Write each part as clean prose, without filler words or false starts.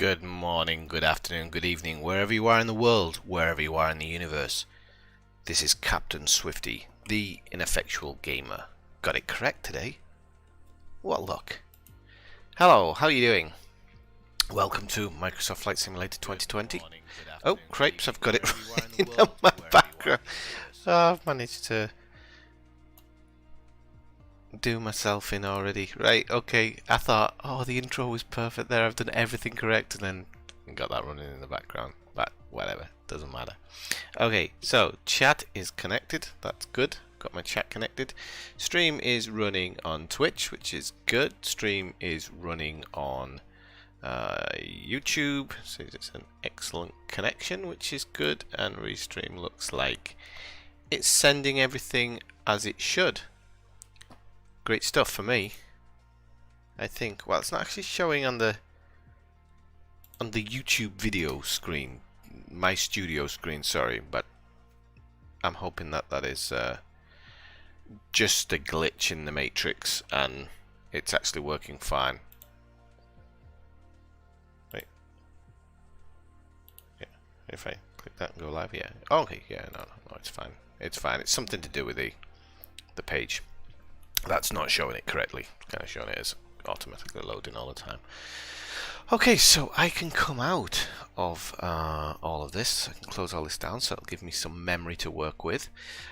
Good morning, good afternoon, good evening, wherever you are in the world, wherever you are in the universe. This is Captain Swifty, the Ineffectual Gamer. Got it correct today? What luck. Hello, how are you doing? Welcome to Microsoft Flight Simulator 2020. Oh, crepes, I've got it right on my background. Oh, I've managed to do myself in already. Right, okay, I thought, oh, the intro was perfect there, I've done everything correct, and then got that running in the background, but whatever, doesn't matter. Okay, so chat is connected, that's good, got my chat connected. Stream is running on Twitch, which is good. Stream is running on YouTube, so it's an excellent connection, which is good, and Restream looks like it's sending everything as it should. Great stuff for me, I think. Well, it's not actually showing on the YouTube video screen, my studio screen, sorry, but I'm hoping that that is just a glitch in the matrix and it's actually working fine. Right. Yeah, if I click that and go live, yeah. Oh, okay, yeah, no, it's fine. It's fine. It's something to do with the page. That's not showing it correctly. Kind of showing it as automatically loading all the time. Okay, so I can come out of all of this. I can close all this down, so it'll give me some memory to work with.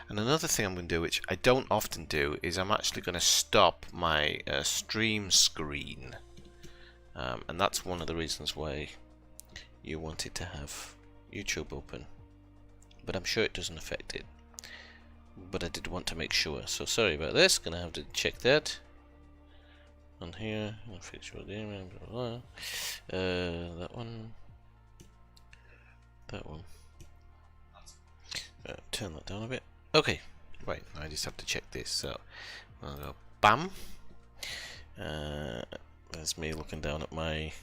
And another thing I'm going to do, which I don't often do, is I'm actually going to stop my stream screen. And that's one of the reasons why you wanted to have YouTube open. But I'm sure it doesn't affect it. But I did want to make sure, so sorry about this. Gonna have to check that on here. Ineffectual game, blah, blah, blah. That one, turn that down a bit. Okay, right. I just have to check this. So I'll go bam. There's me looking down at my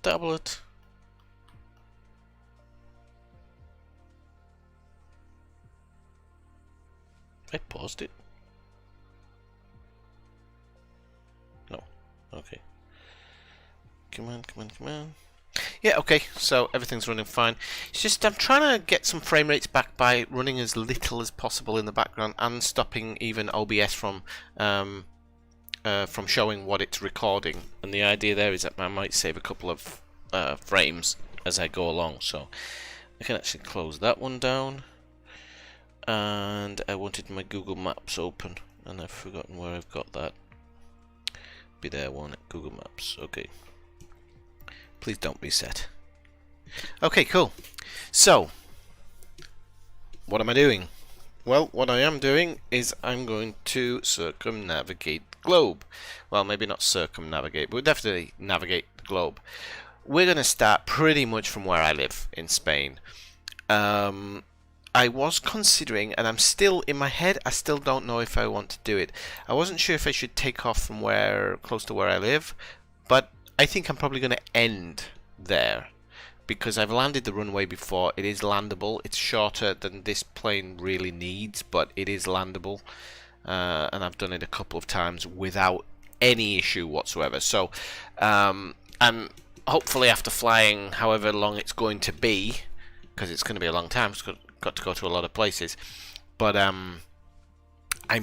tablet. I paused it? No. Okay. Come on, come on, come on. Yeah, okay, so everything's running fine. It's just I'm trying to get some frame rates back by running as little as possible in the background and stopping even OBS from showing what it's recording. And the idea there is that I might save a couple of frames as I go along. So I can actually close that one down. And I wanted my Google Maps open, and I've forgotten where I've got that. Be there, won't it? Google Maps. Okay. Please don't reset. Okay, cool. So, what am I doing? Well, what I am doing is I'm going to circumnavigate the globe. Well, maybe not circumnavigate, but we'll definitely navigate the globe. We're going to start pretty much from where I live in Spain. I was considering, and I'm still in my head, I still don't know if I want to do it. I wasn't sure if I should take off from close to where I live, but I think I'm probably going to end there because I've landed the runway before. It is landable. It's shorter than this plane really needs, but it is landable, and I've done it a couple of times without any issue whatsoever. So, and hopefully after flying however long it's going to be, because it's going to be a long time, it's got to go to a lot of places, but I'm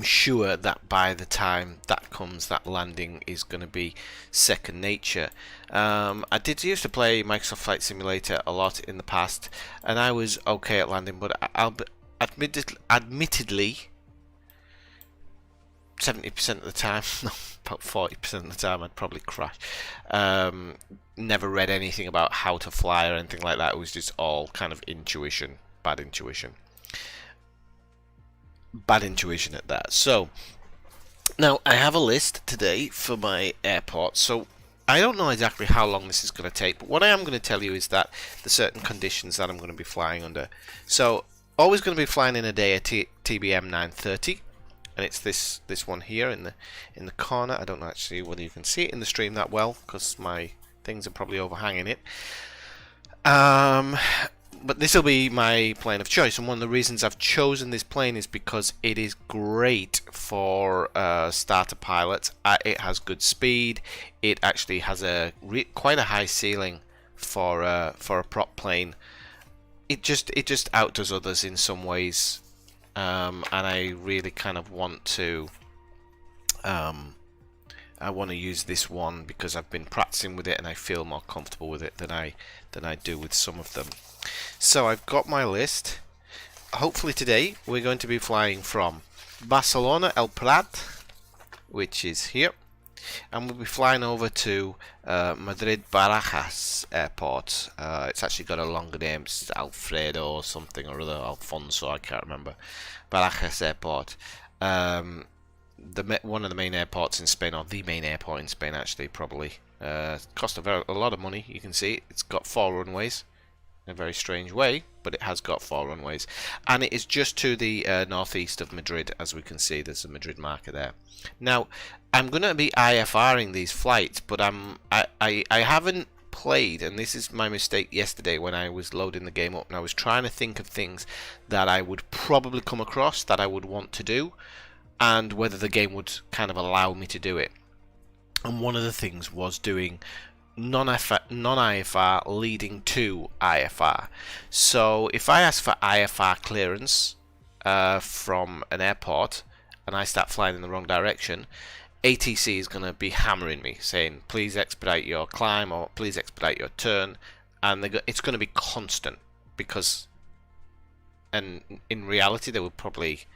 sure that by the time that comes, that landing is going to be second nature. I did used to play Microsoft Flight Simulator a lot in the past, and I was okay at landing, but admittedly 70% of the time, no, about 40% of the time I'd probably crash. Never read anything about how to fly or anything like that. It was just all kind of intuition. Bad intuition at that. So now I have a list today for my airport, so I don't know exactly how long this is going to take, but what I am going to tell you is that the certain conditions that I'm going to be flying under. So always going to be flying in a day at TBM 930, and it's this one here in the corner. I don't know actually whether you can see it in the stream that well because my things are probably overhanging it. But this will be my plane of choice, and one of the reasons I've chosen this plane is because it is great for starter pilots. It has good speed. It actually has quite a high ceiling for a prop plane. It just outdoes others in some ways, and I really kind of want to. I want to use this one because I've been practicing with it and I feel more comfortable with it than I do with some of them. So I've got my list. Hopefully today we're going to be flying from Barcelona El Prat, which is here, and we'll be flying over to Madrid Barajas Airport. It's actually got a longer name. It's Alfredo or something or other, Alfonso, I can't remember. Barajas Airport. One of the main airports in Spain, or the main airport in Spain actually, probably. Cost a lot of money. You can see it's got 4 runways in a very strange way, but it has got 4 runways, and it is just to the northeast of Madrid. As we can see, there's a Madrid marker there. Now I'm going to be IFRing these flights, but I haven't played, and this is my mistake yesterday when I was loading the game up and I was trying to think of things that I would probably come across that I would want to do, and whether the game would kind of allow me to do it. And one of the things was doing non-IFR leading to IFR. So if I ask for IFR clearance from an airport and I start flying in the wrong direction, ATC is going to be hammering me, saying please expedite your climb or please expedite your turn, and it's going to be constant, because, and in reality they would probably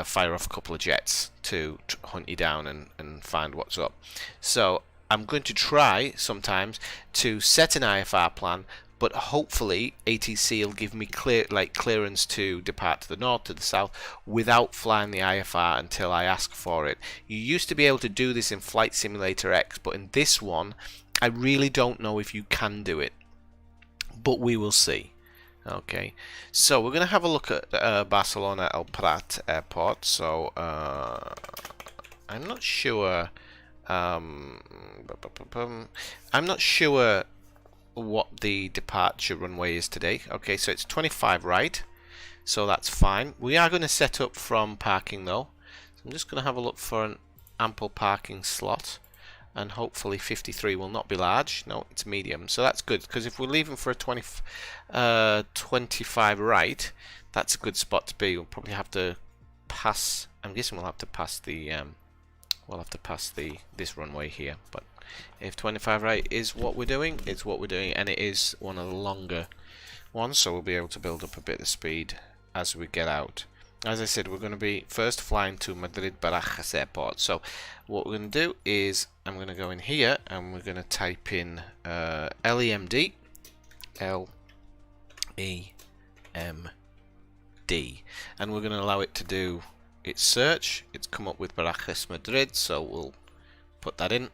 fire off a couple of jets to hunt you down and find what's up. So I'm going to try sometimes to set an IFR plan, but hopefully ATC will give me clearance to depart to the north, to the south, without flying the IFR until I ask for it. You used to be able to do this in Flight Simulator X, but in this one I really don't know if you can do it, but we will see. Okay, so we're going to have a look at Barcelona El Prat Airport. So I'm not sure. I'm not sure what the departure runway is today. Okay, so it's 25 right, so that's fine. We are going to set up from parking though. So I'm just going to have a look for an ample parking slot. And hopefully 53 will not be large. No, it's medium. So that's good, because if we're leaving for a 25 right, that's a good spot to be. We'll probably have to pass. I'm guessing we'll have to pass the. This runway here. But if 25 right is what we're doing, it's what we're doing, and it is one of the longer ones. So we'll be able to build up a bit of speed as we get out. As I said, we're going to be first flying to Madrid Barajas Airport. So what we're going to do is I'm going to go in here and we're going to type in LEMD, L-E-M-D, and we're going to allow it to do its search. It's come up with Barajas Madrid, so we'll put that in.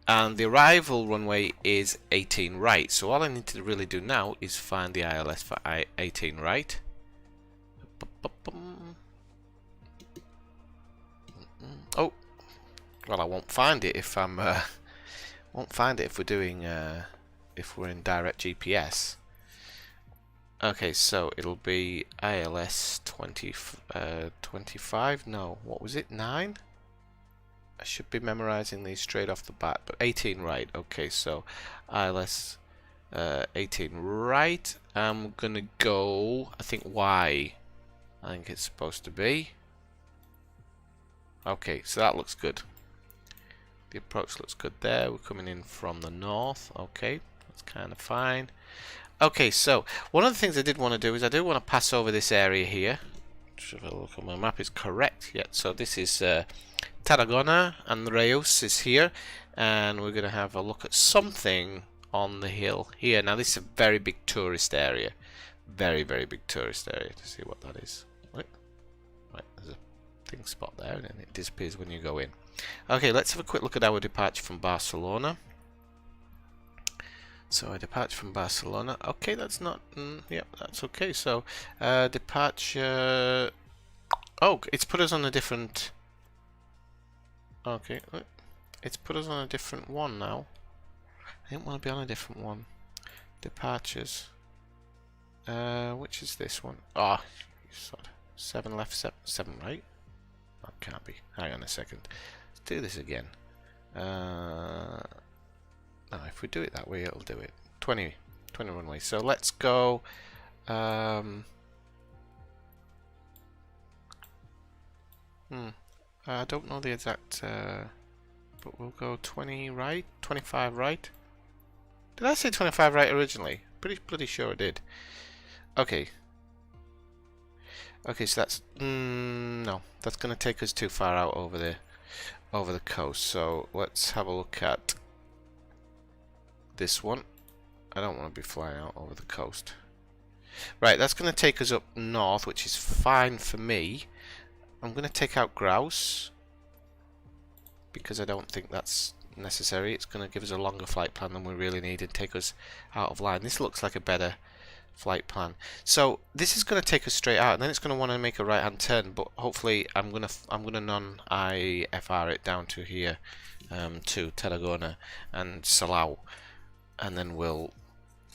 And the arrival runway is 18 right. So all I need to really do now is find the ILS for 18 right. Oh, well, I won't find it if I'm won't find it if we're doing if we're in direct GPS. Okay, so it'll be ILS 25. No, what was it? 9. I should be memorizing these straight off the bat, but 18 right. Okay, so ILS 18 right. I'm gonna go, I think Y. I think it's supposed to be. Okay, so that looks good. The approach looks good there. We're coming in from the north. Okay, that's kind of fine. Okay, so one of the things I did want to do is I do want to pass over this area here. Just have a look at my map. Is correct yet? So this is Tarragona, and Reus is here, and we're going to have a look at something on the hill here. Now this is a very big tourist area, very big tourist area. To see what that is. Right, there's a thing spot there, and then it disappears when you go in. Okay, let's have a quick look at our departure from Barcelona. So I depart from Barcelona. Okay, that's not. Yeah, that's okay. So departure. Oh, it's put us on a different. Okay, it's put us on a different one now. I didn't want to be on a different one. Departures. Which is this one? Ah, oh, 7 left, 7 right. That can't be. Hang on a second. Let's do this again. No, if we do it that way, it'll do it. 20 runway. So let's go. I don't know the exact, but we'll go 20 right, 25 right. Did I say 25 right originally? Pretty bloody sure I did. Okay. Okay, so that's no, that's going to take us too far out over the coast. So let's have a look at this one. I don't want to be flying out over the coast. Right, that's going to take us up north, which is fine for me. I'm going to take out grouse because I don't think that's necessary. It's going to give us a longer flight plan than we really need and take us out of line. This looks like a better flight plan. So this is going to take us straight out, and then it's going to want to make a right-hand turn. But hopefully, I'm going to non-IFR it down to here, to Tarragona and Salau, and then we'll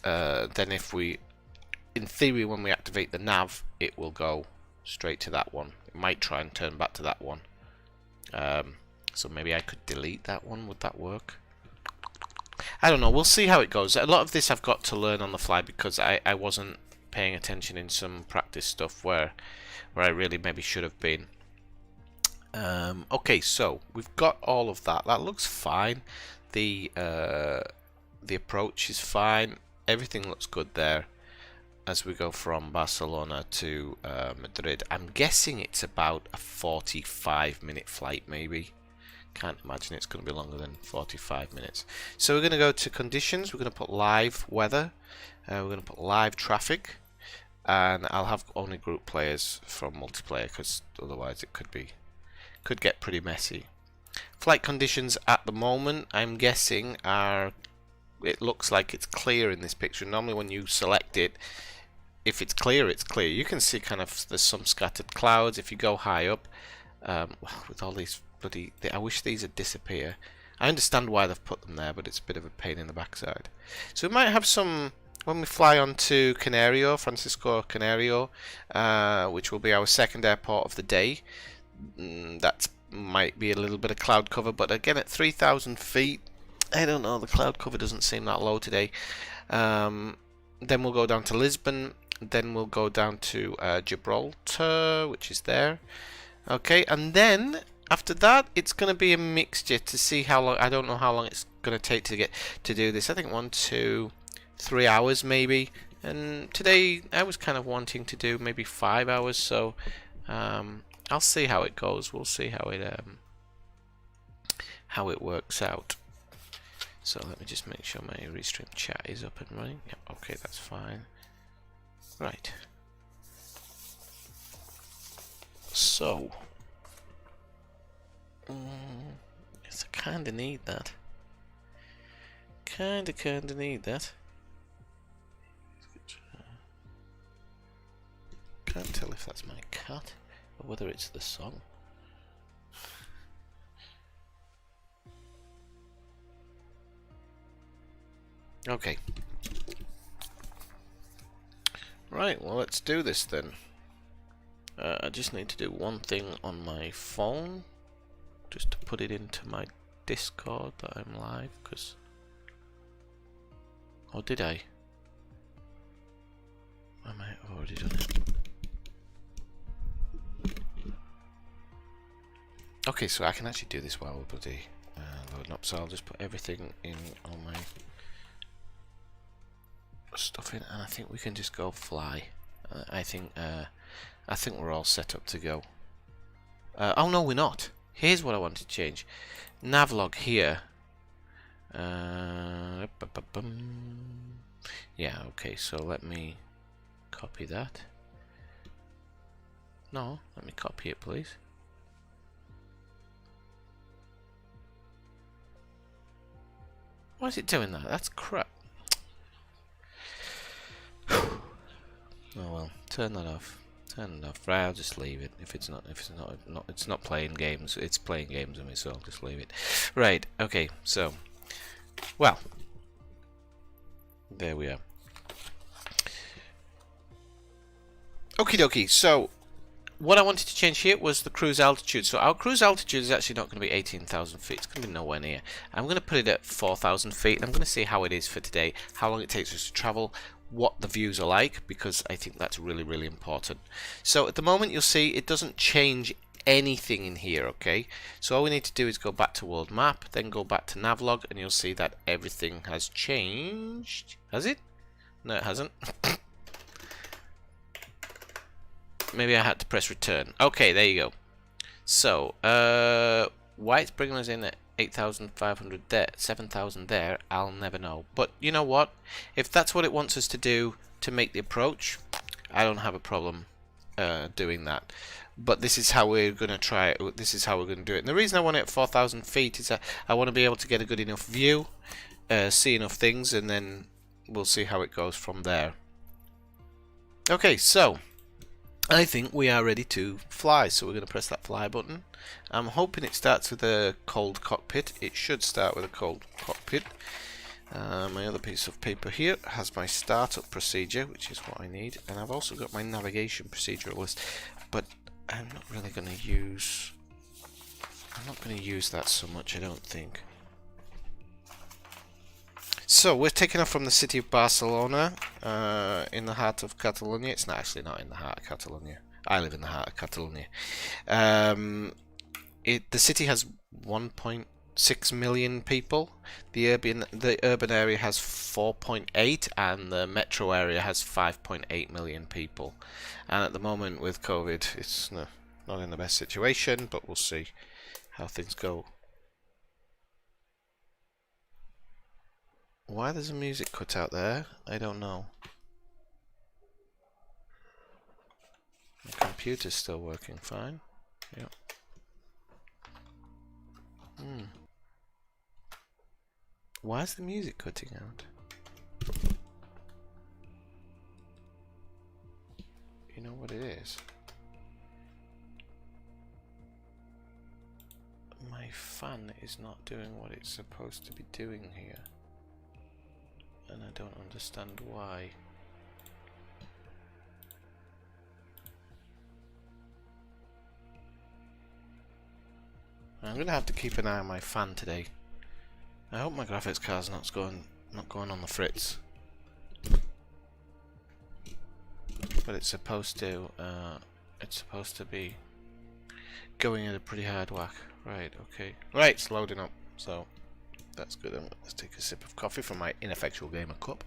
then if we, in theory, when we activate the nav, it will go straight to that one. It might try and turn back to that one. So maybe I could delete that one. Would that work? I don't know. We'll see how it goes. A lot of this I've got to learn on the fly because I wasn't paying attention in some practice stuff where I really maybe should have been. Okay, so we've got all of that. That looks fine. The approach is fine. Everything looks good there. As we go from Barcelona to Madrid, I'm guessing it's about a 45-minute flight, maybe. Can't imagine it's going to be longer than 45 minutes. So we're going to go to conditions. We're going to put live weather. We're going to put live traffic, and I'll have only group players from multiplayer because otherwise it could get pretty messy. Flight conditions at the moment, I'm guessing, are. It looks like it's clear in this picture. Normally, when you select it, if it's clear, it's clear. You can see kind of there's some scattered clouds. If you go high up, with all these bloody, I wish these would disappear. I understand why they've put them there, but it's a bit of a pain in the backside. So we might have some when we fly on to Canario, Francisco Canario, which will be our second airport of the day. That might be a little bit of cloud cover, but again at 3,000 feet. I don't know, the cloud cover doesn't seem that low today. Then we'll go down to Lisbon. Then we'll go down to Gibraltar, which is there. Okay, and then after that, it's going to be a mixture to see how long. I don't know how long it's going to take to do this. I think 1, 2, 3 hours maybe. And today I was kind of wanting to do maybe 5 hours. So I'll see how it goes. We'll see how it works out. So let me just make sure my Restream chat is up and running. Yeah, okay, that's fine. Right. So, yes, I kinda need that. Kinda need that. Can't tell if that's my cat or whether it's the song. Okay. Right, well, let's do this then. I just need to do one thing on my phone, just to put it into my Discord that I'm live, because... Or did I? I might have already done it. Okay, so I can actually do this while we're bloody loading up, so I'll just put everything in on my stuff in, and I think we can just go fly. I think we're all set up to go. Oh no, we're not. Here's what I want to change. Navlog here. Yeah, okay, so let me copy that. No, let me copy it, please. Why is it doing that? That's crap. Oh well, turn that off. Turn it off. Right, I'll just leave it. If it's not playing games. It's playing games with me, so I'll just leave it. Right. Okay. So, well, there we are. Okie dokie, so what I wanted to change here was the cruise altitude. So our cruise altitude is actually not going to be 18,000 feet. It's going to be nowhere near. I'm going to put it at 4,000 feet. I'm going to see how it is for today, how long it takes us to travel, what the views are like, because I think that's really, really important. So at the moment, you'll see it doesn't change anything in here, okay? So all we need to do is go back to world map, then go back to navlog, and you'll see that everything has changed. Has it? No, it hasn't. Maybe I had to press return. Okay, there you go. So, why it's bringing us in at 8,500 there, 7,000 there, I'll never know. But you know what? If that's what it wants us to do to make the approach, I don't have a problem doing that. But this is how we're going to try it. This is how we're going to do it. And the reason I want it at 4,000 feet is that I want to be able to get a good enough view, see enough things, and then we'll see how it goes from there. Okay, so I think we are ready to fly, so we're going to press that fly button. I'm hoping it starts with a cold cockpit. It should start with a cold cockpit. My other piece of paper here has my startup procedure, which is what I need, and I've also got my navigation procedure list, but I'm not really going to use that so much, I don't think. So we're taking off from the city of Barcelona, in the heart of Catalonia. It's actually not in the heart of Catalonia. I live in the heart of Catalonia. The city has 1.6 million people. The urban area has 4.8, and the metro area has 5.8 million people. And at the moment with COVID, it's not in the best situation, but we'll see how things go. Why there's a music cut out there, I don't know. The computer's still working fine. Yep. Why is the music cutting out? You know what it is? My fan is not doing what it's supposed to be doing here. And I don't understand why. I'm gonna have to keep an eye on my fan today. I hope my graphics card's not going on the fritz. But it's supposed to be going at a pretty hard whack. Right, okay. Right, it's loading up, so that's good. Let's take a sip of coffee from my Ineffectual Gamer cup.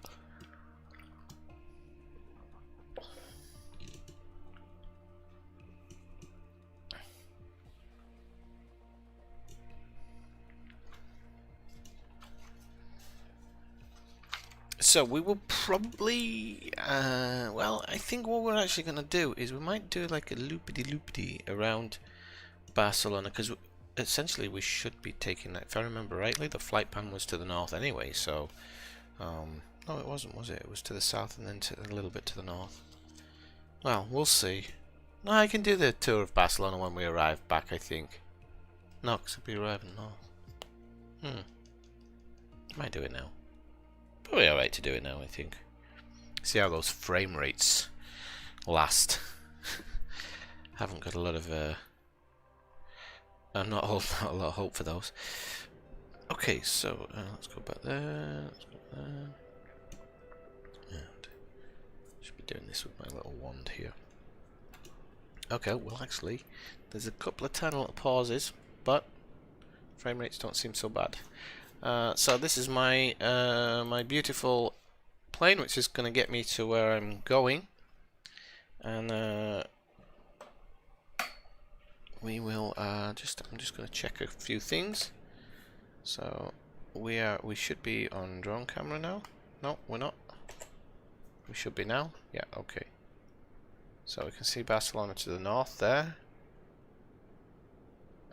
So we will probably, well, I think what we're actually going to do is we might do like a loopity-loopity around Barcelona, because essentially we should be taking that. If I remember rightly, the flight plan was to the north anyway, so no, it wasn't, was it? It was to the south and then a little bit to the north. Well, we'll see. No, I can do the tour of Barcelona when we arrive back, I think. No, because we'll be arriving north. Might do it now. Probably alright to do it now, I think. See how those frame rates last. Haven't got a lot of not a lot of hope for those. Okay, so let's go back there. Let's go there. And should be doing this with my little wand here. Okay, well actually, there's a couple of tiny little pauses, but frame rates don't seem so bad. So this is my my beautiful plane, which is going to get me to where I'm going, and we will I'm just going to check a few things. So we should be on drone camera now. No, we're not. We should be now. Yeah, okay. So we can see Barcelona to the north there.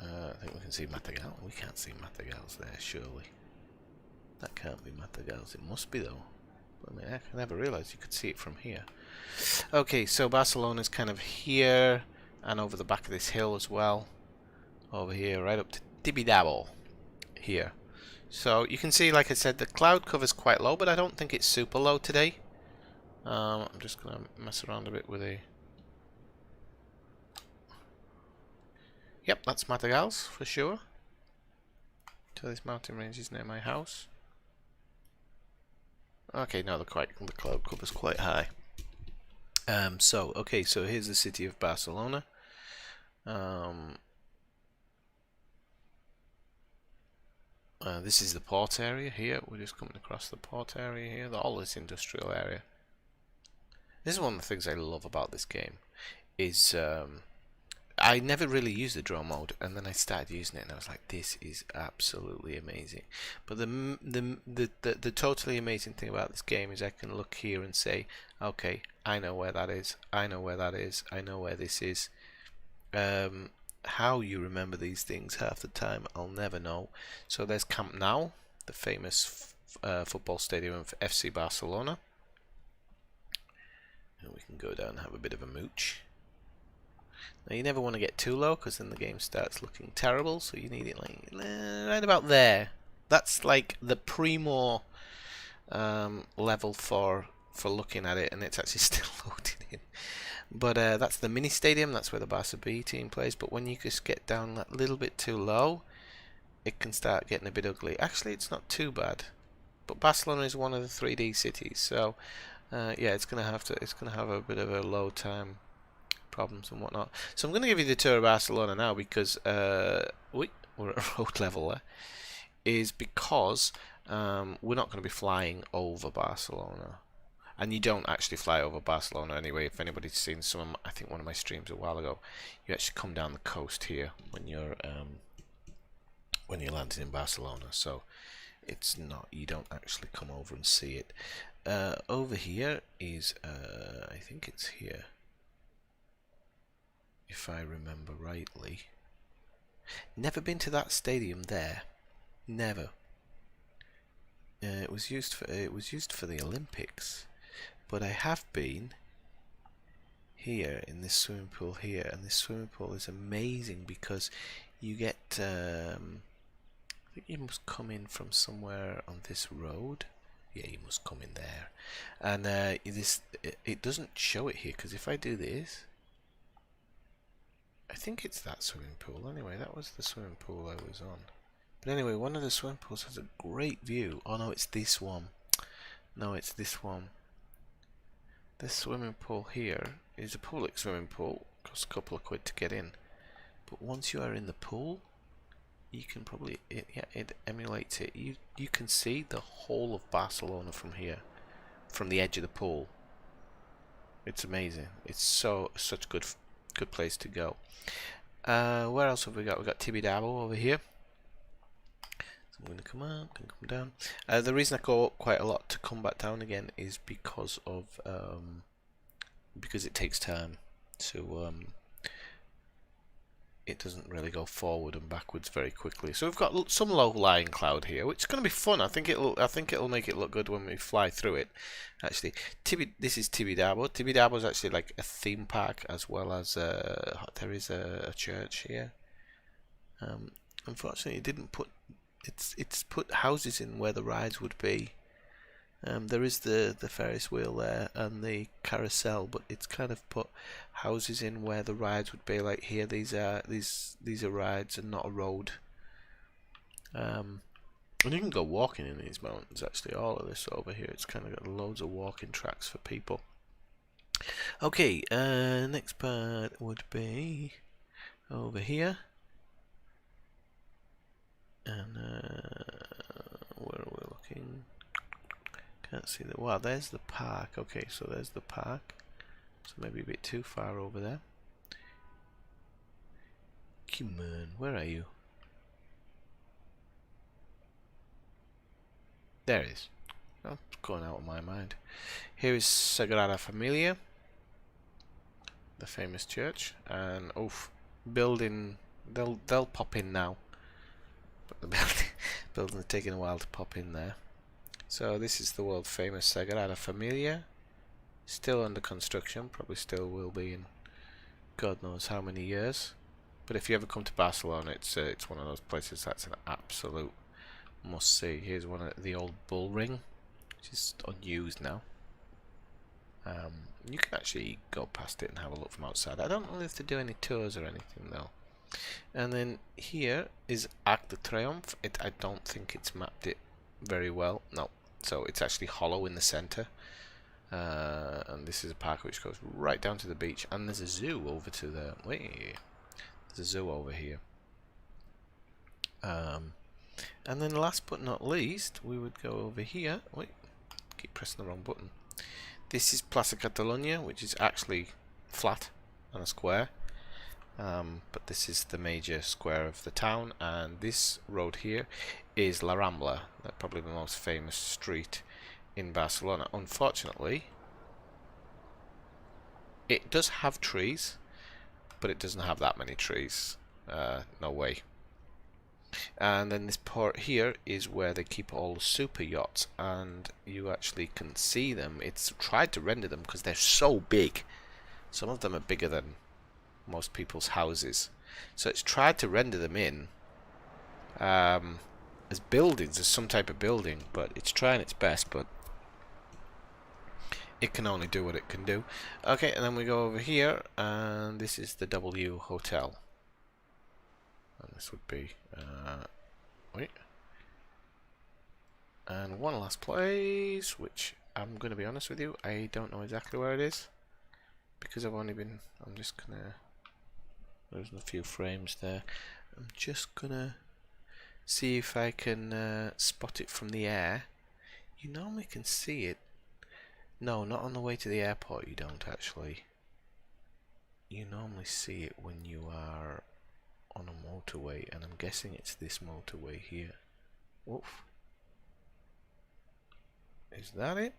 I think we can see Matagal. We can't see Matagal's there, surely. That can't be Matagal's. It must be, though. I mean, I never realised you could see it from here. Okay, so Barcelona's kind of here, and over the back of this hill as well. Over here, right up to Tibidabo. Here. So you can see, like I said, the cloud cover's quite low, but I don't think it's super low today. I'm just going to mess around a bit with a Yep, that's Madrigals for sure. So this mountain range is near my house. Okay, no, the cloud cover's quite high. So here's the city of Barcelona. This is the port area here. We're just coming across the port area here. All this industrial area. This is one of the things I love about this game. Is I never really used the draw mode, and then I started using it, and I was like, "This is absolutely amazing." But the totally amazing thing about this game is I can look here and say, "Okay, I know where that is. I know where that is. I know where this is." How you remember these things half the time, I'll never know. So there's Camp Nou, the famous football stadium of FC Barcelona. And we can go down and have a bit of a mooch. Now you never want to get too low, because then the game starts looking terrible, so you need it like right about there. That's like the primo level for looking at it, and it's actually still loading in. But that's the mini stadium, that's where the Barca B team plays. But when you just get down that little bit too low, it can start getting a bit ugly. Actually, it's not too bad. But Barcelona is one of the 3D cities, so yeah, it's gonna have a bit of a load time problems and whatnot. So I'm gonna give you the tour of Barcelona now, because we're at road level there. Is because we're not going to be flying over Barcelona. And you don't actually fly over Barcelona anyway. If anybody's seen I think one of my streams a while ago, you actually come down the coast here when you're landing in Barcelona. So it's not, you don't actually come over and see it. Over here is I think it's here, if I remember rightly. Never been to that stadium there. Never. It was used for the Olympics. But I have been here in this swimming pool here, and this swimming pool is amazing because you get I think you must come in from somewhere on this road. Yeah, you must come in there. And it doesn't show it here, because if I do this, I think it's that swimming pool. Anyway, that was the swimming pool I was on. But anyway, one of the swimming pools has a great view. Oh no, it's this one. No, it's this one. This swimming pool here is a public swimming pool. Costs a couple of quid to get in. But once you are in the pool, you can probably it emulates it. You can see the whole of Barcelona from here, from the edge of the pool. It's amazing. It's such good place to go. Where else have we got? We got Tibidabo over here. I'm going to come up, going to come down. The reason I go up quite a lot to come back down again is because of because it takes time. So it doesn't really go forward and backwards very quickly. So we've got some low-lying cloud here, which is going to be fun. I think it'll make it look good when we fly through it. Actually, this is Tibidabo. Tibidabo is actually like a theme park, as well as there is a church here. Unfortunately, it didn't put. It's put houses in where the rides would be. There is the Ferris wheel there and the carousel, but it's kind of put houses in where the rides would be. Like here, these are rides and not a road. And you can go walking in these mountains. Actually, all of this over here, it's kind of got loads of walking tracks for people. Okay, next part would be over here. And where are we looking? Can't see that. Wow, there's the park. Okay, so there's the park. So maybe a bit too far over there. Come on, where are you? There it is. Oh, it's going out of my mind. Here is Sagrada Familia, the famous church, and building. They'll pop in now. But the building are taking a while to pop in there. So this is the world famous Sagrada Familia, still under construction, probably still will be in God knows how many years. But if you ever come to Barcelona, it's one of those places that's an absolute must see. Here's one of the old bull ring, which is unused now. You can actually go past it and have a look from outside. I don't know if they do any tours or anything though. And then here is Arc de Triomphe. I don't think it's mapped it very well. No. So it's actually hollow in the center. And this is a park which goes right down to the beach. And there's a zoo over to the... Wait. There's a zoo over here. And then last but not least, we would go over here. Wait. Keep pressing the wrong button. This is Plaza Catalunya, which is actually flat and a square. But this is the major square of the town, and this road here is La Rambla, probably the most famous street in Barcelona. Unfortunately, it does have trees, but it doesn't have that many trees. No way. And then this part here is where they keep all the super yachts, and you actually can see them. It's tried to render them because they're so big. Some of them are bigger than most people's houses, so it's tried to render them in as buildings, as some type of building, but it's trying its best, but it can only do what it can do. Okay, and then we go over here, and this is the W Hotel, and this would be wait, and one last place, which I'm gonna be honest with you, I don't know exactly where it is because I'm just gonna... There's a few frames there. I'm just gonna see if I can spot it from the air. You normally can see it. No, not on the way to the airport. You don't actually. You normally see it when you are on a motorway, and I'm guessing it's this motorway here. Woof. Is that it?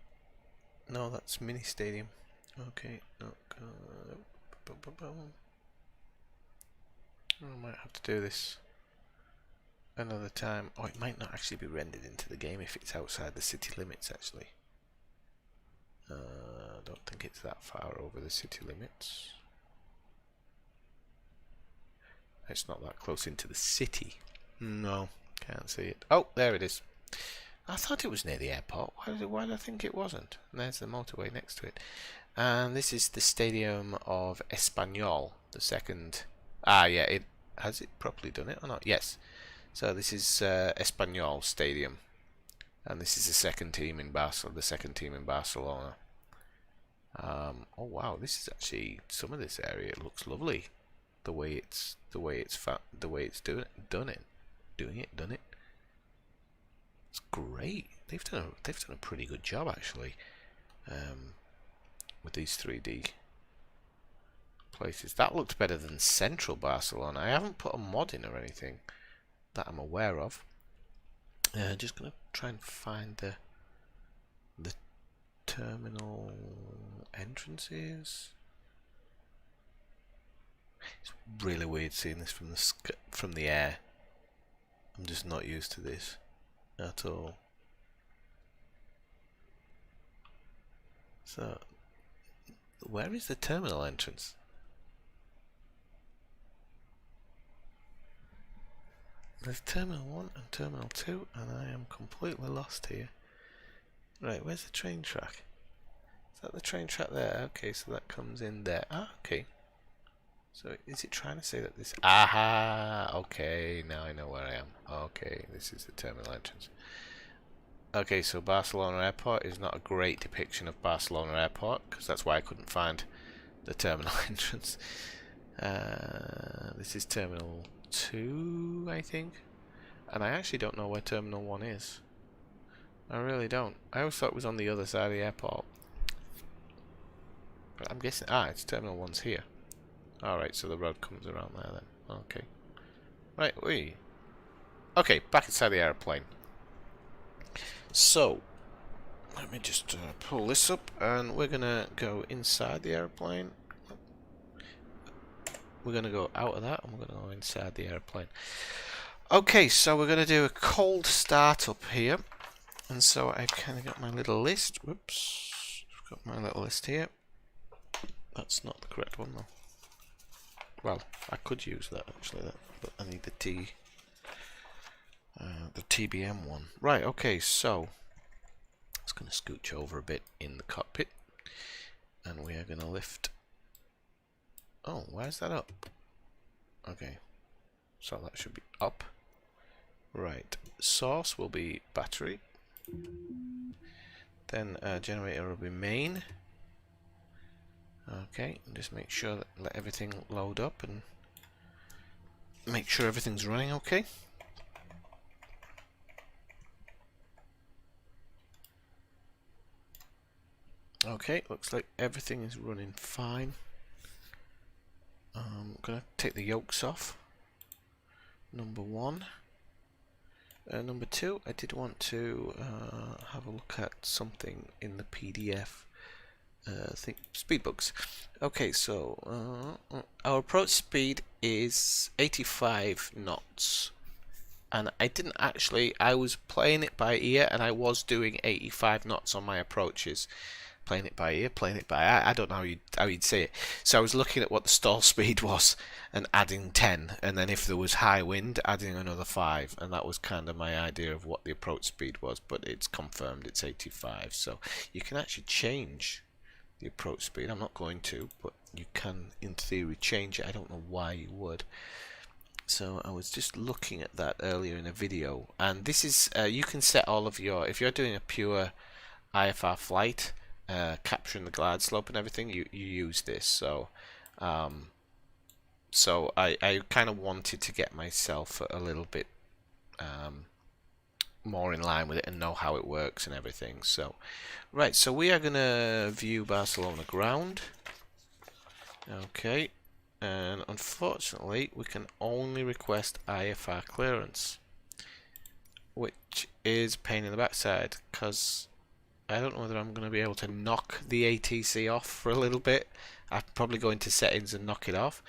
No, that's mini stadium. Okay, no. I might have to do this another time. Oh, it might not actually be rendered into the game if it's outside the city limits, actually. I don't think it's that far over the city limits. It's not that close into the city. No, can't see it. Oh, there it is. I thought it was near the airport. Why did I think it wasn't? And there's the motorway next to it. And this is the Stadium of Espanyol, the second... Ah, yeah, it... Has it properly done it or not? Yes. So this is Espanyol Stadium, and this is the second team in Barcelona. Oh wow, this is actually some of this area. It looks lovely. The way it's doing it. It's great. They've done a pretty good job actually, with these 3D places. That looked better than central Barcelona. I haven't put a mod in or anything that I'm aware of. Just gonna try and find the terminal entrances. It's really weird seeing this from the air. I'm just not used to this at all. So, where is the terminal entrance? There's Terminal 1 and Terminal 2, and I am completely lost here. Right, where's the train track? Is that the train track there? Okay, so that comes in there. Ah, okay. So is it trying to say that this... Aha! Okay, now I know where I am. Okay, this is the terminal entrance. Okay, so Barcelona Airport is not a great depiction of Barcelona Airport, because that's why I couldn't find the terminal entrance. This is Terminal 2, I think, and I actually don't know where Terminal 1 is. I really don't. I always thought it was on the other side of the airport, but I'm guessing... Ah, it's Terminal 1's here. Alright, so the road comes around there then. Okay. Right, okay, back inside the airplane. So, let me just pull this up, and we're gonna go inside the airplane. We're going to go out of that, and we're going to go inside the airplane. Okay, so we're going to do a cold start up here. And so I've kind of got my little list. Whoops. I've got my little list here. That's not the correct one, though. Well, I could use that, actually, but I need the TBM one. Right, okay, so it's going to scooch over a bit in the cockpit. And we are going to lift... Oh, why is that up? Okay. so that should be up. Right, source will be battery. Then generator will be main. Okay, just make sure that let everything load up and make sure everything's running okay. Okay, looks like everything is running fine. I'm gonna take the yolks off. Number one. Number two, I did want to have a look at something in the PDF. Think speed books. Okay, so our approach speed is 85 knots, and I didn't actually. I was playing it by ear, and I was doing 85 knots on my approaches. Playing it by ear, playing it by eye. I don't know how you'd say it. So I was looking at what the stall speed was and adding 10, and then if there was high wind, adding another 5, and that was kind of my idea of what the approach speed was. But it's confirmed it's 85, so you can actually change the approach speed. I'm not going to, but you can in theory change it. I don't know why you would. So I was just looking at that earlier in a video, and this is you can set all of your, if you're doing a pure IFR flight, capturing the glide slope and everything, you use this. So I kind of wanted to get myself a little bit more in line with it and know how it works and everything. So right, so we are gonna view Barcelona ground. Okay, and unfortunately we can only request IFR clearance, which is a pain in the backside, because I don't know whether I'm going to be able to knock the ATC off for a little bit. I'm probably going to settings and knock it off.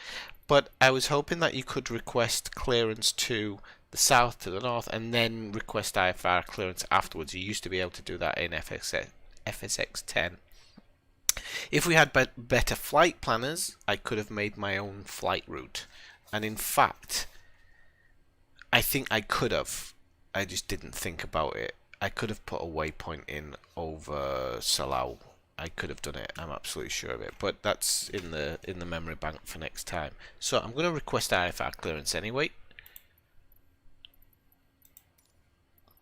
But I was hoping that you could request clearance to the south, to the north, and then request IFR clearance afterwards. You used to be able to do that in FSX 10. If we had better flight planners, I could have made my own flight route. And in fact, I think I could have. I just didn't think about it. I could have put a waypoint in over Salau. I could have done it. I'm absolutely sure of it. But that's in the memory bank for next time. So I'm going to request IFR clearance anyway.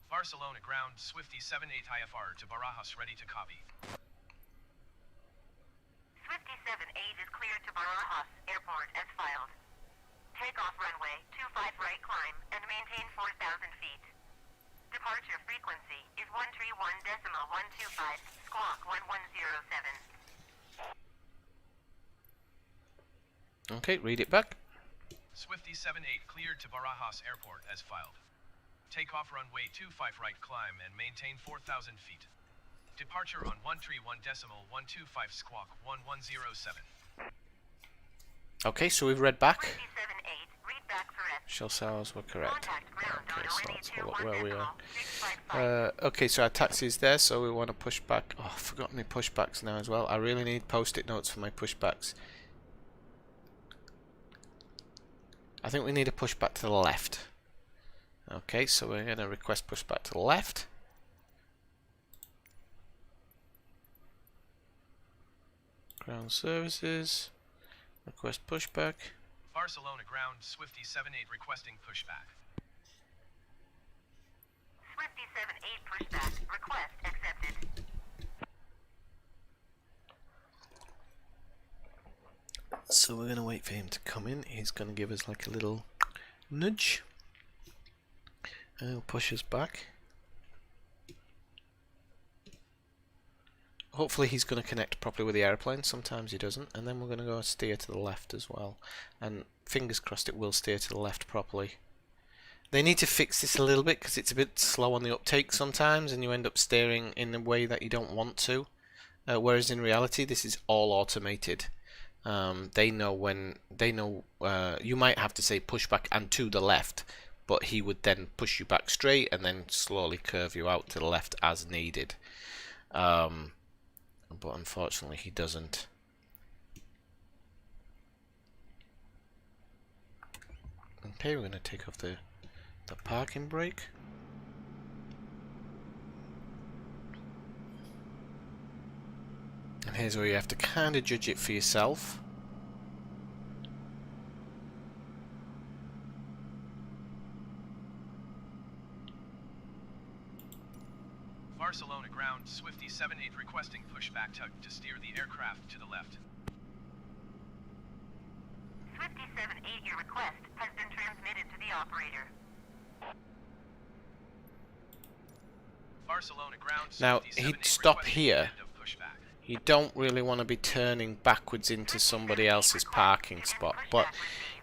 Barcelona ground, Swifty 78 IFR to Barajas, ready to copy. Swifty 78 is cleared to Barajas Airport as filed. Takeoff runway 25 right climb and maintain 4,000 feet. Departure frequency is 131.125, squawk 1107. Okay, read it back. Swifty 78 cleared to Barajas Airport as filed. Takeoff runway 25 right climb and maintain 4,000 feet. Departure on 131.125, squawk 1107. Okay, so we've read back. Swifty 78, read back correct. Shell cells were correct. Contact ground Okay, on so let's have a look 082 where we are. 655. Okay, so our taxi is there, so we want to push back. Oh, I've forgotten my pushbacks now as well. I really need post-it notes for my pushbacks. I think we need a pushback to the left. Okay, so we're going to request pushback to the left. Ground services. Request pushback. Barcelona ground, Swifty 78 requesting pushback. Swifty 78 pushback. Request accepted. So we're going to wait for him to come in. He's going to give us like a little nudge. And he'll push us back. Hopefully he's going to connect properly with the airplane. Sometimes he doesn't. And then we're going to go steer to the left as well. And fingers crossed it will steer to the left properly. They need to fix this a little bit because it's a bit slow on the uptake sometimes, and you end up steering in a way that you don't want to. Whereas in reality this is all automated. They know when you might have to say push back and to the left, but he would then push you back straight and then slowly curve you out to the left as needed. But unfortunately he doesn't. Okay, we're going to take off the parking brake. And here's where you have to kind of judge it for yourself. Barcelona ground, Swifty 78 requesting pushback tug to steer the aircraft to the left. Swifty 78, your request has been transmitted to the operator. Barcelona ground, Now, Swifty he'd 78 stop requesting here. end of pushback. You don't really want to be turning backwards into somebody else's parking spot, but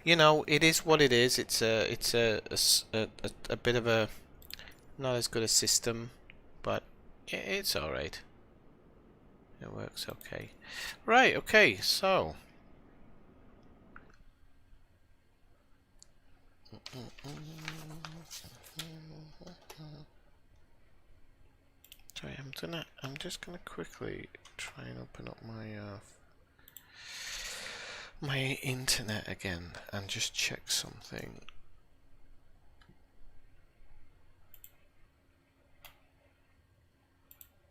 you know, it is what it is. It's a bit of a not as good a system, but it's all right. It works okay. Right. Okay. So. Sorry, I'm just gonna quickly try and open up my internet again and just check something.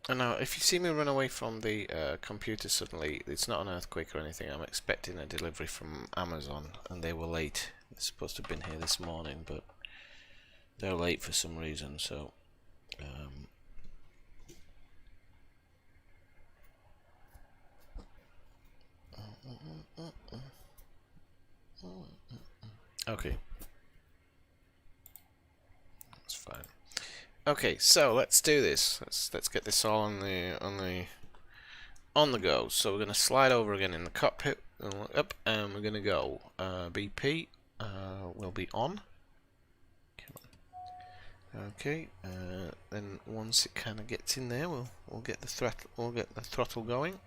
And now, if you see me run away from the computer suddenly, it's not an earthquake or anything. I'm expecting a delivery from Amazon, and they were late. They're supposed to have been here this morning, but they're late for some reason. So. Okay, that's fine. Okay, so let's do this. Let's get this all on the go. So we're gonna slide over again in the cockpit and look up, and we're gonna go. BP will be on. Okay, then once it kind of gets in there, we'll get the throttle going.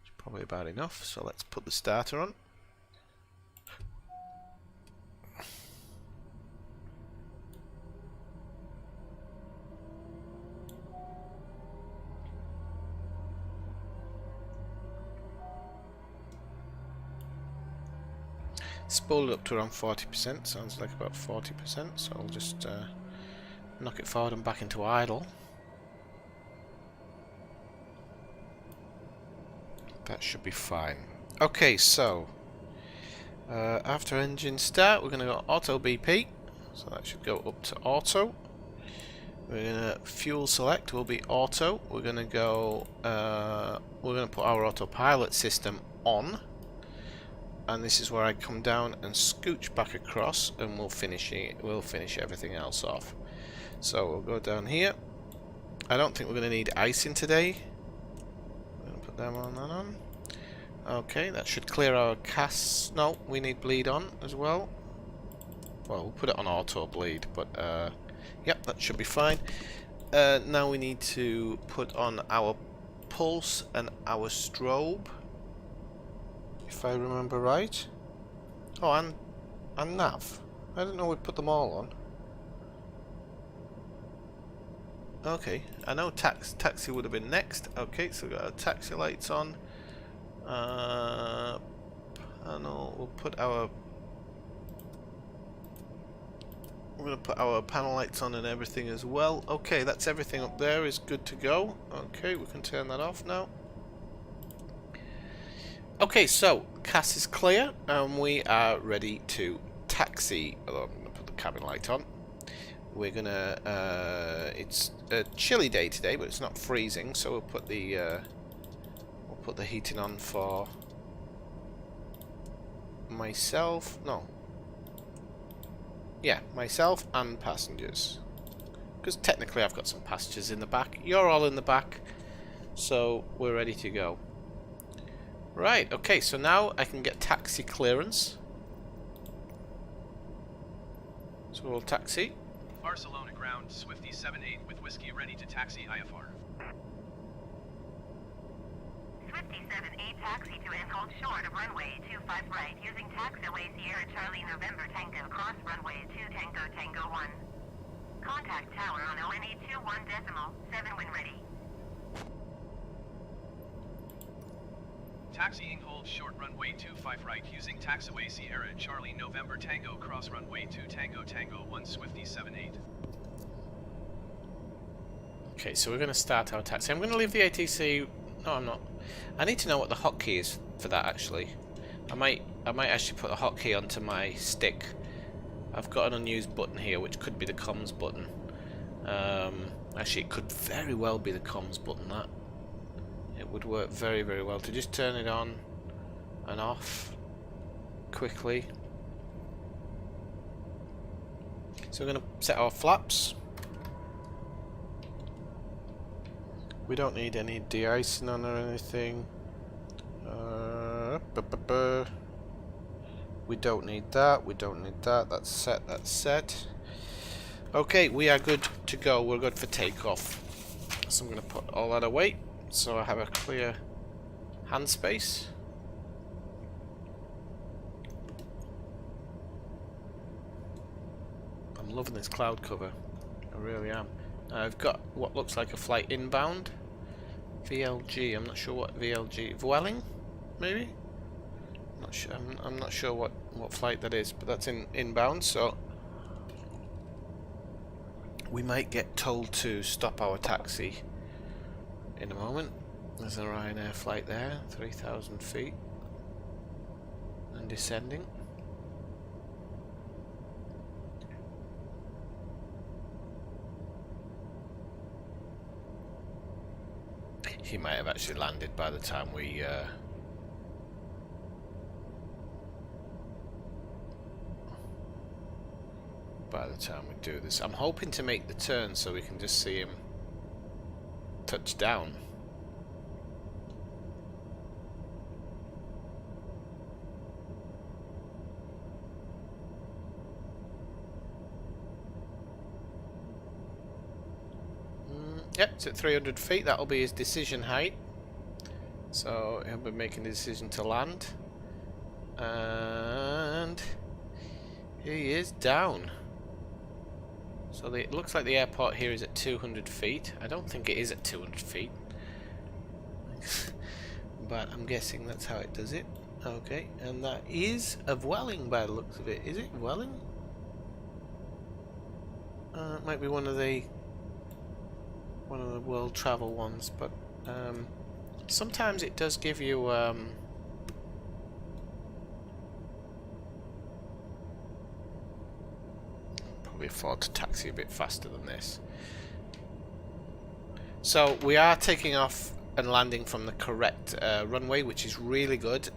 It's probably about enough. So let's put the starter on. Spool it up to around 40%, sounds like about 40%, so I'll just knock it forward and back into idle. That should be fine. Okay, so after engine start, we're going to go auto BP, so that should go up to auto. We're going to fuel select will be auto. We're going to go, we're going to put our autopilot system on. And this is where I come down and scooch back across, and we'll finish everything else off. So we'll go down here. I don't think we're going to need icing today. We're going to put that on. Okay, that should clear our CAS. No, we need bleed on as well. Well, we'll put it on auto bleed, but yep, that should be fine. Now we need to put on our pulse and our strobe. If I remember right. Oh, and nav. I didn't know we'd put them all on. Okay, I know taxi would have been next. Okay, so we've got our taxi lights on. Panel. We're going to put our panel lights on and everything as well. Okay, that's everything up there is good to go. Okay, we can turn that off now. Okay, so CAS is clear and we are ready to taxi. Although I'm going to put the cabin light on. We're gonna. It's a chilly day today, but it's not freezing, so we'll put the heating on for myself. No. Yeah, myself and passengers. Because technically I've got some passengers in the back. You're all in the back, so we're ready to go. Right, okay, so now I can get taxi clearance. So we'll taxi. Barcelona ground, Swifty 78 with whiskey ready to taxi IFR. Swifty 78 taxi to and hold short of runway 25 right using taxiway Sierra Charlie November Tango cross runway 2 Tango Tango 1. Contact tower on ONE 21.7 when ready. Taxiing hold short runway 25 right using taxiway Sierra Charlie November Tango cross runway 2 Tango Tango 1 Swifty 78. Okay, so we're going to start our taxi. I'm going to leave the ATC. No, I'm not. I need to know what the hotkey is for that actually. I might actually put a hotkey onto my stick. I've got an unused button here which could be the comms button. Actually, it could very well be the comms button. That it would work very, very well to just turn it on and off quickly. So we're going to set our flaps. We don't need any de-icing on or anything. We don't need that. We don't need that. That's set. That's set. Okay, we are good to go. We're good for takeoff. So I'm going to put all that away so I have a clear hand space. I'm loving this cloud cover. I really am. I've got what looks like a flight inbound. VLG. I'm not sure what VLG. Vueling, maybe. Not sure. I'm not sure what flight that is, but that's inbound. So we might get told to stop our taxi in a moment. There's a Ryanair flight there, 3,000 feet, and descending. He might have actually landed by the time we do this. I'm hoping to make the turn so we can just see him touch down. Yep, it's at 300 feet. That'll be his decision height. So he'll be making the decision to land. And he is down. So it looks like the airport here is at 200 feet. I don't think it is at 200 feet. But I'm guessing that's how it does it. Okay, and that is a Vueling by the looks of it. Is it Vueling? It might be one of the world travel ones, but sometimes it does give you probably afford to taxi a bit faster than this. So we are taking off and landing from the correct runway, which is really good.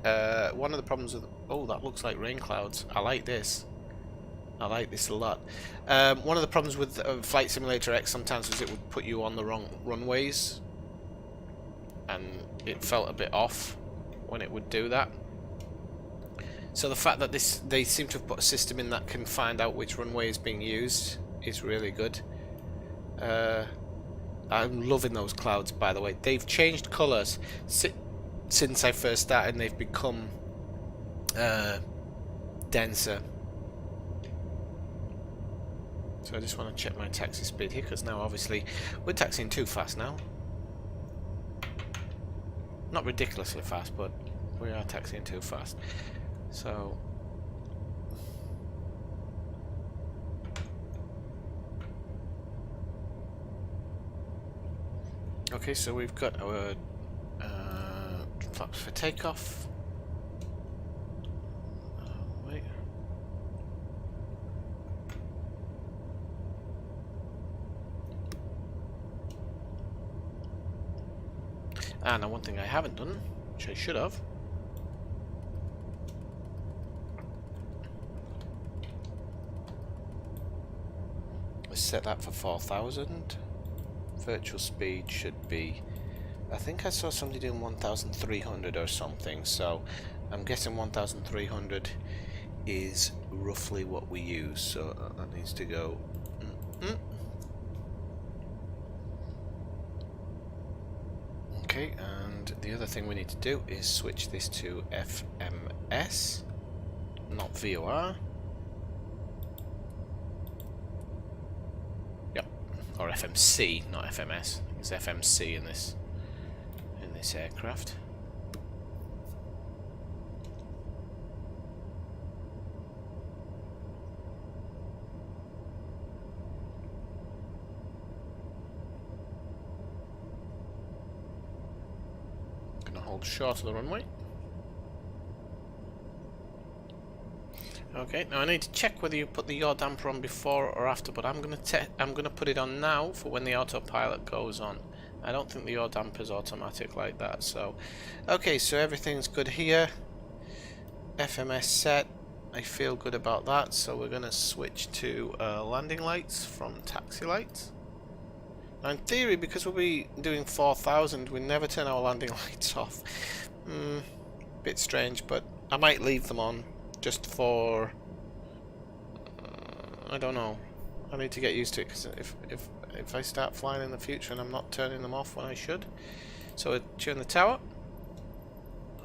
One of the problems with that looks like rain clouds. I like this. I like this a lot. One of the problems with Flight Simulator X sometimes was it would put you on the wrong runways, and it felt a bit off when it would do that. So the fact that they seem to have put a system in that can find out which runway is being used is really good. I'm loving those clouds, by the way. They've changed colours since I first started, and they've become denser. So I just want to check my taxi speed here, because now obviously we're taxiing too fast now. Not ridiculously fast, but we are taxiing too fast. So okay, so we've got our flaps for takeoff. Wait. Ah, now one thing I haven't done, which I should have. Let's set that for 4,000. Virtual speed should be, I think I saw somebody doing 1,300 or something, so I'm guessing 1,300 is roughly what we use, so that needs to go. Okay, and the other thing we need to do is switch this to FMS, not VOR. Yep, or FMC, not FMS. It's FMC in this aircraft. Hold short of the runway. Okay, now I need to check whether you put the yaw damper on before or after, but I'm gonna put it on now for when the autopilot goes on. I don't think the yaw damper is automatic like that. So, okay, so everything's good here. FMS set. I feel good about that. So we're gonna switch to landing lights from taxi lights. Now, in theory, because we'll be doing 4,000, we never turn our landing lights off. Bit strange, but I might leave them on. Just for I don't know. I need to get used to it because if I start flying in the future and I'm not turning them off when I should. So we'll tune the tower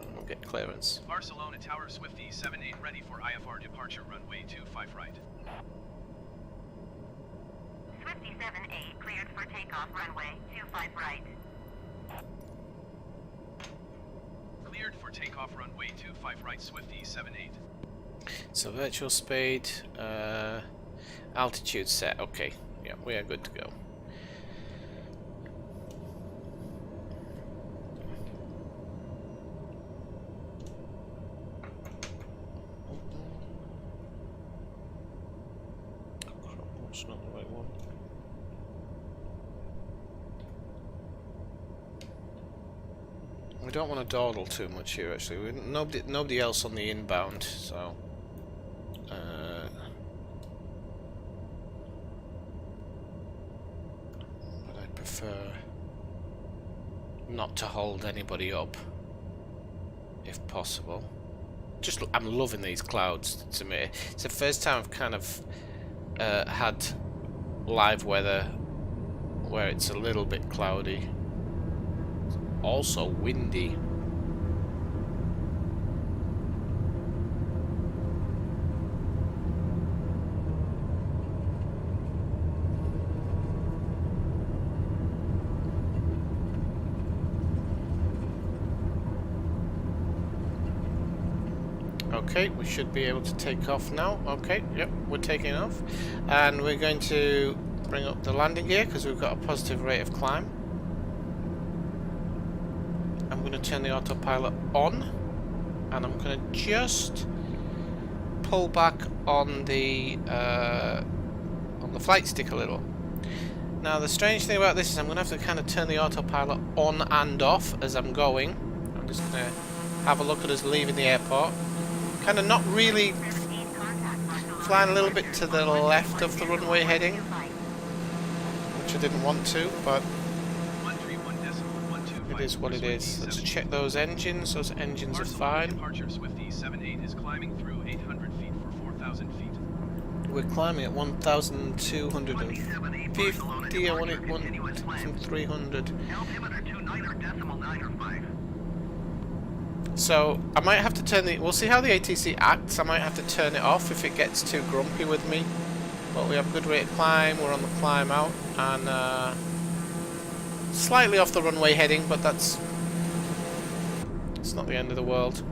and we'll get clearance. Barcelona Tower Swifty 78 ready for IFR departure runway 25 right. Swifty 78 cleared for takeoff runway 25 right. Cleared for takeoff runway 25 right Swifty 78. So virtual speed, altitude set. Okay, yeah, we are good to go. That's not the right one. We don't want to dawdle too much here. Actually, nobody else on the inbound, so. But I prefer not to hold anybody up, if possible. Just, I'm loving these clouds. To me, it's the first time I've kind of had live weather where it's a little bit cloudy. It's also windy. Okay, we should be able to take off now. Okay, yep, we're taking off. And we're going to bring up the landing gear because we've got a positive rate of climb. I'm going to turn the autopilot on. And I'm going to just pull back on the flight stick a little. Now, the strange thing about this is I'm going to have to kind of turn the autopilot on and off as I'm going. I'm just going to have a look at us leaving the airport. Kind of not really flying a little bit to the left of the runway heading, which I didn't want to, but it is what it is. Let's check those engines. Those engines are fine. Departure Swifty 78 is climbing through 800 feet for 4,000 feet. We're climbing at 1,250. I want it 1,300. So I might have to turn the. We'll see how the ATC acts. I might have to turn it off if it gets too grumpy with me. But we have a good rate of climb. We're on the climb out and slightly off the runway heading, but it's not the end of the world.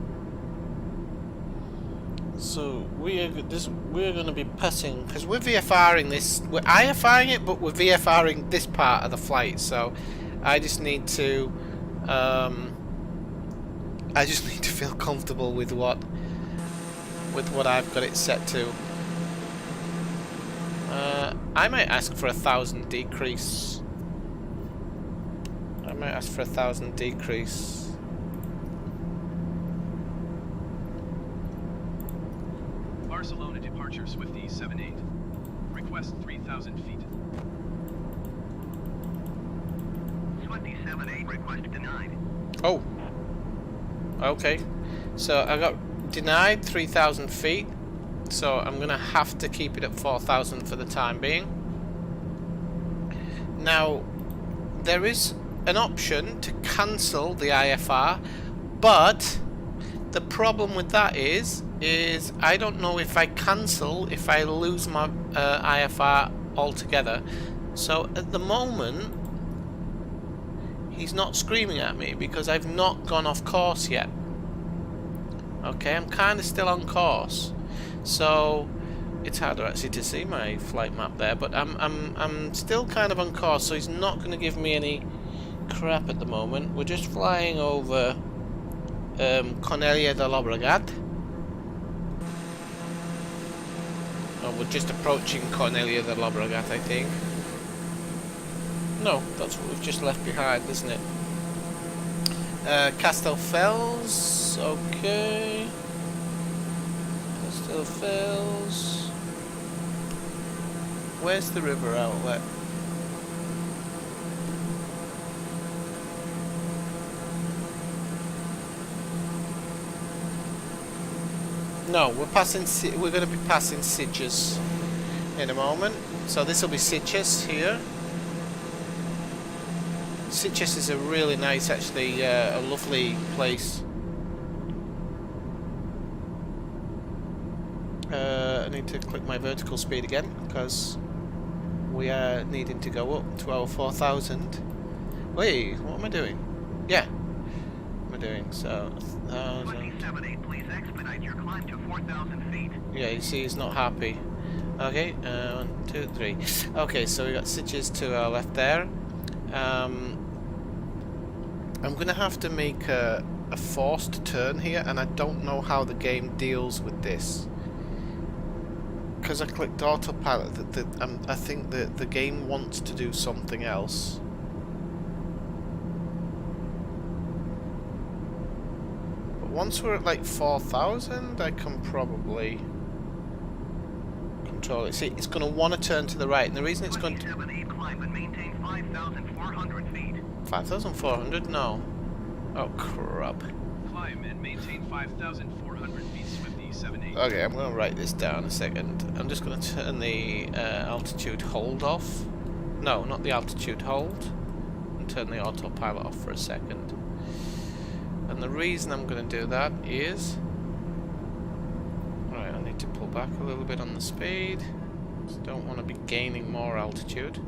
So we're going to be passing because we're VFRing this. We're IFRing it, but we're VFRing this part of the flight. So I just need to. I just need to feel comfortable with what I've got it set to. I might ask for 1,000 decrease. I might ask for 1,000 decrease. Barcelona departure Swifty 78. Request 3,000 feet. Swifty 78 request denied. Oh. Okay, so I got denied 3,000 feet, so I'm going to have to keep it at 4,000 for the time being. Now, there is an option to cancel the IFR, but the problem with that is I don't know if I cancel if I lose my IFR altogether. So at the moment, he's not screaming at me because I've not gone off course yet. Okay, I'm kind of still on course, so it's harder actually to see my flight map there. But I'm still kind of on course, so he's not going to give me any crap at the moment. We're just flying over Cornellà de Llobregat. No, we're just approaching Cornelia de Llobregat, I think. No, that's what we've just left behind, isn't it? Castellfels, okay. Castellfels. Where's the river outlet? No, we're passing. We're going to be passing Sitges in a moment. So this will be Sitges here. Sitges is a really nice, actually, a lovely place. I need to click my vertical speed again because we are needing to go up to our 4,000. Wait, what am I doing? Yeah, what am I doing? So 1,000. Please expedite your climb to 4,000 feet. Yeah, you see, he's not happy. Okay, 1, 2, 3. Okay, so we got Sitges to our left there. I'm gonna have to make a forced turn here, and I don't know how the game deals with this. Because I clicked autopilot, I think that the game wants to do something else. But once we're at like 4,000, I can probably control it. See, it's going to want to turn to the right, and the reason it's going to... Climb and maintain 5,400 feet. 5,400? No. Oh, crap. Climb and maintain 5,400 feet, Swifty 78. Okay, I'm going to write this down a second. I'm just going to turn the altitude hold off. No, not the altitude hold. And turn the autopilot off for a second. And the reason I'm going to do that is... Right, I need to pull back a little bit on the speed. Just don't want to be gaining more altitude.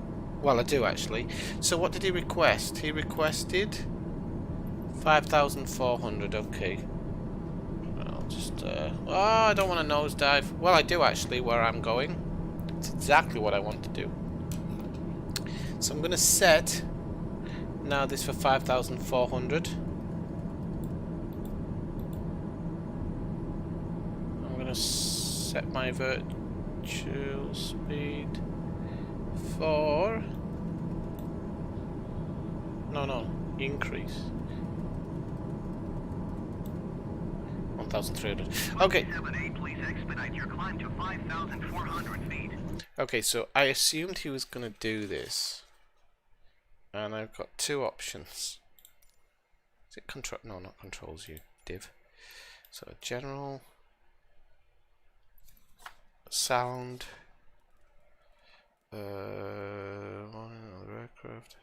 Well, I do actually. So what did he request? He requested 5,400, okay. I'll just, oh, I don't want to nosedive. Well, I do actually, where I'm going. It's exactly what I want to do. So I'm going to set now this for 5,400. I'm going to set my virtual speed for... No, increase. 1,300. Okay. Please expedite your climb to 5,400 feet. Okay, so I assumed he was going to do this. And I've got two options. Is it control? No, not controls, you div. So general, sound, aircraft,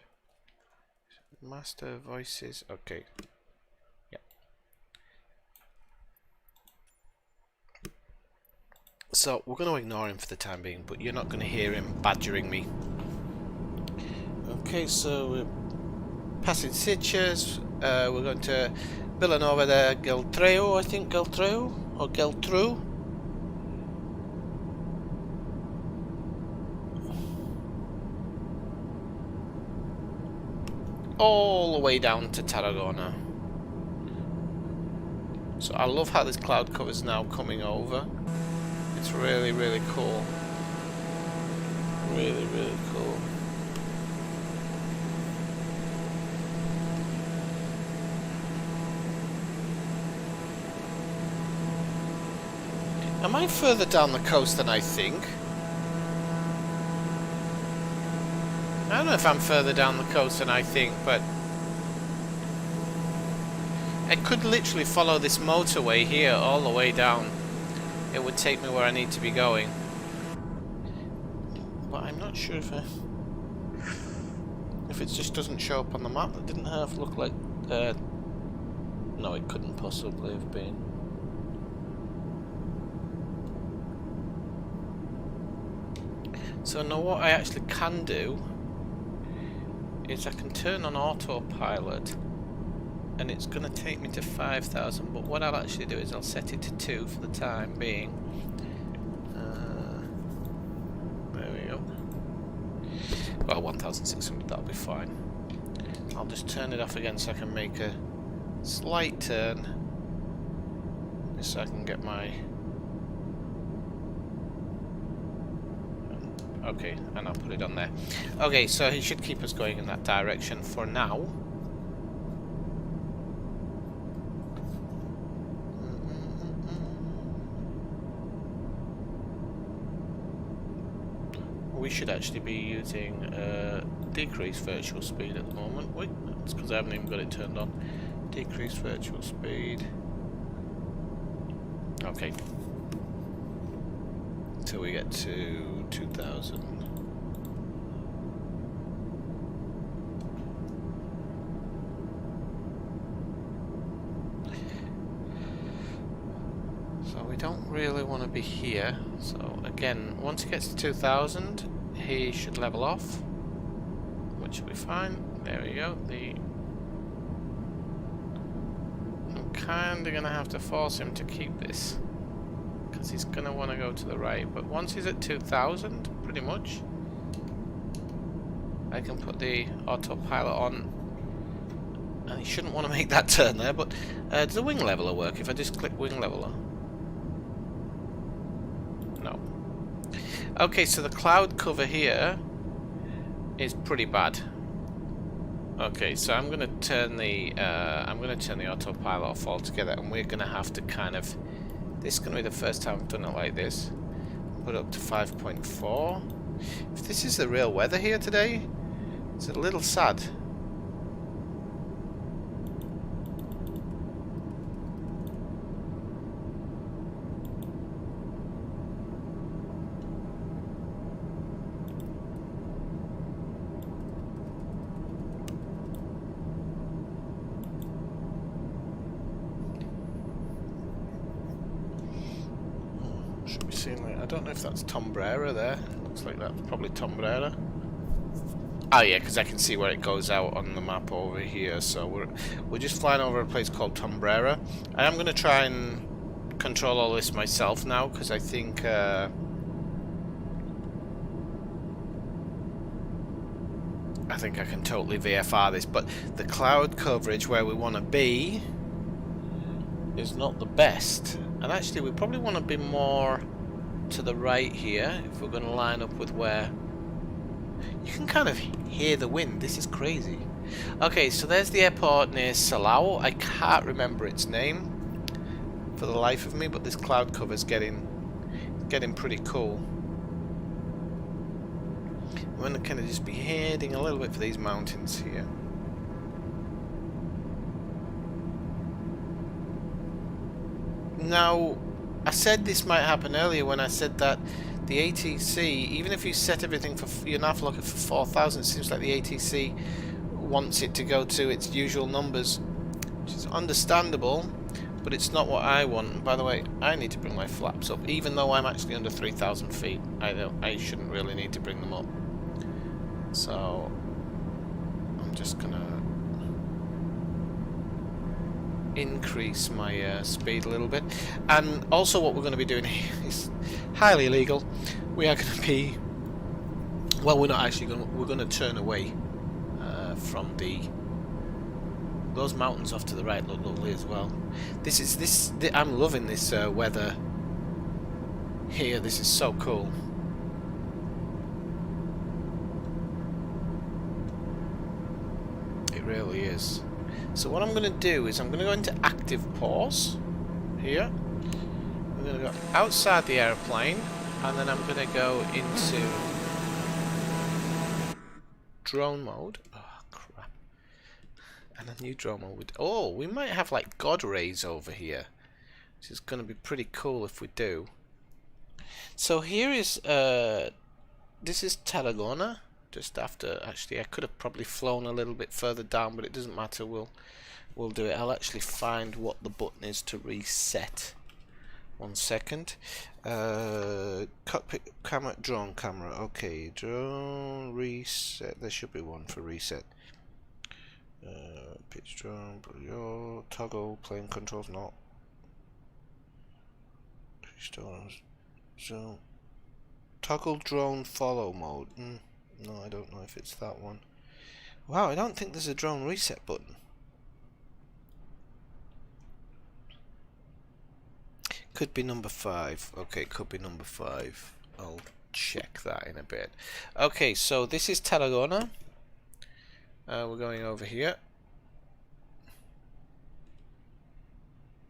master voices. Okay. Yeah. So we're going to ignore him for the time being, but you're not going to hear him badgering me. Okay, so we're passing Sitges. We're going to Villanova de Geltreu, I think, Geltreu or Geltreu. All the way down to Tarragona. So I love how this cloud cover is now coming over. It's really, really cool. Really, really cool. Am I further down the coast than I think? I don't know if I'm further down the coast than I think, but I could literally follow this motorway here all the way down. It would take me where I need to be going. But I'm not sure if it just doesn't show up on the map. It didn't have to look like... no, it couldn't possibly have been. So now what I actually can do is I can turn on autopilot and it's going to take me to 5,000, but what I'll actually do is I'll set it to 2 for the time being. There we go. Well, 1,600, that'll be fine. I'll just turn it off again so I can make a slight turn, just so I can get my Okay, and I'll put it on there. Okay, so he should keep us going in that direction for now. We should actually be using decreased virtual speed at the moment. Wait, that's because I haven't even got it turned on. Decreased virtual speed. Okay. Till we get to 2000. So we don't really want to be here. So again, once he gets to 2000, he should level off, which will be fine. There we go. I'm kinda gonna have to force him to keep this, because he's gonna want to go to the right. But once he's at 2000, pretty much, I can put the autopilot on, and he shouldn't want to make that turn there. But does the wing leveler work if I just click wing leveler? No. Okay, so the cloud cover here is pretty bad. Okay, so I'm gonna turn the autopilot off altogether, and we're gonna have to kind of. This is gonna be the first time I've done it like this. Put it up to 5.4. If this is the real weather here today, it's a little sad. Should be seeing like, I don't know if that's Tombrera there. Looks like that's probably Tombrera. Oh yeah, because I can see where it goes out on the map over here. So we're just flying over a place called Tombrera. I am going to try and control all this myself now, because I think I can totally VFR this. But the cloud coverage where we want to be is not the best. And actually we probably want to be more to the right here if we're going to line up with where you can kind of hear the wind. This is crazy. Okay, so there's the airport near Salau. I can't remember its name for the life of me, but this cloud cover's getting pretty cool. I'm going to kind of just be heading a little bit for these mountains here. Now, I said this might happen earlier when I said that the ATC, even if you set everything for your nav locker for 4000, it seems like the ATC wants it to go to its usual numbers, which is understandable, but it's not what I want. And by the way, I need to bring my flaps up, even though I'm actually under 3000 feet. I shouldn't really need to bring them up. So I'm just gonna increase my speed a little bit. And also what we're going to be doing here is highly illegal. We are going to be, well, we're not actually going to, we're going to turn away from those mountains off to the right. Look lovely as well. I'm loving this weather here. This is so cool. It really is. So what I'm going to do is I'm going to go into active pause here. I'm going to go outside the airplane, and then I'm going to go into drone mode. Oh crap! And a new drone mode. Oh, we might have like God rays over here, which is going to be pretty cool if we do. So here is this is Tarragona. Just after, actually I could have probably flown a little bit further down, but it doesn't matter, we'll do it. I'll actually find what the button is to reset. 1 second. Cockpit camera, drone camera. Okay, drone reset. There should be one for reset. Pitch drone, toggle plane controls, not. So toggle drone follow mode. No, I don't know if it's that one. Wow, I don't think there's a drone reset button. Could be number 5. Okay, could be number 5. I'll check that in a bit. Okay, so this is Tarragona. We're going over here.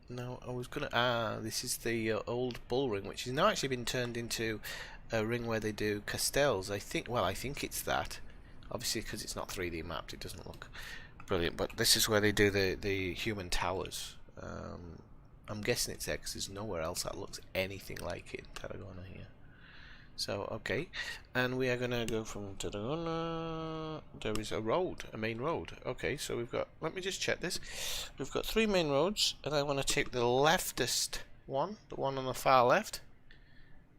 No, I was gonna. This is the old bull ring, which has now actually been turned into a ring where they do castells. I think. Well, I think it's that. Obviously, because it's not 3D mapped, it doesn't look brilliant. But this is where they do the human towers. I'm guessing it's there because there's nowhere else that looks anything like it in Tarragona here. So okay, and we are gonna go from Tarragona. There is a road, a main road. Okay, so we've got. Let me just check this. We've got 3 main roads, and I want to take the leftist one, the one on the far left,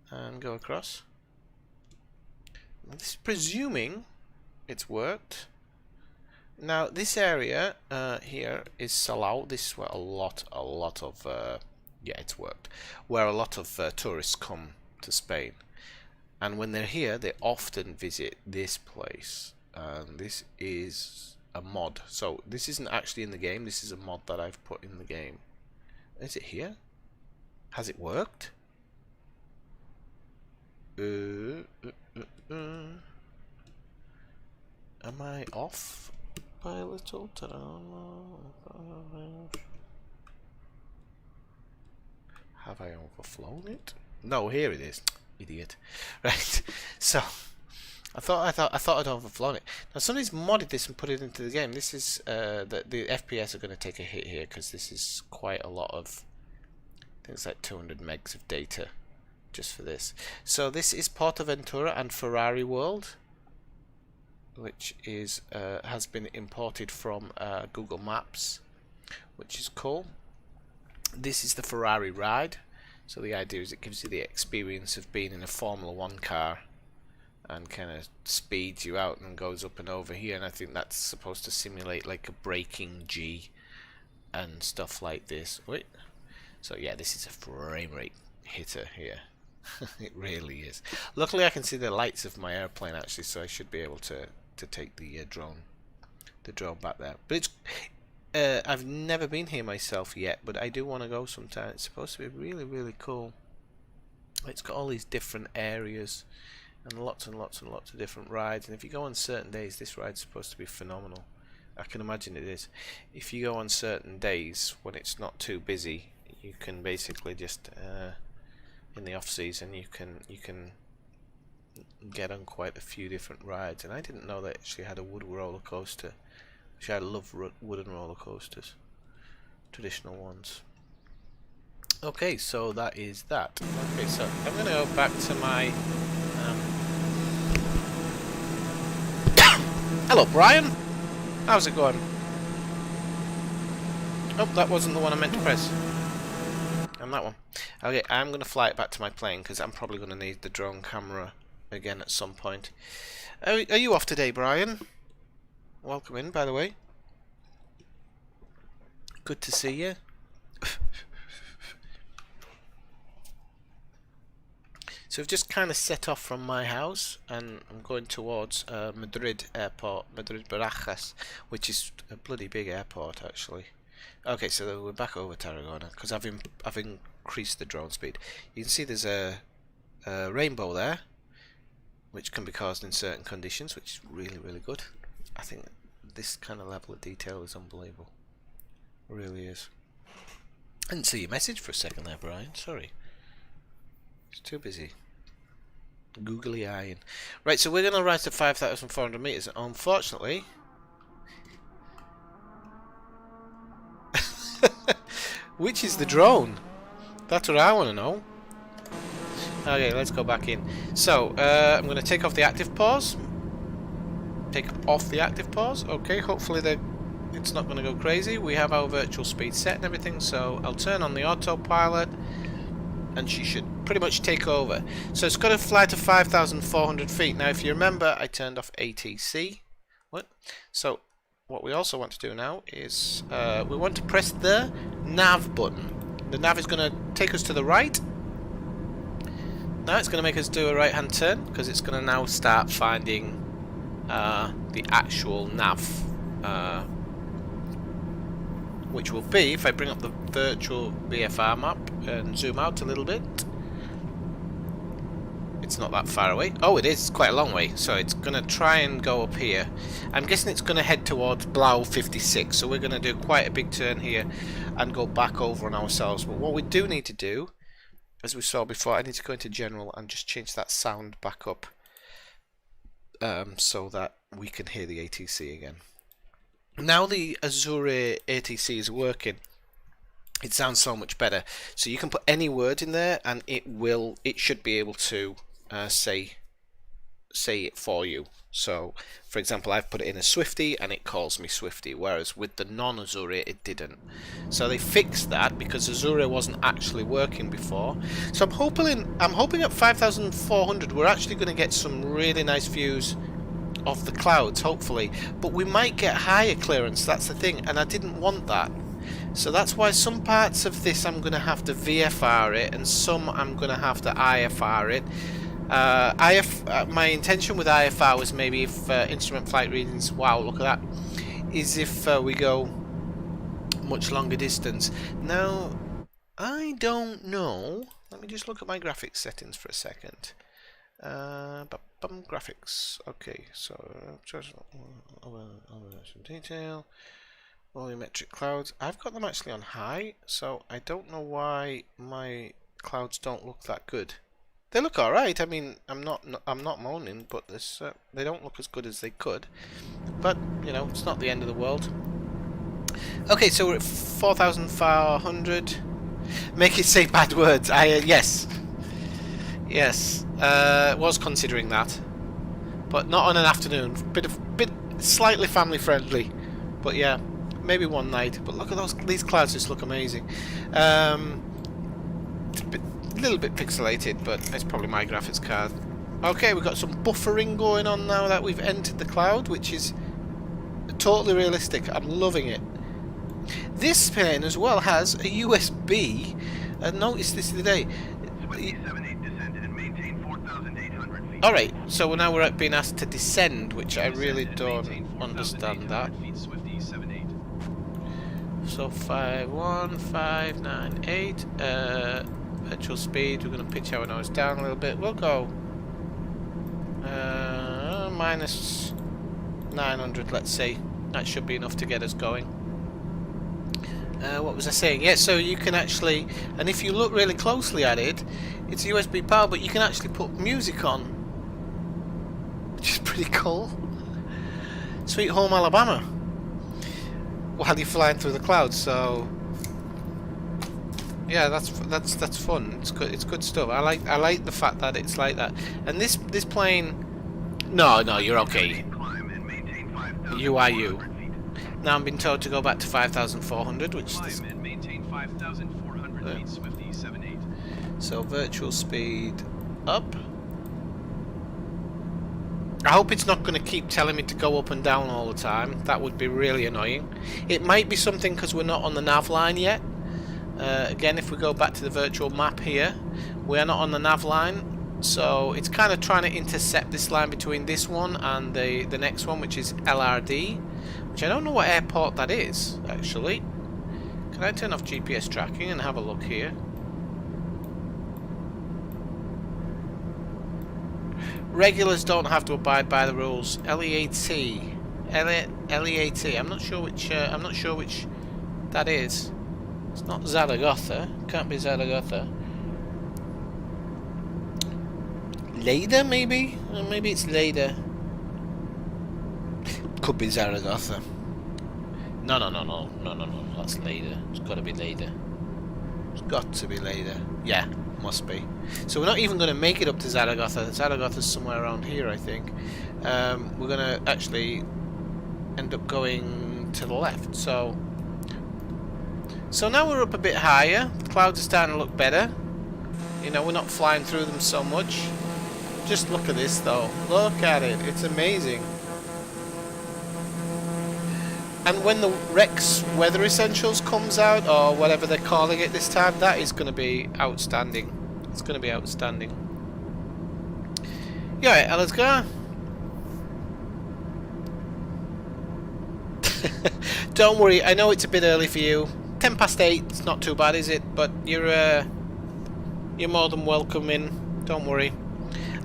and go across. This is presuming it's worked. Now this area here is Salau. This is where a lot of yeah, it's worked. Where a lot of tourists come to Spain. And when they're here, they often visit this place. This is a mod. So this isn't actually in the game. This is a mod that I've put in the game. Is it here? Has it worked? Am I off by a little? Have I overflown it? No, here it is. Idiot. Right. So I thought I'd overflown it. Now somebody's modded this and put it into the game. This is the FPS are going to take a hit here because this is quite a lot of things, like 200 megs of data just for this. So this is Portaventura and Ferrari World, which is has been imported from Google Maps, which is cool. This is the Ferrari ride. So the idea is it gives you the experience of being in a Formula 1 car and kind of speeds you out and goes up and over here, and I think that's supposed to simulate like a braking G and stuff like this. Wait. So yeah, this is a frame rate hitter here. It really is. Luckily I can see the lights of my airplane actually, so I should be able to take the drone back there. But it's I've never been here myself yet, but I do want to go sometime. It's supposed to be really, really cool. It's got all these different areas and lots and lots and lots of different rides. And if you go on certain days, this ride's supposed to be phenomenal. I can imagine it is. If you go on certain days when it's not too busy, you can basically just in the off season you can get on quite a few different rides. And I didn't know that it actually had a wood roller coaster. Which I love wooden roller coasters, traditional ones. Okay, so that is that. Okay, so I'm going to go back to my. Hello, Brian. How's it going? Oh, that wasn't the one I meant to press. And that one. Okay, I'm going to fly it back to my plane because I'm probably going to need the drone camera again at some point. Are you off today, Brian? Welcome in, by the way. Good to see you. So we've just kind of set off from my house and I'm going towards Madrid airport, Madrid Barajas, which is a bloody big airport actually. Okay, so we're back over Tarragona because I've increased the drone speed. You can see there's a rainbow there, which can be caused in certain conditions, which is really, really good. I think this kind of level of detail is unbelievable. It really is. I didn't see your message for a second there, Brian. Sorry. It's too busy. Googly eyeing. Right, so we're going to rise to 5,400 meters. Unfortunately, which is the drone? That's what I want to know. Okay, let's go back in. So, I'm going to take off the active pause. Take off the active pause. Okay, hopefully it's not going to go crazy. We have our virtual speed set and everything, so I'll turn on the autopilot and she should pretty much take over. So it's got to fly to 5,400 feet. Now if you remember, I turned off ATC. What? So what we also want to do now is we want to press the nav button. The nav is going to take us to the right. Now it's going to make us do a right hand turn because it's going to now start finding the actual nav, which will be, if I bring up the virtual VFR map and zoom out a little bit, It's not that far away. Oh, it is. It's quite a long way. So it's going to try and go up here. I'm guessing it's going to head towards Blau 56. So we're going to do quite a big turn here and go back over on ourselves. But what we do need to do, as we saw before, I need to go into general and just change that sound back up so that we can hear the ATC again. Now the Azure ATC is working, it sounds so much better. So you can put any word in there and it should be able to say it for you. So for example, I've put it in as Swifty and it calls me Swifty, whereas with the non-Azure it didn't. So they fixed that because Azure wasn't actually working before. So I'm hoping at 5,400 we're actually going to get some really nice views of the clouds, hopefully, but we might get higher clearance. That's the thing, and I didn't want that. So that's why some parts of this I'm going to have to VFR it and some I'm going to have to IFR it. My intention with IFR was maybe if instrument flight readings, wow, look at that, is if we go much longer distance. Now, I don't know. Let me just look at my graphics settings for a second. Graphics. Okay, so some detail. Volumetric clouds. I've got them actually on high, so I don't know why my clouds don't look that good. They look alright. I mean, I'm not moaning, but this they don't look as good as they could. But you know, it's not the end of the world. Okay, so we're at 4,400. Make it say bad words. Yes. Was considering that, but not on an afternoon. Bit slightly family friendly, but yeah, maybe one night. But look at these clouds; just look amazing. It's a little bit pixelated, but it's probably my graphics card. Okay, we've got some buffering going on now that we've entered the cloud, which is totally realistic. I'm loving it. This plane as well has a USB. I noticed this the other day. Alright, so now we're being asked to descend, which I really don't understand that. So 51598, virtual speed, we're going to pitch our nose down a little bit. We'll go minus 900, let's say. That should be enough to get us going. What was I saying? Yeah, so you can actually, and if you look really closely at it, it's USB power, but you can actually put music on, which is pretty cool. Sweet Home Alabama, while you're flying through the clouds. So yeah, that's fun. It's good stuff. I like the fact that it's like that. And this plane, no, you're okay. You are you. Now I'm being told to go back to 5,400, which is maintain 5,400 feet, Swifty 78. So virtual speed up. I hope it's not going to keep telling me to go up and down all the time. That would be really annoying. It might be something because we're not on the nav line yet. Again, if we go back to the virtual map here, we are not on the nav line. So it's kind of trying to intercept this line between this one and the next one, which is LRD. Which I don't know what airport that is, actually. Can I turn off GPS tracking and have a look here? Regulars don't have to abide by the rules. LEAT. I'm not sure which that is. It's not Zaragoza. Can't be Zaragoza. Lleida, maybe? Or maybe it's Lleida. Could be Zaragoza. No. That's Lleida. It's got to be Lleida. It's got to be Lleida. Yeah, must be. So we're not even going to make it up to Zaragoza. Zaragoza's somewhere around here, I think. We're going to actually end up going to the left. So now we're up a bit higher. The clouds are starting to look better. You know, we're not flying through them so much. Just look at this, though. Look at it. It's amazing. And when the Rex Weather Essentials comes out, or whatever they're calling it this time, that is going to be outstanding. It's going to be outstanding. Yeah, right, let's go. Don't worry, I know it's a bit early for you. 8 it's not too bad, is it? But you're more than welcome in. Don't worry.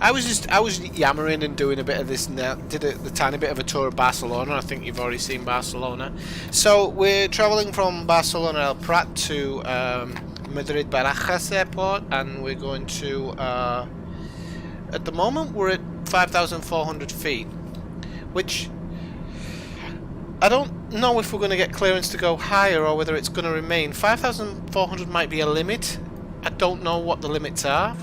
I was yammering and doing a bit of this now. Did the tiny bit of a tour of Barcelona. I think you've already seen Barcelona. So we're traveling from Barcelona El Prat to Madrid Barajas Airport, and we're going to. At the moment, we're at 5,400 feet, which I don't know if we're going to get clearance to go higher or whether it's going to remain. 5,400 might be a limit. I don't know what the limits are.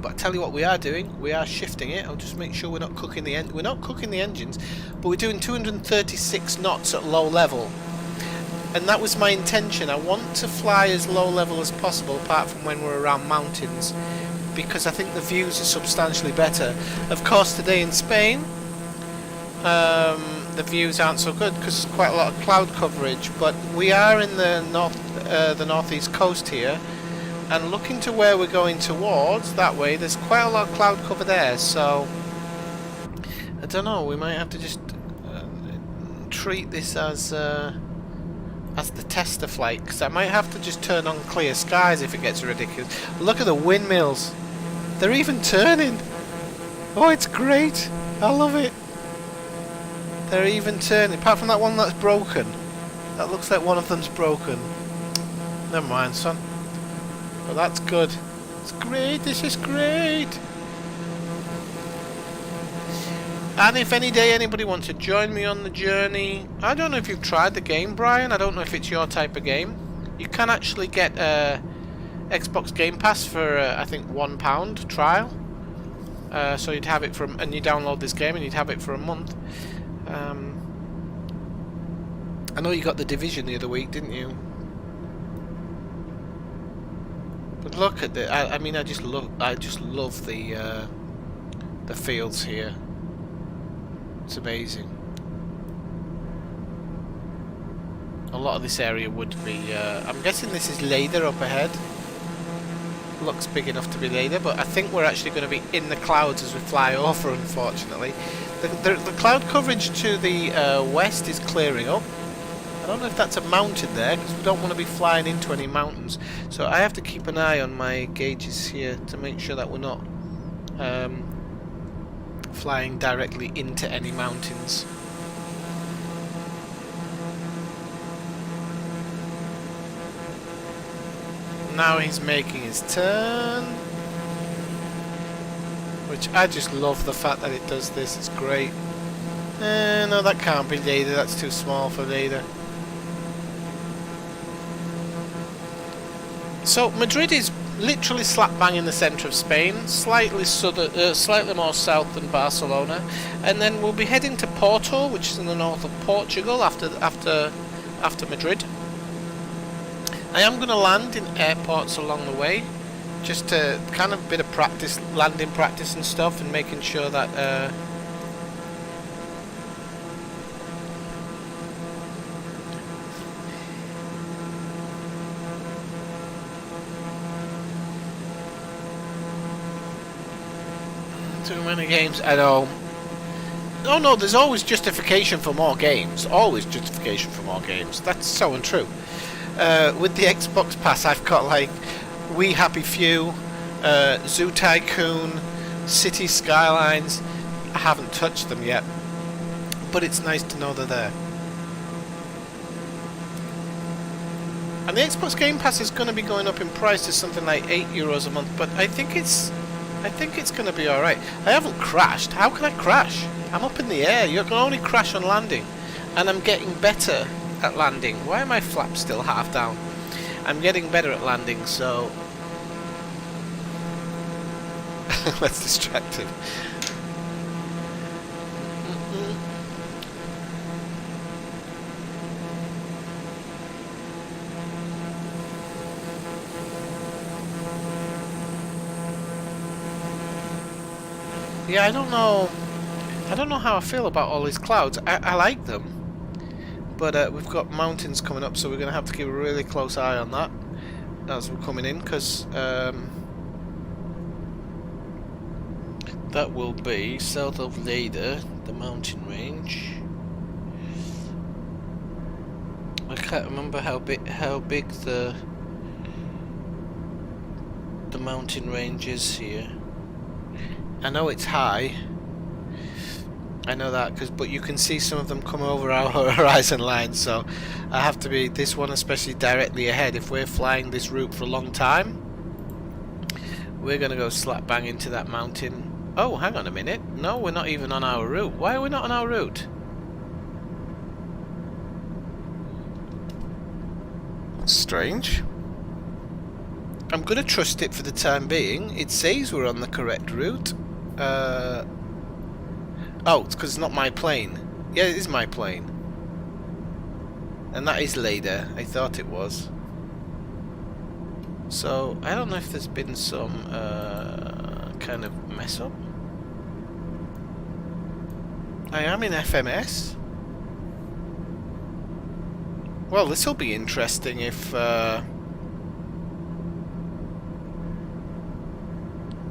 But I tell you what we are doing, we are shifting it. I'll just make sure we're not cooking the we're not cooking the engines, but we're doing 236 knots at low level. And that was my intention. I want to fly as low level as possible, apart from when we're around mountains, because I think the views are substantially better. Of course, today in Spain, the views aren't so good because there's quite a lot of cloud coverage. But we are in the northeast coast here. And looking to where we're going towards, that way, there's quite a lot of cloud cover there, so I don't know, we might have to just treat this as the tester flight, because I might have to just turn on clear skies if it gets ridiculous. Look at the windmills, they're even turning. Oh, it's great, I love it. They're even turning, apart from that one that's broken. That looks like one of them's broken. Never mind, son. But that's good. It's great. This is great. And if any day anybody wants to join me on the journey, I don't know if you've tried the game, Brian. I don't know if it's your type of game. You can actually get Xbox Game Pass for I think £1 trial. So you'd have it from, and you download this game and you'd have it for a month. I know you got the Division the other week, didn't you? But look at the. I mean, I just love the fields here. It's amazing. A lot of this area would be. I'm guessing this is Lleida up ahead. Looks big enough to be Lleida, but I think we're actually going to be in the clouds as we fly over. Unfortunately, the cloud coverage to the west is clearing up. I don't know if that's a mountain there, because we don't want to be flying into any mountains. So I have to keep an eye on my gauges here to make sure that we're not flying directly into any mountains. Now he's making his turn, which I just love the fact that it does this. It's great. No, that can't be Lleida. That's too small for Lleida. So Madrid is literally slap bang in the centre of Spain, slightly more south than Barcelona, and then we'll be heading to Porto, which is in the north of Portugal, after Madrid. I am going to land in airports along the way, just to kind of bit of practice, landing practice and stuff, and making sure that. Too many games, I know. Oh no, there's always justification for more games. Always justification for more games. That's so untrue. With the Xbox Pass, I've got like We Happy Few, Zoo Tycoon, City Skylines. I haven't touched them yet, but it's nice to know they're there. And the Xbox Game Pass is going to be going up in price to something like €8 a month, but I think it's going to be alright. I haven't crashed. How can I crash? I'm up in the air. You can only crash on landing. And I'm getting better at landing. Why are my flaps still half down? I'm getting better at landing, so... Let's distract him. Yeah, I don't know how I feel about all these clouds. I like them, but we've got mountains coming up, so we're going to have to keep a really close eye on that as we're coming in, because that will be south of Lleida, the mountain range. I can't remember how big the mountain range is here. I know it's high. I know that, but you can see some of them come over our horizon line, so I have to be, this one especially, directly ahead. If we're flying this route for a long time, we're going to go slap bang into that mountain. Oh, hang on a minute. No, we're not even on our route. Why are we not on our route? Strange. I'm going to trust it for the time being. It says we're on the correct route. Oh, it's because it's not my plane. Yeah, it is my plane. And that is later. I thought it was. So, I don't know if there's been some kind of mess up. I am in FMS. Well, this will be interesting if...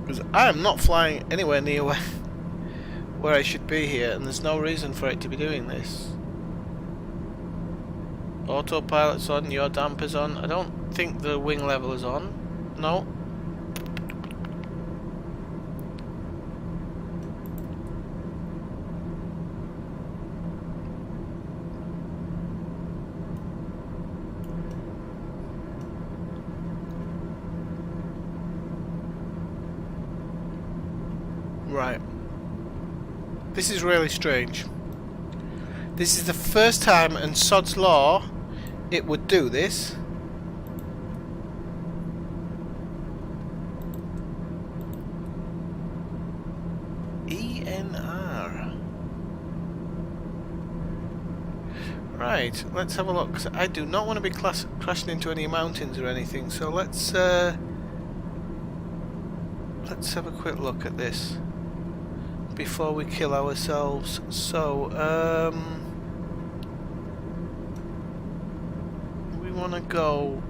because I am not flying anywhere near where I should be here, and there's no reason for it to be doing this. Autopilot's on, your damper's on. I don't think the wing level is on. No. Right. This is really strange. This is the first time in Sod's Law it would do this. ENR. Right, let's have a look. 'Cause I do not want to be crashing into any mountains or anything, so let's have a quick look at this before we kill ourselves. So, we want to go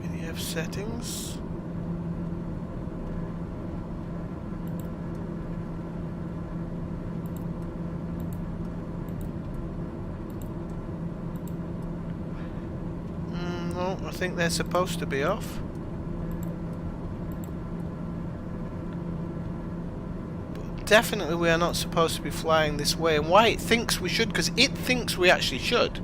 PDF settings. No, I think they're supposed to be off. Definitely we are not supposed to be flying this way, and why it thinks we should, because it thinks we actually should.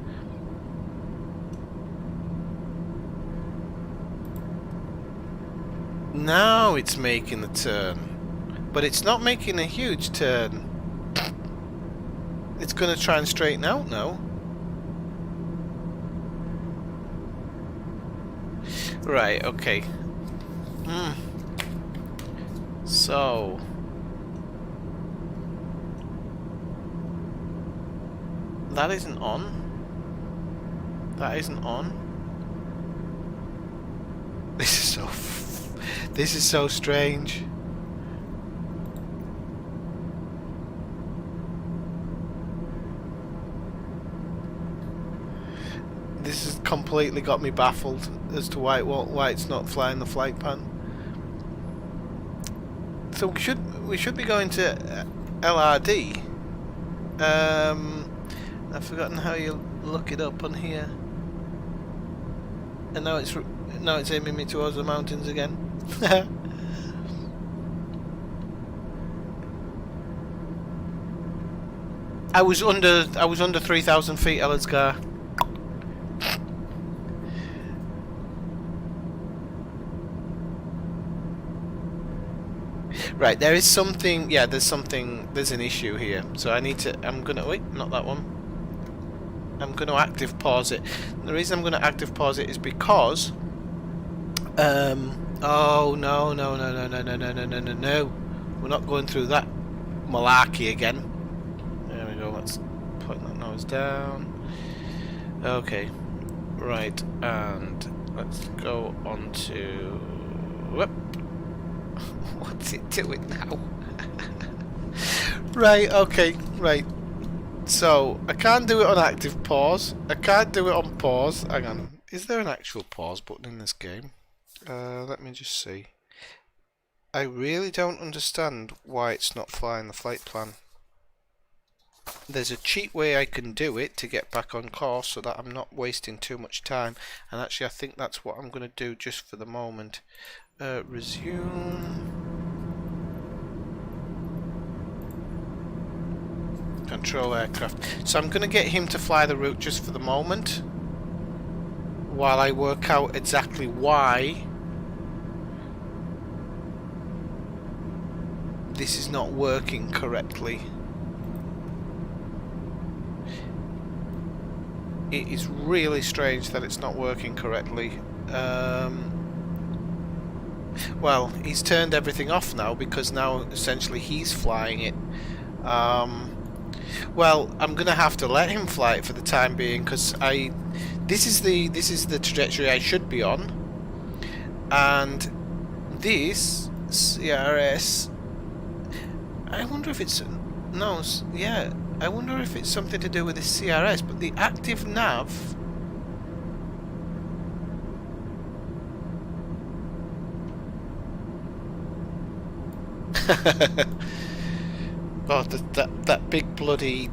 Now it's making the turn, but it's not making a huge turn. It's going to try and straighten out now. Right, okay. So... that isn't on. That isn't on. This is so strange. This has completely got me baffled as to why it's not flying the flight pan. So we should be going to LRD. I've forgotten how you look it up on here. And now it's aiming me towards the mountains again. I was under 3,000 feet, Ellersgar. Right, there is something. Yeah, there's an issue here. So I'm gonna wait, not that one. I'm going to active pause it. The reason I'm going to active pause it is because oh no, we're not going through that malarkey again. There we go. Let's put that nose down. Okay, right, and let's go on to whoop. What's it doing now? Right, okay, right. So, I can't do it on active pause. I can't do it on pause. Hang on. Is there an actual pause button in this game? Let me just see. I really don't understand why it's not flying the flight plan. there's a cheap way I can do it to get back on course so that I'm not wasting too much time, and actually I think that's what I'm going to do just for the moment. Resume. Control aircraft. So I'm going to get him to fly the route just for the moment, while I work out exactly why this is not working correctly. It is really strange that it's not working correctly. Well, he's turned everything off now because now essentially he's flying it. Well, I'm gonna have to let him fly it for the time being because this is the trajectory I should be on, and this CRS. I wonder if it's yeah. I wonder if it's something to do with the CRS, but the active nav. Oh, that big bloody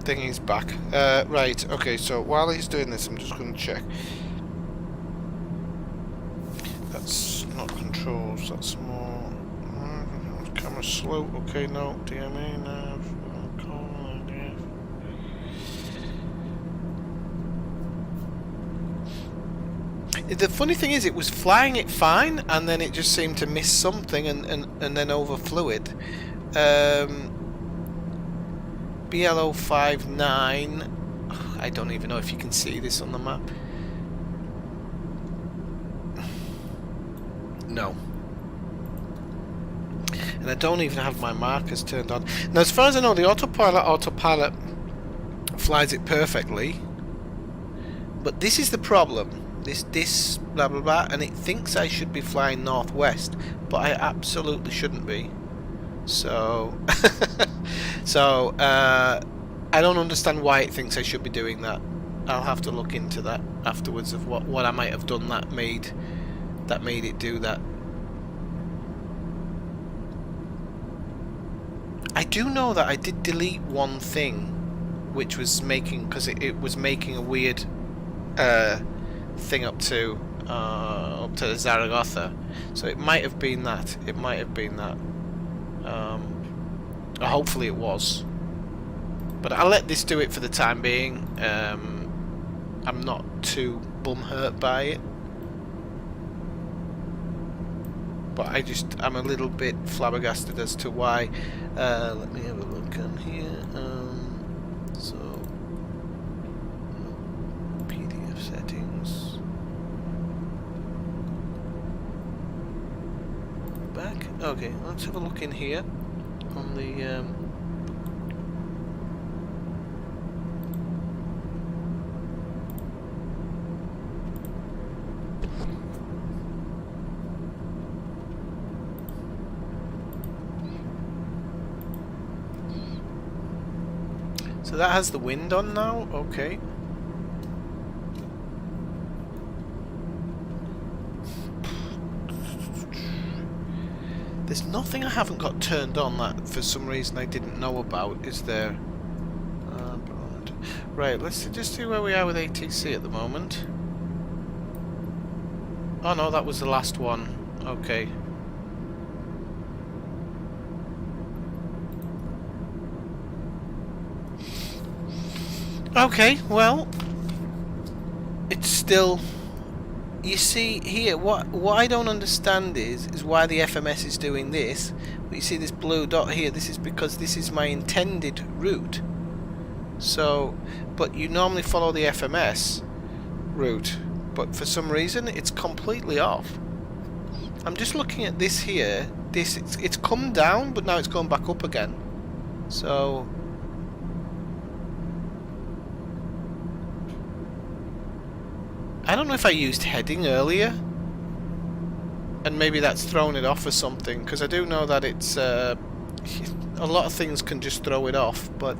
thing is back. Right, okay, so while he's doing this, I'm just going to check. That's not controls, that's more... camera slow, okay, no, DMA nav, The funny thing is, it was flying it fine, and then it just seemed to miss something and then overflew it. BL059. I don't even know if you can see this on the map. No. And I don't even have my markers turned on. Now, as far as I know, the autopilot flies it perfectly. But this is the problem. This blah blah blah, and it thinks I should be flying northwest, but I absolutely shouldn't be. So, I don't understand why it thinks I should be doing that. I'll have to look into that afterwards of what I might have done that made it do that. I do know that I did delete one thing, which was making, because it was making a weird thing up to Zaragoza, so it might have been that. It might have been that. Hopefully it was, but I'll let this do it for the time being. I'm not too bum hurt by it, but I'm a little bit flabbergasted as to why. Let me have a look on here. So PDF settings. Back. Okay, let's have a look in here on the. So that has the wind on now, okay. There's nothing I haven't got turned on that for some reason I didn't know about, is there? Right, let's just see where we are with ATC at the moment. Oh no, that was the last one. Okay. Okay, well, it's still. You see here, what I don't understand is why the FMS is doing this. But you see this blue dot here. This is because this is my intended route. So, but you normally follow the FMS route, but for some reason it's completely off. I'm just looking at this here. It's come down, but now it's going back up again. So. I don't know if I used heading earlier, and maybe that's thrown it off or something, because I do know that it's a lot of things can just throw it off, but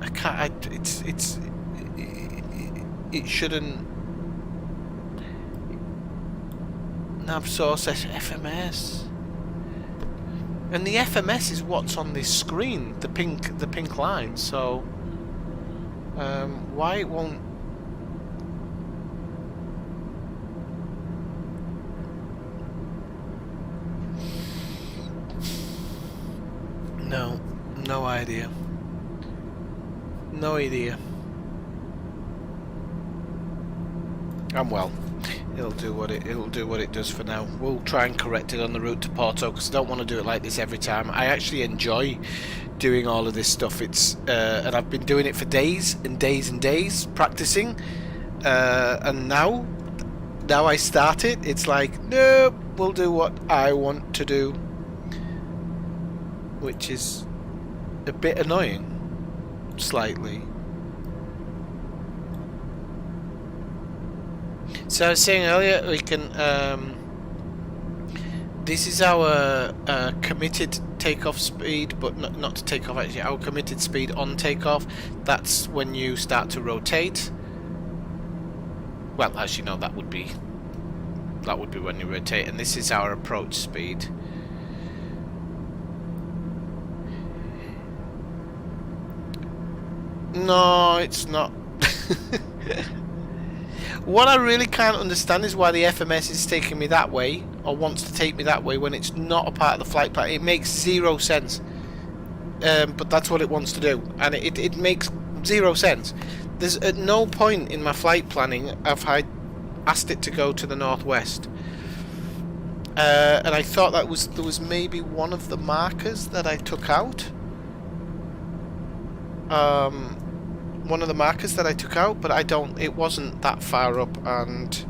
I can't. It shouldn't. Nav source FMS. And the FMS is what's on this screen, the pink line. So why it won't? No idea. No idea. Well, it'll do what it does for now. We'll try and correct it on the route to Porto, because I don't want to do it like this every time. I actually enjoy doing all of this stuff. It's and I've been doing it for days and days and days practicing, and now I start it. It's like, no, we'll do what I want to do, which is a bit annoying, slightly. So I was saying earlier, we can. This is our committed takeoff speed, but not to take off actually. Our committed speed on takeoff. That's when you start to rotate. Well, actually, no. That would be when you rotate. And this is our approach speed. No, it's not. What I really can't understand is why the FMS is taking me that way, or wants to take me that way, when it's not a part of the flight plan. It makes zero sense. But that's what it wants to do, and it makes zero sense. There's at no point in my flight planning have I asked it to go to the northwest. And I thought there was maybe one of the markers that I took out. One of the markers that I took out, but it wasn't that far up, and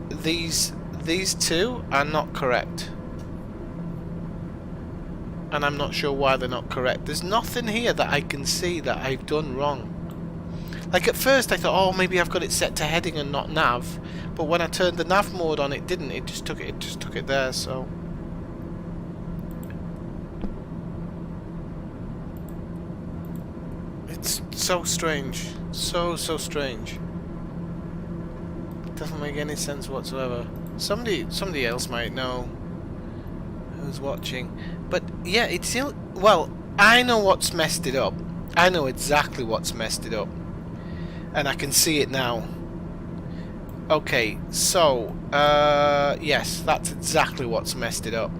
these two are not correct, and I'm not sure why they're not correct. There's nothing here that I can see that I've done wrong. Like at first I thought, oh, maybe I've got it set to heading and not nav, but when I turned the nav mode on, it didn't. It just took it there. So it's so strange, so strange. It doesn't make any sense whatsoever. Somebody else might know who's watching, but yeah, it's still. Well, I know what's messed it up. I know exactly what's messed it up, and I can see it now. Okay, so yes, that's exactly what's messed it up.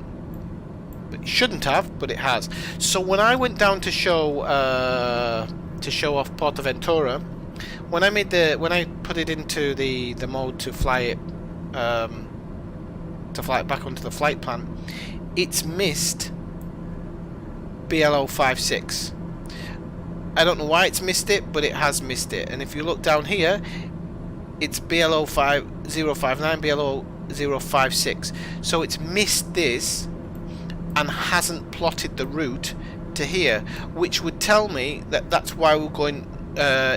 But it shouldn't have, but it has. So when I went down to show off Portaventura, when I put it into the mode to fly it back onto the flight plan, it's missed BL056. I don't know why it's missed it, but it has missed it. And if you look down here, it's BL059, BL056. So it's missed this and hasn't plotted the route to here, which would tell me that that's why we're going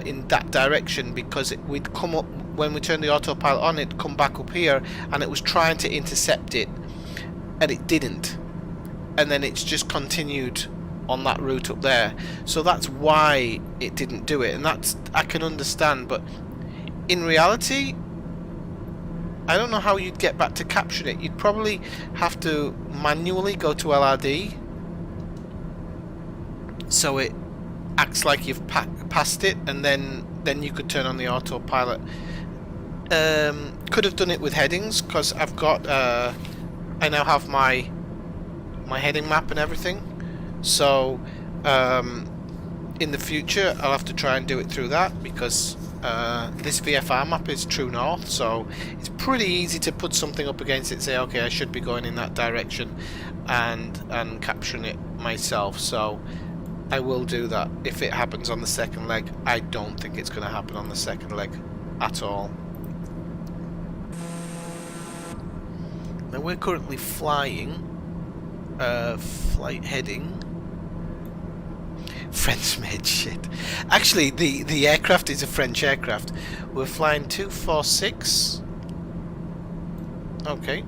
in that direction, because we'd come up when we turned the autopilot on, it'd come back up here, and it was trying to intercept it, and it didn't, and then it's just continued on that route up there. So that's why it didn't do it, and that's, I can understand, but in reality I don't know how you'd get back to capture it. You'd probably have to manually go to LRD so it acts like you've passed it, and then you could turn on the autopilot. Could have done it with headings, because I've got I now have my heading map and everything, so in the future I'll have to try and do it through that, because this VFR map is true north, so it's pretty easy to put something up against it and say, okay, I should be going in that direction, and capturing it myself. So I will do that if it happens on the second leg. I don't think it's going to happen on the second leg at all. Now we're currently flying flight heading French made shit. Actually, the aircraft is a French aircraft. We're flying 246. Okay.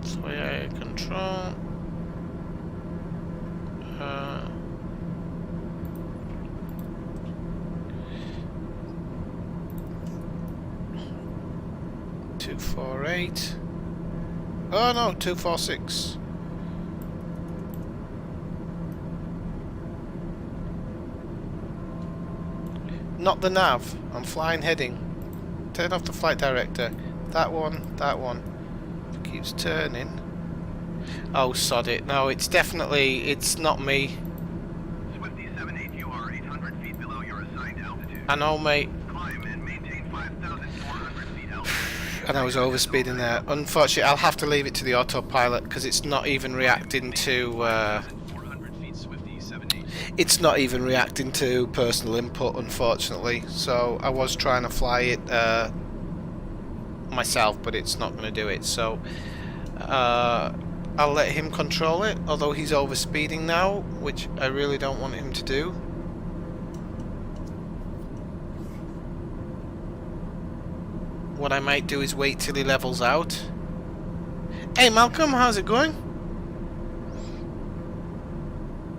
So air control. 248. Oh no, 246. Not the nav. I'm flying heading. Turn off the flight director. That one, that one. It keeps turning. Oh, sod it. No, it's definitely, it's not me. Swifty 78, you are 800 feet below your assigned altitude. I know, mate. Climb and maintain 5,400 feet altitude. And I was overspeeding there. Unfortunately, I'll have to leave it to the autopilot because it's not even reacting to. 400 feet, Swifty 78. It's not even reacting to personal input, unfortunately. So I was trying to fly it myself, but it's not going to do it. So I'll let him control it, although he's overspeeding now, which I really don't want him to do. What I might do is wait till he levels out. Hey Malcolm, how's it going?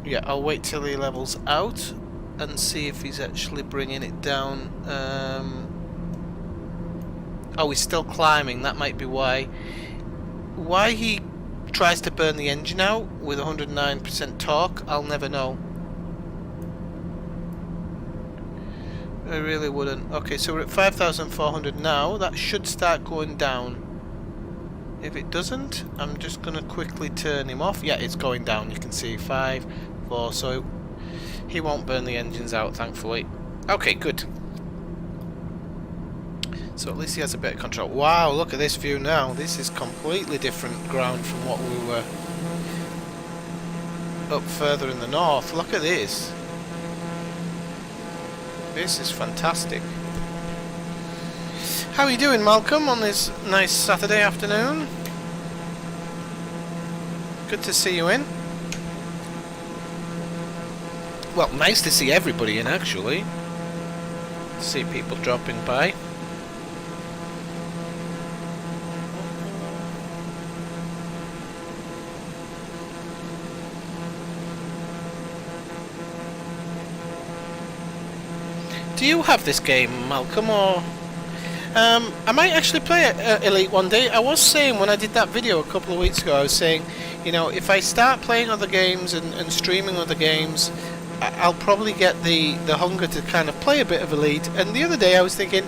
Yeah, I'll wait till he levels out and see if he's actually bringing it down. Oh, he's still climbing. That might be why. Why he tries to burn the engine out with 109% torque, I'll never know. I really wouldn't. Okay, so we're at 5,400 now. That should start going down. If it doesn't, I'm just going to quickly turn him off. Yeah, it's going down. You can see 5, 4. So he won't burn the engines out, thankfully. Okay, good. So at least he has a bit of control. Wow, look at this view now. This is completely different ground from what we were up further in the north. Look at this. This is fantastic. How are you doing, Malcolm, on this nice Saturday afternoon? Good to see you in. Well, nice to see everybody in, actually. See people dropping by. Do you have this game, Malcolm, or... I might actually play Elite one day. I was saying when I did that video a couple of weeks ago, I was saying, you know, if I start playing other games and streaming other games, I'll probably get the hunger to kind of play a bit of Elite. And the other day I was thinking,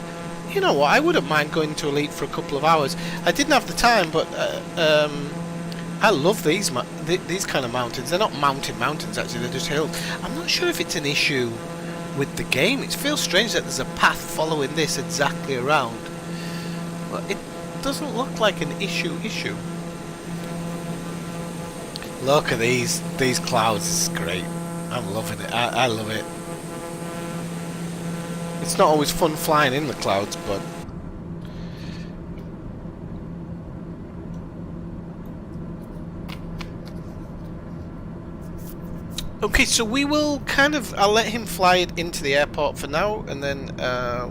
you know what, I wouldn't mind going to Elite for a couple of hours. I didn't have the time, but I love these kind of mountains. They're not mountains, actually, they're just hills. I'm not sure if it's an issue with the game. It feels strange that there's a path following this exactly around, but it doesn't look like an issue. Look at these clouds. It's great. I'm loving it. I love it. It's not always fun flying in the clouds, but okay, so we will kind of... I'll let him fly it into the airport for now, and then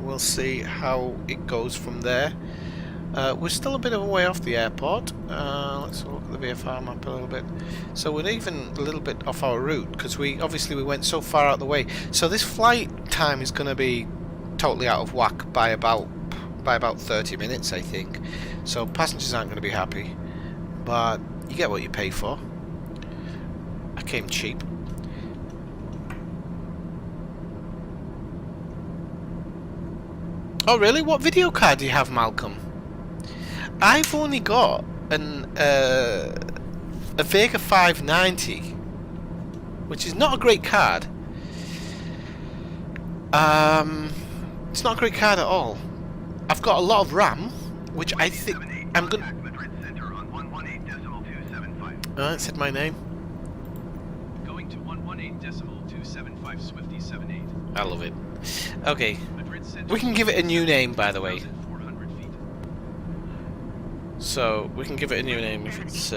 we'll see how it goes from there. We're still a bit of a way off the airport. Let's look at the VFR map a little bit. So we're even a little bit off our route, because we went so far out of the way. So this flight time is going to be totally out of whack by about 30 minutes, I think. So passengers aren't going to be happy, but you get what you pay for. I came cheap. Oh really? What video card do you have, Malcolm? I've only got a Vega 590, which is not a great card. It's not a great card at all. I've got a lot of RAM, which I think I'm gonna... Madrid Center on 118.275. It said my name. Going to 118.275, Swifty 78. I love it. Okay. Madrid Center. We can give it a new name, by the way. 400 feet. So we can give it a new name if it's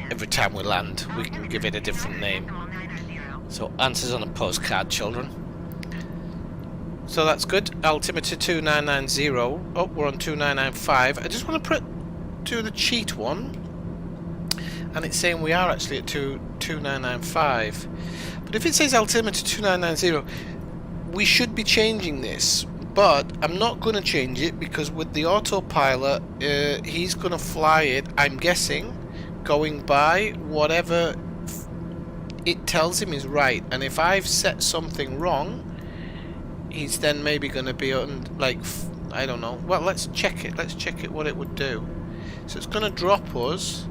every time we land. We can give it a different name. So answers on a postcard, children. So that's good. Altimeter 2990. Oh, we're on 2995. I just want to do the cheat one, and it's saying we are actually at 2995. But if it says altimeter 2990, we should be changing this. But I'm not going to change it because with the autopilot, he's going to fly it, I'm guessing, going by whatever it tells him is right. And if I've set something wrong, he's then maybe going to be on, like, I don't know. Well, let's check it. Let's check it what it would do. So it's going to drop us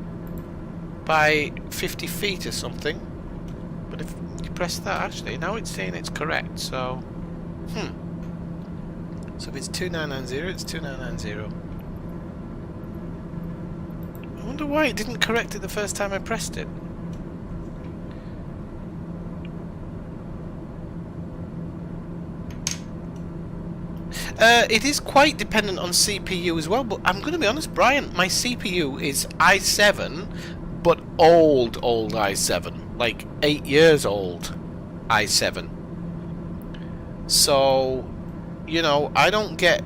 by 50 feet or something. But if you press that, actually, now it's saying it's correct. So, So if it's 2990, it's 2990. I wonder why it didn't correct it the first time I pressed it. It is quite dependent on CPU as well, but I'm going to be honest, Brian, my CPU is i7, but old i7, like 8 years old i7. So, you know, I don't get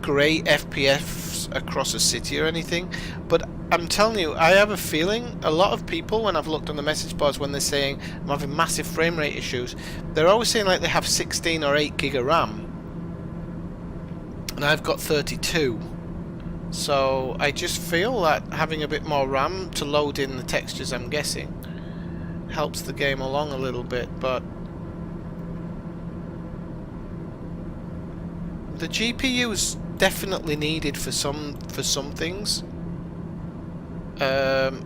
great FPS across a city or anything, but I'm telling you, I have a feeling a lot of people, when I've looked on the message boards, when they're saying I'm having massive frame rate issues, they're always saying like they have 16 or 8 gig of RAM. And I've got 32, so I just feel that having a bit more RAM to load in the textures, I'm guessing, helps the game along a little bit. But the GPU is definitely needed for some things.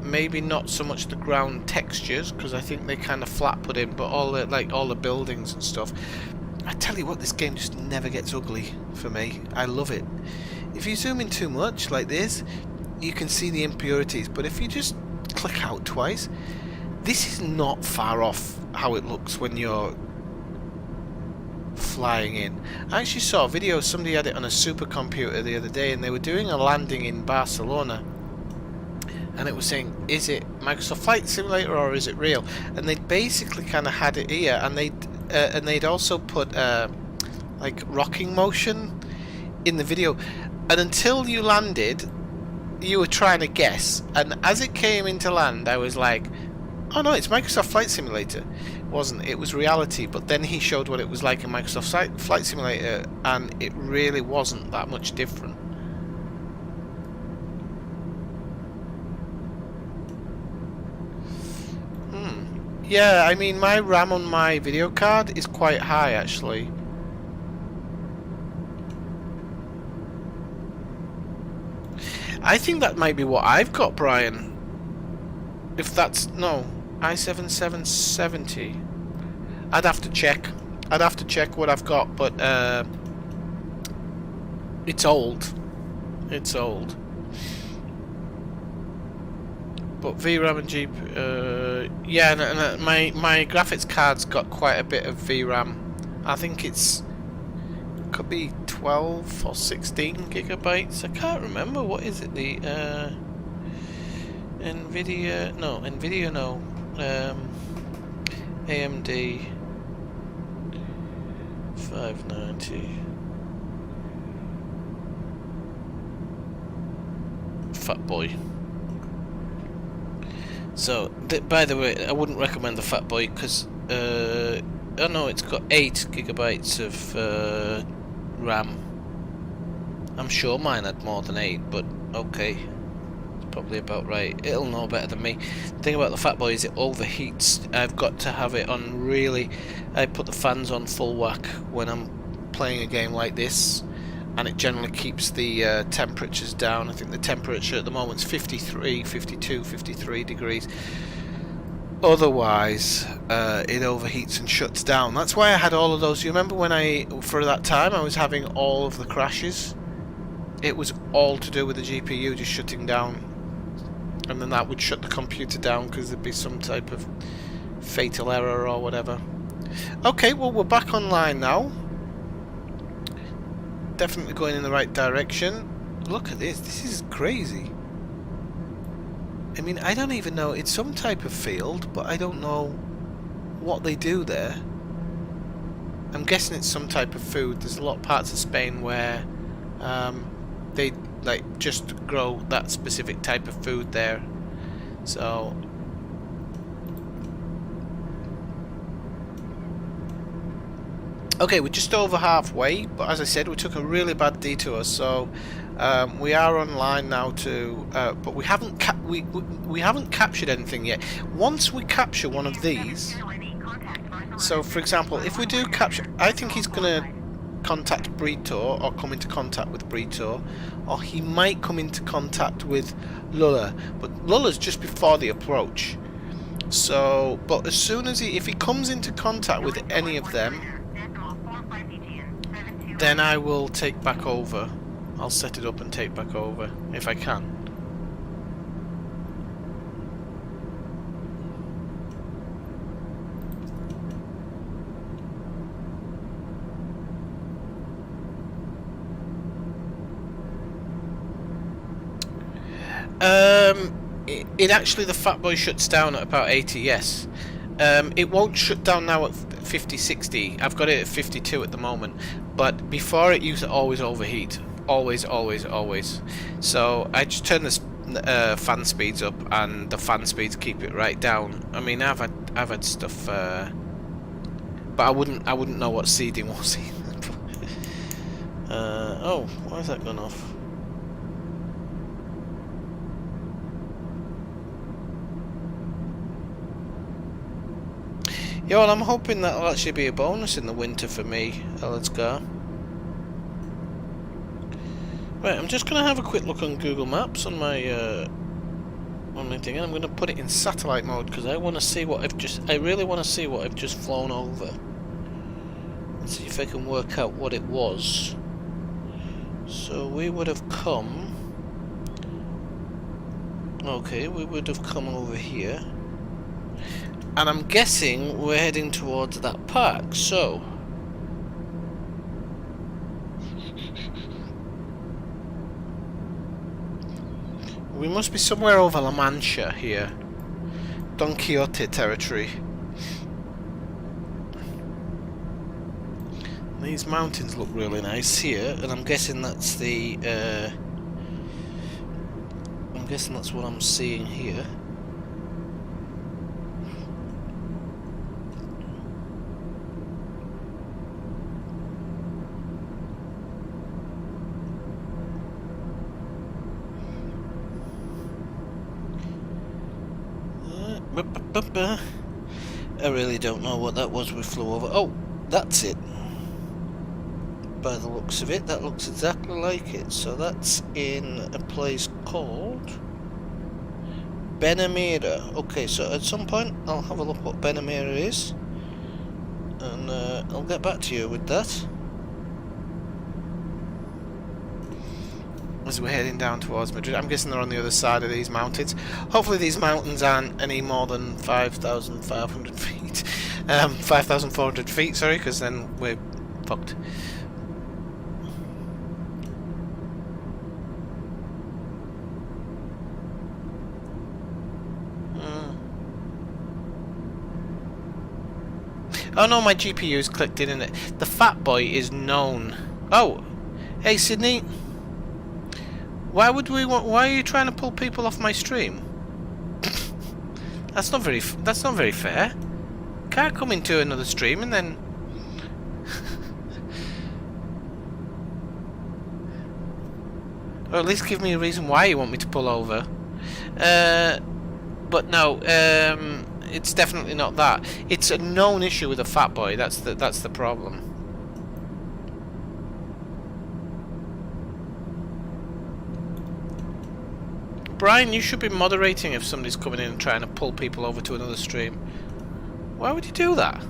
Maybe not so much the ground textures, because I think they kind of flat put in, but all the buildings and stuff. I tell you what, this game just never gets ugly for me. I love it. If you zoom in too much like this, you can see the impurities, but if you just click out twice, this is not far off how it looks when you're flying in. I actually saw a video, somebody had it on a supercomputer the other day, and they were doing a landing in Barcelona, and it was saying, is it Microsoft Flight Simulator or is it real? And they basically kind of had it here, and they'd also put like rocking motion in the video, and until you landed you were trying to guess, and as it came into land I was like, oh no, it's Microsoft Flight Simulator. It wasn't, it was reality. But then he showed what it was like in Microsoft Flight Simulator, and it really wasn't that much different. Yeah, I mean, my RAM on my video card is quite high, actually. I think that might be what I've got, Brian. If that's... no, i7 770. I'd have to check. I'd have to check what I've got, but it's old. It's old. But VRAM and GPU, yeah, and my graphics card's got quite a bit of VRAM. I think could be 12 or 16 gigabytes. I can't remember. What is it? The Nvidia no, AMD 590. Fat boy. So, by the way, I wouldn't recommend the Fat Boy because, oh no, it's got 8 gigabytes of RAM. I'm sure mine had more than 8, but okay, it's probably about right. It'll know better than me. The thing about the Fat Boy is it overheats. I've got to have it on really... I put the fans on full whack when I'm playing a game like this, and it generally keeps the temperatures down. I think the temperature at the moment is 53, 52, 53 degrees. Otherwise, it overheats and shuts down. That's why I had all of those. You remember when for that time, I was having all of the crashes? It was all to do with the GPU just shutting down. And then that would shut the computer down because there'd be some type of fatal error or whatever. Okay, well, we're back online now. Definitely going in the right direction. Look at this. This is crazy. I mean, I don't even know. It's some type of field, but I don't know what they do there. I'm guessing it's some type of food. There's a lot of parts of Spain where they like just grow that specific type of food there. So Okay, we're just over halfway, but as I said, we took a really bad detour, so we are online now to. But we haven't we haven't captured anything yet. Once we capture one of these, so for example, if we do capture, I think he's gonna contact Britor or come into contact with Britor, or he might come into contact with Lulla. But Lulla's just before the approach. So, but as soon as if he comes into contact with any of them, then I will take back over. I'll set it up and take back over if I can. It actually, the Fat Boy shuts down at about 80, yes. It won't shut down now at 50, 60. I've got it at 52 at the moment. But before it used to always overheat. Always, always, always. So I just turn the fan speeds up, and the fan speeds keep it right down. I mean, I've had stuff, but I wouldn't know what seeding was. Oh, why has that gone off? Yeah, well, I'm hoping that'll actually be a bonus in the winter for me. Let's go. Right, I'm just gonna have a quick look on Google Maps on my thing, and I'm gonna put it in satellite mode because I want to see what I really want to see what I've just flown over. Let's see if I can work out what it was. So we would have come. Okay, we would have come over here. And I'm guessing we're heading towards that park, so... we must be somewhere over La Mancha here. Don Quixote territory. These mountains look really nice here, and I'm guessing that's the... I'm guessing that's what I'm seeing here. I really don't know what that was we flew over. Oh, that's it. By the looks of it, that looks exactly like it. So that's in a place called Benamira. Okay, so at some point I'll have a look what Benamira is, and I'll get back to you with that. As we're heading down towards Madrid, I'm guessing they're on the other side of these mountains. Hopefully these mountains aren't any more than 5,500 feet. 5,400 feet, sorry, because then we're fucked. Oh no, my GPU's clicked in it. The Fat Boy is known. Oh, hey Sydney. Why are you trying to pull people off my stream? That's not very fair. Can't come into another stream and then... or at least give me a reason why you want me to pull over. But no, it's definitely not that. It's a known issue with a Fat Boy. That's the problem. Brian, you should be moderating if somebody's coming in and trying to pull people over to another stream. Why would you do that?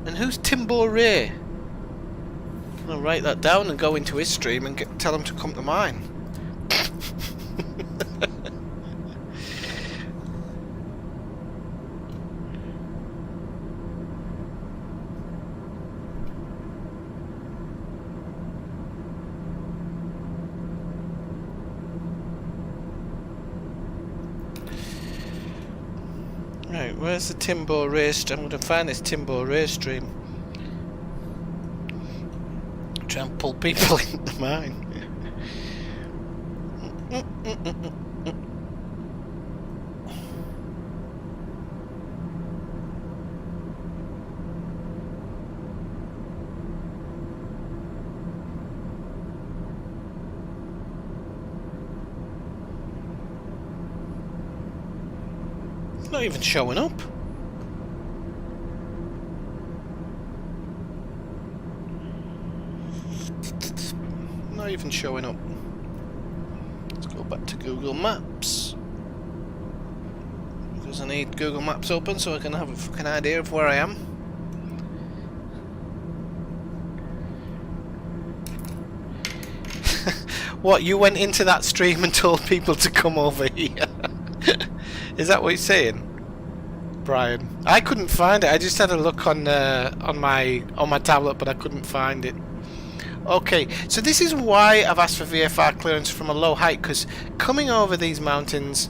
And who's Timbo Ray? I'll write that down and go into his stream and tell him to come to mine. Right, where's the Timbo Ray stream? I'm going to find this Timbo Ray stream. Try and pull people into mine. not even showing up. Not even showing up. Let's go back to Google Maps. Because I need Google Maps open so I can have a fucking idea of where I am. What, you went into that stream and told people to come over here? Is that what you're saying, Brian? I couldn't find it. I just had a look on my tablet, but I couldn't find it. Okay, so this is why I've asked for VFR clearance from a low height, because coming over these mountains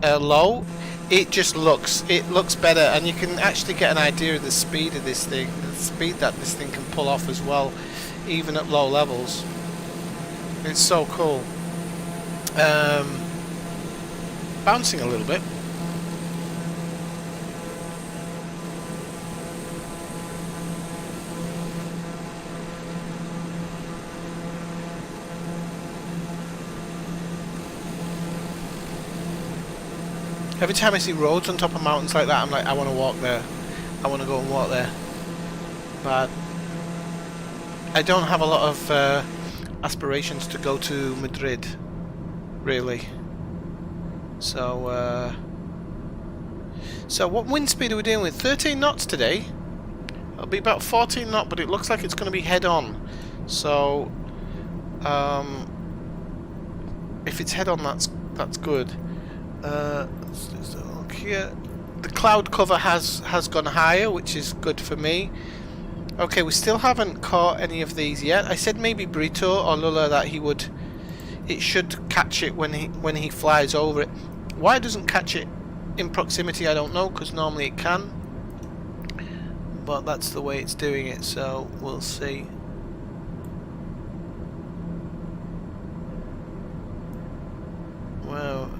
low, it looks better, and you can actually get an idea of the speed of this thing, the speed that this thing can pull off as well, even at low levels. It's so cool. Bouncing a little bit. Every time I see roads on top of mountains like that, I'm like, I want to walk there. I want to go and walk there. But I don't have a lot of aspirations to go to Madrid, really. So, what wind speed are we dealing with? 13 knots today. It'll be about 14 knots, but it looks like it's going to be head on. So, if it's head on, that's good. Let's just look here. The cloud cover has gone higher, which is good for me. Okay, we still haven't caught any of these yet. I said maybe Brito or Lula that it should catch it when he flies over it. Why it doesn't catch it in proximity, I don't know, because normally it can. But that's the way it's doing it, so we'll see. Well,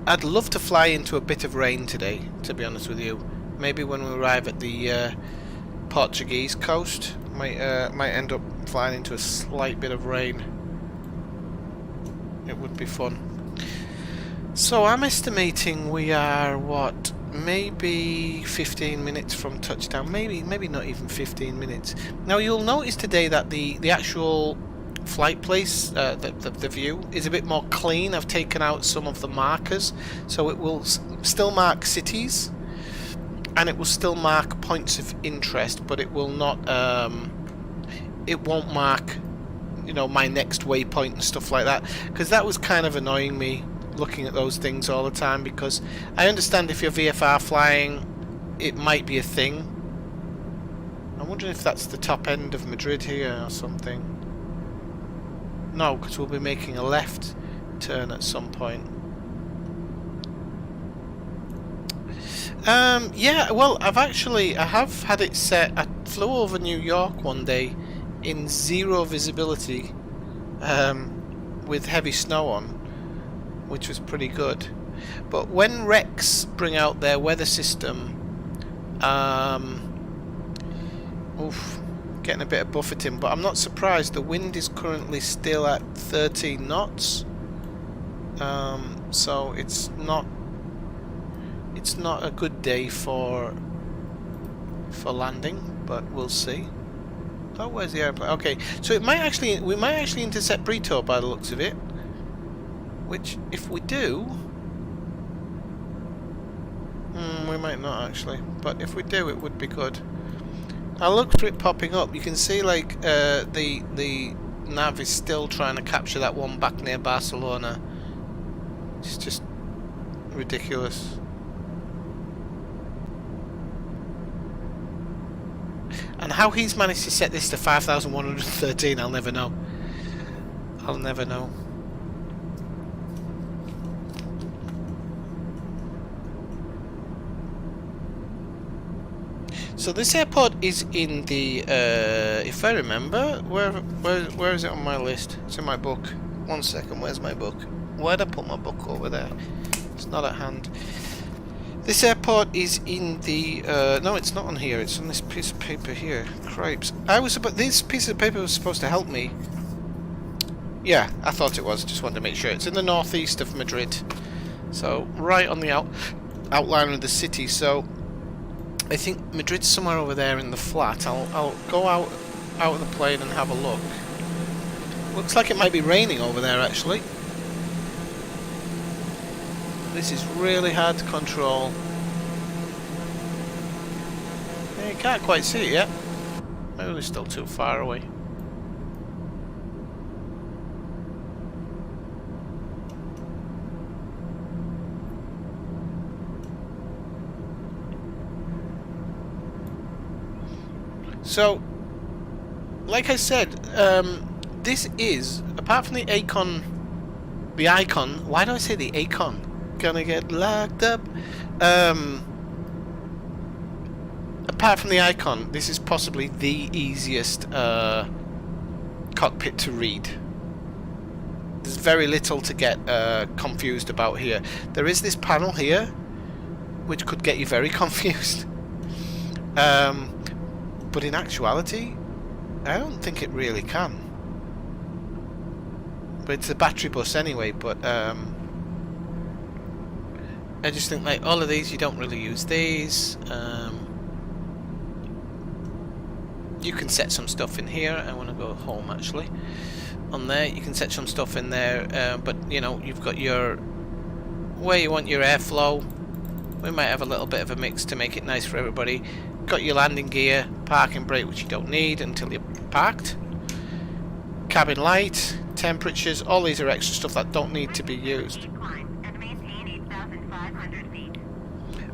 I'd love to fly into a bit of rain today, to be honest with you. Maybe when we arrive at the Portuguese coast, might end up flying into a slight bit of rain. It would be fun. So I'm estimating we are what, maybe 15 minutes from touchdown. Maybe not even 15 minutes. Now you'll notice today that the actual flight place, the view is a bit more clean. I've taken out some of the markers, so it will still mark cities. And it will still mark points of interest, but it will not. It won't mark, my next waypoint and stuff like that. Because that was kind of annoying me, looking at those things all the time. Because I understand if you're VFR flying, it might be a thing. I'm wondering if that's the top end of Madrid here or something. No, because we'll be making a left turn at some point. Yeah, well, I have had it set. I flew over New York one day in 0 visibility, with heavy snow on, which was pretty good. But when Rex bring out their weather system, getting a bit of buffeting, but I'm not surprised. The wind is currently still at 13 knots, so it's not a good day for landing, but we'll see. Oh, where's the airplane? Okay, so we might actually intercept Brito by the looks of it. Which, if we do, we might not actually. But if we do, it would be good. I'll look for it popping up. You can see like the nav is still trying to capture that one back near Barcelona. It's just ridiculous. And how he's managed to set this to 5,113, I'll never know. I'll never know. So this airport is in the, if I remember, where is it on my list? It's in my book. One second, where's my book? Where'd I put my book? Over there. It's not at hand. This airport is in the, no, it's not on here. It's on this piece of paper here. Cripes. This piece of paper was supposed to help me. Yeah, I thought it was. Just wanted to make sure. It's in the northeast of Madrid. So, right on the outline of the city. So I think Madrid's somewhere over there in the flat. I'll go out of the plane and have a look. Looks like it might be raining over there actually. This is really hard to control. Yeah, you can't quite see it yet. Maybe we're still too far away. So, like I said, this is, apart from the icon, why do I say the icon? Gonna get locked up. Apart from the icon, this is possibly the easiest cockpit to read. There's very little to get confused about here. There is this panel here, which could get you very confused. But in actuality, I don't think it really can. But it's a battery bus anyway, but I just think like all of these, you don't really use these. You can set some stuff in here. I want to go home actually. On there, you can set some stuff in there, but you know, you've got your where you want your airflow. We might have a little bit of a mix to make it nice for everybody. Got your landing gear, parking brake, which you don't need until you're parked. Cabin light, temperatures, all these are extra stuff that don't need to be used.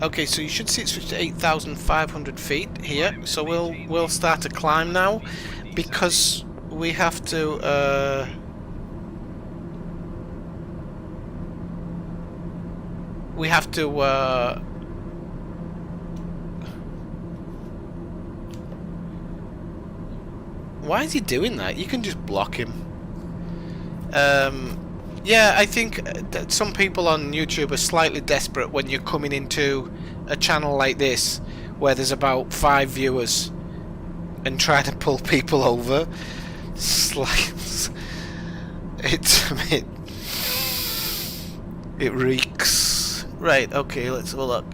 Okay, so you should see it switch to 8,500 feet here. So we'll start to climb now, because we have to. Why is he doing that? You can just block him. Yeah, I think that some people on YouTube are slightly desperate when you're coming into a channel like this, where there's about 5 viewers, and trying to pull people over. It reeks. Right, okay, let's have a look.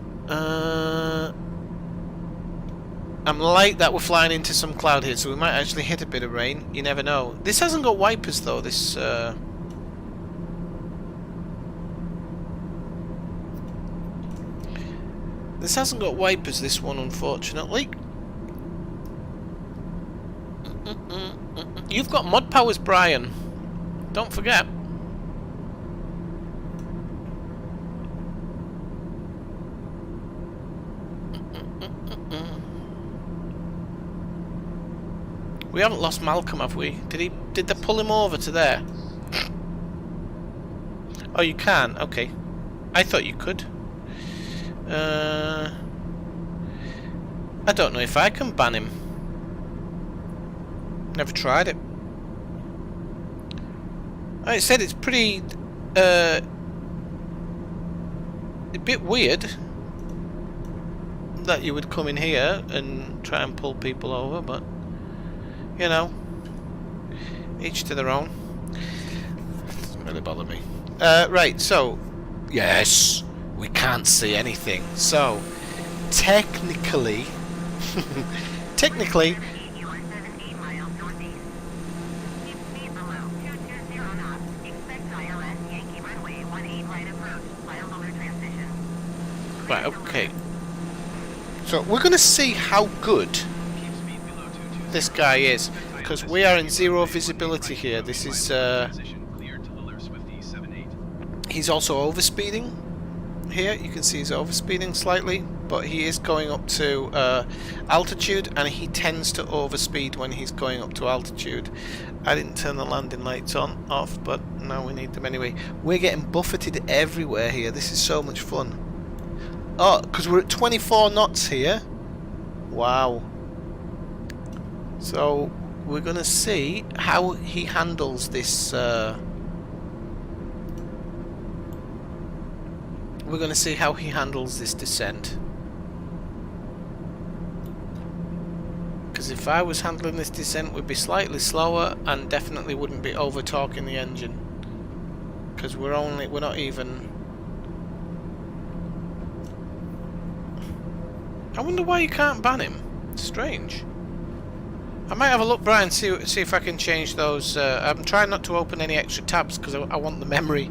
I'm like that we're flying into some cloud here, so we might actually hit a bit of rain. You never know. This hasn't got wipers though, this hasn't got wipers, this one, unfortunately. You've got mod powers, Brian. Don't forget. We haven't lost Malcolm, have we? Did they pull him over to there? Oh, you can? Okay. I thought you could. I don't know if I can ban him. Never tried it. Like I said, it's pretty a bit weird that you would come in here and try and pull people over, but you know, each to their own. Doesn't really bother me. Right, so yes, we can't see anything. So technically, technically, right, okay. So we're going to see how good this guy is, because we are in zero visibility here. This is he's also overspeeding here. You can see he's overspeeding slightly, but he is going up to altitude, and he tends to overspeed when he's going up to altitude. I didn't turn the landing lights off, but now we need them anyway. We're getting buffeted everywhere here. This is so much fun. Oh, because we're at 24 knots here. Wow. So we're going to see how he handles this. We're going to see how he handles this descent. Because if I was handling this descent, we'd be slightly slower and definitely wouldn't be over torquing the engine. Because we're not even. I wonder why you can't ban him. Strange. I might have a look, Brian, see if I can change those. I'm trying not to open any extra tabs because I want the memory,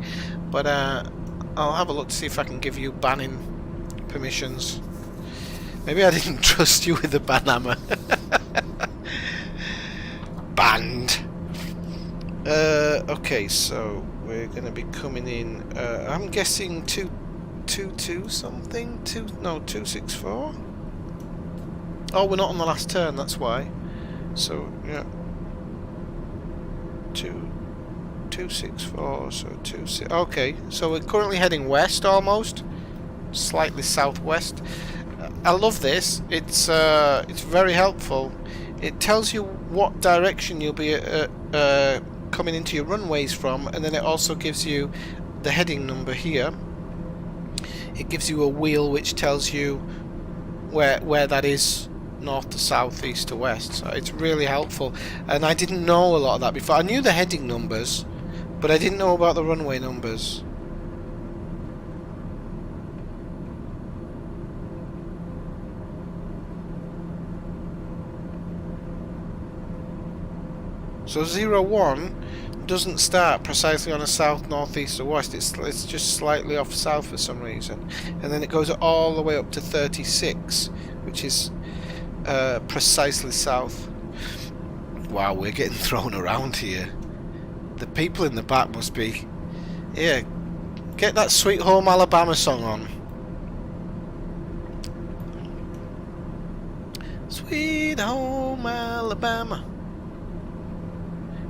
but I'll have a look to see if I can give you banning permissions. Maybe I didn't trust you with the ban hammer. Banned. Okay, so we're going to be coming in. I'm guessing 222 something. 264. Oh, we're not on the last turn. That's why. So yeah, 264. So 26. Okay, so we're currently heading west, almost slightly southwest. I love this. It's very helpful. It tells you what direction you'll be coming into your runways from, and then it also gives you the heading number here. It gives you a wheel which tells you where that is, north to south, east to west. So it's really helpful, and I didn't know a lot of that before. I knew the heading numbers, but I didn't know about the runway numbers. So 01 doesn't start precisely on a south, north, east or west. It's just slightly off south for some reason, and then it goes all the way up to 36, which is precisely south. Wow, we're getting thrown around here. The people in the back must be... Yeah, get that Sweet Home Alabama song on. Sweet Home Alabama.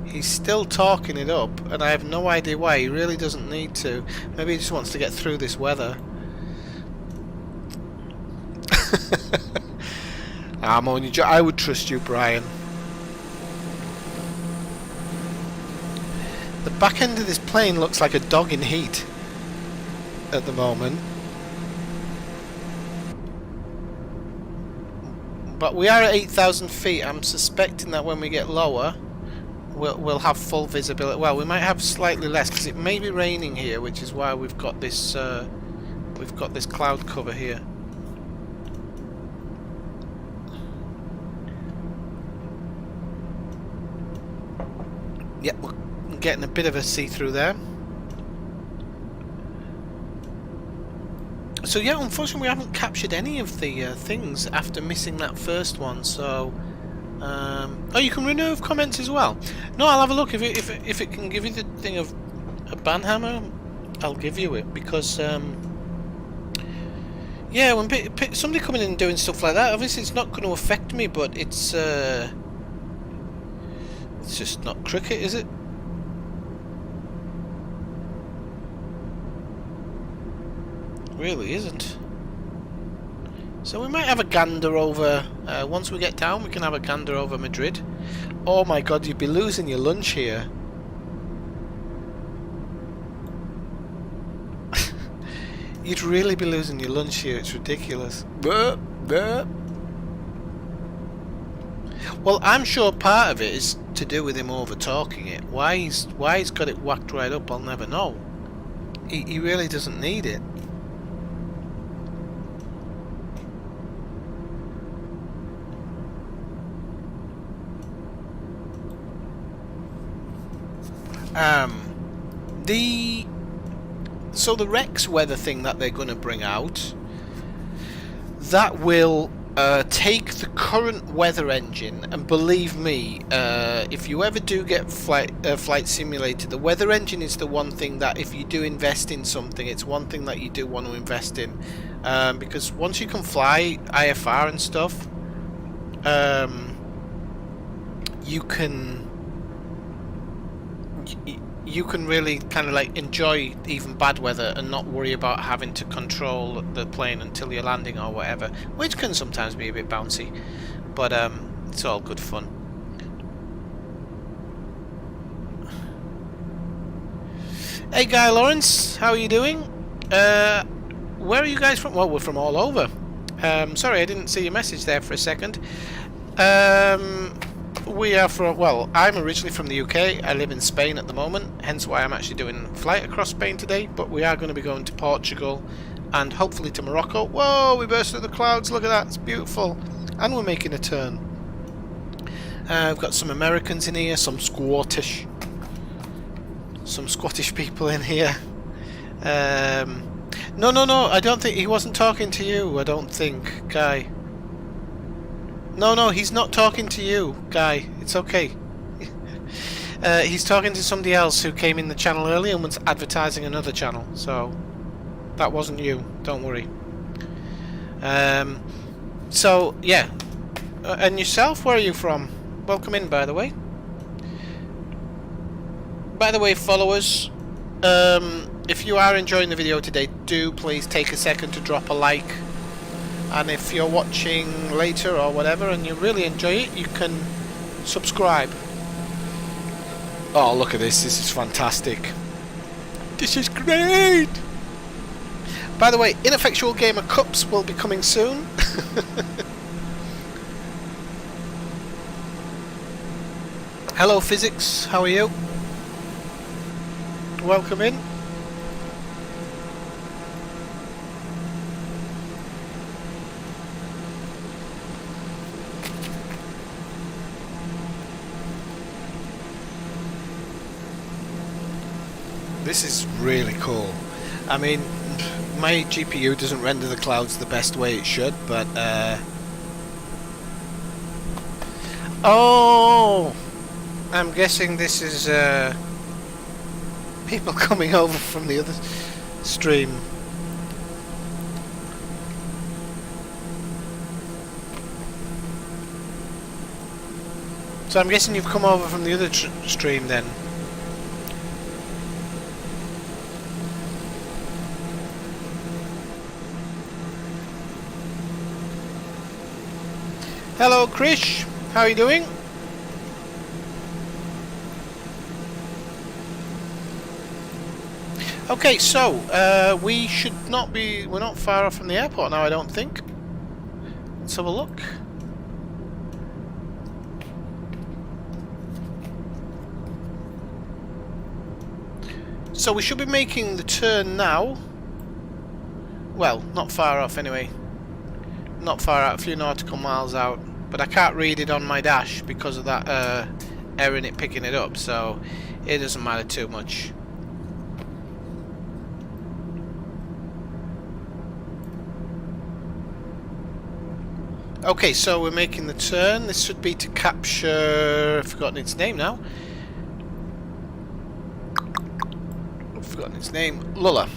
He's still talking it up, and I have no idea why. He really doesn't need to. Maybe he just wants to get through this weather. I'm only I would trust you, Brian. The back end of this plane looks like a dog in heat at the moment. But we are at 8,000 feet. I'm suspecting that when we get lower, we'll have full visibility. Well, we might have slightly less because it may be raining here, which is why we've got this cloud cover here. Yep, we're getting a bit of a see-through there. So yeah, unfortunately we haven't captured any of the things after missing that first one. So, oh, you can remove comments as well. No, I'll have a look if it can give you the thing of a ban hammer. I'll give you it because yeah, when somebody coming in and doing stuff like that, obviously it's not going to affect me, but it's just not cricket, is it? Really isn't. So we might have a gander over, once we get down we can have a gander over Madrid. Oh my god, you'd be losing your lunch here. You'd really be losing your lunch here, it's ridiculous. Burp, burp. Well, I'm sure part of it is to do with him over talking it. Why he's got it whacked right up, I'll never know. He really doesn't need it. So the Rex weather thing that they're going to bring out, that will take the current weather engine, and believe me, if you ever do get Flight Simulator, the weather engine is the one thing that if you do invest in something, it's one thing that you do want to invest in, because once you can fly IFR and stuff, you can really kind of like enjoy even bad weather and not worry about having to control the plane until you're landing or whatever, which can sometimes be a bit bouncy, but it's all good fun. Hey Guy Lawrence, how are you doing? Where are you guys from? Well, we're from all over. Sorry, I didn't see your message there for a second. We are from, well, I'm originally from the UK. I live in Spain at the moment, hence why I'm actually doing a flight across Spain today, but we are going to be going to Portugal and hopefully to Morocco. Whoa, we burst through the clouds, look at that, it's beautiful. And we're making a turn. We've got some Americans in here, some Scottish people in here. No, I don't think, he wasn't talking to you, I don't think, Guy. No, he's not talking to you, Guy, it's okay. He's talking to somebody else who came in the channel earlier and was advertising another channel, so that wasn't you, don't worry. So, yeah. And yourself, where are you from? Welcome in, by the way. By the way, followers, if you are enjoying the video today, do please take a second to drop a like. And if you're watching later or whatever and you really enjoy it, you can subscribe. Oh, look at this. This is fantastic. This is great. By the way, Ineffectual Gamer Cups will be coming soon. Hello, Physics. How are you? Welcome in. This is really cool. I mean, my GPU doesn't render the clouds the best way it should, but oh, I'm guessing this is people coming over from the other stream. So I'm guessing you've come over from the other stream then. Hello, Krish. How are you doing? Okay, so we should not be. We're not far off from the airport now, I don't think. Let's have a look. So we should be making the turn now. Well, not far off anyway. Not far out, a few nautical miles out, but I can't read it on my dash because of that error in it picking it up, so it doesn't matter too much. Okay, so we're making the turn. This should be to capture, I've forgotten its name now. I've forgotten its name, Lulla.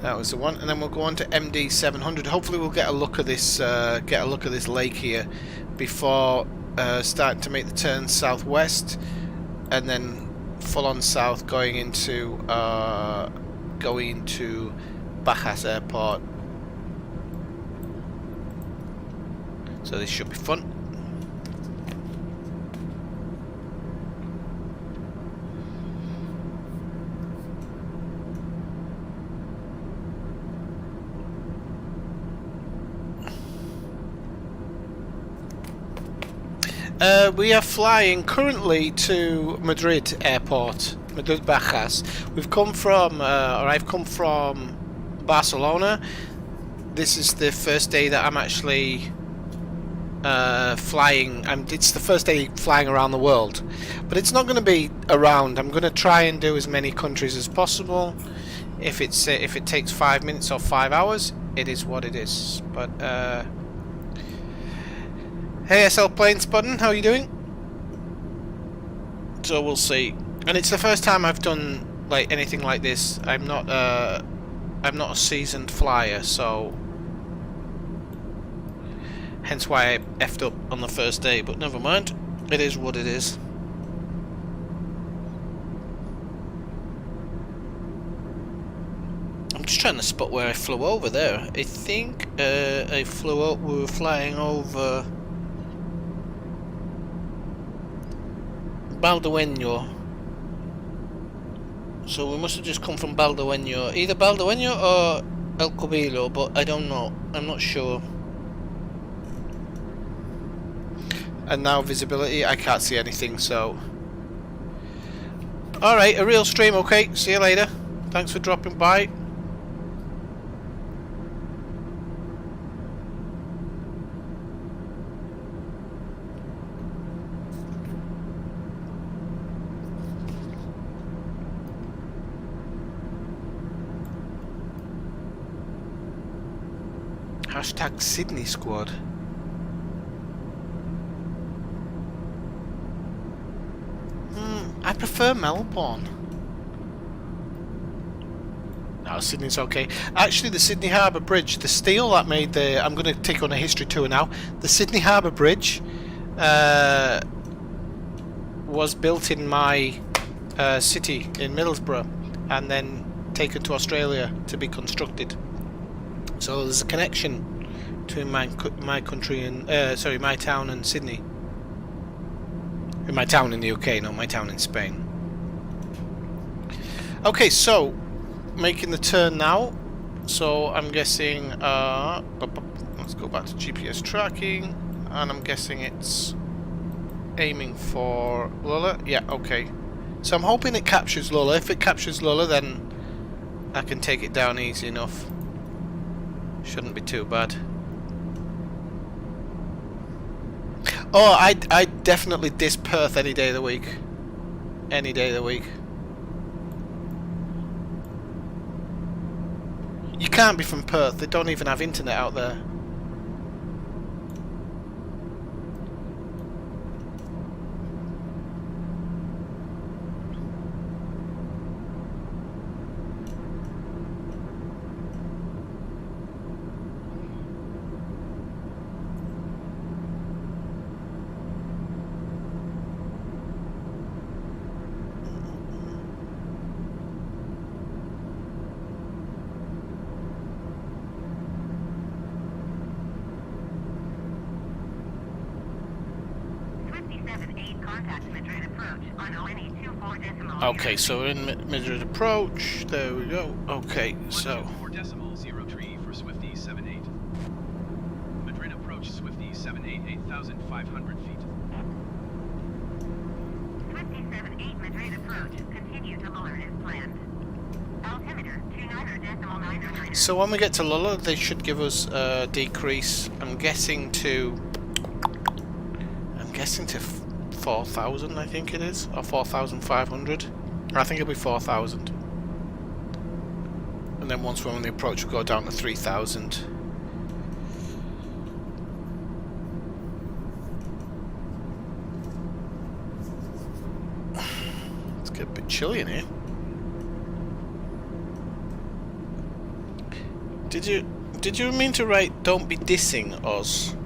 That was the one, and then we'll go on to MD 700. Hopefully, we'll get a look at this lake here before starting to make the turn southwest, and then full on south, going into Bajas Airport. So this should be fun. We are flying currently to Madrid Airport, Madrid Bajas. We've come from, or I've come from Barcelona. This is the first day that I'm actually flying. It's the first day flying around the world, but it's not going to be around. I'm going to try and do as many countries as possible. If it takes 5 minutes or 5 hours, it is what it is. But hey, SL Planes Button, how are you doing? So we'll see. And it's the first time I've done like anything like this. I'm not a seasoned flyer, so hence why I effed up on the first day. But never mind, it is what it is. I'm just trying to spot where I flew over there. I think I flew up. We were flying over Baldueño. So we must have just come from Baldueño. Either Baldueño or El Cubilo, but I don't know. I'm not sure. And now visibility, I can't see anything, so... Alright, a real stream, okay. See you later. Thanks for dropping by. Hashtag Sydney squad. I prefer Melbourne. No, Sydney's okay. Actually, the Sydney Harbour Bridge, the steel that made the... I'm going to take on a history tour now. The Sydney Harbour Bridge was built in my city in Middlesbrough and then taken to Australia to be constructed. So there's a connection between my country and... sorry, my town and Sydney. My town in the UK, not my town in Spain. Okay, so making the turn now. So I'm guessing let's go back to GPS tracking, and I'm guessing it's aiming for Lulla. Yeah, okay. So I'm hoping it captures Lulla. If it captures Lulla, then I can take it down easy enough. Shouldn't be too bad. Oh, I'd definitely diss Perth any day of the week. Any day of the week. You can't be from Perth. They don't even have internet out there. Okay, so we're in Madrid approach. There we go. Okay, so 124.03 for Swifty 78. Madrid approach Swifty 78 8,500 feet. Swifty 78 Madrid approach. Continue to Lulla as planned. Altimeter 29.99. so when we get to Lulla, they should give us a decrease. I'm guessing to 4,000, I think it is, or 4,500. I think it'll be 4,000. And then once we're on the approach, we'll go down to 3,000. It's getting a bit chilly in here. Did you mean to write "don't be dissing Oz"?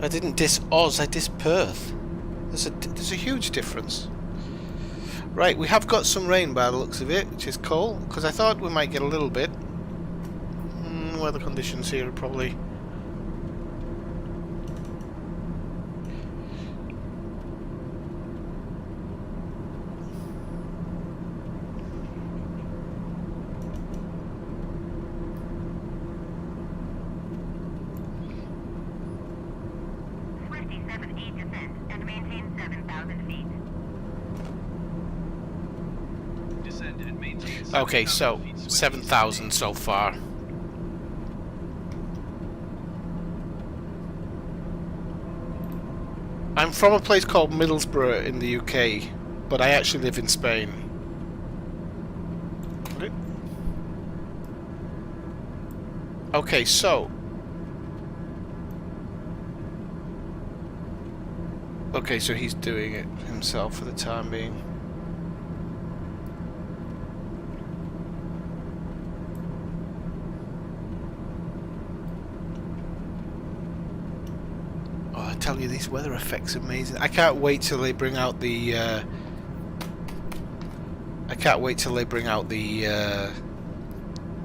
I didn't diss Oz, I diss Perth. There's a huge difference. Right, we have got some rain by the looks of it, which is cool, because I thought we might get a little bit. Weather conditions here are probably... Okay, so 7,000 so far. I'm from a place called Middlesbrough in the UK, but I actually live in Spain. Okay, so... Okay, so he's doing it himself for the time being. I tell you, these weather effects are amazing. I can't wait till they bring out the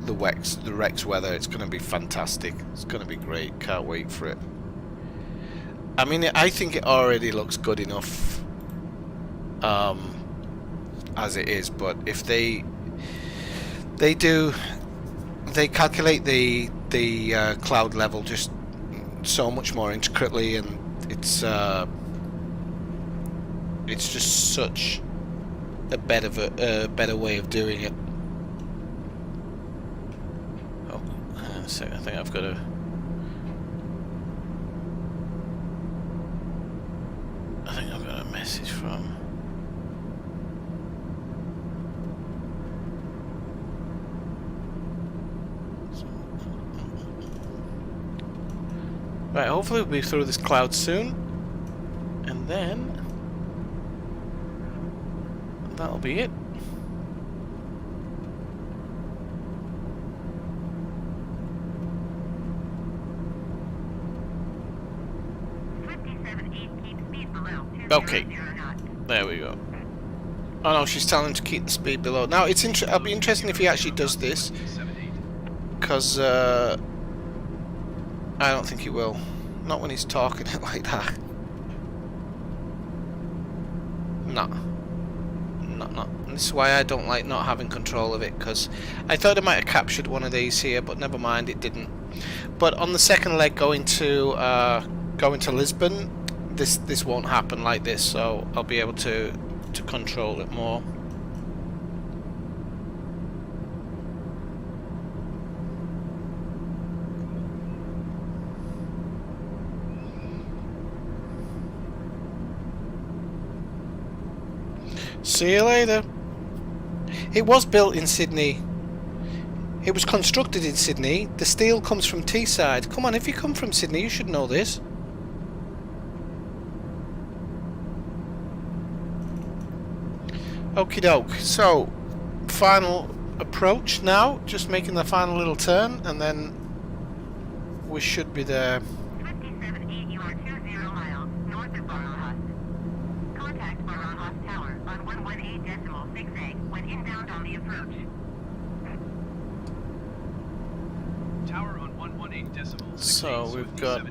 the Rex weather. It's going to be fantastic. It's going to be great. Can't wait for it. I mean, I think it already looks good enough as it is, but if they calculate the cloud level just so much more intricately, and it's just such a better way of doing it. Oh, hang on a second. I think I've got a message from... Right, hopefully we'll be through this cloud soon. And then that'll be it. Okay, there we go. Oh no, she's telling him to keep the speed below. Now it's I'll be interested if he actually does this, because I don't think he will. Not when he's talking it like that. No. No. This is why I don't like not having control of it, because I thought I might have captured one of these here, but never mind, it didn't. But on the second leg going to Lisbon, this won't happen like this, so I'll be able to control it more. See you later. It was built in Sydney. It was constructed in Sydney. The steel comes from Teesside. Come on, if you come from Sydney, you should know this. Okie doke. So, final approach now. Just making the final little turn, and then we should be there. 57 you are 20 miles north of Barajas. Contact Barajas Tower on 118.68 when inbound on the approach. Tower on 118.68. So we've got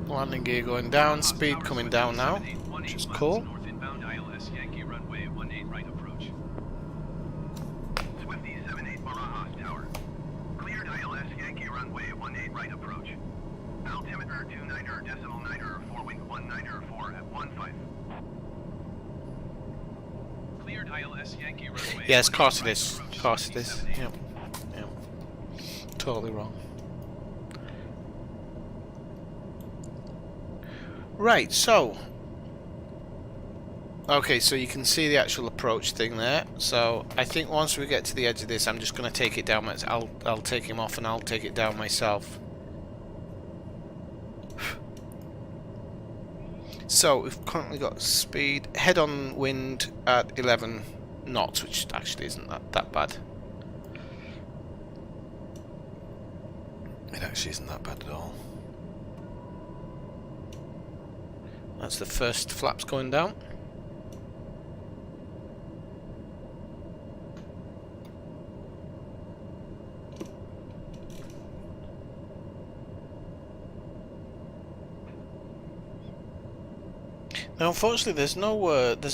landing gear going down, speed coming down now, which is cool. North inbound ILS Yankee runway 18 right approach. Swifty 78 Barajas Tower. Cleared ILS Yankee runway 18 right approach. Altimeter 29er.9er 4 19er 4 at 15. Cleared ILS Yankee runway. Yes, of course it 18 is. right Of course it approach, is. 78. Yep. Yep. Totally wrong. Right, so okay, so you can see the actual approach thing there. So I think once we get to the edge of this, I'm just going to take it down. I'll take him off and I'll take it down myself. So we've currently got speed, head-on wind at 11 knots, which actually isn't that bad. It actually isn't that bad at all. That's the first flaps going down. Now, unfortunately, there's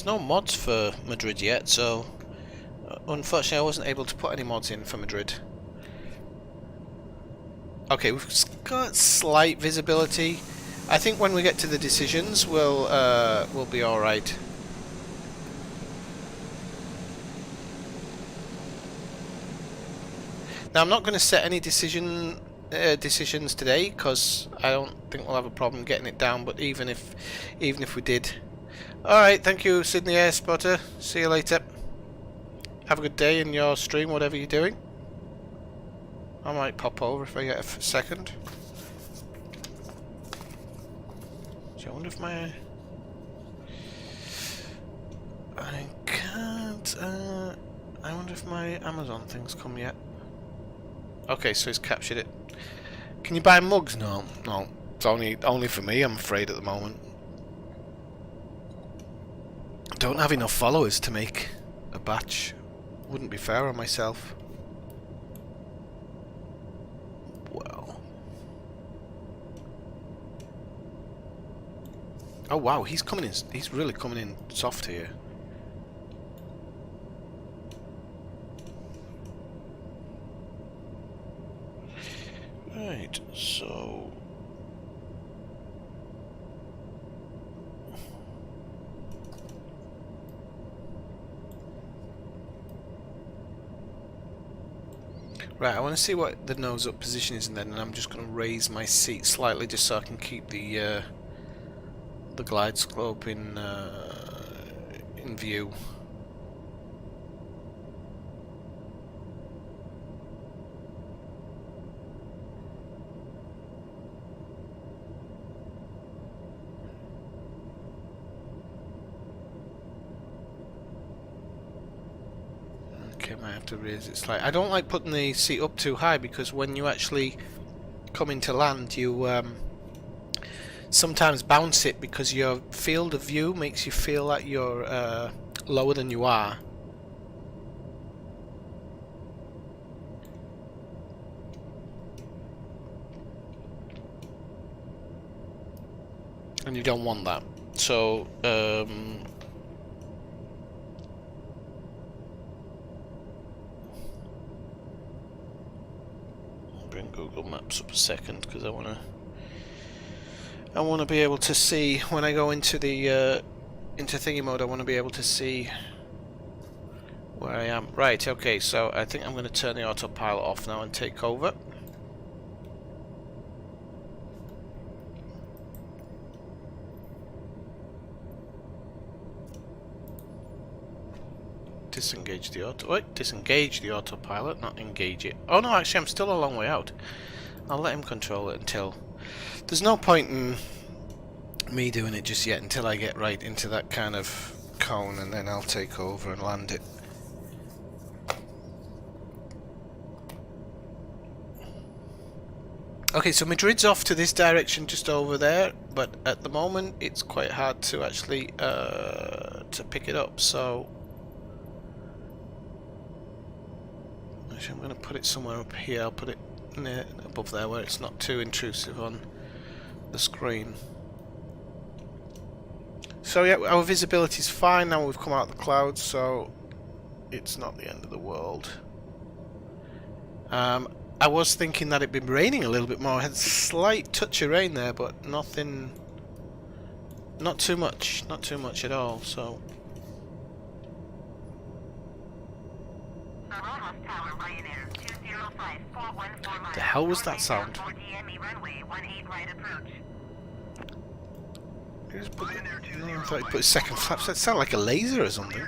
no mods for Madrid yet, so unfortunately, I wasn't able to put any mods in for Madrid. Okay, we've got slight visibility. I think when we get to the decisions, we'll be all right. Now, I'm not going to set any decisions today, because I don't think we'll have a problem getting it down. But even if we did, all right. Thank you, Sydney Air Spotter. See you later. Have a good day in your stream, whatever you're doing. I might pop over if I get a second. So I wonder if my... I can't... I wonder if my Amazon thing's come yet. Okay, so he's captured it. Can you buy mugs? No. It's only for me, I'm afraid, at the moment. I don't have enough followers to make a batch. Wouldn't be fair on myself. Well. Oh wow, he's coming in. He's really coming in soft here. Right, so right, I want to see what the nose up position is, and then I'm just going to raise my seat slightly just so I can keep the glide slope in view. might have to raise it slightly. I don't like putting the seat up too high because when you actually come into land, you sometimes bounce it because your field of view makes you feel like you're lower than you are. And you don't want that. So, bring Google Maps up a second because I want to be able to see when I go into the into thingy mode. I want to be able to see where I am. Right, okay, so I think I'm going to turn the autopilot off now and take over. Disengage the autopilot, not engage it. Oh no, actually I'm still a long way out. I'll let him control it until... There's no point in me doing it just yet until I get right into that kind of cone, and then I'll take over and land it. Okay, so Madrid's off to this direction just over there, but at the moment it's quite hard to actually to pick it up, so... I'm going to put it somewhere up here. I'll put it near above there where it's not too intrusive on the screen. So yeah, our visibility is fine now we've come out of the clouds, so it's not the end of the world. I was thinking that it'd been raining a little bit more. I had a slight touch of rain there, but nothing, not too much at all, so... The hell was that sound? I thought he put his second flaps. That sounded like a laser or something.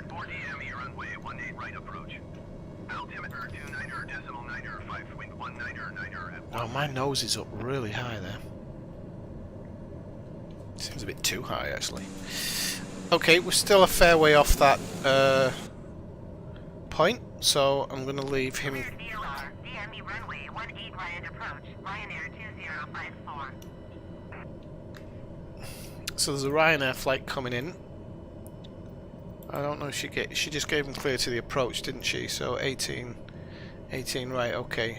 Oh, my nose is up really high there. Seems a bit too high, actually. Okay, we're still a fair way off that point, so I'm going to leave him. So there's a Ryanair flight coming in. I don't know if she just gave him clear to the approach, didn't she? So 18, right, okay.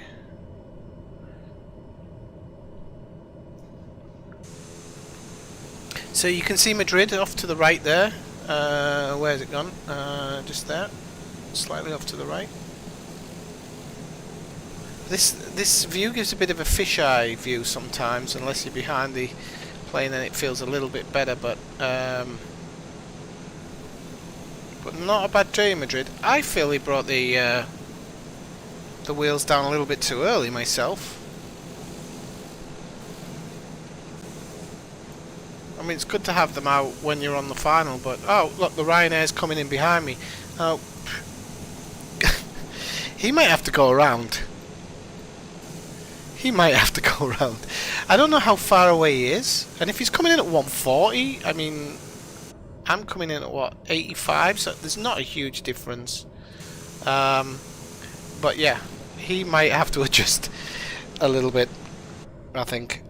So you can see Madrid off to the right there. Where's it gone? Just there. Slightly off to the right. This view gives a bit of a fisheye view sometimes, unless you're behind the plane, then it feels a little bit better. But not a bad day in Madrid. I feel he brought the wheels down a little bit too early myself. I mean, it's good to have them out when you're on the final, but oh look, the Ryanair's coming in behind me. Oh, he might have to go around. He might have to go around. I don't know how far away he is, and if he's coming in at 140, I mean, I'm coming in at what, 85, so there's not a huge difference. But yeah, he might have to adjust a little bit, I think.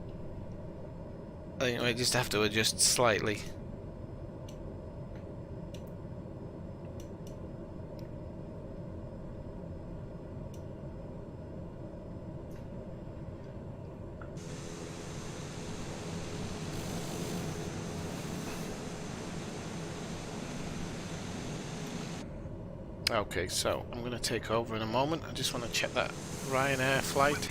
I think we just have to adjust slightly. Okay, so I'm going to take over in a moment. I just want to check that Ryanair flight.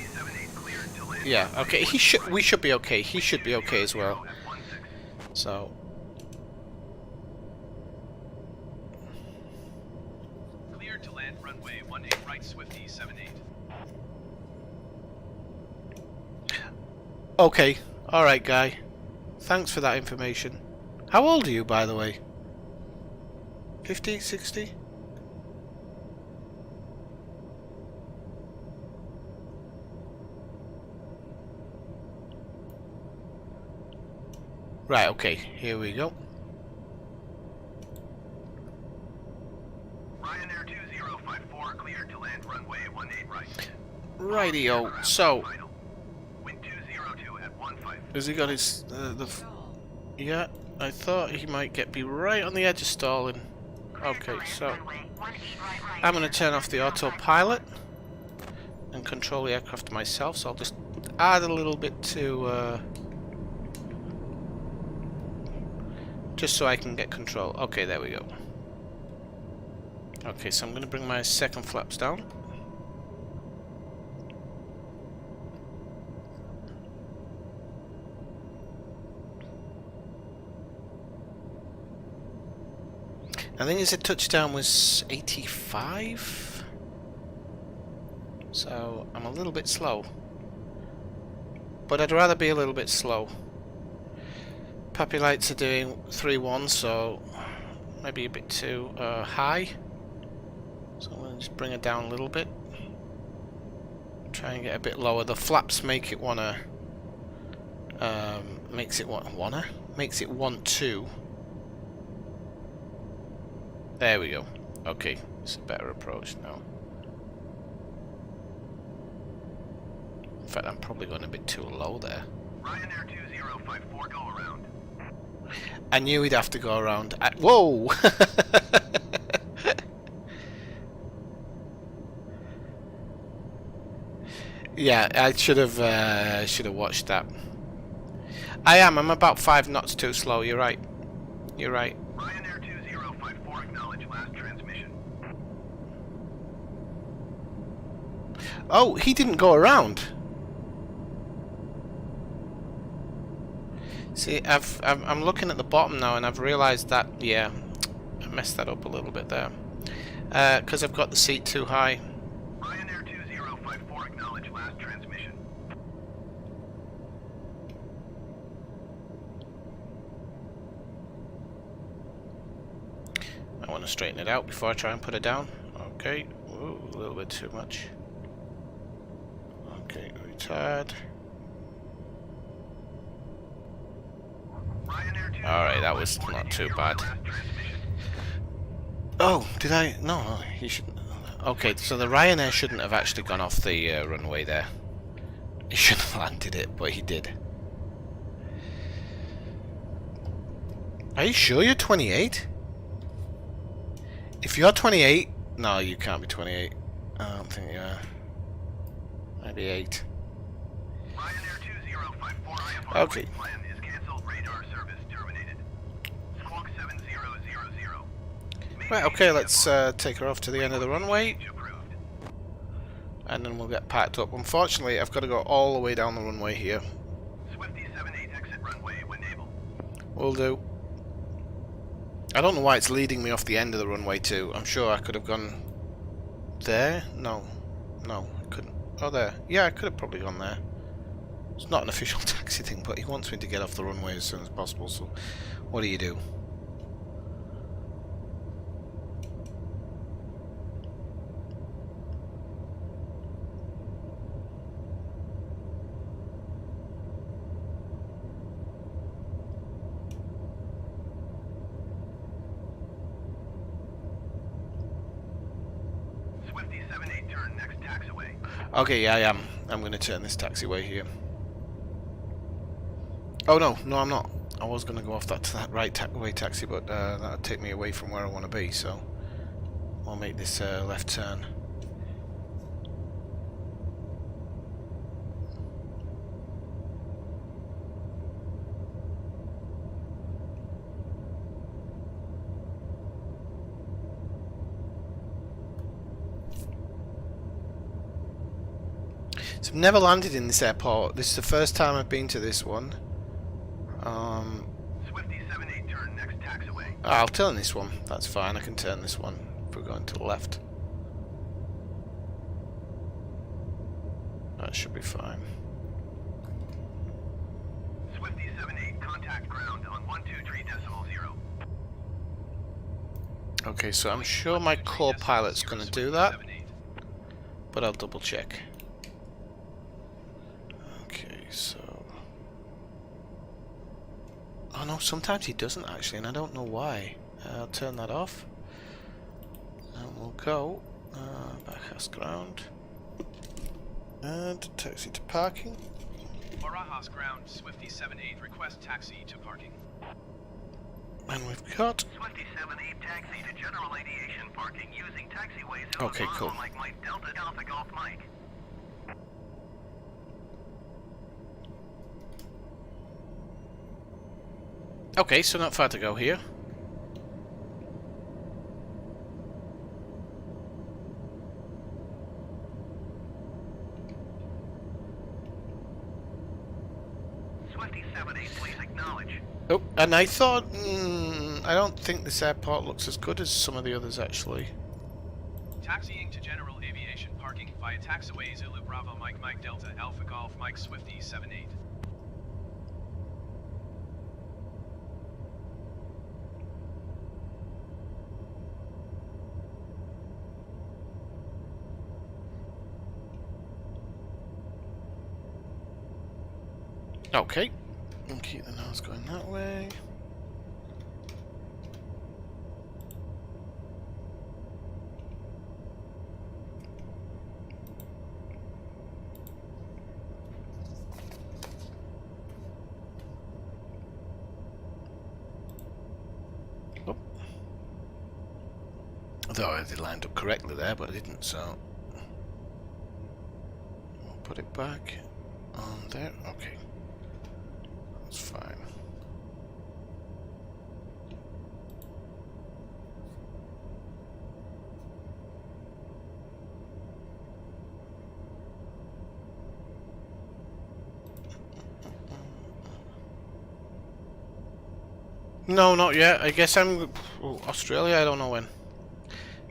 Yeah, okay, we should be okay. He should be okay as well. So cleared to land runway 18 right Swifty 78. okay, alright guy. Thanks for that information. How old are you, by the way? 50, 60? Right, okay, here we go. Ryanair 2054 cleared to Rightio. So, Wind 202 at 15. has he got his yeah, I thought he might be right on the edge of stalling. Okay, so I'm going to turn off the autopilot and control the aircraft myself. So I'll just add a little bit to just so I can get control. Okay, there we go. Okay, so I'm going to bring my second flaps down. I think his touchdown was 85, so I'm a little bit slow, but I'd rather be a little bit slow. Puppy lights are doing 3-1, so maybe a bit too high, so I'm going to just bring it down a little bit, try and get a bit lower. The flaps make it makes it want to. There we go. Okay, it's a better approach now. In fact, I'm probably going a bit too low there. Ryanair 2054, go around. I knew he'd have to go around. Whoa! Yeah, I should have watched that. I'm about 5 knots too slow. You're right. You're right. Ryanair 2054, acknowledge last transmission. Oh, he didn't go around. See, I'm looking at the bottom now, and I've realised that, yeah, I messed that up a little bit there, because I've got the seat too high. Ryanair 2054, acknowledge last transmission. I want to straighten it out before I try and put it down. Okay, ooh, a little bit too much. Okay, retard. Alright, that was not too bad. Oh, did I? No, he shouldn't. Okay, so the Ryanair shouldn't have actually gone off the runway there. He shouldn't have landed it, but he did. Are you sure you're 28? If you're 28... No, you can't be 28. I don't think you are. Maybe 8. Okay. Right, okay, let's take her off to the end of the runway. And then we'll get packed up. Unfortunately, I've got to go all the way down the runway here. Will do. I don't know why it's leading me off the end of the runway too. I'm sure I could have gone there. No, I couldn't. Oh, there. Yeah, I could have probably gone there. It's not an official taxi thing, but he wants me to get off the runway as soon as possible. So, what do you do? Okay, yeah, I am. I'm going to turn this taxiway here. Oh, no, I'm not. I was going to go off that right-way taxi, but that would take me away from where I want to be, so I'll make this left turn. So I've never landed in this airport. This is the first time I've been to this one. Swifty 78, turn next taxiway. I'll turn this one. That's fine. I can turn this one if we're going to the left. That should be fine. Swifty 78, contact ground on 123.0. Okay, so I'm sure my co-pilot's going to do that, but I'll double check. Okay, so... Oh no, sometimes he doesn't actually, and I don't know why. I'll turn that off. And we'll go back as ground. And taxi to parking. Barajas ground, Swifty 78, request taxi to parking. And we've got... Swifty 78 taxi to general aviation parking using taxiways. Okay, cool. Mike Delta Alpha Golf Mike. Okay, so not far to go here. Swifty 78, please acknowledge. Oh, and I thought... I don't think this airport looks as good as some of the others, actually. Taxiing to general aviation parking via taxiway Zulu Bravo Mike Delta Alpha Golf Mike Swifty 78. Okay. And keep the nose going that way. Oh. Although I did lined up correctly there, but I didn't, so we'll put it back on there. Okay. That's fine. No, not yet. I guess I'm... Australia, I don't know when.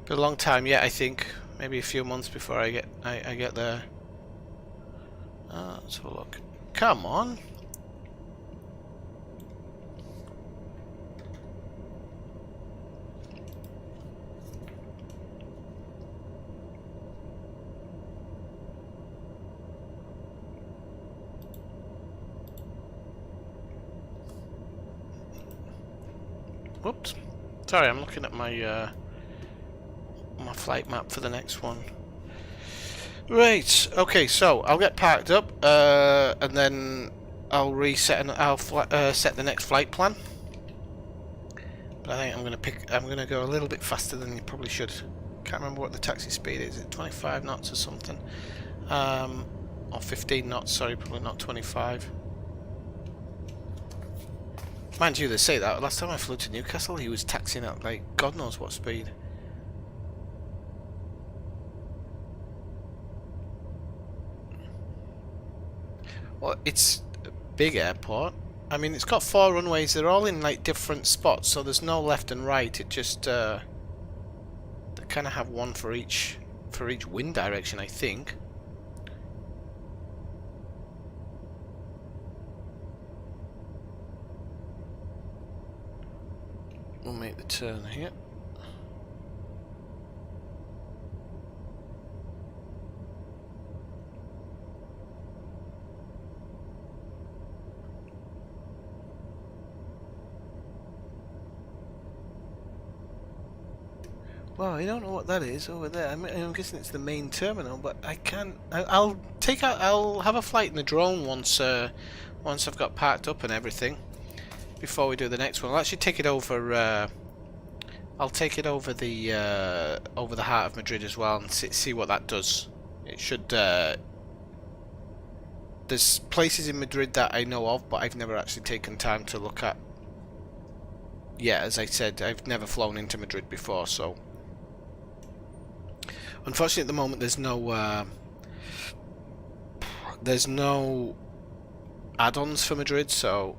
Been a long time yet, I think. Maybe a few months before I get there. Let's have a look. Come on. Whoops. Sorry, I'm looking at my my flight map for the next one. Right. Okay. So I'll get parked up, and then I'll reset and I'll set the next flight plan. But I think I'm gonna go a little bit faster than you probably should. Can't remember what the taxi speed is. Is it 25 knots or something? Or 15 knots? Sorry, probably not 25. Mind you, they say that. Last time I flew to Newcastle, he was taxiing at, like, God knows what speed. Well, it's a big airport. I mean, it's got 4 runways. They're all in, like, different spots, so there's no left and right. It just, they kind of have one for each wind direction, I think. We'll make the turn here. Well, I don't know what that is over there. I'm guessing it's the main terminal, but I can't. I'll have a flight in the drone once I've got parked up and everything. Before we do the next one, I'll actually take it over. I'll take it over the heart of Madrid as well, and see what that does. It should. There's places in Madrid that I know of, but I've never actually taken time to look at. Yeah, as I said, I've never flown into Madrid before, so unfortunately at the moment there's no add-ons for Madrid, so.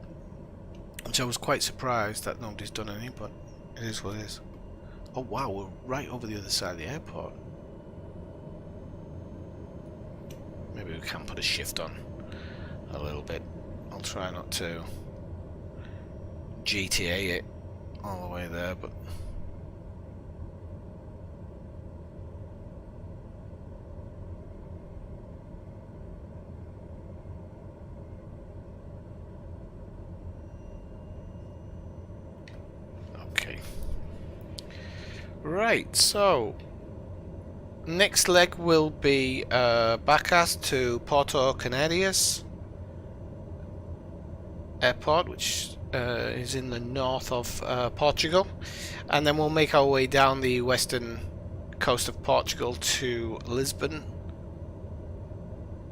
Which I was quite surprised that nobody's done any, but it is what it is. Oh wow, we're right over the other side of the airport. Maybe we can put a shift on a little bit. I'll try not to GTA it all the way there, but... Right, so next leg will be Bacas to Porto Canarias Airport, which is in the north of Portugal, and then we'll make our way down the western coast of Portugal to Lisbon,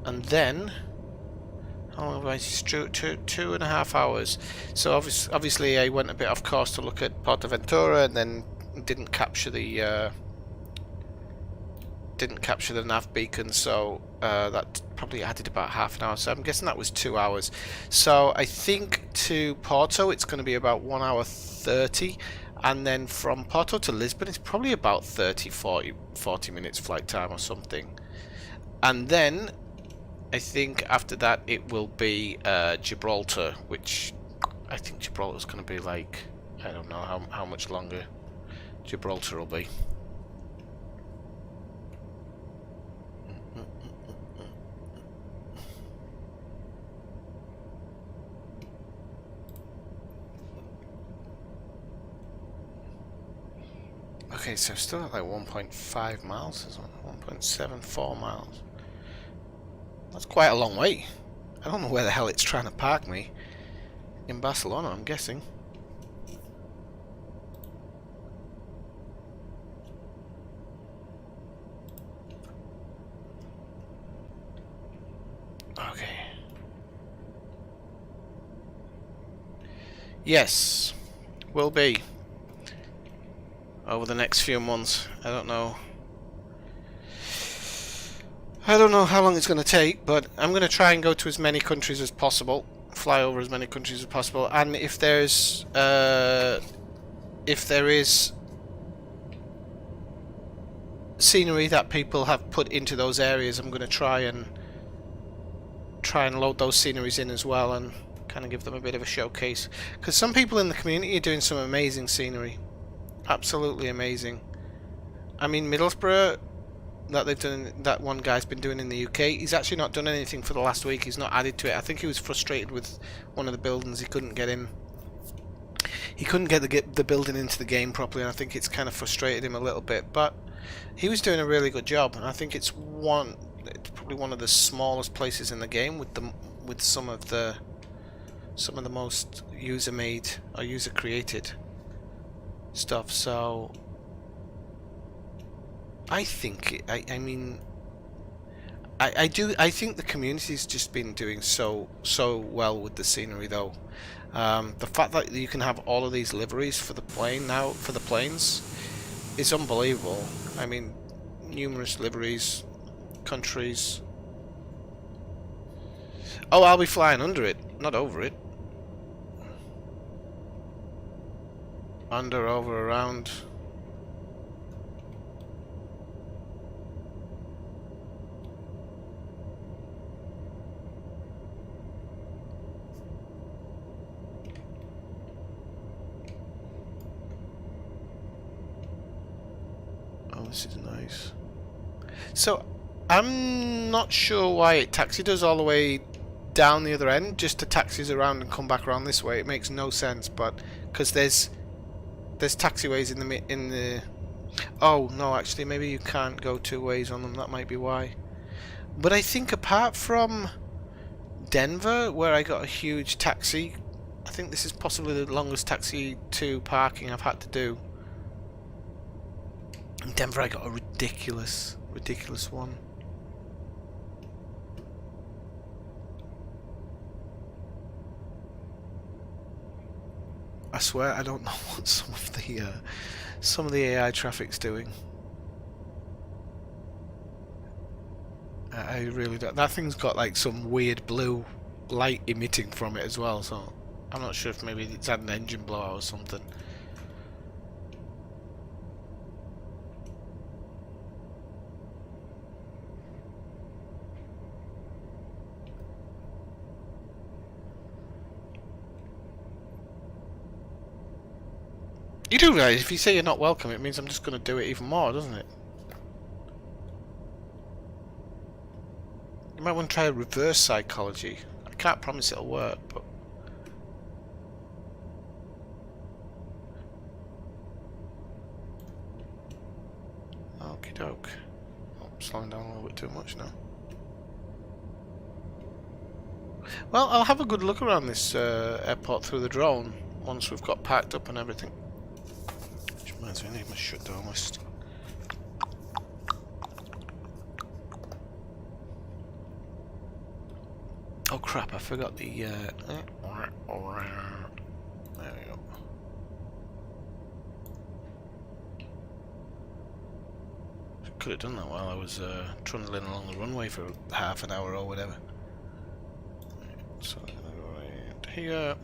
and then how long have I two and a half hours. So obviously I went a bit off course to look at Portaventura, and then didn't capture the nav beacon, so that probably added about half an hour, so I'm guessing that was 2 hours. So I think to Porto it's going to be about 1 hour 30, and then from Porto to Lisbon it's probably about 40 minutes flight time or something. And then I think after that it will be Gibraltar, which I think Gibraltar's going to be like, I don't know how much longer Gibraltar will be. Okay, so still at like 1.5 miles, 1.74 miles. That's quite a long way. I don't know where the hell it's trying to park me. In Barcelona, I'm guessing. Okay. Yes, will be. Over the next few months. I don't know how long it's going to take, but I'm going to try and go to as many countries as possible, fly over as many countries as possible, and if there is scenery that people have put into those areas, I'm going to try and load those sceneries in as well, and kind of give them a bit of a showcase, because some people in the community are doing some amazing scenery. Absolutely amazing. I mean, Middlesbrough, that one guy's been doing in the UK, he's actually not done anything for the last week. He's not added to it. I think he was frustrated with one of the buildings. He couldn't get the building into the game properly, and I think it's kind of frustrated him a little bit, but he was doing a really good job, and I think it's probably one of the smallest places in the game with some of the most user made or user created stuff. So I think I think the community's just been doing so well with the scenery, though. The fact that you can have all of these liveries for the planes is unbelievable. I mean, numerous liveries, countries. Oh, I'll be flying under it, not over it. Under, over, around. Oh, this is nice. So, I'm not sure why it taxi does all the way down the other end, just to taxis around and come back around this way. It makes no sense, but because there's taxiways in the. Oh no, actually, maybe you can't go two ways on them. That might be why. But I think apart from Denver, where I got a huge taxi, I think this is possibly the longest taxi to parking I've had to do. In Denver, I got a ridiculous one. I swear I don't know what some of the AI traffic's doing. I really don't. That thing's got like some weird blue light emitting from it as well, so I'm not sure if maybe it's had an engine blowout or something. You do realise if you say you're not welcome, it means I'm just going to do it even more, doesn't it? You might want to try a reverse psychology. I can't promise it'll work, but... Okie doke. slowing down a little bit too much now. Well, I'll have a good look around this airport through the drone once we've got packed up and everything. Which reminds me, I need my shutdown list. Oh crap, I forgot the there we go. Could have done that while I was trundling along the runway for half an hour or whatever. So right here.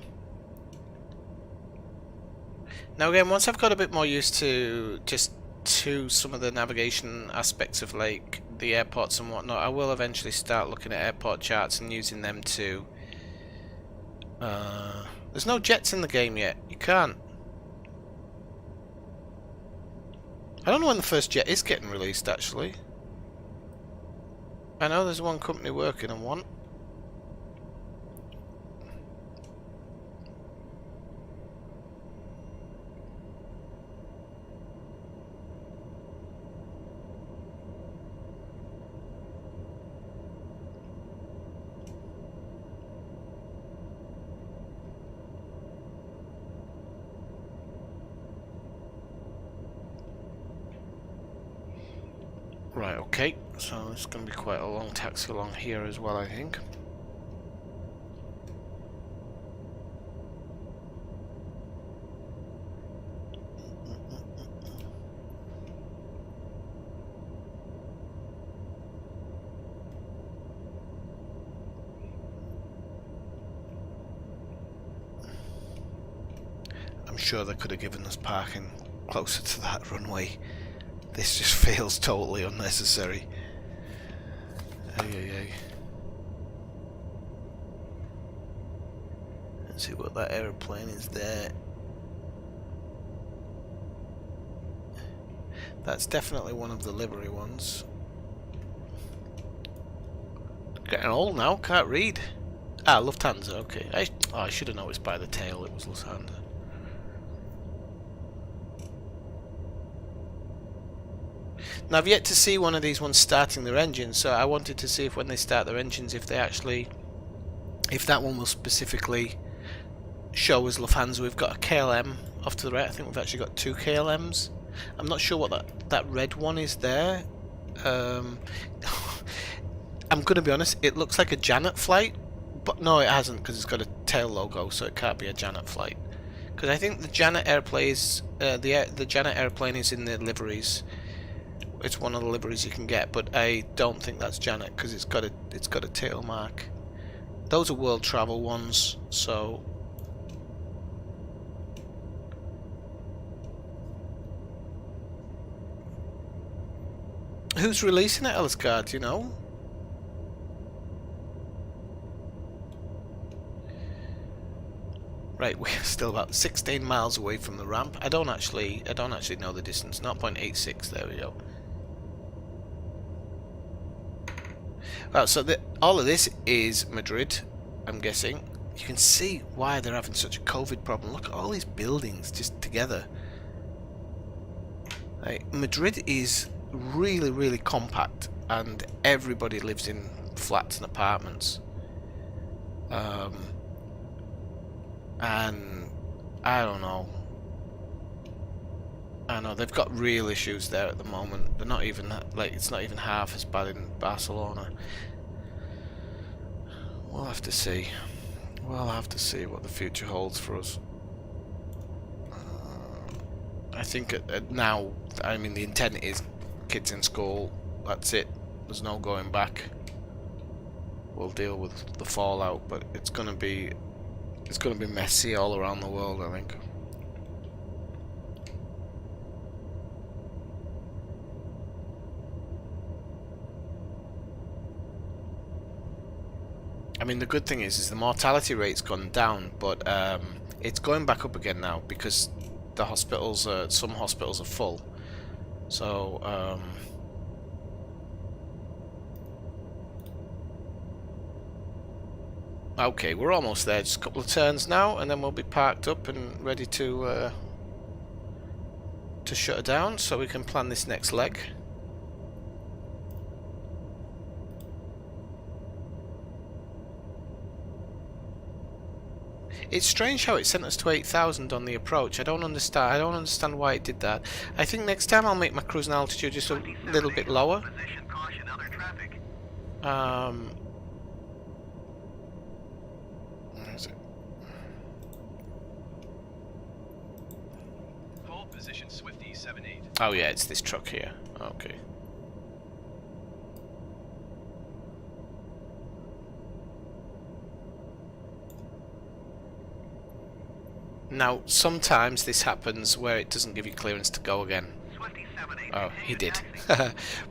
Now again, once I've got a bit more used to some of the navigation aspects of like the airports and whatnot, I will eventually start looking at airport charts and using them to. There's no jets in the game yet. You can't. I don't know when the first jet is getting released, actually. I know there's one company working on one. Right, okay, so it's going to be quite a long taxi along here as well, I think. I'm sure they could have given us parking closer to that runway. This just feels totally unnecessary. Ay. Let's see what that aeroplane is there. That's definitely one of the livery ones. Getting old now, can't read. Ah, Lufthansa, okay. I should have noticed by the tail it was Lufthansa. Now I've yet to see one of these ones starting their engines, so I wanted to see if when they start their engines, if that one will specifically show as Lufthansa. We've got a KLM off to the right. I think we've actually got 2 KLMs. I'm not sure what that red one is there. I'm gonna be honest, it looks like a Janet flight, but no, it hasn't, because it's got a tail logo, so it can't be a Janet flight. Because I think the Janet airplane is the Janet airplane is in the liveries. It's one of the liveries you can get, but I don't think that's Janet because it's got a tail mark. Those are world travel ones, so who's releasing it, Ellisgard, do you know? Right, we're still about 16 miles away from the ramp. I don't actually know the distance. 0.86. There we go. Well, so all of this is Madrid, I'm guessing. You can see why they're having such a COVID problem. Look at all these buildings just together. Like, Madrid is really, really compact, and everybody lives in flats and apartments. And I don't know. I know they've got real issues there at the moment. They're not even like, it's not even half as bad in Barcelona. We'll have to see. We'll have to see what the future holds for us. I think now, I mean, the intent is kids in school. That's it. There's no going back. We'll deal with the fallout, but it's gonna be messy all around the world, I think. I mean, the good thing is the mortality rate's gone down, but it's going back up again now because the hospitals, some hospitals are full. So okay, we're almost there. Just a couple of turns now, and then we'll be parked up and ready to shut her down, so we can plan this next leg. It's strange how it sent us to 8,000 on the approach. I don't understand. I don't understand why it did that. I think next time I'll make my cruising altitude just a little bit lower. Position caution other traffic. Where is it? Hold position Swifty 78. Oh yeah, it's this truck here. Okay. Now, sometimes this happens where it doesn't give you clearance to go again. Swifty 78. Oh, he did.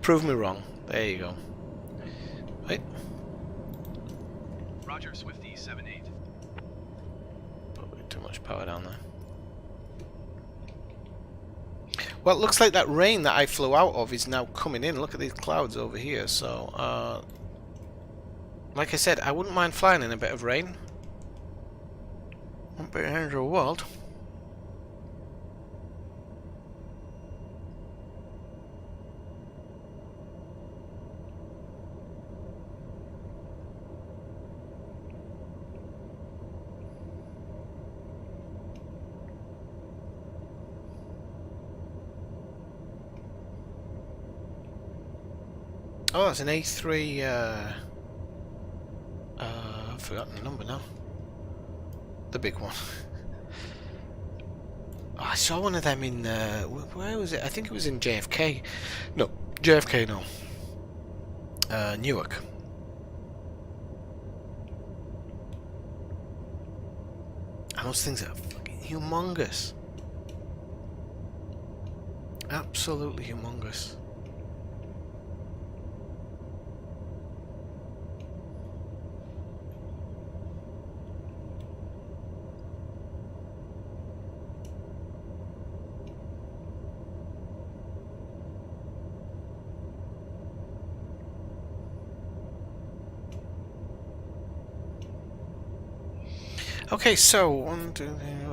Prove me wrong. There you go. Wait. Roger, Swifty 78. Probably too much power down there. Well, it looks like that rain that I flew out of is now coming in. Look at these clouds over here. So, like I said, I wouldn't mind flying in a bit of rain. Won't be the end of the world. Oh, that's an A3. I've forgotten the number now. The big one. Oh, I saw one of them in where was it? I think it was in JFK. No, JFK. No. Newark. And those things are fucking humongous. Absolutely humongous. Okay, so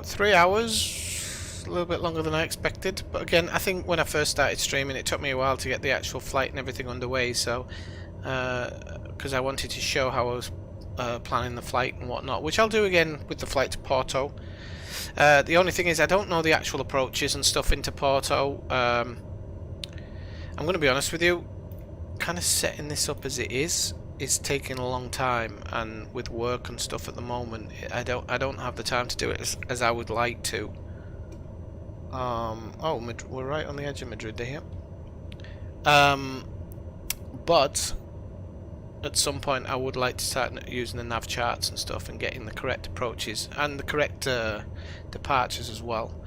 3 hours, a little bit longer than I expected. But again, I think when I first started streaming, it took me a while to get the actual flight and everything underway. So, because I wanted to show how I was planning the flight and whatnot, which I'll do again with the flight to Porto. The only thing is, I don't know the actual approaches and stuff into Porto. I'm going to be honest with you, kind of setting this up as it is taking a long time, and with work and stuff at the moment, I don't have the time to do it as I would like to. Oh, we're right on the edge of Madrid here. But at some point I would like to start using the nav charts and stuff and getting the correct approaches and the correct departures as well.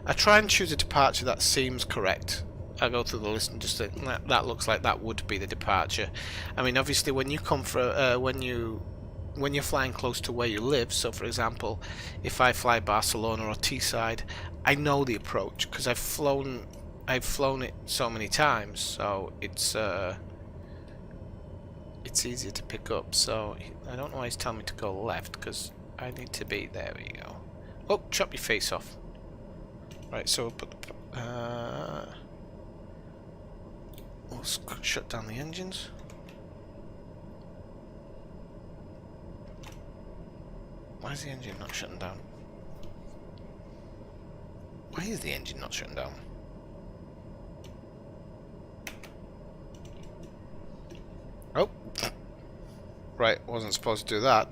I try and choose a departure that seems correct. I go through the list and just think that looks like that would be the departure. I mean, obviously, when you come for when you're flying close to where you live. So, for example, if I fly Barcelona or Teesside, I know the approach because I've flown it so many times. So it's easier to pick up. So I don't know why he's telling me to go left because I need to be there. We go. Oh, chop your face off. Right. So we'll put we'll shut down the engines. Why is the engine not shutting down? Why is the engine not shutting down? Oh! Right, wasn't supposed to do that.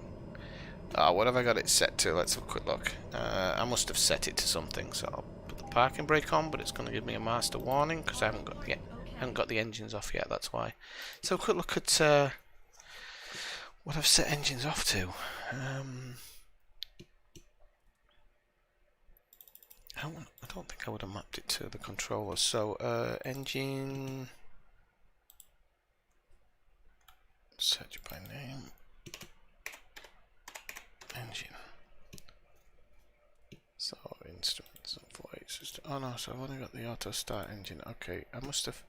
What have I got it set to? Let's have a quick look. I must have set it to something, so I'll put the parking brake on, but it's going to give me a master warning because I haven't got the engines off yet, that's why. So a quick look at what I've set engines off to. I don't think I would have mapped it to the controller. So engine, search by name, engine. So instruments and flight system. Oh no, so I've only got the auto start engine. Okay, I must have.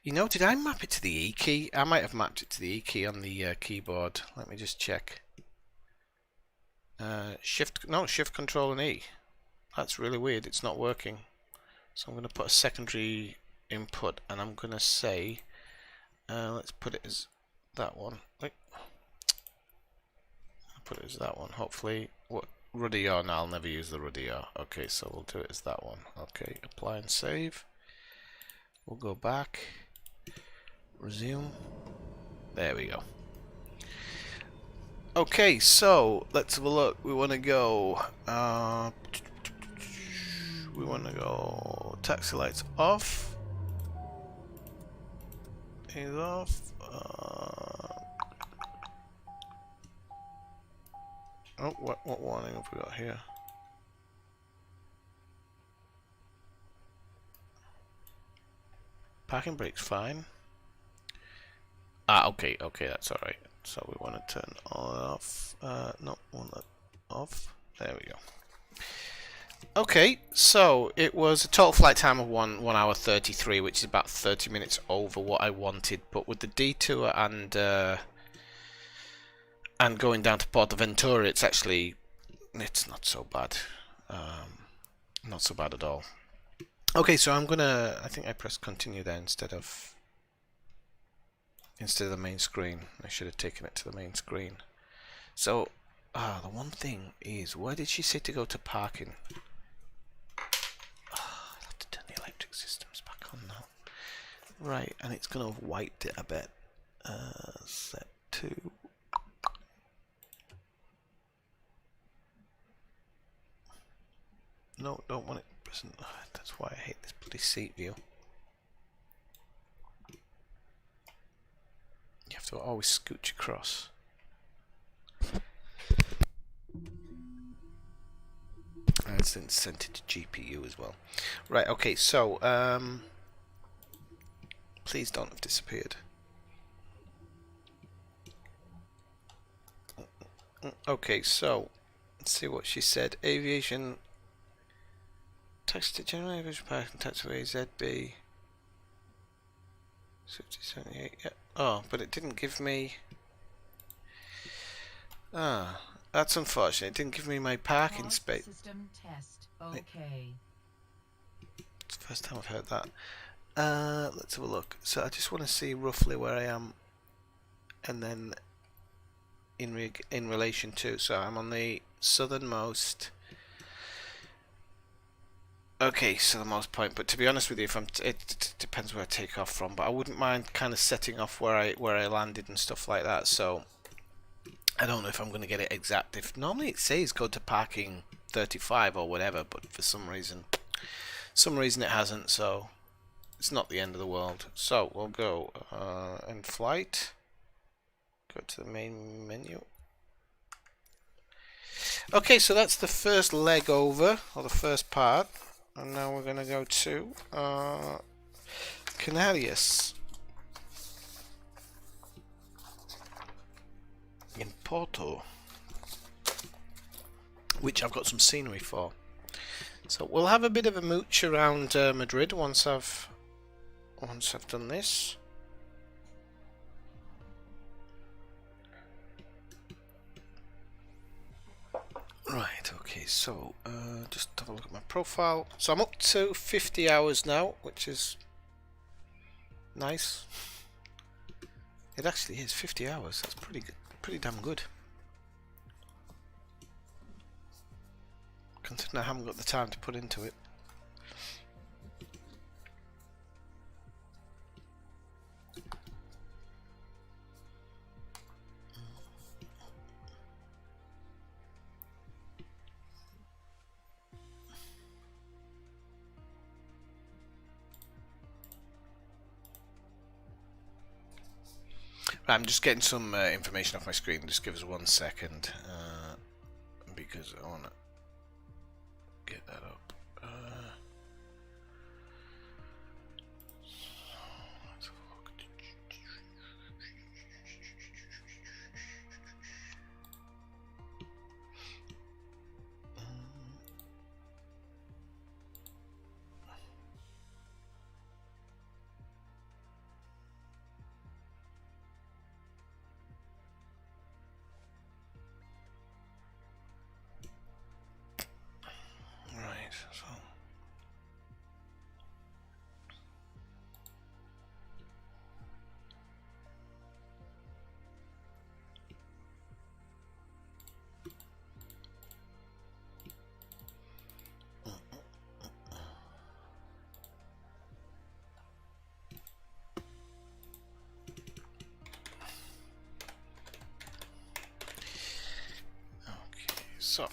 You know, did I map it to the E key? I might have mapped it to the E key on the keyboard. Let me just check. Shift Control and E. That's really weird. It's not working. So I'm going to put a secondary input, and I'm going to say, let's put it as that one. Wait. I'll put it as that one. Hopefully, what rudder yaw? No, I'll never use the rudder yaw. Okay, so we'll do it as that one. Okay, apply and save. We'll go back. Resume. There we go. Okay, so let's have a look. We want to go. We want to go. Taxi lights off. Is off. Oh, what warning have we got here? Parking brake's fine. Ah, okay, that's alright. So we want to turn on and off. No, want that off. There we go. Okay, so it was a total flight time of 1 hour 33, which is about 30 minutes over what I wanted. But with the detour and going down to Portaventura, it's not so bad. Not so bad at all. Okay, so I think I pressed continue there instead of the main screen. I should have taken it to the main screen. So, the one thing is, where did she say to go to parking? I'll have to turn the electric systems back on now. Right, and it's going to have wiped it a bit. Set to... No, don't want it present. That's why I hate this bloody seat view. You have to always scooch across. And it's then sent it to GPU as well. Right, okay, so please don't have disappeared. Okay, so let's see what she said. Aviation taxi to general aviation parking taxiway ZB 6078. Yeah. Oh, but it didn't give me. Ah, that's unfortunate. It didn't give me my parking space. System test. Okay. It's the first time I've heard that. Let's have a look. So I just want to see roughly where I am, and then in relation to. So I'm on the southernmost. Okay, southernmost point. But to be honest with you, it depends where I take off from. But I wouldn't mind kind of setting off where I landed and stuff like that. So I don't know if I'm going to get it exact. If normally it says go to parking 35 or whatever, but for some reason it hasn't. So it's not the end of the world. So we'll go in flight. Go to the main menu. Okay, so that's the first leg over, or the first part. And now we're going to go to Canarias in Porto, which I've got some scenery for. So we'll have a bit of a mooch around Madrid once I've done this. Right, okay, so just have a look at my profile. So I'm up to 50 hours now, which is nice. It actually is 50 hours. That's pretty good, pretty damn good. Considering I haven't got the time to put into it. I'm just getting some information off my screen. Just give us 1 second, because I want to get that up. Let's have a look. Right. So,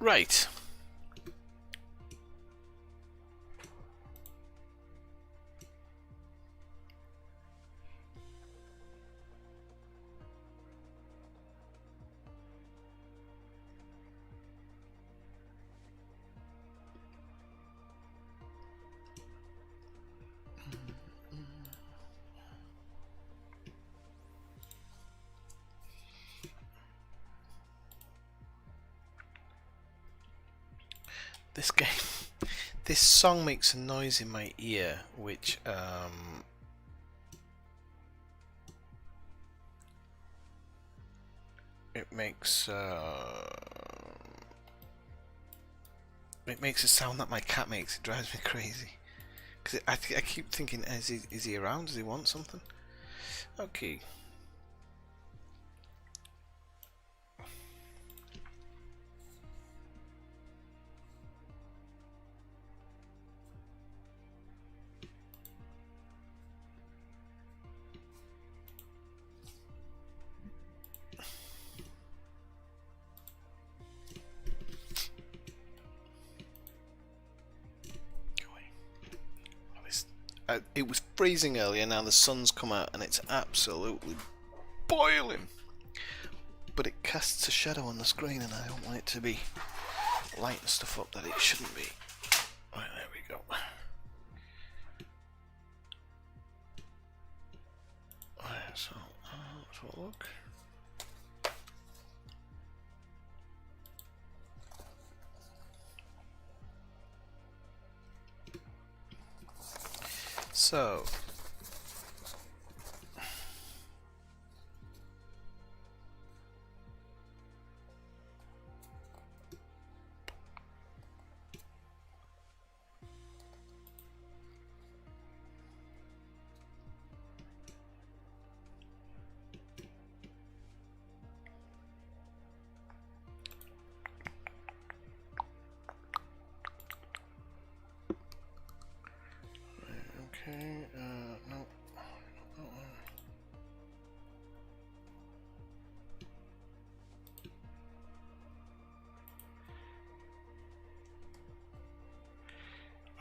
right. This game, this song makes a noise in my ear, which it makes a sound that my cat makes. It drives me crazy because I keep thinking, is he around? Does he want something? Okay. It was freezing earlier, now the sun's come out and it's absolutely boiling. But it casts a shadow on the screen and I don't want it to be lighting stuff up that it shouldn't be. Right, there we go. Right, so let's have a look. So, okay, no.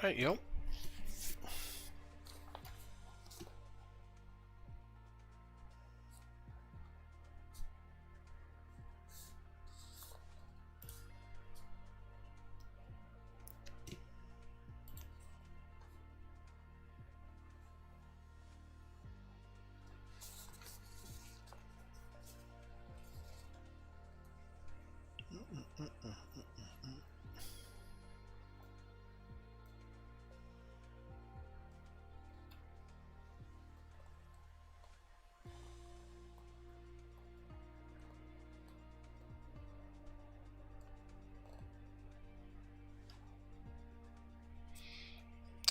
Right, yo.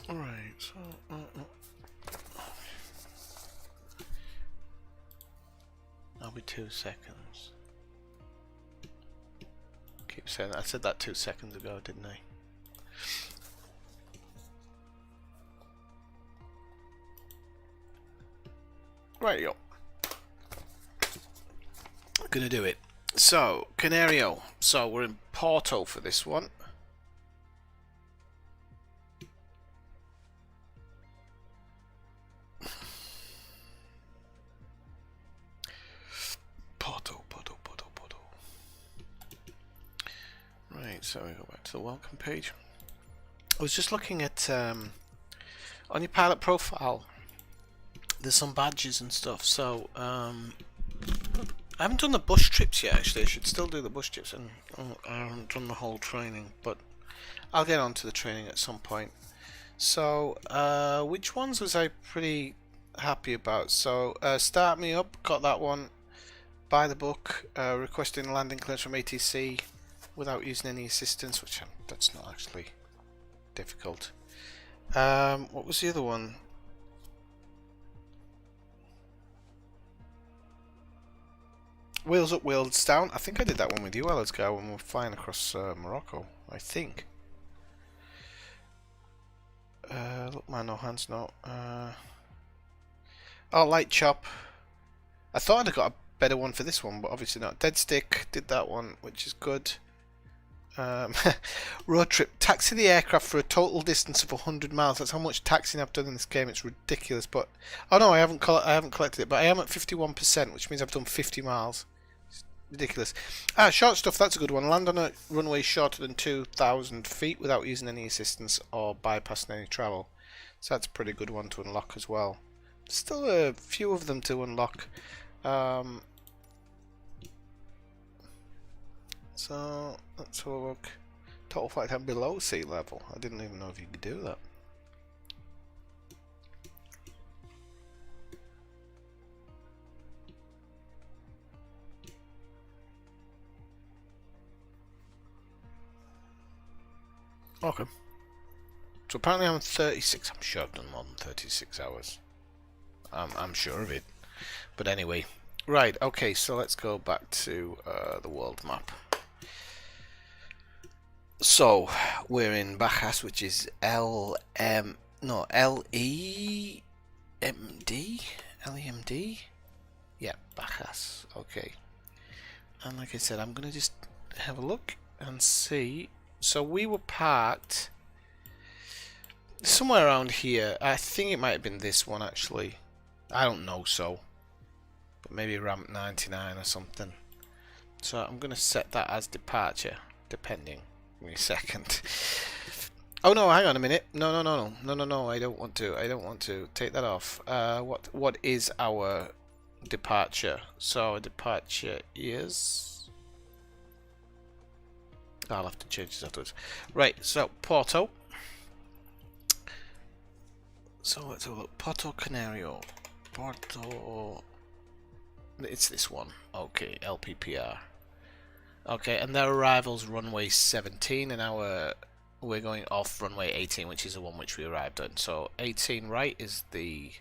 Alright, so I'll be 2 seconds. Keep saying that. I said that 2 seconds ago, didn't I? Right, yo. Gonna do it. So, Canario. So we're in Porto for this one. Porto. Right, so we go back to the welcome page. I was just looking at on your pilot profile. There's some badges and stuff. So I haven't done the bush trips yet. Actually, I should still do the bush trips, and I haven't done the whole training. But I'll get on to the training at some point. So which ones was I pretty happy about? So start me up, got that one. Buy the book, requesting landing clearance from ATC without using any assistance, which that's not actually difficult. What was the other one? Wheels up, wheels down. I think I did that one with you, Let's go when we were flying across Morocco. I think. Look, man, no hands, no. Oh, light chop. I thought I'd have got a better one for this one, but obviously not. Dead stick, did that one, which is good. Road trip. Taxi the aircraft for a total distance of 100 miles. That's how much taxiing I've done in this game. It's ridiculous. But oh no, I haven't collected it. But I am at 51%, which means I've done 50 miles. It's ridiculous. Short stuff. That's a good one. Land on a runway shorter than 2,000 feet without using any assistance or bypassing any travel. So that's a pretty good one to unlock as well. Still a few of them to unlock. So let's have a look. Total flight time below sea level. I didn't even know if you could do that. Okay. So apparently I'm 36. I'm sure I've done more than 36 hours. I'm sure of it. But anyway. Right, okay, so let's go back to the world map. So, we're in Bajas, which is L-E-M-D? L-E-M-D? Yeah, Bajas, okay. And like I said, I'm going to just have a look and see. So we were parked somewhere around here. I think it might have been this one, actually. I don't know, so. But maybe ramp 99 or something. So I'm going to set that as departure, depending. Give me a second. Oh no, hang on a minute. No, I don't want to. Take that off. What is our departure? So our departure is... I'll have to change this afterwards. Right, so Porto. So let's have a look. Porto Canario. Porto... It's this one. Okay, LPPR. Okay, and their arrival's runway 17, and we're going off runway 18, which is the one which we arrived on. So 18 right is the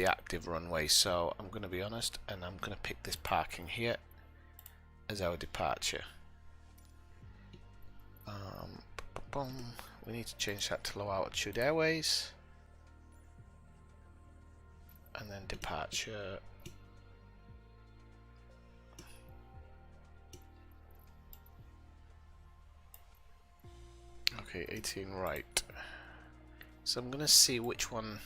active runway. So I'm going to be honest, and I'm going to pick this parking here as our departure. We need to change that to low altitude airways, and then departure. Okay, 18 right. So I'm gonna see which one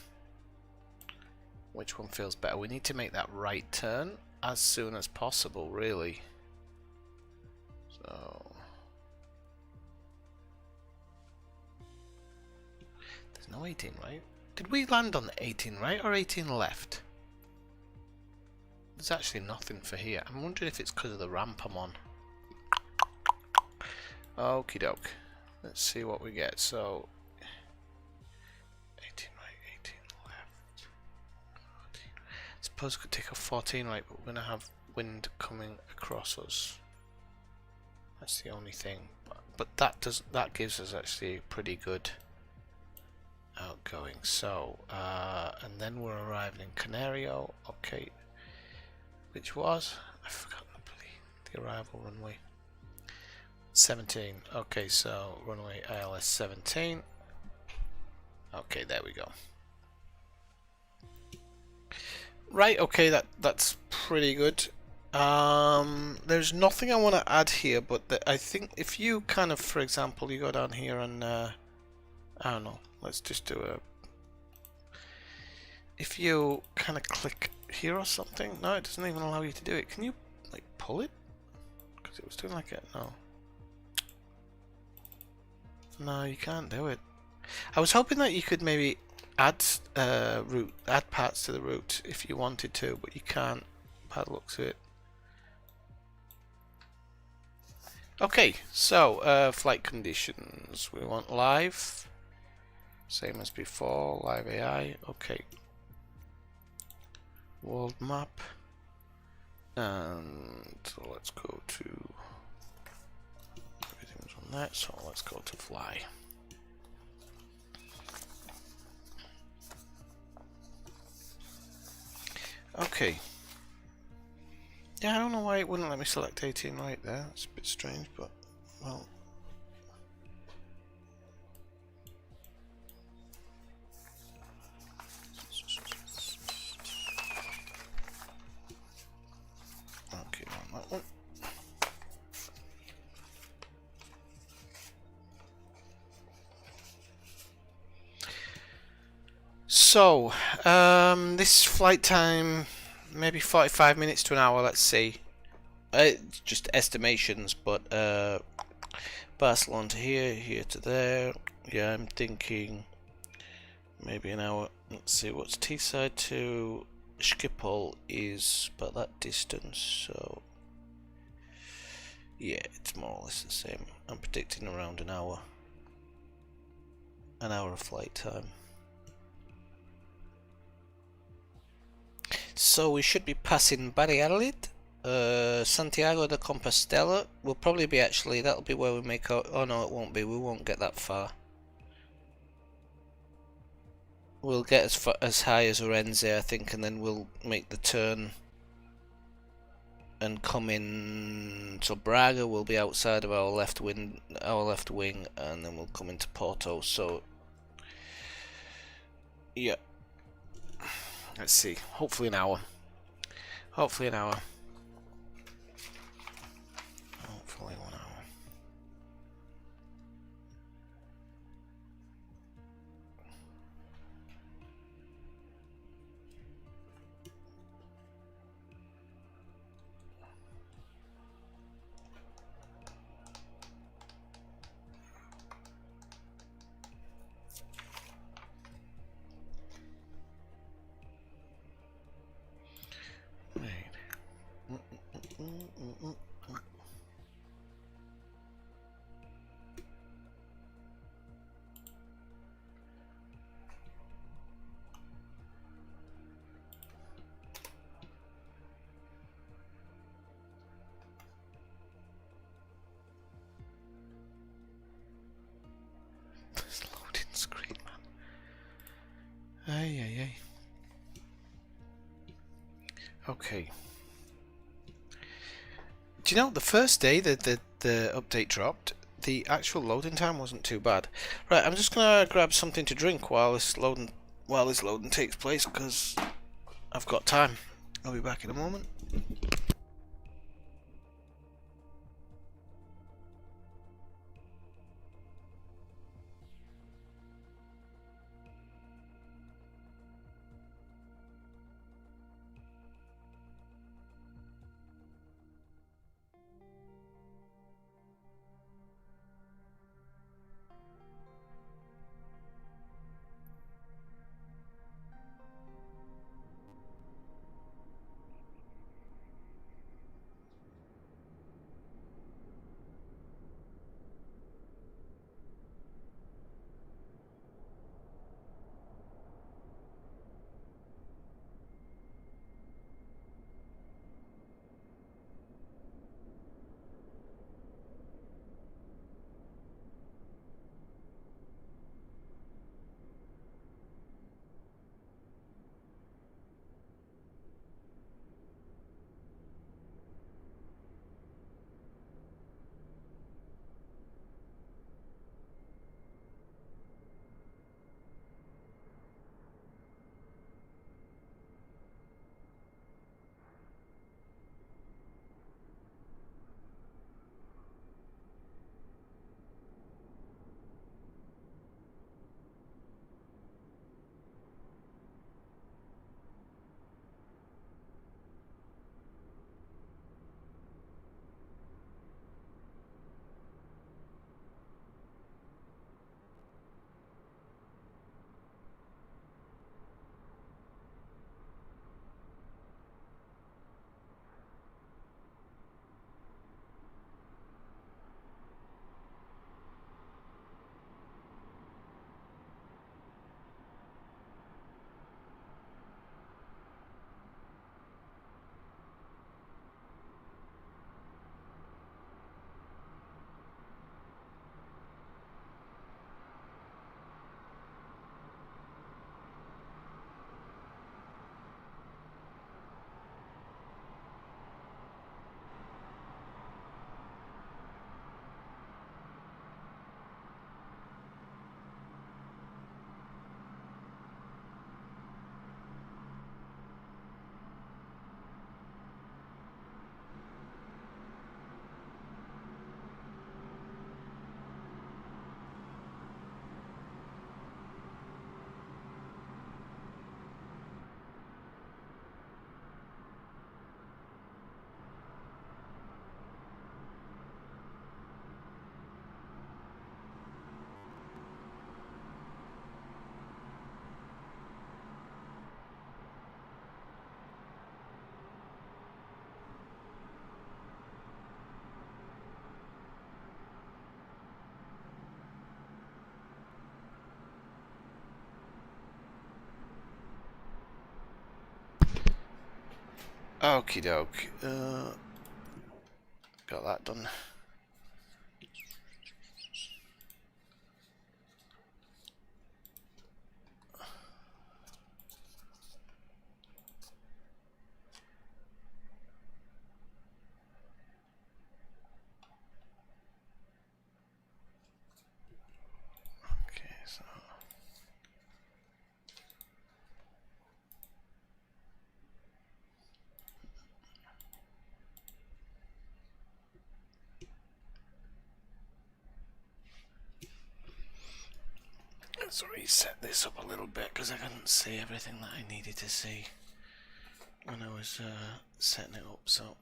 feels better. We need to make that right turn as soon as possible, really. So there's no 18 right. Did we land on 18 right or 18 left? There's actually nothing for here. I'm wondering if it's because of the ramp I'm on. Okie doke. Let's see what we get. So 18 right, 18 left. 14. Suppose we could take a 14 right, but we're gonna have wind coming across us. That's the only thing. But that gives us actually pretty good outgoing. So and then we're arriving in Canario. Okay, which was I've forgotten the arrival runway. 17. Okay, so runway ILS 17. Okay, there we go. Right, okay, that's pretty good. There's nothing I want to add here, but I think if you kind of, for example, you go down here and I don't know, let's just do a... If you kind of click here or something, no, it doesn't even allow you to do it. Can you like pull it? Because it was doing like it. No, you can't do it. I was hoping that you could maybe add add parts to the route if you wanted to, but you can't by the looks of it. Okay, so flight conditions. We want live, same as before, live AI. Okay. World map, and so let's go to... Everything's on that, so let's go to fly. Okay. Yeah, I don't know why it wouldn't let me select 18 right there. It's a bit strange, but well. Okay, on that one. So, this flight time, maybe 45 minutes to an hour, let's see. Just estimations, but Barcelona to here, here to there. Yeah, I'm thinking maybe an hour. Let's see, what's Teesside to Schiphol is about that distance, so yeah, it's more or less the same. I'm predicting around an hour of flight time. So we should be passing Valladolid, Santiago de Compostela. Will probably be that'll be where we make our. Oh no, it won't be. We won't get that far. We'll get as high as Orense, I think, and then we'll make the turn and come in. So Braga will be outside of our left wing, and then we'll come into Porto. So yeah, let's see. Hopefully an hour. Hopefully 1 hour. This loading screen, man. Ay. Okay. Do you know, the first day that the update dropped, the actual loading time wasn't too bad. Right, I'm just gonna grab something to drink while this loading takes place, because I've got time. I'll be back in a moment. Okie doke. Got that done. Okay, so let's reset this up a little bit because I couldn't see everything that I needed to see when I was setting it up. So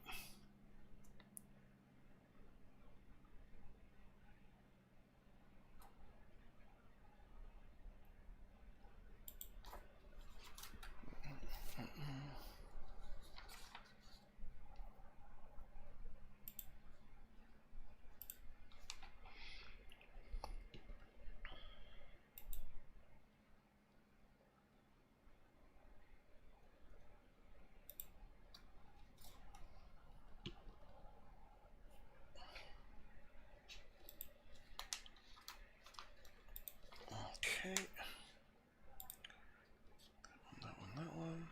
okay, that one, that one.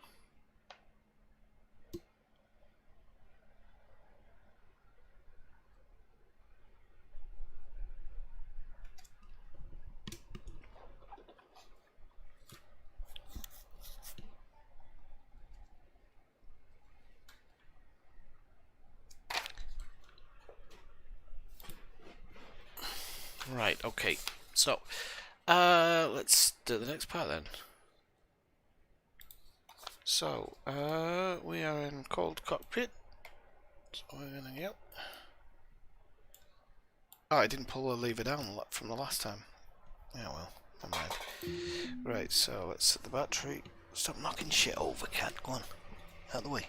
Right, okay. So, let's do the next part then. So, we are in cold cockpit. So we're gonna get. Oh, I didn't pull the lever down from the last time. Yeah, well, never mind. Right, so let's set the battery. Stop knocking shit over, cat. Go on. Out of the way.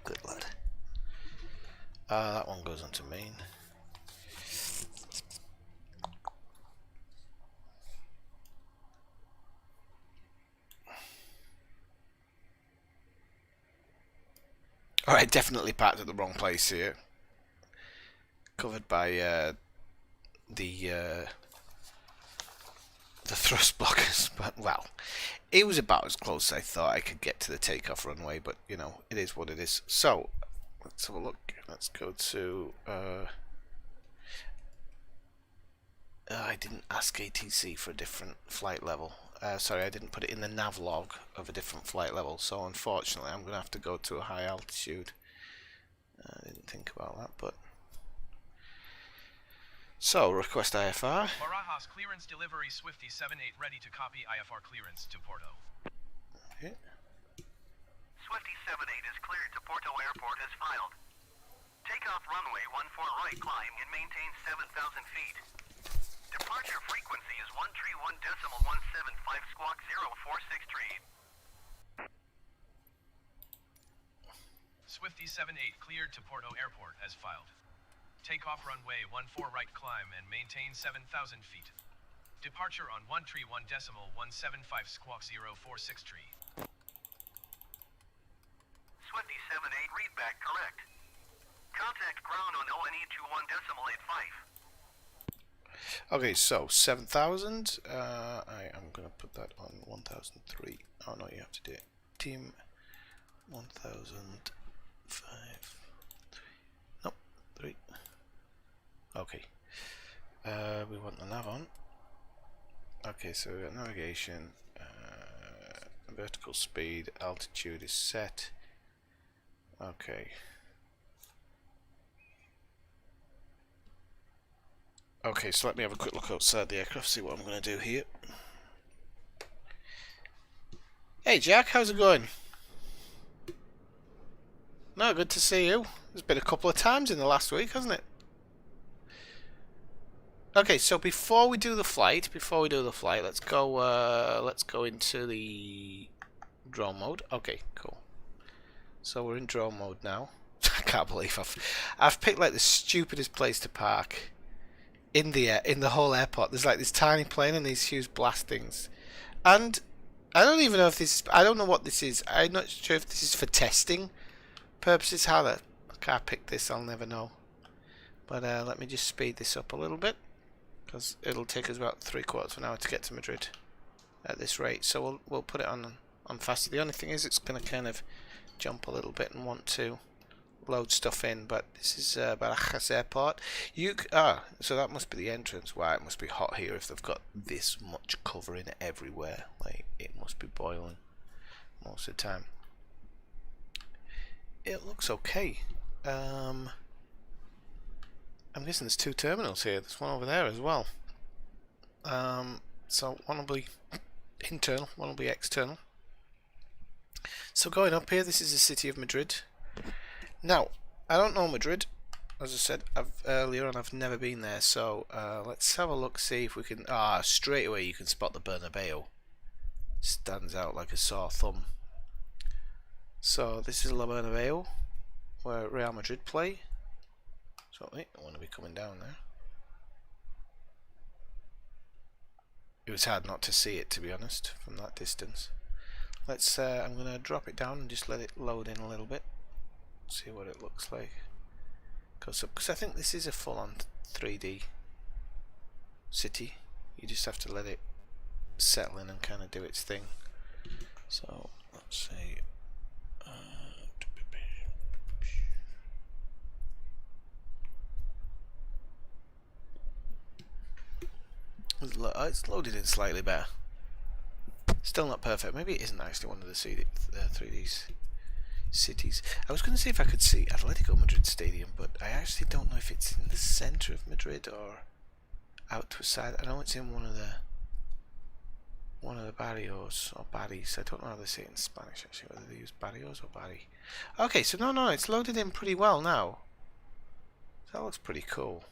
Good lad. That one goes onto main. Alright, definitely parked at the wrong place here. Covered by the thrust blockers, but well, it was about as close as I thought I could get to the takeoff runway, but you know, it is what it is. So, let's have a look. Let's go to I didn't ask ATC for a different flight level. Sorry, I didn't put it in the nav log of a different flight level, so unfortunately I'm going to have to go to a high altitude. I didn't think about that, but... So, request IFR. Barajas clearance delivery Swifty 78 ready to copy IFR clearance to Porto. Okay. Swifty 78 is cleared to Porto Airport as filed. Takeoff runway 14 right climb and maintain 7,000 feet. Departure frequency is 131.175 squawk 0463. Swifty 78 cleared to Porto Airport as filed. Takeoff runway 14 right climb and maintain 7,000 feet. Departure on 131.175 squawk 0463. Swifty 78 readback correct. Contact ground on ONE 21.85. Okay, so 7,000. I am gonna put that on 1,003. Oh no, you have to do it. Team 1,005. 3. Nope, 3. Okay. We want the nav on. Okay, so we got navigation. Vertical speed, altitude is set. Okay. Okay, so let me have a quick look outside the aircraft, see what I'm going to do here. Hey Jack, how's it going? No, good to see you. It's been a couple of times in the last week, hasn't it? Okay, so before we do the flight, let's go into the drone mode. Okay, cool. So we're in drone mode now. I can't believe I've picked like the stupidest place to park in the whole airport. There's like this tiny plane and these huge blastings, and I don't even know if this. I don't know what this is. I'm not sure if this is for testing purposes, how the car picked this, I'll never know. But let me just speed this up a little bit, because it'll take us about 3/4 of an hour to get to Madrid at this rate. So we'll put it on faster. The only thing is it's going to kind of jump a little bit and want to load stuff in. But this is Barajas Airport. So that must be the entrance. Wow, it must be hot here if they've got this much covering everywhere. Like, it must be boiling most of the time. It looks okay. I'm guessing there's 2 terminals here. There's one over there as well. So one will be internal, one will be external. So going up here, this is the city of Madrid. Now, I don't know Madrid, as I said earlier, and I've never been there. So let's have a look, see if we can. Straight away you can spot the Bernabeu. Stands out like a sore thumb. So this is La Bernabeu, where Real Madrid play. So I want to be coming down there. It was hard not to see it, to be honest, from that distance. Let's. I'm going to drop it down and just let it load in a little bit. See what it looks like. Because I think this is a full-on 3D city. You just have to let it settle in and kind of do its thing. So let's see. It's loaded in slightly better. Still not perfect. Maybe it isn't actually one of the 3D cities. I was going to see if I could see Atletico Madrid Stadium, but I actually don't know if it's in the centre of Madrid or out to a side. I know it's in one of the barrios or barrios. I don't know how they say it in Spanish actually, whether they use barrios or barri. Okay, so no, it's loaded in pretty well now. That looks pretty cool.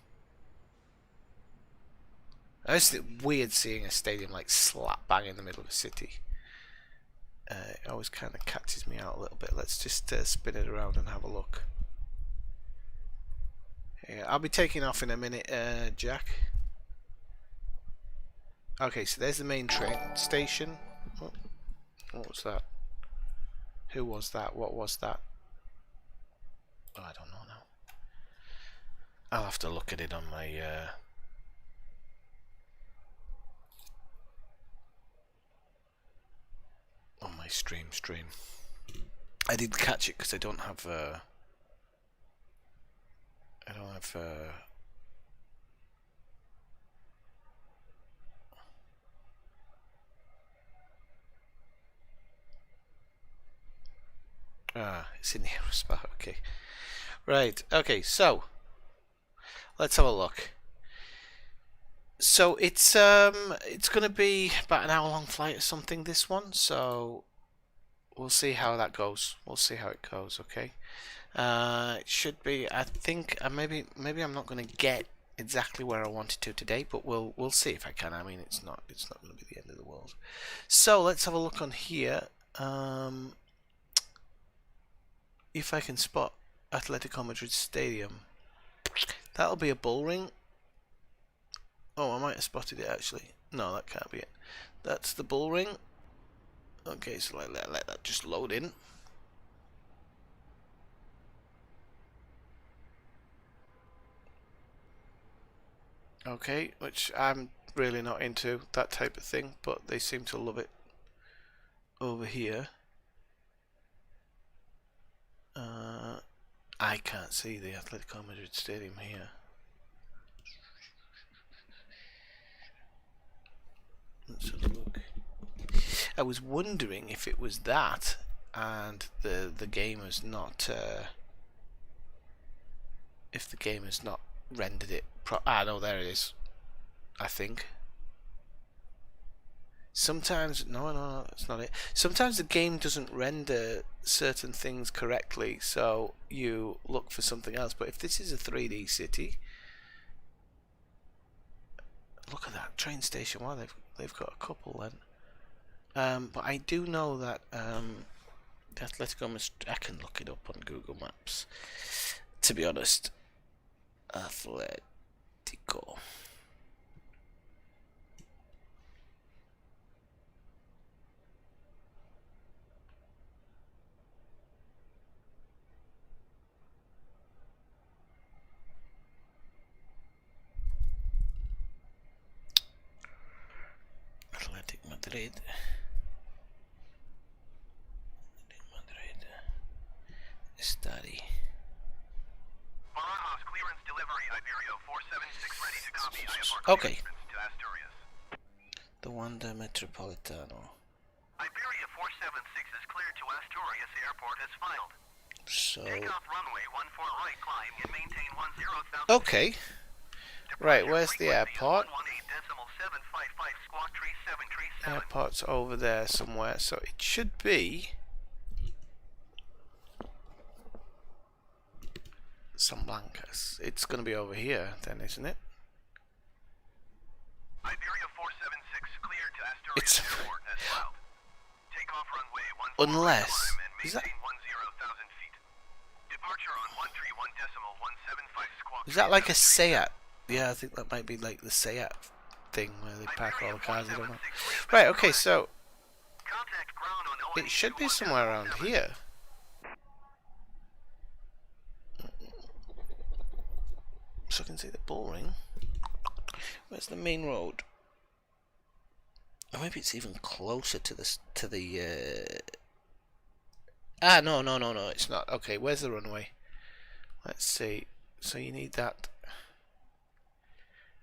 It's weird seeing a stadium like slap bang in the middle of a city. It always kind of catches me out a little bit. Let's just spin it around and have a look. Yeah, I'll be taking off in a minute, Jack. Okay, so there's the main train station. Oh, what was that? Who was that? What was that? Oh, I don't know now. I'll have to look at it on my stream. I did catch it because I don't have it's in the aerospace. Okay, right. Okay, so let's have a look. So it's going to be about an hour-long flight or something. This one, so we'll see how that goes. We'll see how it goes. Okay. It should be. I think maybe I'm not going to get exactly where I wanted to today, but we'll see if I can. I mean, it's not going to be the end of the world. So let's have a look on here. If I can spot Atletico Madrid Stadium, that'll be a bull ring. Oh, I might have spotted it actually. No, that can't be it. That's the bull ring. Okay, so let that just load in. Okay, which I'm really not into that type of thing, but they seem to love it over here. I can't see the Atletico Madrid Stadium here. Let's have a look. I was wondering if it was that, and the game has not. If the game has not rendered it. No, there it is. I think. Sometimes no, that's not it. Sometimes the game doesn't render certain things correctly, so you look for something else. But if this is a 3D city, look at that train station. Wow, they've got a couple then. But I do know that the Atletico Madrid. I can look it up on Google Maps. To be honest, Atletico. Madrid. Madrid. Study. Barajas clearance delivery, Iberia 476 ready to copy. IFR Okay. clearance to Asturias. The Wanda Metropolitano. Iberia 476 is cleared to Asturias Airport as filed. So. Take off runway 14 right, climb and maintain 10,000. Okay. Right, where's the airport? 118.755 squawk 3737. Airport's over there somewhere, so it should be San Blancas. It's going to be over here then, isn't it? Iberia 476 cleared to Asturias It's Airport as filed. Take off runway 14 unless right, climb and is that maintain 10,000 feet. Departure on 131.175 squawk. is that like a Seat? Yeah, I think that might be like the Seat thing where they pack all the cars. I don't know. Right, okay, so Contact ground on it should be somewhere around here. So I can see the bull ring. Where's the main road? Or maybe it's even closer to this Ah, no, it's not. Okay, where's the runway? Let's see. So you need that.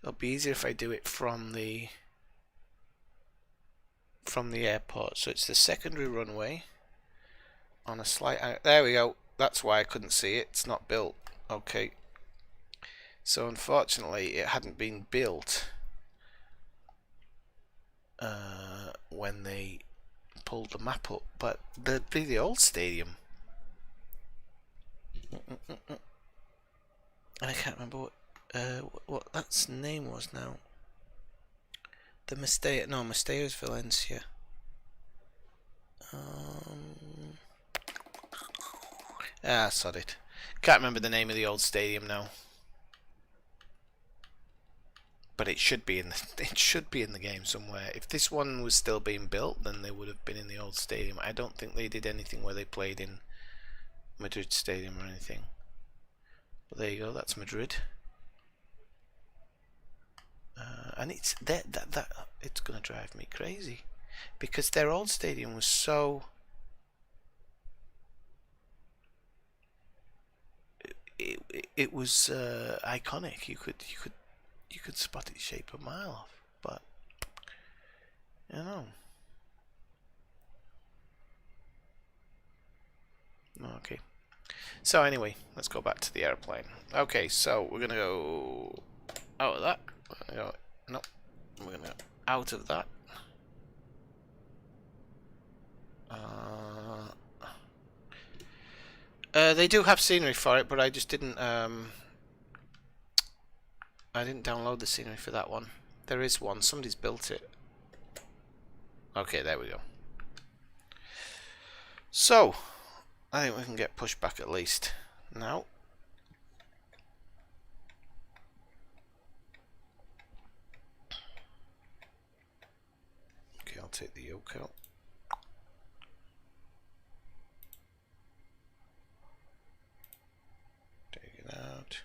It'll be easier if I do it from the airport. So it's the secondary runway on a slight. There we go. That's why I couldn't see it. It's not built. Okay. So unfortunately, it hadn't been built when they pulled the map up. But there'd be the old stadium. And I can't remember what that's name was now. The Mestalla, no, Mestella's Valencia. Sod it. Can't remember the name of the old stadium now. But it should be in the game somewhere. If this one was still being built, then they would have been in the old stadium. I don't think they did anything where they played in Madrid Stadium or anything. But there you go. That's Madrid. And it's that it's gonna drive me crazy because their old stadium was so it was iconic. You could spot its shape a mile off, but you know. Okay. So anyway, let's go back to the airplane. Okay, so we're gonna go out of that. We're gonna go, no, we're gonna go out of that. They do have scenery for it, but I just didn't. I didn't download the scenery for that one. There is one. Somebody's built it. Okay, there we go. So, I think we can get pushed back at least now. Okay, I'll take the yoke out. Take it out.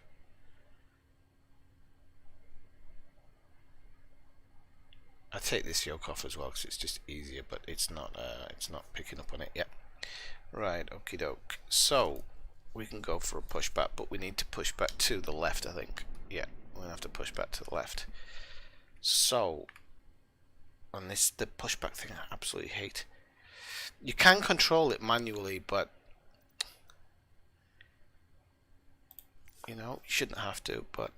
I take this yoke off as well because it's just easier, but it's not picking up on it yet. Right, okie doke. So we can go for a pushback, but we need to push back to the left, I think. Yeah, we're gonna have to push back to the left. So, on this, the pushback thing I absolutely hate. You can control it manually, but you know, you shouldn't have to, but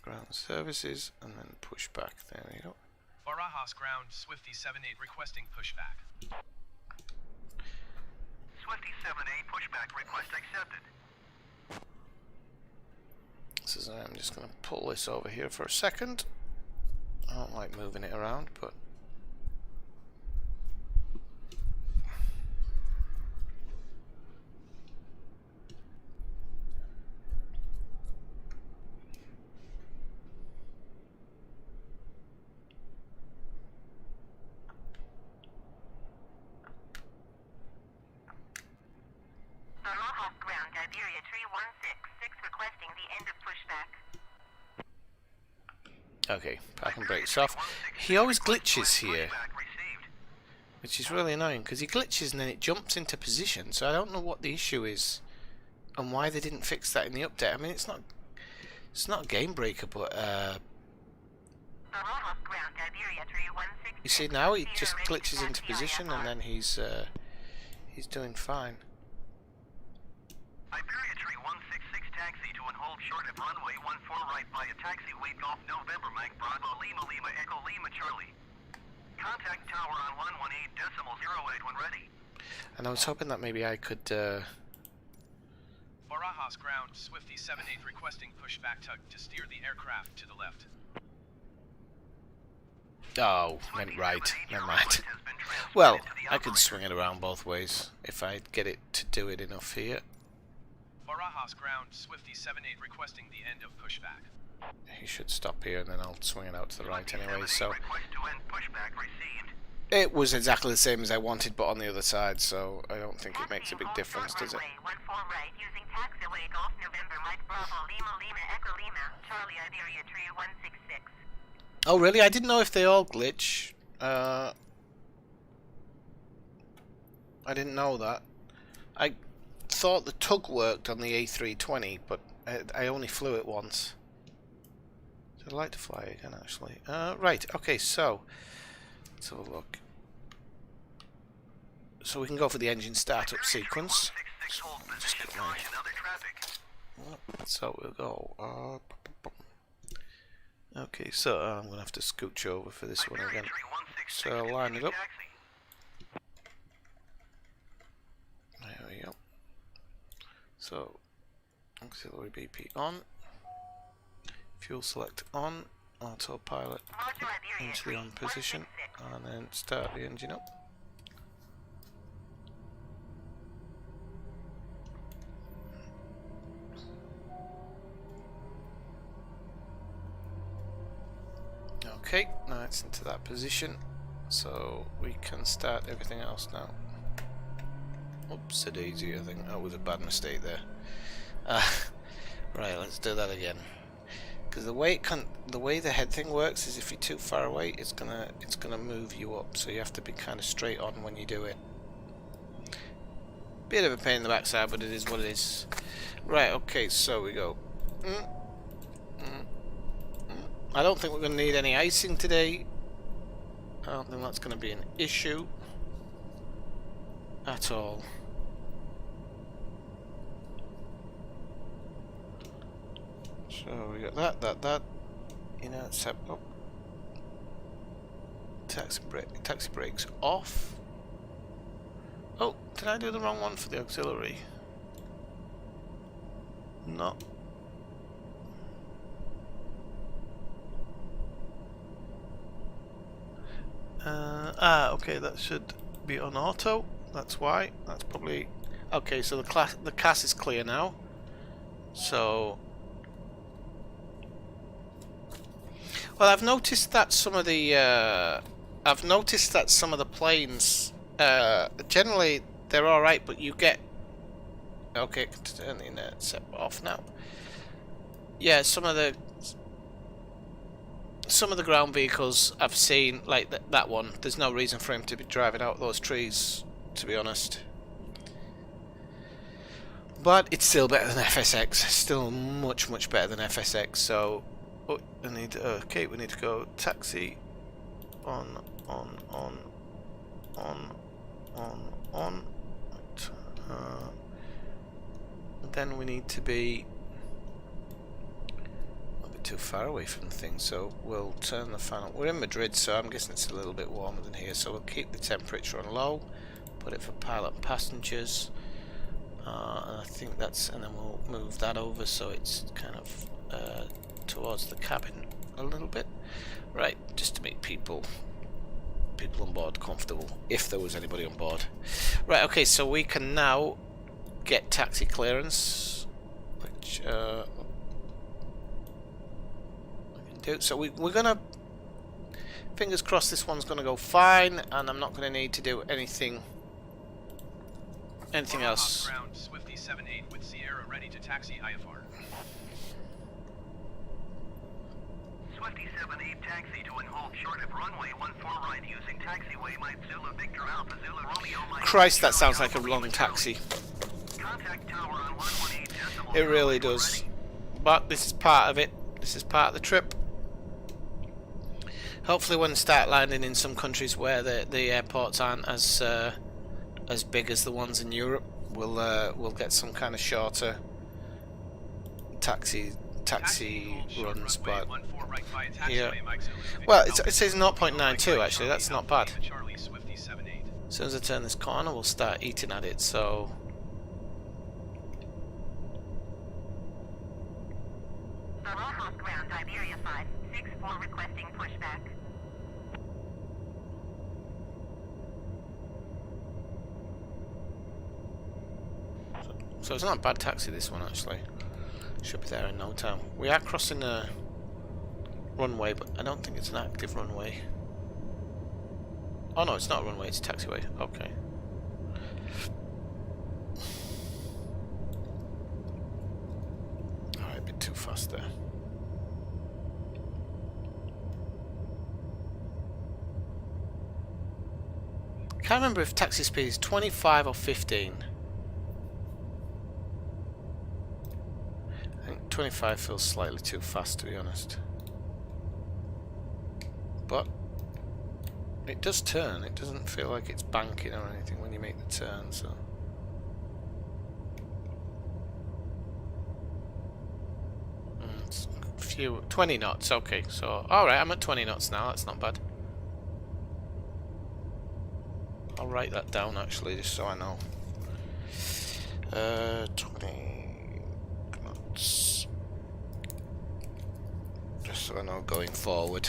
ground services and then push back. There we go. Barajas ground, Swifty 78 requesting pushback. Swifty 78 pushback request accepted. So I'm just going to pull this over here for a second. I don't like moving it around, but Barajas ground, Iberia 3166 requesting the end of pushback. Okay, parking brakes off. He always glitches here, which is really annoying because he glitches and then it jumps into position. So I don't know what the issue is and why they didn't fix that in the update. I mean, it's not a game breaker, but you see now he just glitches into position and then he's doing fine. Iberia Tree 166 taxi to and hold short at runway 14 right via taxiway Golf November Mike Bravo Lima Lima Echo Lima Charlie. Contact tower on 118.08 when ready. And I was hoping that maybe I could Barajas ground, Swifty 78 requesting pushback tug to steer the aircraft to the left. oh, meant right, never mind. Well, I could swing it around both ways if I get it to do it enough here. Barajas ground, Swifty 78 requesting the end of pushback. He should stop here and then I'll swing it out to the right anyway, so Request to end pushback received. it was exactly the same as I wanted but on the other side, so I don't think it makes a big difference, does it? 14 right using taxiway Golf November Mike Bravo Lima Lima Echo Lima Charlie Iberia Tree 166. Oh really? I didn't know if they all glitch. I didn't know that. I thought the tug worked on the A320, but I only flew it once. So I'd like to fly it again, actually. Right, okay, so let's have a look. So we can go for the engine startup sequence. So we'll go. Okay, so I'm going to have to scooch over for this one again. So I'll line it up. There we go. So, auxiliary BP on. Fuel select on. Autopilot into the on position. And then start the engine up. Okay, now it's into that position, so we can start everything else now. Oops, a daisy, I think that was a bad mistake there. Right, let's do that again. Because the way the head thing works is if you're too far away, it's gonna move you up. So you have to be kind of straight on when you do it. Bit of a pain in the backside, but it is what it is. Right, okay, so we go. I don't think we're going to need any icing today. I don't think that's going to be an issue at all. So we got that. You know, set up. Taxi brakes off. Oh, did I do the wrong one for the auxiliary? No. Okay, that should be on auto. That's why. That's probably okay. So the CAS is clear now. So, well, I've noticed that some of the planes, generally they're all right, but you get okay. Turn the set off now. Yeah, some of the ground vehicles I've seen, like that one, there's no reason for him to be driving out those trees, to be honest. But it's still better than FSX. Still much better than FSX. So, oh, we need to go taxi on. Then we need to be too far away from the thing, so we'll turn the fan on. We're in Madrid, so I'm guessing it's a little bit warmer than here, so we'll keep the temperature on low, put it for pilot and passengers, and I think that's, and then we'll move that over so it's kind of towards the cabin a little bit, right, just to make people on board comfortable, if there was anybody on board. Right, okay, so we can now get taxi clearance, which so we're gonna, fingers crossed this one's gonna go fine, and I'm not gonna need to do anything else. Ground, Swifty 78 with Sierra ready to taxi IFR. Swifty 78 taxi to and hold short of runway 14 right using taxiway Mike Zulu Victor Alpha Zulu Romeo Mike. Christ, that sounds like a long taxi. Contact tower on 118 decimal. It really does. But this is part of it. This is part of the trip. Hopefully when we start landing in some countries where the airports aren't as big as the ones in Europe, we'll get some kind of shorter taxi runs. But here, well, it says 0.92 actually. That's not bad. As soon as I turn this corner, we'll start eating at it. So. Barajas ground Iberia 564 requesting pushback. So it's not a bad taxi, this one actually. Should be there in no time. We are crossing a runway, but I don't think it's an active runway. Oh no, it's not a runway, it's a taxiway. Okay. Alright, a bit too fast there. Can't remember if taxi speed is 25 or 15. I think 25 feels slightly too fast, to be honest. But it does turn. It doesn't feel like it's banking or anything when you make the turn, so. It's a few 20 knots, okay. So alright, I'm at 20 knots now, that's not bad. I'll write that down actually, just so I know. 20 knots. Just so I know going forward.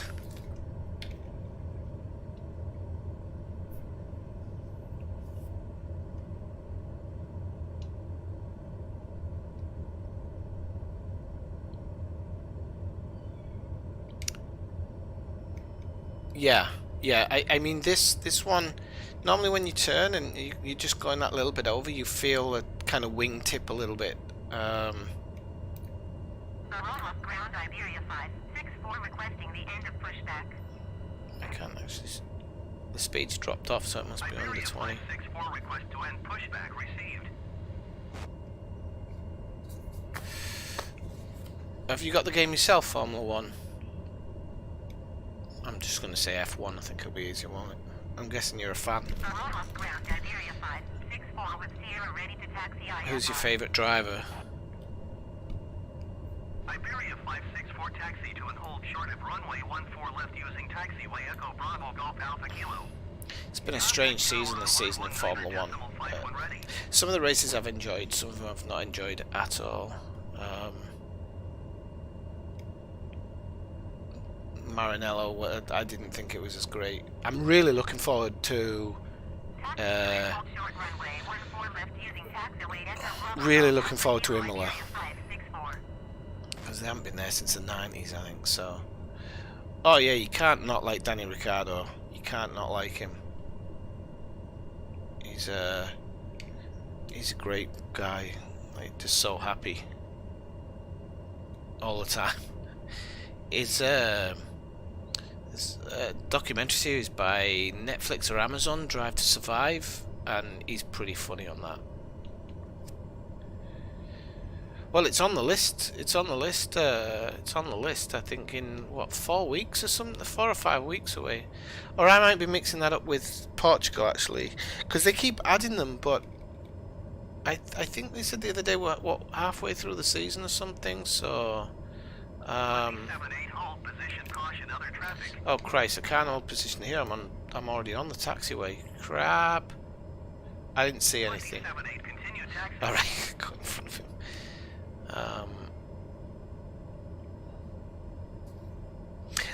Yeah. I mean this one. Normally when you turn and you just going that little bit over, you feel a kind of wingtip a little bit. Barajas ground Iberia 564 requesting the end of pushback. I can't actually. The speed's dropped off, so it must be under 20. 564 request to end pushback received. Have you got the game yourself, Formula 1? I'm just going to say F1. I think it'll be easier, won't it? I'm guessing you're a fan. Barajas ground Iberia 564 with Sierra ready to taxi IFR. Who's your favourite driver? Iberia 564 taxi to and hold short of runway 14 left using taxiway Echo Bravo Golf Alpha Kilo. It's been a strange season this season in Formula 1. Some of the races I've enjoyed, some of them I've not enjoyed at all. Maranello, I didn't think it was as great. I'm really looking forward to Imola, because they haven't been there since the 90s, I think. So, oh yeah, you can't not like Danny Ricciardo. You can't not like him. He's a great guy. Like, just so happy all the time. It's a documentary series by Netflix or Amazon, Drive to Survive, and he's pretty funny on that. Well, it's on the list. It's on the list. It's on the list. I think in what, 4 weeks or something, 4 or 5 weeks away. Or I might be mixing that up with Portugal actually, because they keep adding them. But I think they said the other day what halfway through the season or something. So. Oh Christ! I can't hold position here. I'm already on the taxiway. Crap! I didn't see anything. All right, got in front of him.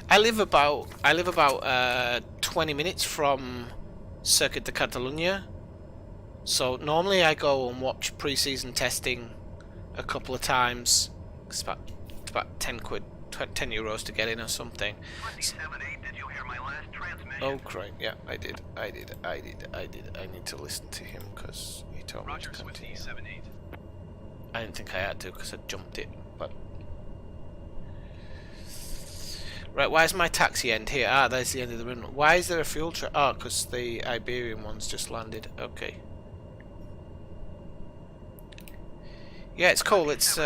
I live about 20 minutes from Circuit de Catalunya. So normally I go and watch pre-season testing a couple of times. It's about 10 quid, 10 euros to get in or something. Oh crap, yeah, I did. I need to listen to him because he told me to continue. I didn't think I had to because I jumped it, but... Right, why is my taxi end here? Ah, there's the end of the runway. Why is there a fuel truck? Oh, because the Iberian one's just landed. Okay. Yeah, it's cool. It's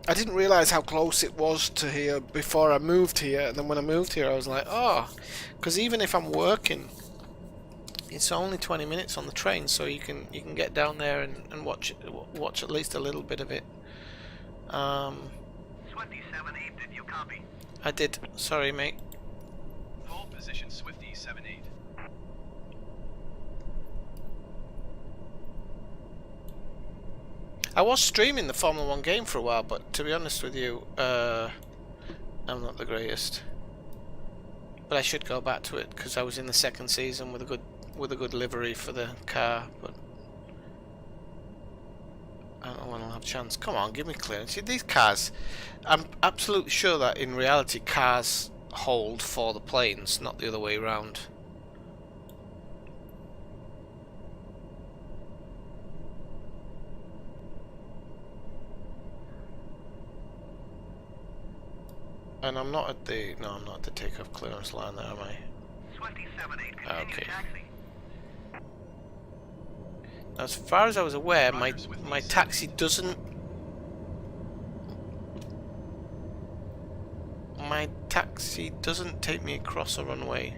I didn't realise how close it was to here before I moved here, and then when I moved here I was like, oh, because even if I'm working, it's only 20 minutes on the train, so you can get down there and watch at least a little bit of it. Swifty 7-8, did you copy? I did. Sorry, mate. Hold position Swifty 7-8. I was streaming the Formula 1 game for a while, but to be honest with you, I'm not the greatest. But I should go back to it because I was in the second season with a good livery for the car. But I don't know when I'll have a chance. Come on, give me clearance. These cars, I'm absolutely sure that in reality cars hold for the planes, not the other way around. And I'm not at the... No, I'm not at the takeoff clearance line there, am I? Swifty 7-8, continue Okay. taxi. As far as I was aware, my Roger, Swifty taxi 7-8. doesn't... My taxi doesn't take me across a runway.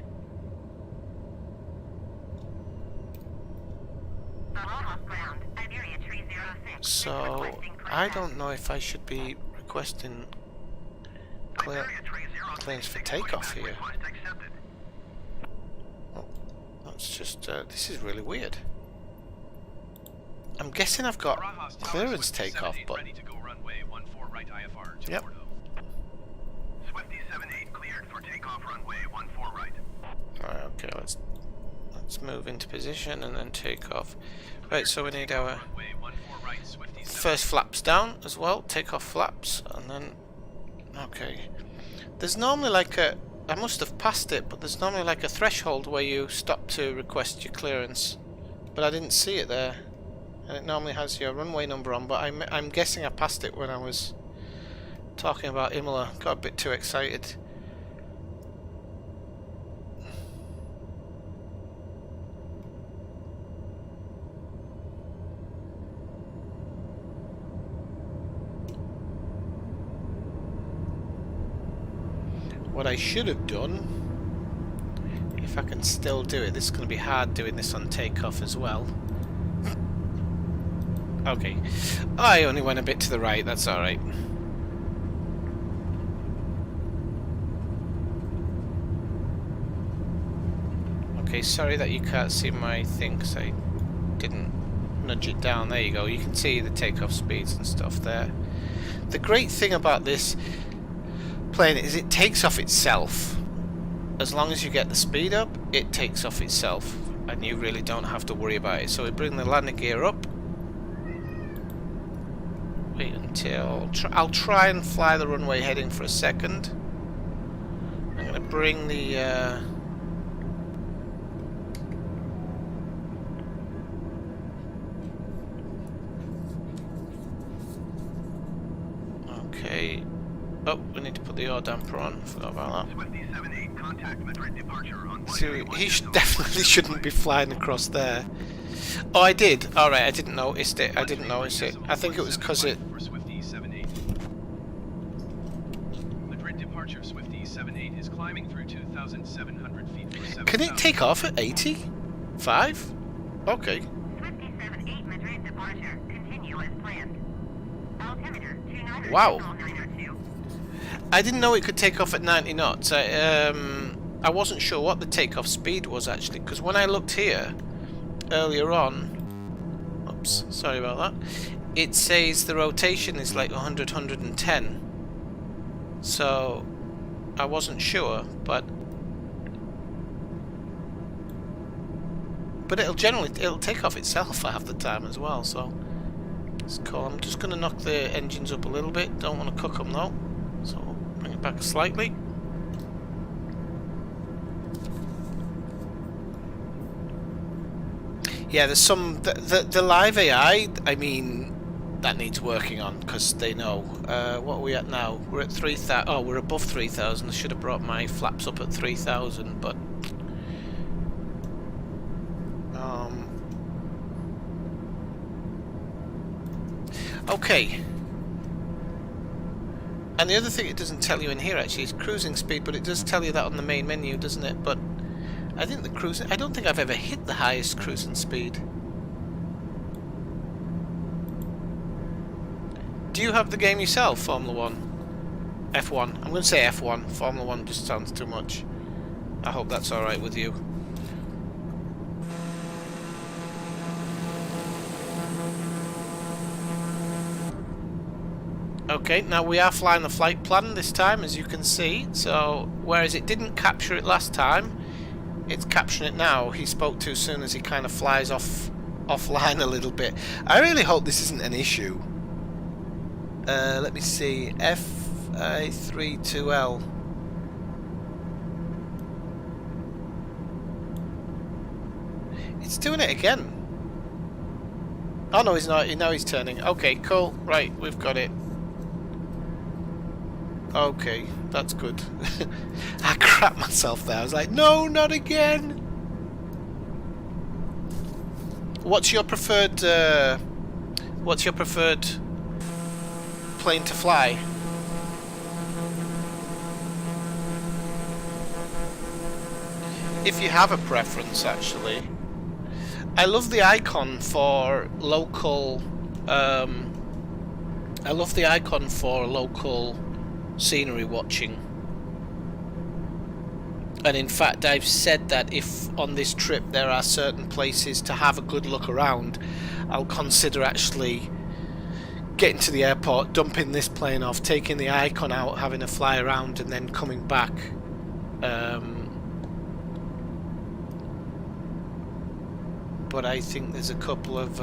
Barajas ground, Iberia 306. So, Requesting I clearance. don't know if I should be requesting clearance for takeoff here. Request accepted. Oh, that's just... this is really weird. I'm guessing I've got Barajas Tower, clearance Swifty takeoff, 7-8 but... ready to go runway 14 right IFR to Yep. Porto. Swifty 7-8 cleared for takeoff runway 14 right. Alright, okay, let's move into position and then take off. Right, so we need our Runway 14 right, Swifty 7-8. first flaps down as well, take off flaps, and then... Okay. There's normally like a... I must have passed it, but there's normally like a threshold where you stop to request your clearance. But I didn't see it there. And it normally has your runway number on, but I'm guessing I passed it when I was talking about Imola. Got a bit too excited. What I should have done, if I can still do it, this is going to be hard doing this on takeoff as well. Okay, I only went a bit to the right, that's alright. Okay, sorry that you can't see my thing because I didn't nudge it down. There you go, you can see the takeoff speeds and stuff there. The great thing about this plane is it takes off itself. As long as you get the speed up, it takes off itself and you really don't have to worry about it. So we bring the landing gear up. Wait until... I'll try and fly the runway heading for a second. I'm going to bring the... Okay. Oh, we need to put the yaw damper on. Forgot about that. Swifty 7-8, contact Madrid departure on So 131 he decimal definitely 1 shouldn't be flying across there. Oh, I did. All right, I didn't notice it. I didn't notice it. I think it was because it. For Swifty 7-8. Madrid departure Swifty 7-8 is climbing through 2,700 feet for 7,000. Can it take off at 85? Okay. Swifty 7-8 Madrid departure. Continue as planned. Altimeter 29 Wow. 902. I didn't know it could take off at 90 knots. I wasn't sure what the takeoff speed was actually, because when I looked here earlier on, oops, sorry about that, it says the rotation is like 100, 110. So I wasn't sure, but it'll take off itself half the time as well. So it's cool. I'm just gonna knock the engines up a little bit. Don't want to cook them though. So bring it back slightly. Yeah, there's some the live AI. I mean, that needs working on, because they know. What are we at now? We're at 3,000. Oh, we're above 3,000. I should have brought my flaps up at 3,000, but okay. And the other thing it doesn't tell you in here actually is cruising speed, but it does tell you that on the main menu, doesn't it? But I think the cruising, I don't think I've ever hit the highest cruising speed. Do you have the game yourself, Formula 1? F1. I'm going to say F1. Formula 1 just sounds too much. I hope that's alright with you. Okay, now we are flying the flight plan this time, as you can see. So, whereas it didn't capture it last time, it's capturing it now. He spoke too soon as he kind of flies offline a little bit. I really hope this isn't an issue. Let me see. F32L. It's doing it again. Oh no, he's not. Now he's turning. Okay, cool. Right, we've got it. Okay, that's good. I crapped myself there. I was like, no, not again. What's your preferred plane to fly? If you have a preference, actually. I love the icon for local scenery watching. And in fact, I've said that if on this trip there are certain places to have a good look around, I'll consider actually getting to the airport, dumping this plane off, taking the icon out, having a fly around, and then coming back. But I think there's a couple of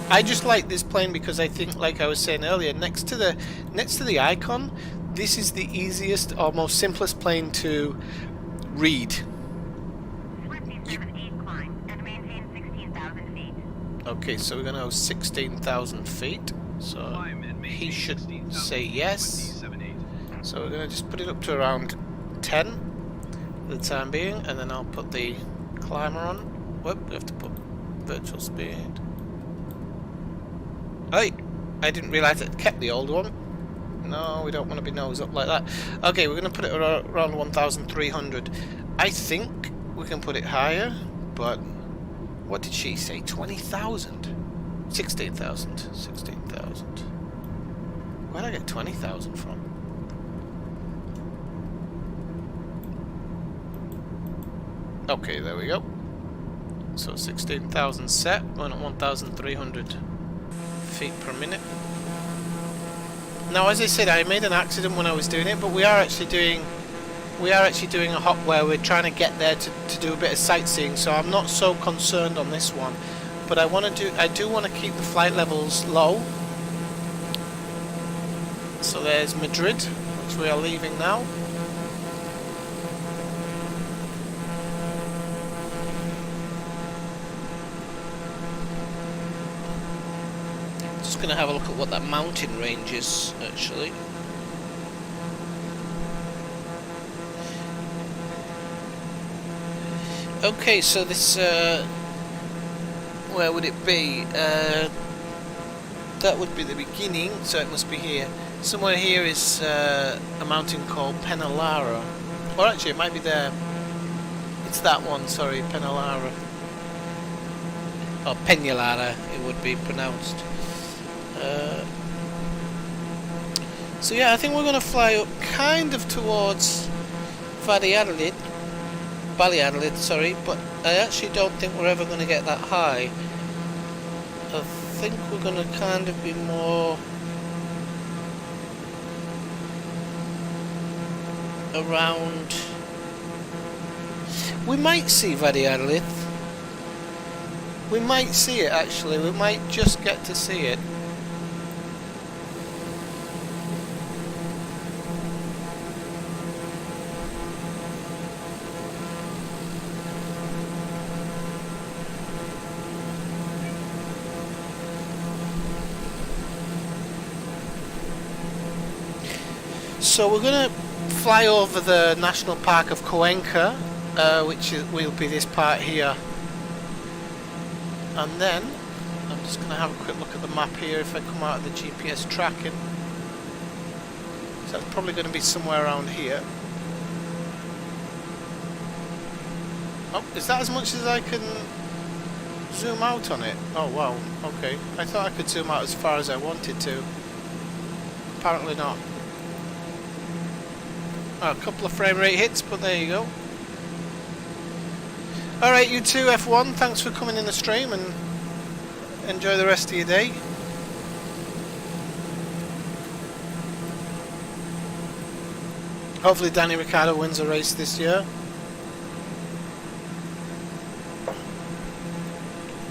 I just like this plane because I think, like I was saying earlier, next to the icon, this is the easiest or most simplest plane to read. Okay, so we're gonna go 16,000 feet. So he should say yes. So we're gonna just put it up to around 10 for the time being, and then I'll put the climber on. Whoop, we have to put virtual speed. Hey, I didn't realise it kept the old one. No, we don't want to be nose up like that. Okay, we're going to put it around 1,300. I think we can put it higher, but what did she say? 20,000? 16,000. 16,000. Where'd I get 20,000 from? Okay, there we go. So 16,000 set, going at 1,300 feet per minute. Now, as I said, I made an accident when I was doing it, but we are actually doing a hop where we're trying to get there to do a bit of sightseeing. So I'm not so concerned on this one, but I do want to keep the flight levels low. So there's Madrid, which we are leaving now. Just going to have a look at what that mountain range is, actually. Okay, so this, where would it be? That would be the beginning, so it must be here. Somewhere here is a mountain called Peñalara. Or actually, it might be there. It's that one, sorry, Peñalara. Or Peñalara, it would be pronounced. So yeah, I think we're going to fly up kind of towards Valladolid, sorry, but I actually don't think we're ever going to get that high. I think we're going to kind of be more around. We might see Valladolid. We might see it actually. We might just get to see it. So we're gonna fly over the National Park of Cuenca, which will be this part here, and then I'm just gonna have a quick look at the map here. If I come out of the GPS tracking, so that's probably going to be somewhere around here. Oh, is that as much as I can zoom out on it? Oh wow, okay. I thought I could zoom out as far as I wanted to. Apparently not. Oh, a couple of frame rate hits, but there you go. Alright, you two, F1, thanks for coming in the stream and enjoy the rest of your day. Hopefully Danny Ricciardo wins a race this year.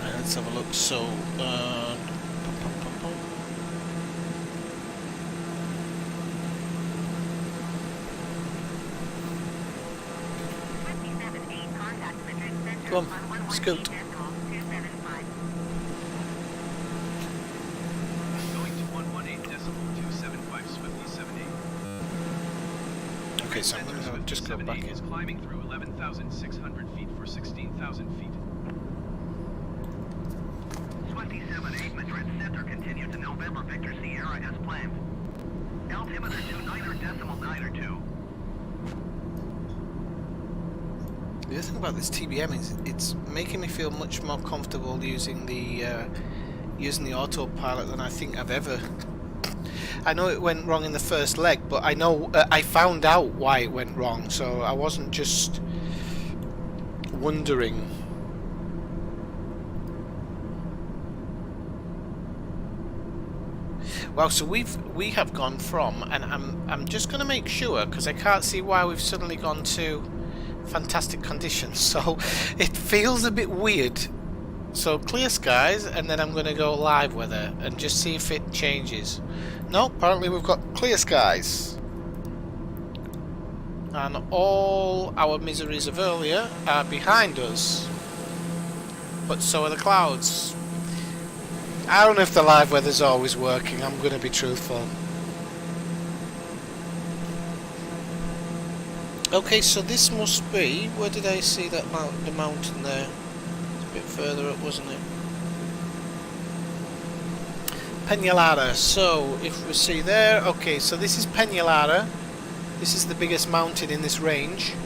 Right, let's have a look. So, come on, scoot. Going to 118.275 swiftly 78. Okay, so I'm going to just go back in. Is climbing through 11,600 feet for 16,000 feet. 27-8 Madrid Center continue to November Victor Sierra as planned. Altimeter 29.92. The other thing about this TBM is it's making me feel much more comfortable using the autopilot than I think I've ever. I know it went wrong in the first leg, but I know I found out why it went wrong, so I wasn't just wondering. Well, so we have gone from, and I'm just going to make sure because I can't see why we've suddenly gone to fantastic conditions. So it feels a bit weird. So clear skies, and then I'm going to go live weather and just see if it changes. No, apparently we've got clear skies. And all our miseries of earlier are behind us. But so are the clouds. I don't know if the live weather's always working, I'm going to be truthful. Okay, so this must be... Where did I see that the mountain there? It's a bit further up, wasn't it? Peñalara. So, if we see there... Okay, so this is Peñalara. This is the biggest mountain in this range.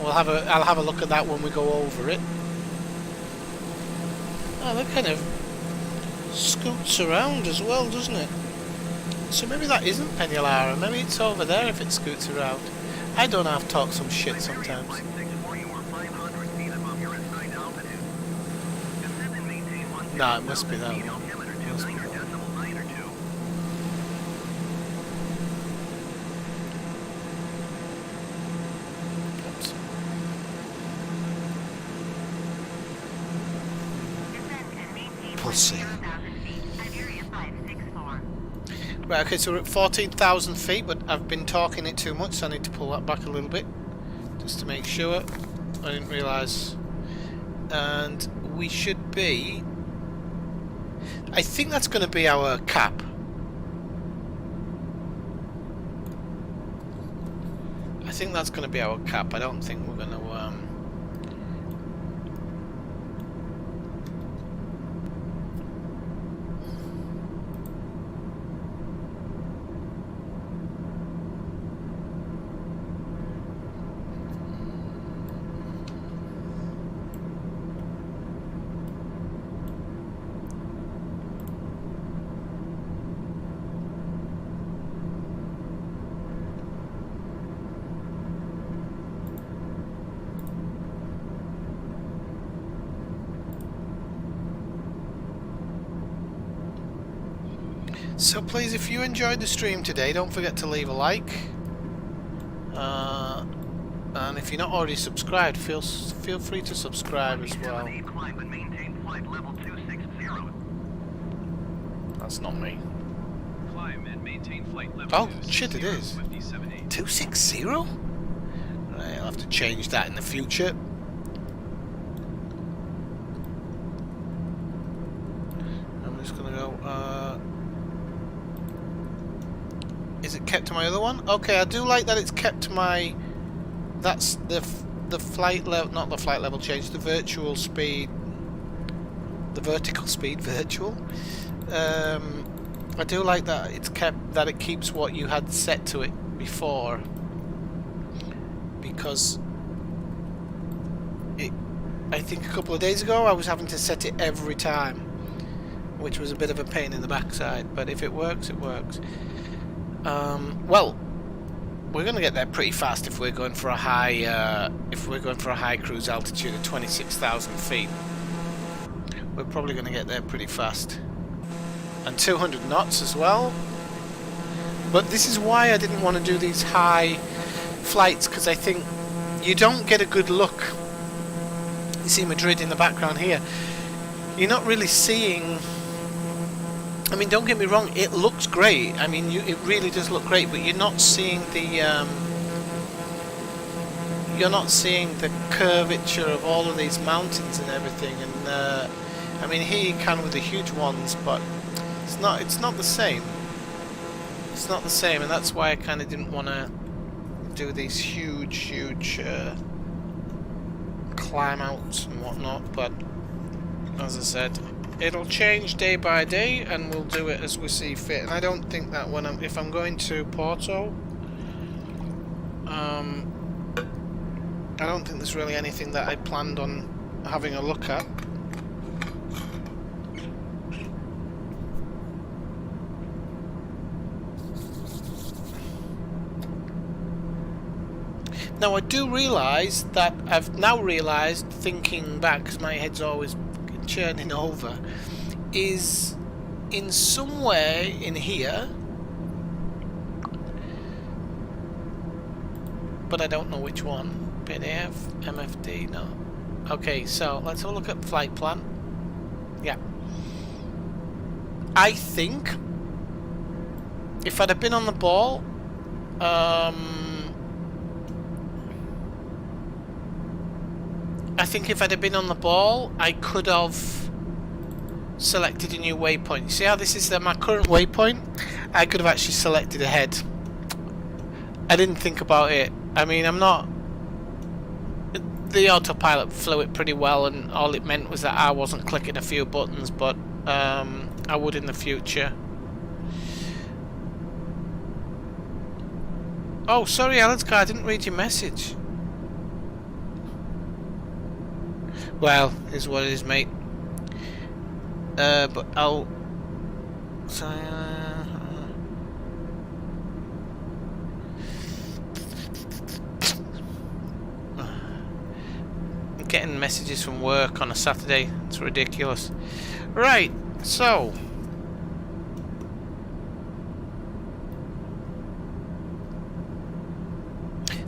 I'll have a look at that when we go over it. Oh, that kind of scoots around as well, doesn't it? So maybe that isn't Peñalara. Maybe it's over there if it scoots around. I don't have to talk some shit sometimes. Nah, it must be that one. Must be that one. Pussy. Right, okay, so we're at 14,000 feet, but I've been talking it too much, so I need to pull that back a little bit, just to make sure. I didn't realise. And we should be... I think that's going to be our cap. I think that's going to be our cap. I don't think we're going to... So please, if you enjoyed the stream today, don't forget to leave a like. And if you're not already subscribed, feel free to subscribe as well. That's not me. Climb and maintain flight level Oh, shit, it is. 260. 260? Right, I'll have to change that in the future. I'm just gonna go Is it kept to my other one? Okay, I do like that it's kept to my... That's the flight level... Not the flight level change, the virtual speed. The vertical speed, virtual. I do like that it's kept... That it keeps what you had set to it before. Because... I think a couple of days ago I was having to set it every time, which was a bit of a pain in the backside, but if it works, it works. Well, we're going to get there pretty fast if we're going for a high cruise altitude of 26,000 feet. We're probably going to get there pretty fast, and 200 knots as well. But this is why I didn't want to do these high flights, because I think you don't get a good look. You see Madrid in the background here. You're not really seeing... I mean, don't get me wrong, it looks great. I mean, it really does look great, but you're not seeing the... you're not seeing the curvature of all of these mountains and everything. And I mean, here you can with the huge ones, but it's not the same. It's not the same, and that's why I kind of didn't want to do these huge climb outs and whatnot, but as I said, it'll change day by day and we'll do it as we see fit. And I don't think that if I'm going to Porto, I don't think there's really anything that I planned on having a look at. Now I do realise that I've now realised, thinking back, because my head's always churning over, is in some way in here, but I don't know which one. PDF, MFD, no. Okay, so let's have a look at flight plan. Yeah. I think if I'd have been on the ball, I think if I'd have been on the ball, I could have selected a new waypoint. You see how this is my current waypoint? I could have actually selected ahead. I didn't think about it. I mean, I'm not... The autopilot flew it pretty well, and all it meant was that I wasn't clicking a few buttons, but I would in the future. Oh, sorry, Alan's car, I didn't read your message. Well, is what it is, mate. But I'll... So, I'm getting messages from work on a Saturday. It's ridiculous. Right, so...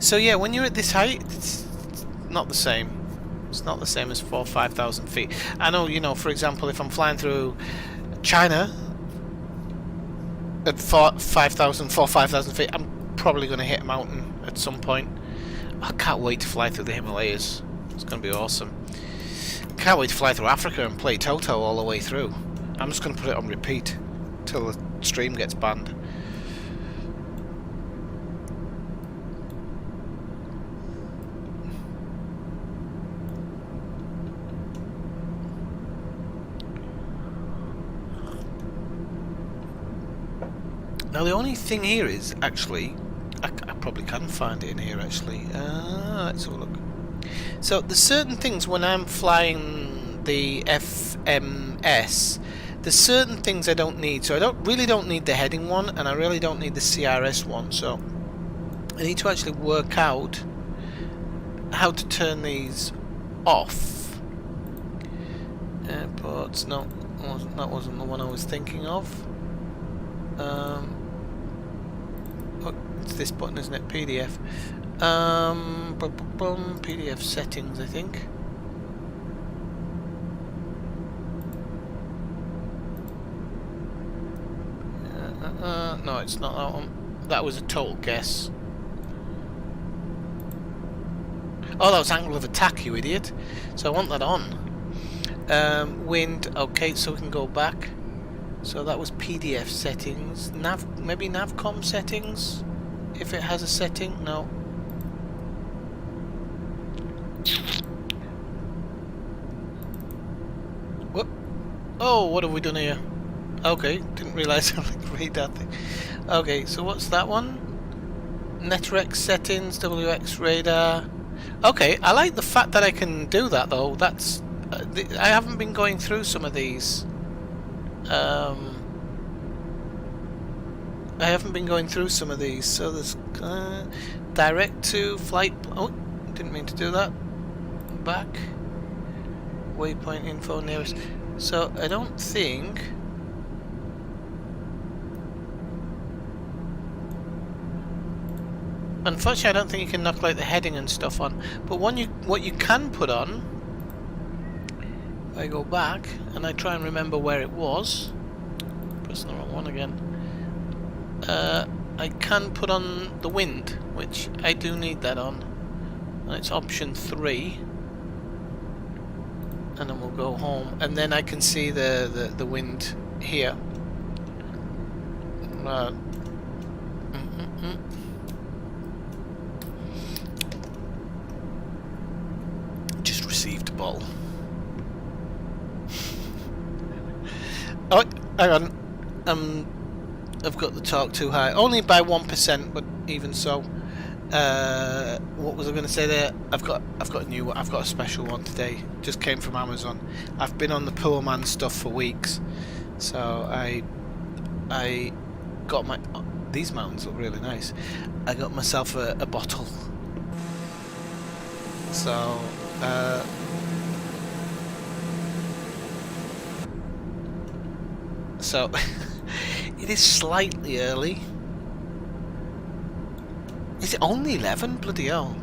So yeah, when you're at this height, it's not the same. It's not the same as 4,000 or 5,000 feet. I know, you know, for example, if I'm flying through China at 4,000 or 5,000 feet, I'm probably going to hit a mountain at some point. I can't wait to fly through the Himalayas. It's going to be awesome. Can't wait to fly through Africa and play Toto all the way through. I'm just going to put it on repeat till the stream gets banned. Now the only thing here is, actually, I probably can find it in here actually. Let's have a look. So there's certain things when I'm flying the FMS, there's certain things I don't need. So I really don't need the heading one, and I really don't need the CRS one. So I need to actually work out how to turn these off. Airports, no, that wasn't the one I was thinking of. It's this button, isn't it? PDF. PDF settings, I think. No, it's not that one. That was a total guess. Oh, that was angle of attack, you idiot. So I want that on. Wind, okay, so we can go back. So that was PDF settings. Maybe Navcom settings? If it has a setting? No. What? Oh, what have we done here? Okay, didn't realise I like radar thing. Okay, so what's that one? Netrex settings, WX radar. Okay, I like the fact that I can do that though. That's I haven't been going through some of these. I haven't been going through some of these. So there's direct to flight. Oh, didn't mean to do that. Back. Waypoint info nearest. So I don't think. Unfortunately, I don't think you can knock like the heading and stuff on. But what you can put on, if I go back and I try and remember where it was, pressing the wrong one again. I can put on the wind, which I do need that on, and it's option 3. And then we'll go home, and then I can see the wind here. Just received a ball. Oh, hang on. I've got the torque too high. Only by 1%, but even so. What was I going to say there? I've got a special one today. Just came from Amazon. I've been on the poor man stuff for weeks, so I got my. These mountains look really nice. I got myself a bottle. So. So it is slightly early. Is it only 11? Bloody hell.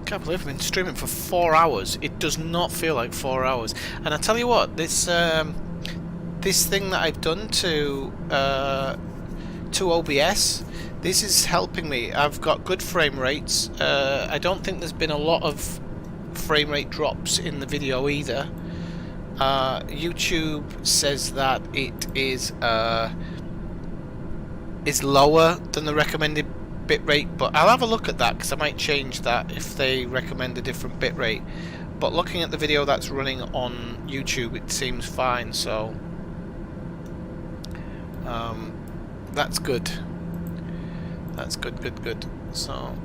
Can't believe I've been streaming for 4 hours. It does not feel like 4 hours. And I tell you what, this thing that I've done to OBS, this is helping me. I've got good frame rates. I don't think there's been a lot of frame rate drops in the video either. YouTube says that it is lower than the recommended bitrate, but I'll have a look at that because I might change that if they recommend a different bitrate. But looking at the video that's running on YouTube, it seems fine, so that's good. That's good. So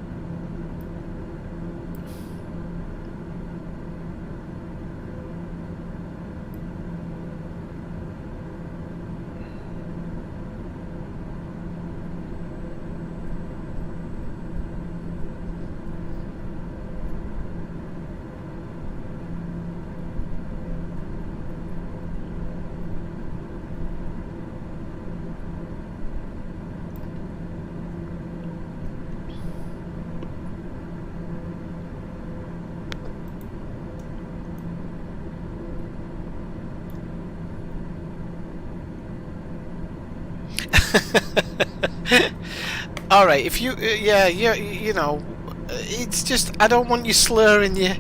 all right, if you you know, it's just I don't want you slurring your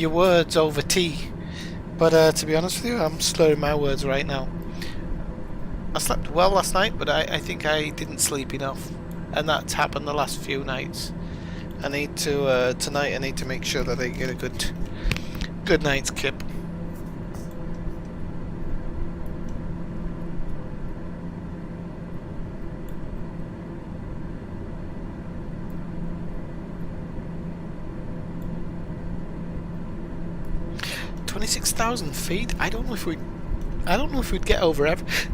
words over tea. But to be honest with you, I'm slurring my words right now. I slept well last night, but I think I didn't sleep enough, and that's happened the last few nights. I need to tonight. I need to make sure that I get a good night's kip. $26,000 feet. I don't know if we'd get over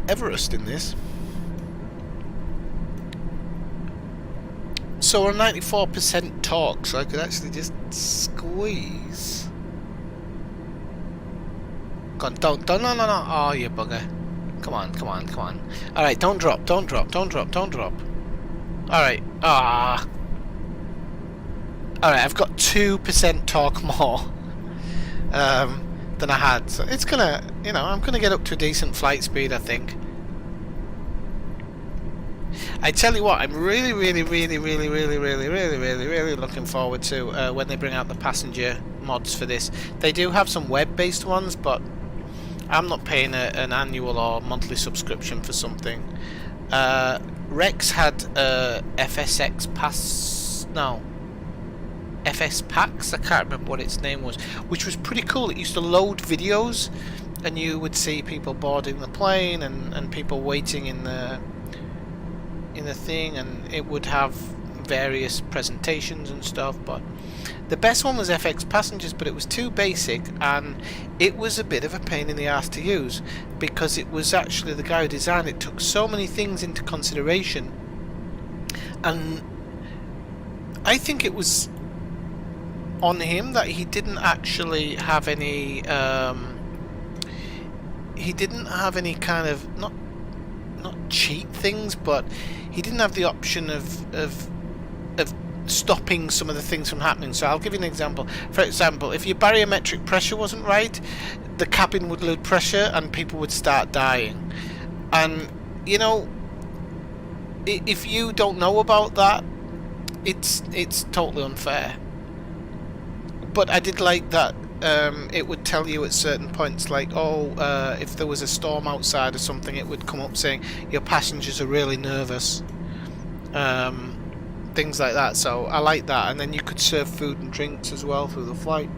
Everest in this. So we're 94% torque, so I could actually just squeeze. Go on, don't, no. Oh, you bugger. Come on. Alright, don't drop. Alright, Alright, I've got 2% torque more than than I had. So it's gonna, you know, I'm gonna get up to a decent flight speed, I think. I tell you what, I'm really looking forward to when they bring out the passenger mods for this. They do have some web-based ones, but I'm not paying an annual or monthly subscription for something. Rex had FSX Pass, no, FS Packs, I can't remember what its name was, which was pretty cool. It used to load videos, and you would see people boarding the plane and people waiting in the thing, and it would have various presentations and stuff. But the best one was FX Passengers, but it was too basic, and it was a bit of a pain in the ass to use, because it was actually the guy who designed it took so many things into consideration, and I think it was on him that he didn't actually have any kind of not cheat things, but he didn't have the option of stopping some of the things from happening. So I'll give you an example. For example, if your barometric pressure wasn't right, the cabin would lose pressure and people would start dying. And you know, if you don't know about that, it's totally unfair. But I did like that it would tell you at certain points, like, if there was a storm outside or something, it would come up saying your passengers are really nervous, things like that. So I like that. And then you could serve food and drinks as well through the flight,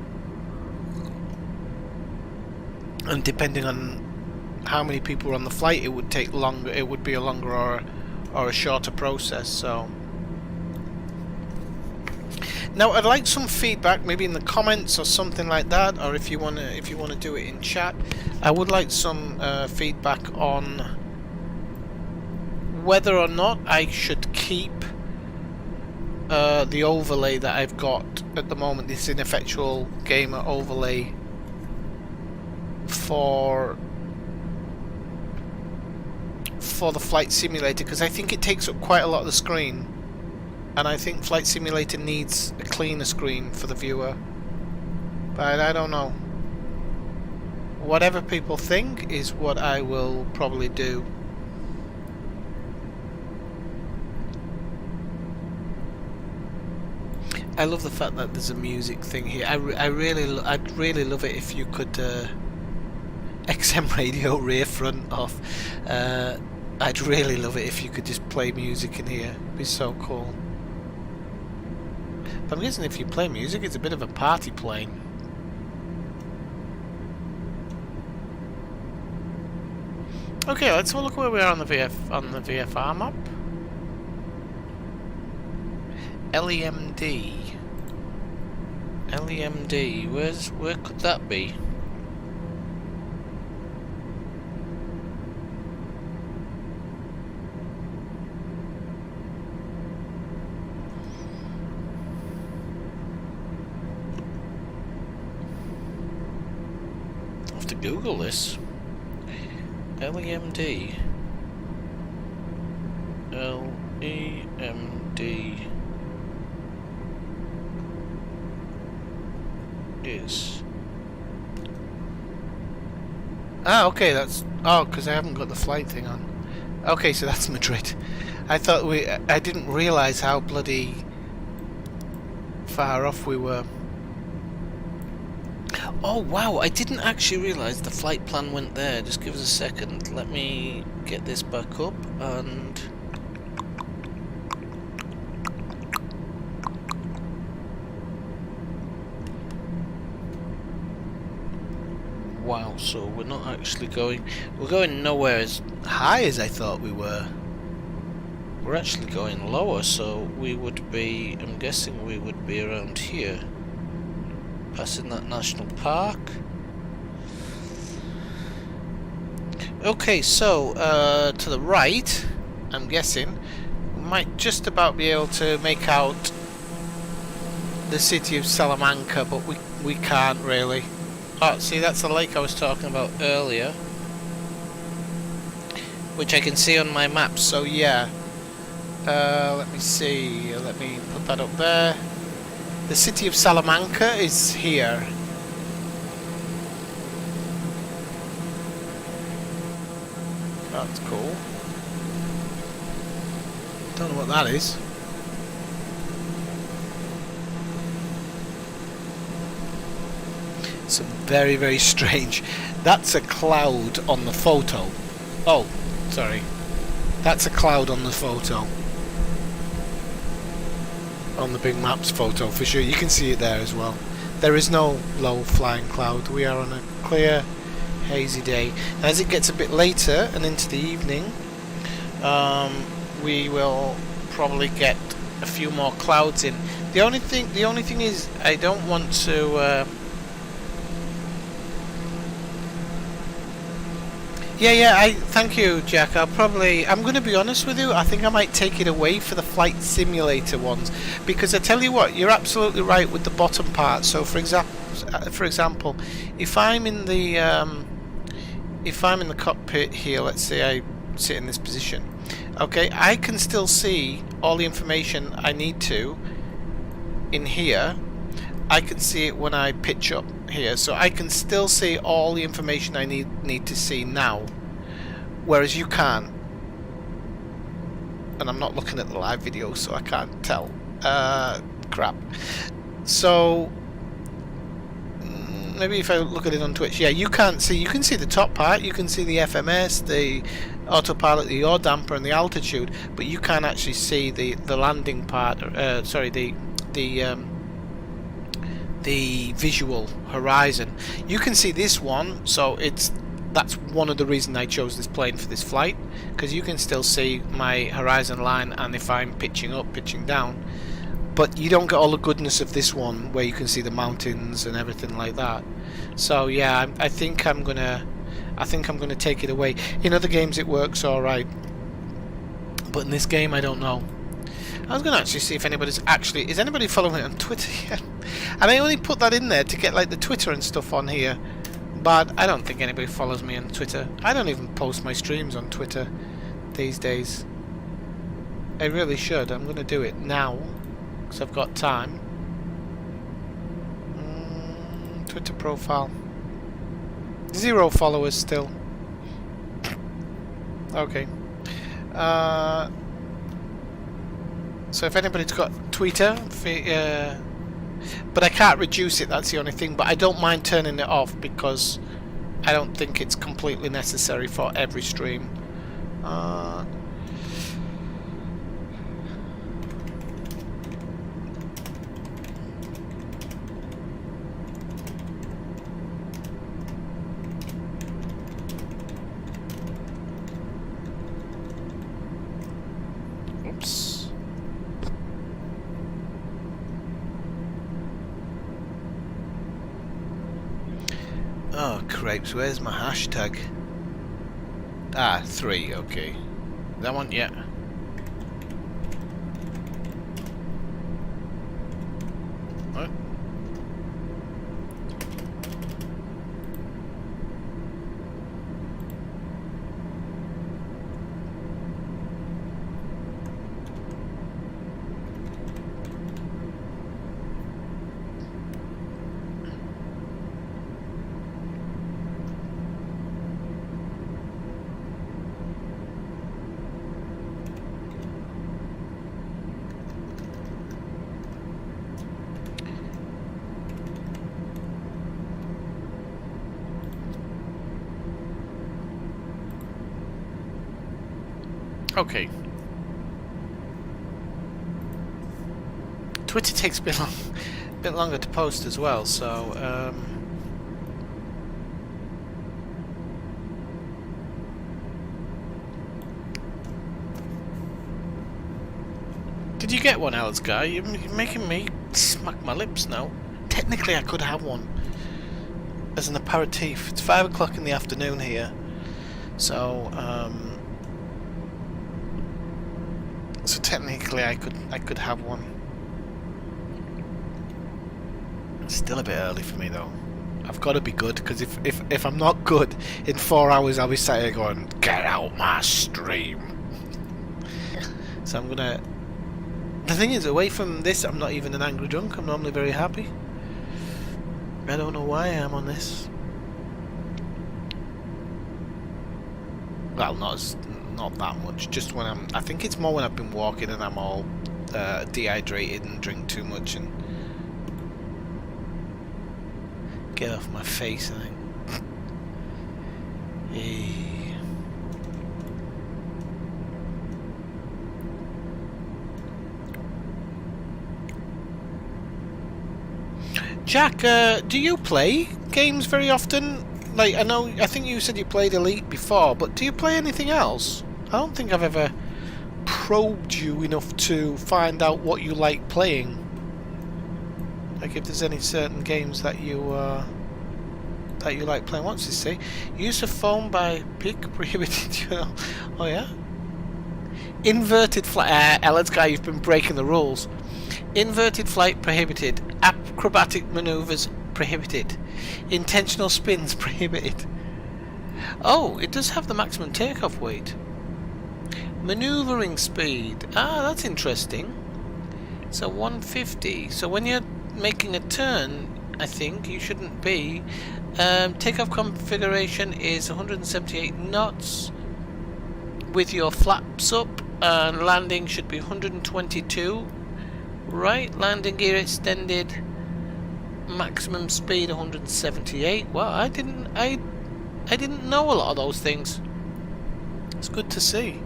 and depending on how many people were on the flight, it would take longer, it would be a longer or a shorter process. So now I'd like some feedback, maybe in the comments or something like that, or if you wanna do it in chat. I would like some feedback on whether or not I should keep the overlay that I've got at the moment, this Ineffectual Gamer overlay for the Flight Simulator, because I think it takes up quite a lot of the screen. And I think Flight Simulator needs a cleaner screen for the viewer. But I don't know. Whatever people think is what I will probably do. I love the fact that there's a music thing here. I'd really love it if you could XM radio rear front off. I'd really love it if you could just play music in here. It'd be so cool. But I'm guessing if you play music, it's a bit of a party plane. Okay, let's have a look where we are on the VFR map. LEMD. LEMD. Where could that be? Google this. LEMD. LEMD is. Okay, that's. Because I haven't got the flight thing on. Okay, so that's Madrid. I didn't realise how bloody far off we were. Oh wow, I didn't actually realise the flight plan went there. Just give us a second. Let me get this back up and... Wow, so we're not actually going... We're going nowhere as high as I thought we were. We're actually going lower, so we would be... I'm guessing we would be around here. Passing that national park. Okay, so to the right, I'm guessing, we might just about be able to make out the city of Salamanca, but we can't really. Oh, see, that's the lake I was talking about earlier, which I can see on my map. So yeah, let me see. Let me put that up there. The city of Salamanca is here. That's cool. Don't know what that is. Some very, very strange. That's a cloud on the photo. Oh, sorry. That's a cloud on the photo. On the big maps photo, for sure. You can see it there as well. There is no low flying cloud. We are on a clear, hazy day. As it gets a bit later and into the evening, we will probably get a few more clouds in. The only thing is, I don't want to. Yeah. Thank you, Jack. I'm going to be honest with you. I think I might take it away for the flight simulator ones, because I tell you what, you're absolutely right with the bottom part. So, for example, if I'm in the cockpit here, let's say I sit in this position. Okay, I can still see all the information I need to in here. I can see it when I pitch up here, so I can still see all the information I need to see now, whereas you can't. And I'm not looking at the live video, so I can't tell. Crap. So maybe if I look at it on Twitch, yeah, you can't see. You can see the top part. You can see the FMS, the autopilot, the yaw damper, and the altitude, but you can't actually see the landing part. Sorry, the visual horizon. You can see this one, so that's one of the reasons I chose this plane for this flight, because you can still see my horizon line, and if I'm pitching up, pitching down, but you don't get all the goodness of this one where you can see the mountains and everything like that. So yeah, I think I'm gonna take it away. In other games it works alright, but in this game I don't know. I was gonna actually see if anybody's actually... Is anybody following me on Twitter yet? And I only put that in there to get like the Twitter and stuff on here, but I don't think anybody follows me on Twitter. I don't even post my streams on Twitter these days. I really should. I'm gonna do it now because I've got time. Twitter profile. 0 followers still. Okay. So if anybody's got Twitter, but I can't reduce it, that's the only thing. But I don't mind turning it off because I don't think it's completely necessary for every stream. Oops. Oh, crepes, where's my hashtag? Ah, 3, okay. That one, yeah. What? Okay. Twitter takes a bit longer to post as well, so did you get one, Alex Guy? You're making me smack my lips now. Technically, I could have one as an aperitif. It's 5 o'clock in the afternoon here, so so technically I could have one. It's still a bit early for me though. I've got to be good, because if I'm not good in 4 hours, I'll be sat here going, get out my stream. So I'm gonna... The thing is, away from this, I'm not even an angry drunk. I'm normally very happy. I don't know why I am on this. Well, not that much. Just when I think it's more when I've been walking and I'm all dehydrated and drink too much and get off my face, I think. Jack, do you play games very often? Like, I think you said you played Elite before, but do you play anything else? I don't think I've ever probed you enough to find out what you like playing. Like, if there's any certain games that you like playing. What's this say? Use of phone by pick prohibited. Oh yeah. Inverted flight. Ellen's guy, you've been breaking the rules. Inverted flight prohibited. Acrobatic maneuvers prohibited. Intentional spins prohibited. Oh, it does have the maximum takeoff weight. Maneuvering speed. Ah, that's interesting. So 150. So when you're making a turn, I think you shouldn't be. Takeoff configuration is 178 knots with your flaps up, and landing should be 122. Right, landing gear extended. Maximum speed 178. Well, I didn't know a lot of those things. It's good to see.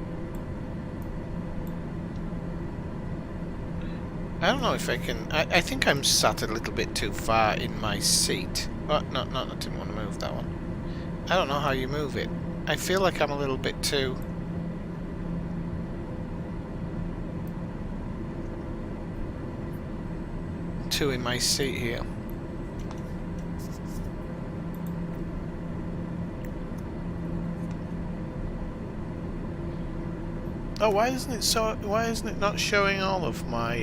I don't know if I can. I think I'm sat a little bit too far in my seat. Oh, no, I didn't want to move that one. I don't know how you move it. I feel like I'm a little bit too in my seat here. Oh, why isn't it not showing all of my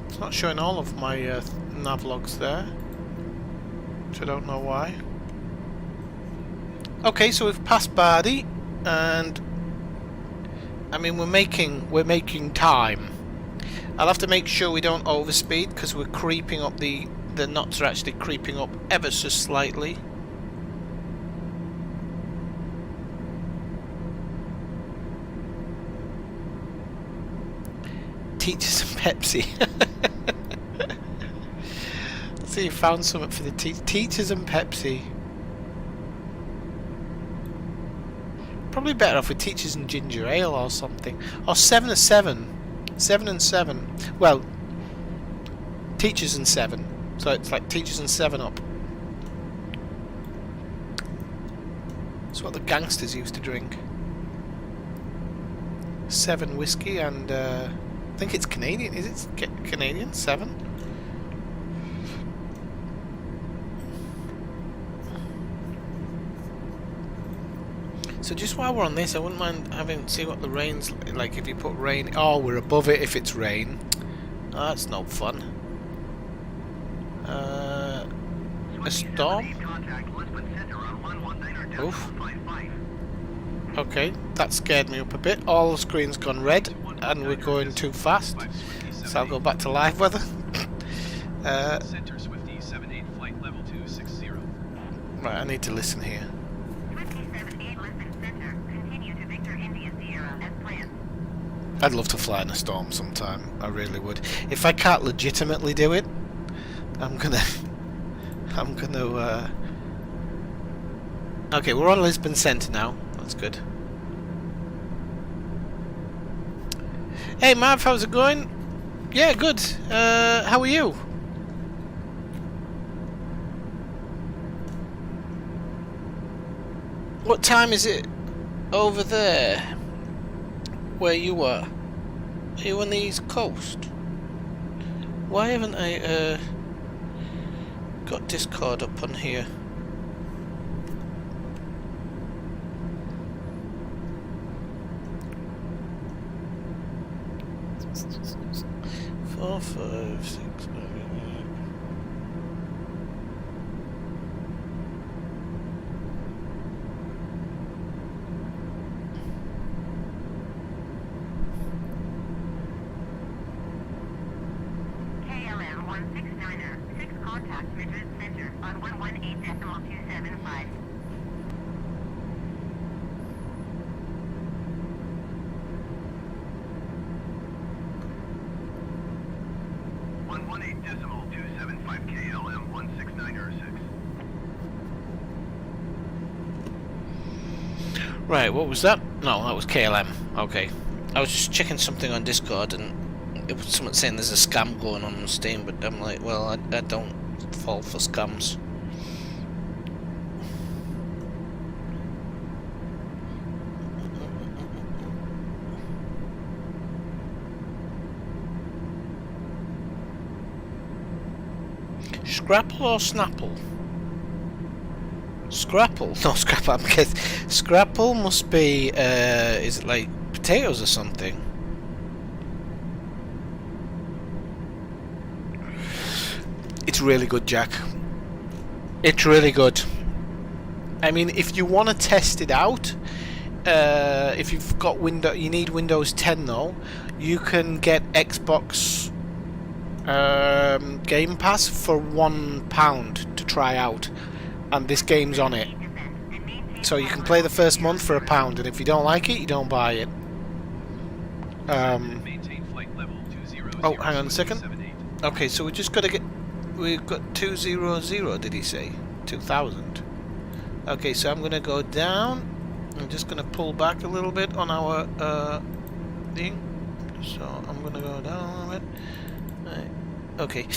it's not showing all of my nav logs there, which I don't know why. Okay, so we've passed Bardi, and I mean we're making time. I'll have to make sure we don't overspeed because we're creeping up, the knots are actually creeping up ever so slightly. Teachers and Pepsi. So you found something for the teachers and Pepsi. Probably better off with teachers and ginger ale or something. Or 7 and 7. 7 and 7. Well, teachers and 7. So it's like teachers and 7 Up. That's what the gangsters used to drink. 7 whiskey and I think it's Canadian. Is it Canadian? 7? So just while we're on this, I wouldn't mind see what the rain's like. If you put rain, oh, we're above it if it's rain. Oh, that's no fun. A storm. Oof. Okay, that scared me up a bit. All the screen's gone red, and we're going too fast. So I'll go back to live weather. Center Swifty 78 flight level 260. Right, I need to listen here. I'd love to fly in a storm sometime. I really would. If I can't legitimately do it, I'm gonna. Okay, we're on Lisbon Centre now. That's good. Hey Marv, how's it going? Yeah, good. How are you? What time is it over there? Where you are? Are you on the East Coast? Why haven't I got Discord up on here? Four, 5, 6, 9, 8. KLM 169er, 6 contact Madrid Center on 118.27. 275. 118.275 KLM 16906. Right, what was that? No, that was KLM. Okay. I was just checking something on Discord and it was someone saying there's a scam going on Steam, but I'm like, well, I don't fall for scams. Scrapple or Snapple? Scrapple? No, Scrapple. I'm kidding. Scrapple must be, is it like potatoes or something? It's really good, Jack. It's really good. I mean, if you want to test it out, if you've got you need Windows 10 though, you can get Xbox Game Pass for £1 to try out, and this game's on it. So you can play the first month for £1, and if you don't like it, you don't buy it. Maintain flight level 200 Oh, hang on a second. Okay, so we just got to get. We've got 200. Did he say 2000? Okay, so I'm gonna go down. I'm just gonna pull back a little bit on our thing. So I'm gonna go down a little bit. Right. Okay.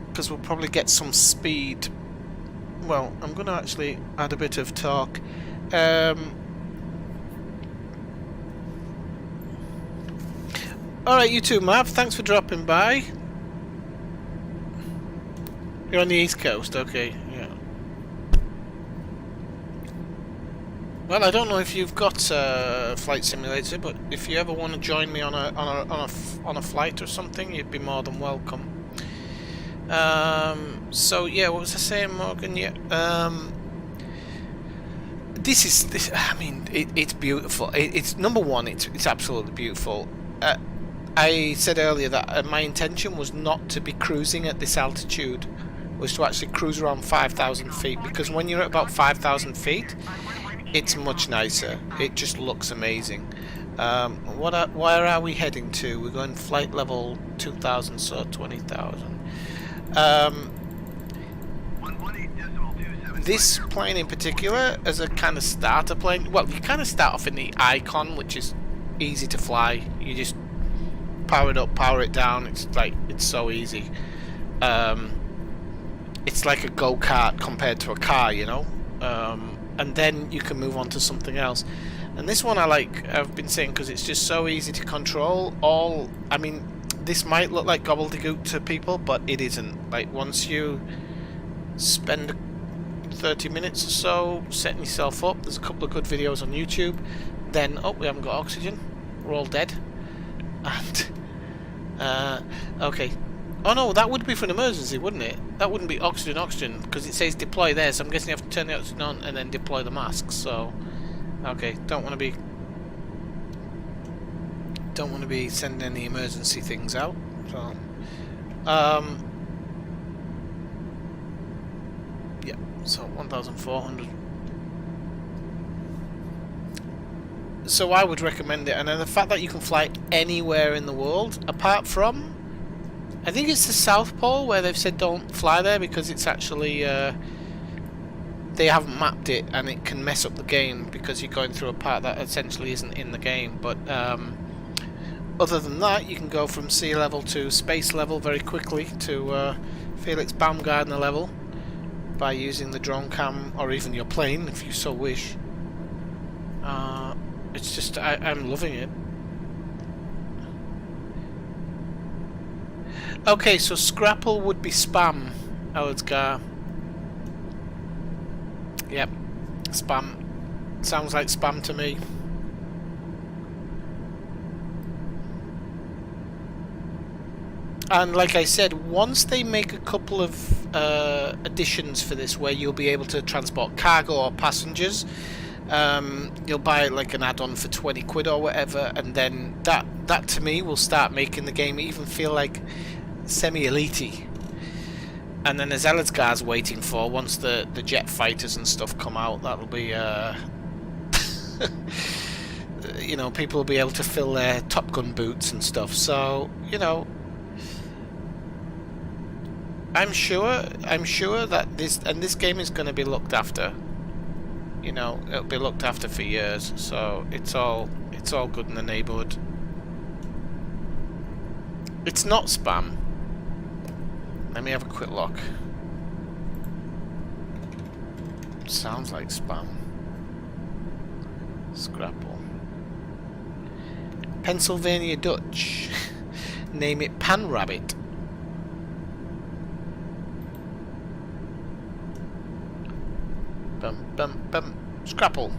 Because we'll probably get some speed. Well, I'm gonna actually add a bit of torque. Alright, you too, Mav. Thanks for dropping by. You're on the East Coast, okay, yeah. Well, I don't know if you've got Flight Simulator, but if you ever want to join me on a flight or something, you'd be more than welcome. So yeah, what was I saying, Morgan? Yeah. This. I mean, it's beautiful. It's number one. It's absolutely beautiful. I said earlier that my intention was not to be cruising at this altitude, was to actually cruise around 5,000 feet, because when you're at about 5,000 feet, it's much nicer. It just looks amazing. Where are we heading to? We're going flight level 2,000, so 20,000. This plane in particular, as a kind of starter plane, well, you kind of start off in the Icon, which is easy to fly. You just power it up, power it down. It's so easy. It's like a go-kart compared to a car, you know. And then you can move on to something else. And this one I like. I've been saying because it's just so easy to control. I mean, this might look like gobbledygook to people, but it isn't. Like, once you spend 30 minutes or so setting yourself up, there's a couple of good videos on YouTube. Then, oh, we haven't got oxygen. We're all dead. And okay. Oh no, that would be for an emergency, wouldn't it? That wouldn't be oxygen, because it says deploy there, so I'm guessing you have to turn the oxygen on and then deploy the masks. So, okay, don't want to be sending any emergency things out. So, yeah. So 1,400. So I would recommend it, and then the fact that you can fly anywhere in the world, apart from, I think it's the South Pole where they've said don't fly there because it's actually they haven't mapped it and it can mess up the game because you're going through a part that essentially isn't in the game. But other than that, you can go from sea level to space level very quickly to Felix Baumgartner level by using the drone cam or even your plane if you so wish. It's just I'm loving it. Okay, so Scrapple would be spam, Eldsgar. Yep, spam. Sounds like spam to me. And like I said, once they make a couple of additions for this where you'll be able to transport cargo or passengers, you'll buy like an add-on for 20 quid or whatever, and then that to me will start making the game even feel like semi-elite-y. And then there's Elazgar's waiting for once the jet fighters and stuff come out. That'll be you know, people will be able to fill their Top Gun boots and stuff. So, you know, I'm sure that this game is going to be looked after. You know, it'll be looked after for years. So it's all good in the neighborhood. It's not spam. Let me have a quick look. Sounds like spam. Scrapple. Pennsylvania Dutch. Name it Pan Rabbit. Bum bum bum. Scrapple.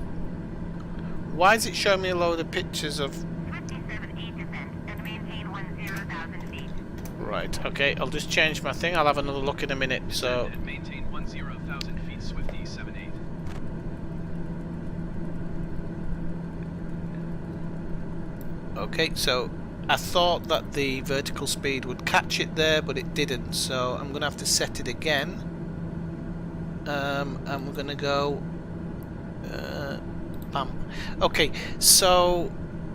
Why is it showing me a load of pictures of... 57E descent and maintain 10,000 feet. Right, okay, I'll just change my thing. I'll have another look in a minute, so... And maintain 10,000 feet, Swifty 78. Okay, so I thought that the vertical speed would catch it there, but it didn't, so I'm going to have to set it again. And we're going to go... bam. Okay, so...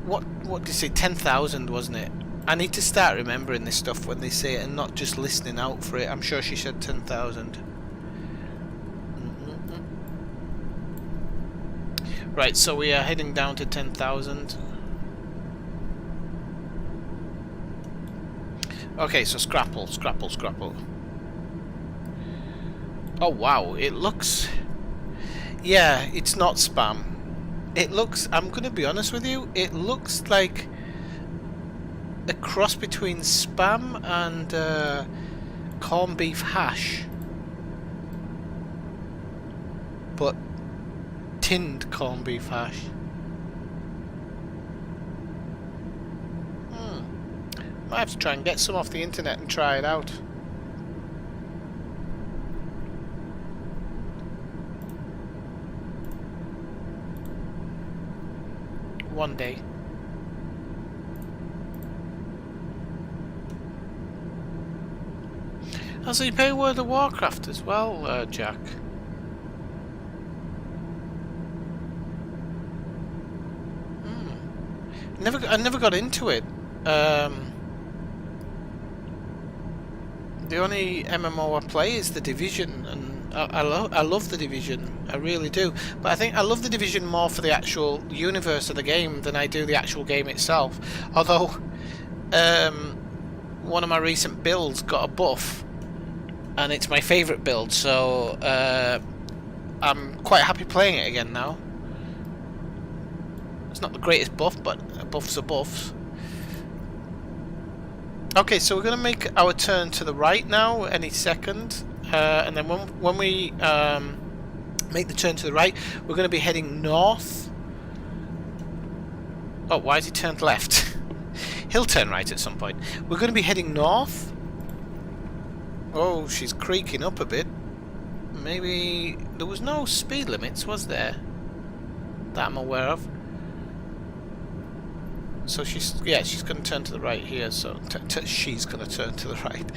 What did you say? 10,000, wasn't it? I need to start remembering this stuff when they say it and not just listening out for it. I'm sure she said 10,000. Right, so we are heading down to 10,000. Okay, so scrapple. Oh wow, it looks... Yeah, it's not spam. It looks... I'm gonna be honest with you, it looks like a cross between spam and corned beef hash, but tinned corned beef hash. Might have to try and get some off the internet and try it out. One day. Oh, so you play World of Warcraft as well, Jack? I never got into it. The only MMO I play is The Division, and I love The Division. I really do. But I think I love The Division more for the actual universe of the game than I do the actual game itself. Although, one of my recent builds got a buff, and it's my favourite build, so I'm quite happy playing it again now. It's not the greatest buff, but buffs are buffs. Okay, so we're going to make our turn to the right now, any second, and then when we make the turn to the right, we're going to be heading north. Oh, why has he turned left? He'll turn right at some point. We're going to be heading north. Oh, she's creaking up a bit. Maybe there was no speed limits, was there? That I'm aware of. So she's going to turn to the right here. So she's going to turn to the right,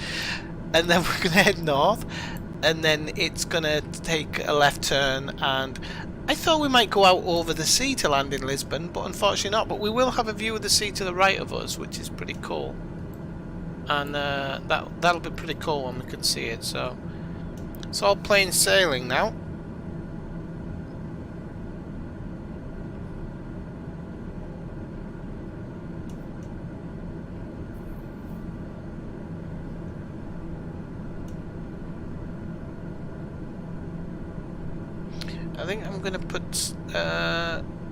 and then we're going to head north, and then it's going to take a left turn. And I thought we might go out over the sea to land in Lisbon, but unfortunately not. But we will have a view of the sea to the right of us, which is pretty cool. And that'll be pretty cool when we can see it. So it's all plain sailing now. I think I'm gonna put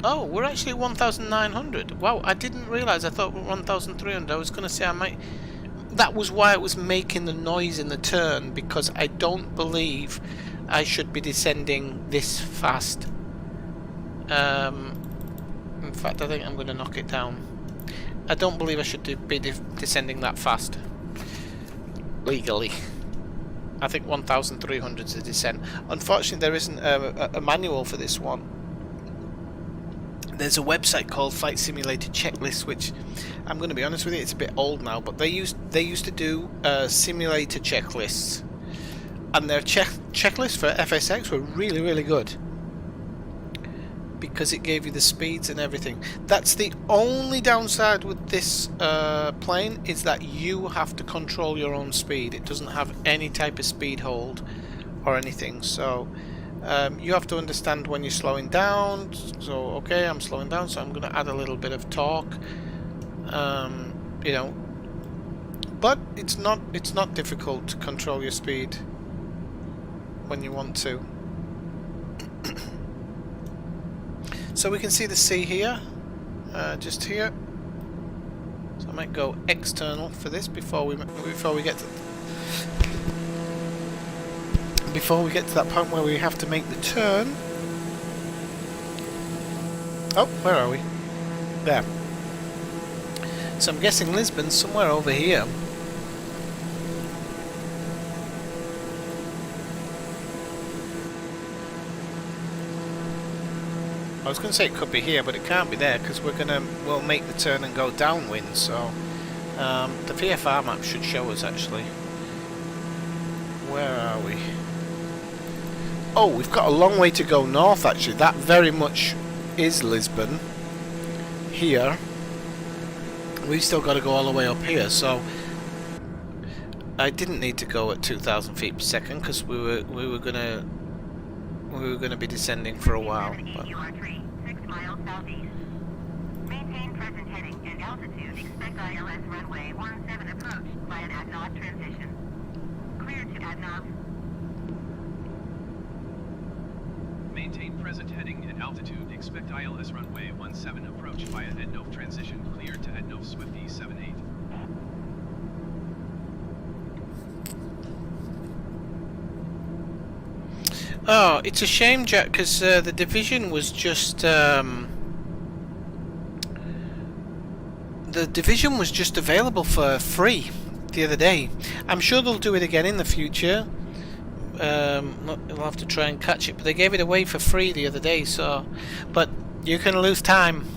oh, we're actually at 1,900. Wow, I didn't realise. I thought we were 1,300. I was gonna say I might... That was why it was making the noise in the turn, because I don't believe I should be descending this fast. In fact, I think I'm going to knock it down. I don't believe I should be descending that fast. Legally. I think 1,300 is a descent. Unfortunately, there isn't a manual for this one. There's a website called Flight Simulator Checklist, which I'm going to be honest with you, it's a bit old now, but they used to do simulator checklists, and their checklist for FSX were really, really good, because it gave you the speeds and everything. That's the only downside with this plane, is that you have to control your own speed. It doesn't have any type of speed hold or anything, so you have to understand when you're slowing down. So okay, I'm slowing down, so I'm going to add a little bit of torque, you know, but it's not difficult to control your speed when you want to. So we can see the sea here, just here. So I might go external for this before we get to that point where we have to make the turn. Oh, where are we? There. So I'm guessing Lisbon's somewhere over here. I was going to say it could be here, but it can't be there, because we'll make the turn and go downwind. So the VFR map should show us actually. Where are we? Oh, we've got a long way to go north actually. That very much is Lisbon here. We've still got to go all the way up here, so I didn't need to go at 2,000 feet per second, because we were gonna be descending for a while. But 6 miles southeast. Maintain present heading and altitude. Expect ILS runway 17 approach via an ADNOV transition. Clear to ADNOV. Maintain present heading and altitude. Expect ILS runway 17 approach via ADNOV transition. Clear to ADNOV Swifty 78. oh, it's a shame, Jack, because the division was just available for free the other day. I'm sure they'll do it again in the future. We'll have to try and catch it, but they gave it away for free the other day. So, but you can lose time.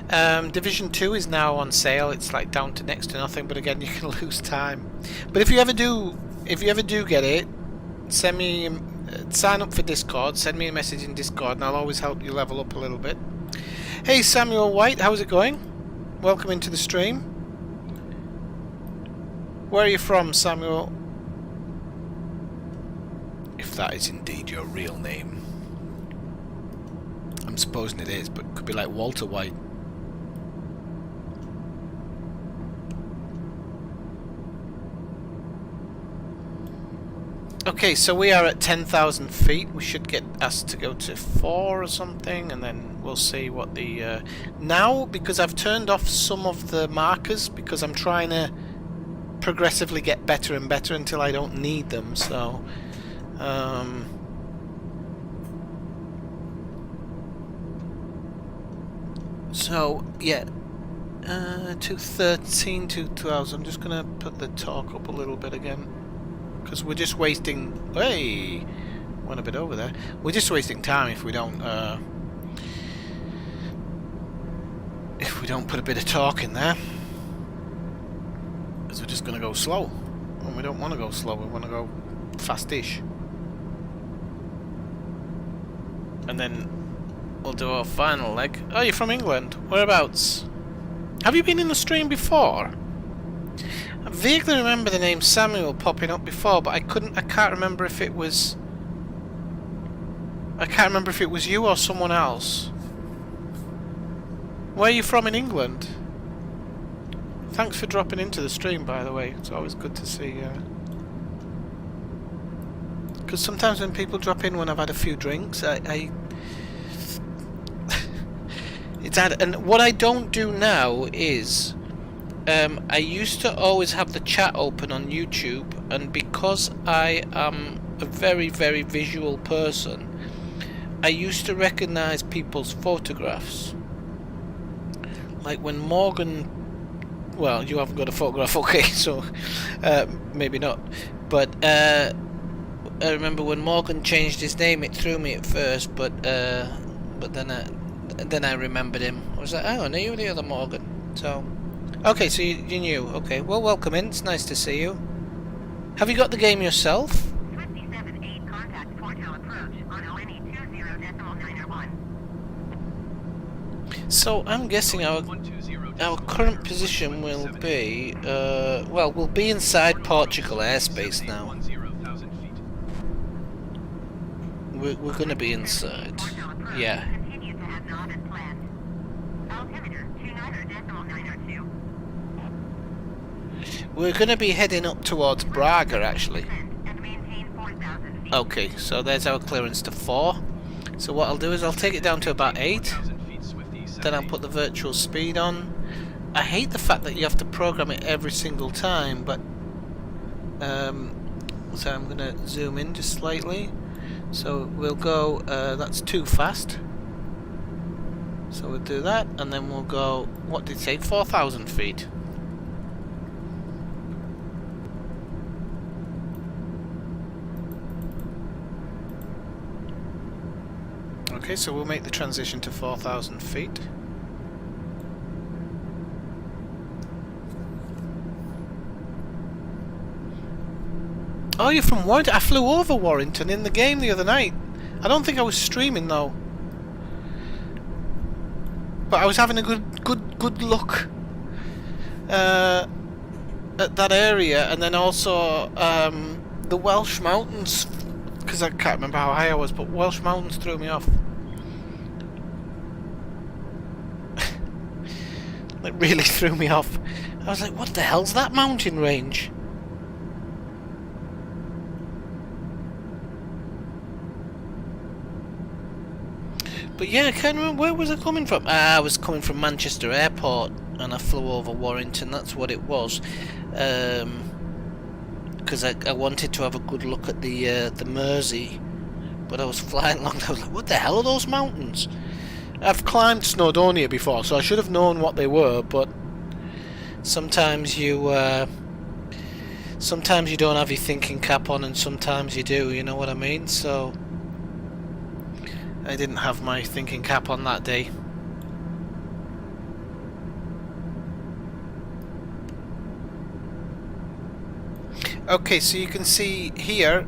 Division 2 is now on sale. It's like down to next to nothing, but again, you can lose time. But if you ever do get it, send me, sign up for Discord. Send me a message in Discord, and I'll always help you level up a little bit. Hey, Samuel White, how's it going? Welcome into the stream. Where are you from, Samuel? If that is indeed your real name. I'm supposing it is, but it could be like Walter White. Okay, so we are at 10,000 feet. We should get asked to go to 4 or something, and then we'll see what the... now, because I've turned off some of the markers, because I'm trying to progressively get better and better until I don't need them, so... so, yeah. 213, 212. I'm just going to put the torque up a little bit again. Because we're just wasting... Hey! Went a bit over there. We're just wasting time if we don't put a bit of torque in there. Because we're just going to go slow. And we don't want to go slow, we want to go fast-ish. And then we'll do our final leg. Oh, you're from England. Whereabouts? Have you been in the stream before? I vaguely remember the name Samuel popping up before, but I can't remember if it was... I can't remember if it was you or someone else. Where are you from in England? Thanks for dropping into the stream, by the way. It's always good to see... Because sometimes when people drop in when I've had a few drinks, it's hard. And what I don't do now is... I used to always have the chat open on YouTube, and because I am a very, very visual person, I used to recognise people's photographs. Like when Morgan... Well, you haven't got a photograph, okay, so maybe not. But I remember when Morgan changed his name, it threw me at first, but then I remembered him. I was like, oh, I knew you were the other Morgan. So... Okay, so you knew. Okay, well, welcome in. It's nice to see you. Have you got the game yourself? Portugal approach on ONE 20.901. So I'm guessing our current position will be well, we'll be inside Portugal airspace now. We're going to be inside. Portugal approach Yeah. continue to have knob as planned. Altimeter 29.902. We're going to be heading up towards Braga actually. And maintain 4,000 feet. Okay, so there's our clearance to 4. So what I'll do is I'll take it down to about 8. Then I'll put the virtual speed on. I hate the fact that you have to program it every single time, but so I'm going to zoom in just slightly. So we'll go, that's too fast. So we'll do that, and then we'll go, what did it say, 4,000 feet. Okay, so we'll make the transition to 4,000 feet. Oh, you're from Warrington? I flew over Warrington in the game the other night. I don't think I was streaming though. But I was having a good look at that area, and then also the Welsh Mountains, because I can't remember how high I was, but Welsh Mountains threw me off. It really threw me off. I was like, what the hell's that mountain range? But yeah, I can't remember, where was I coming from? I was coming from Manchester Airport, and I flew over Warrington, that's what it was. Because I wanted to have a good look at the Mersey, but I was flying along, I was like, what the hell are those mountains? I've climbed Snowdonia before, so I should have known what they were, but sometimes you don't have your thinking cap on, and sometimes you do, you know what I mean? So I didn't have my thinking cap on that day. Okay, so you can see here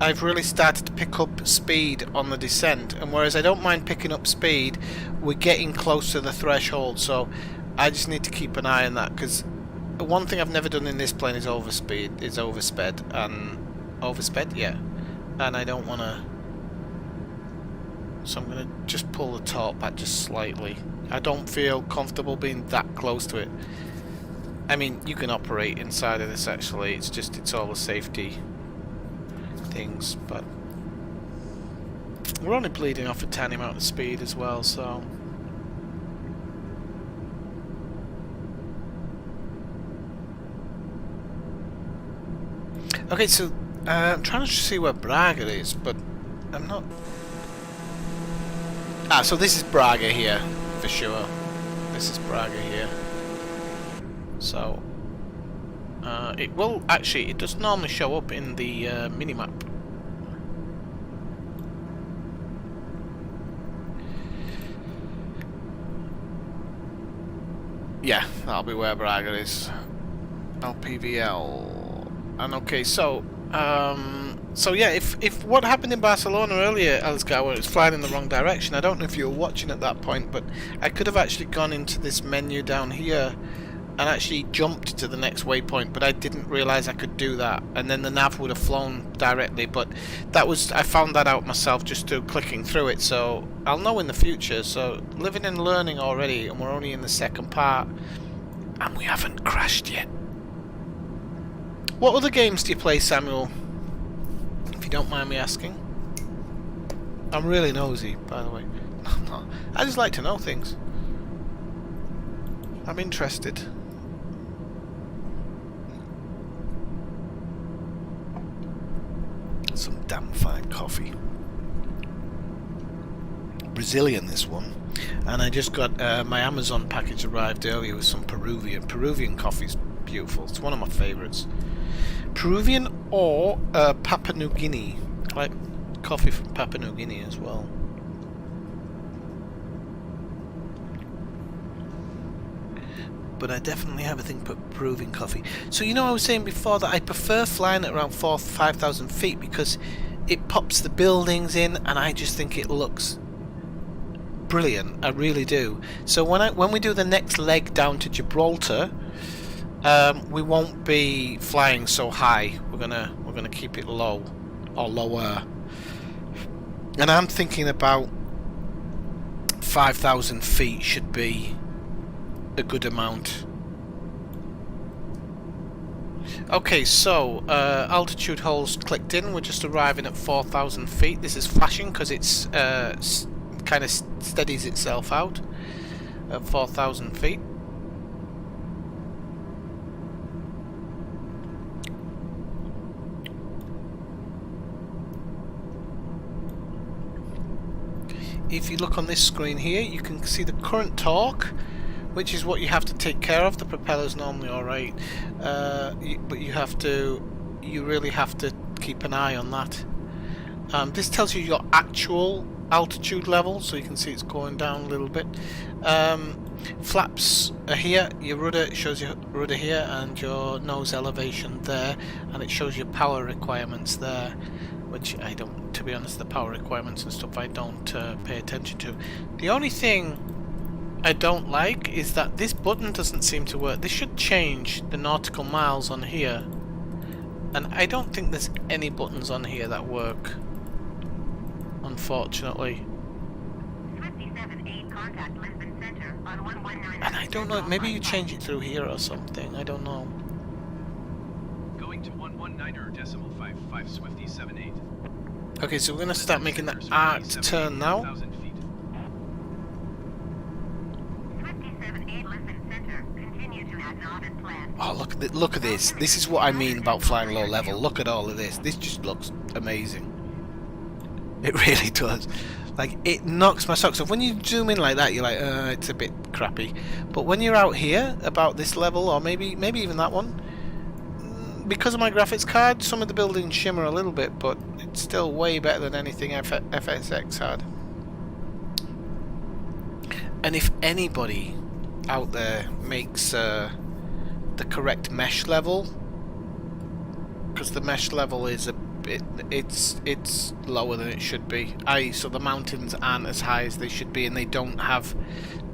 I've really started to pick up speed on the descent, and whereas I don't mind picking up speed, we're getting close to the threshold, so I just need to keep an eye on that, because one thing I've never done in this plane is oversped, yeah, and I don't want to, so I'm going to just pull the top back just slightly. I don't feel comfortable being that close to it. I mean, you can operate inside of this actually, it's all the safety things, but we're only bleeding off a tiny amount of speed as well, so okay, so I'm trying to see where Braga is, but I'm not. So this is Braga here for sure. This is Braga here. So it will actually, it does normally show up in the minimap. Yeah, that'll be where Braga is. LPVL. And okay, so yeah, if what happened in Barcelona earlier, Alisgar, where it was flying in the wrong direction, I don't know if you were watching at that point, but I could have actually gone into this menu down here and actually jumped to the next waypoint, but I didn't realise I could do that, and then the nav would have flown directly, but that was, I found that out myself just through clicking through it, so I'll know in the future. So living and learning already, and we're only in the second part, and we haven't crashed yet. What other games do you play, Samuel? If you don't mind me asking. I'm really nosy, by the way. I'm not. I just like to know things. I'm interested. Some damn fine coffee. Brazilian, this one. And I just got my Amazon package arrived earlier with some Peruvian coffee's beautiful. It's one of my favourites. Peruvian or Papua New Guinea. I like coffee from Papua New Guinea as well. But I definitely have a thing for Peruvian coffee. So you know, I was saying before that I prefer flying at around 5,000 feet because it pops the buildings in, and I just think it looks brilliant. I really do. So when we do the next leg down to Gibraltar, we won't be flying so high. We're gonna keep it low or lower. And I'm thinking about 5,000 feet should be a good amount. Okay, so altitude holes clicked in. We're just arriving at 4,000 feet. This is flashing because it's kind of steadies itself out at 4,000 feet. If you look on this screen here, you can see the current torque, which is what you have to take care of. The propeller's normally alright, but you really have to keep an eye on that. This tells you your actual altitude level, so you can see it's going down a little bit. Flaps are here, your rudder, it shows your rudder here, and your nose elevation there, and it shows your power requirements there, which I don't, to be honest, the power requirements and stuff I don't pay attention to. The only thing I don't like is that this button doesn't seem to work. This should change the nautical miles on here, and I don't think there's any buttons on here that work, unfortunately. And I don't know, maybe you change it through here or something, I don't know. Going to 119.55 Swifty 78. Okay, so we're going to start making that arced turn now. Oh, look at this. This is what I mean about flying low level. Look at all of this. This just looks amazing. It really does. Like, it knocks my socks off. When you zoom in like that, you're like, it's a bit crappy. But when you're out here, about this level, or maybe even that one, because of my graphics card, some of the buildings shimmer a little bit, but it's still way better than anything FSX had. And if anybody out there makes the correct mesh level, because the mesh level is it's lower than it should be. So the mountains aren't as high as they should be, and they don't have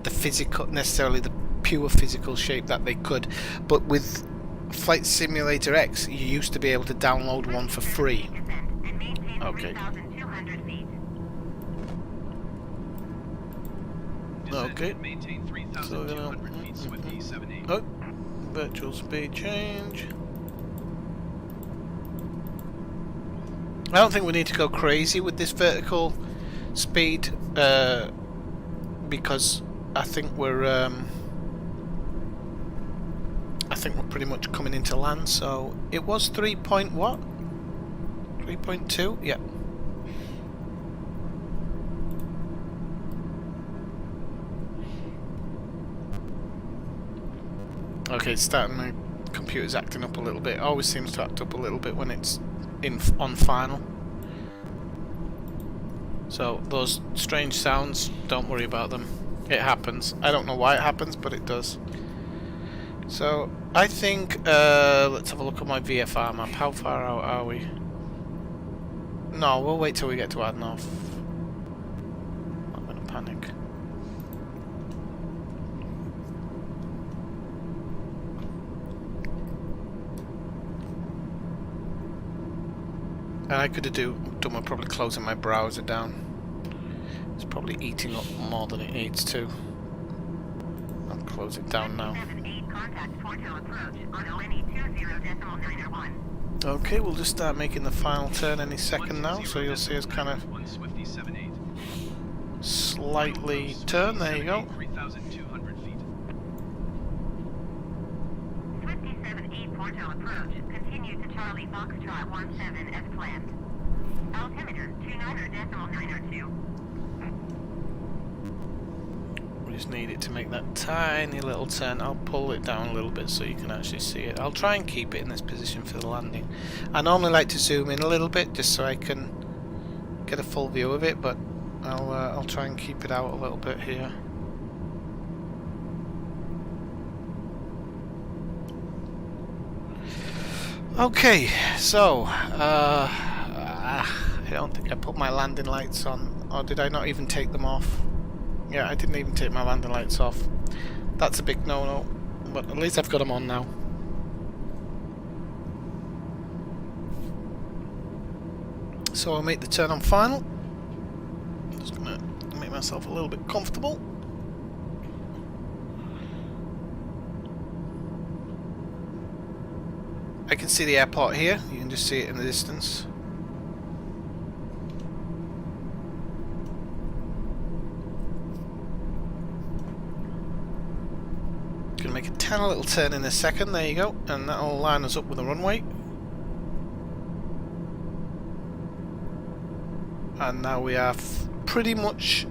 the necessarily the pure physical shape that they could. But with Flight Simulator X, you used to be able to download one for free. Okay. Okay. So we're gonna virtual speed change. I don't think we need to go crazy with this vertical speed because I think we're pretty much coming into land. So it was 3 point what? 3.2? Yeah. Okay, it's starting, my computer's acting up a little bit. It always seems to act up a little bit when it's on final. So those strange sounds, don't worry about them. It happens. I don't know why it happens, but it does. So I think let's have a look at my VFR map. How far out are we? No, we'll wait till we get to Adnorth. I'm gonna panic. And I could have done with probably closing my browser down. It's probably eating up more than it needs to. I'll close it down now. Okay, we'll just start making the final turn any second now, so you'll see us kind of slightly turn. There you go. Approach. Continue to Charlie Foxtrot 17 as planned. Altimeter 29.902. We just need it to make that tiny little turn. I'll pull it down a little bit so you can actually see it. I'll try and keep it in this position for the landing. I normally like to zoom in a little bit just so I can get a full view of it, but I'll try and keep it out a little bit here. Okay, so I don't think I put my landing lights on, or did I not even take them off? Yeah, I didn't even take my landing lights off. That's a big no-no, but at least I've got them on now. So I'll make the turn on final. Just gonna make myself a little bit comfortable. I can see the airport here, you can just see it in the distance. Gonna make a tiny little turn in a second, there you go, and that'll line us up with the runway. And now we are pretty much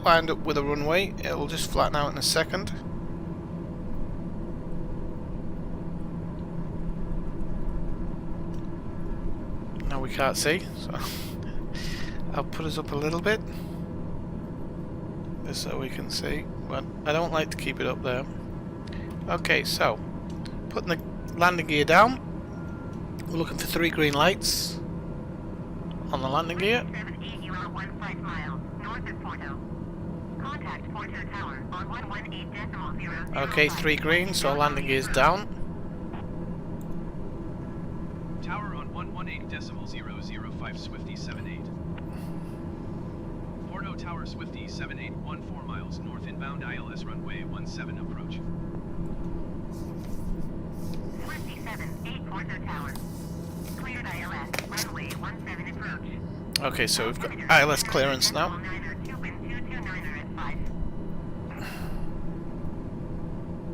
lined up with the runway. It'll just flatten out in a second. Now we can't see, so I'll put us up a little bit just so we can see, but I don't like to keep it up there. Okay, so putting the landing gear down, we're looking for 3 green lights on the landing gear. 78, you are 15 miles north of Porto. Contact Porto Tower on 118.0. Okay, 3 green, so landing gear's down. Tower on 118.005 Swifty 78. Porto Tower Swifty 7814 miles north inbound ILS runway 17 approach. Swifty 78 Porto Tower. Cleared ILS runway 17 approach. Okay, so we've got ILS clearance now.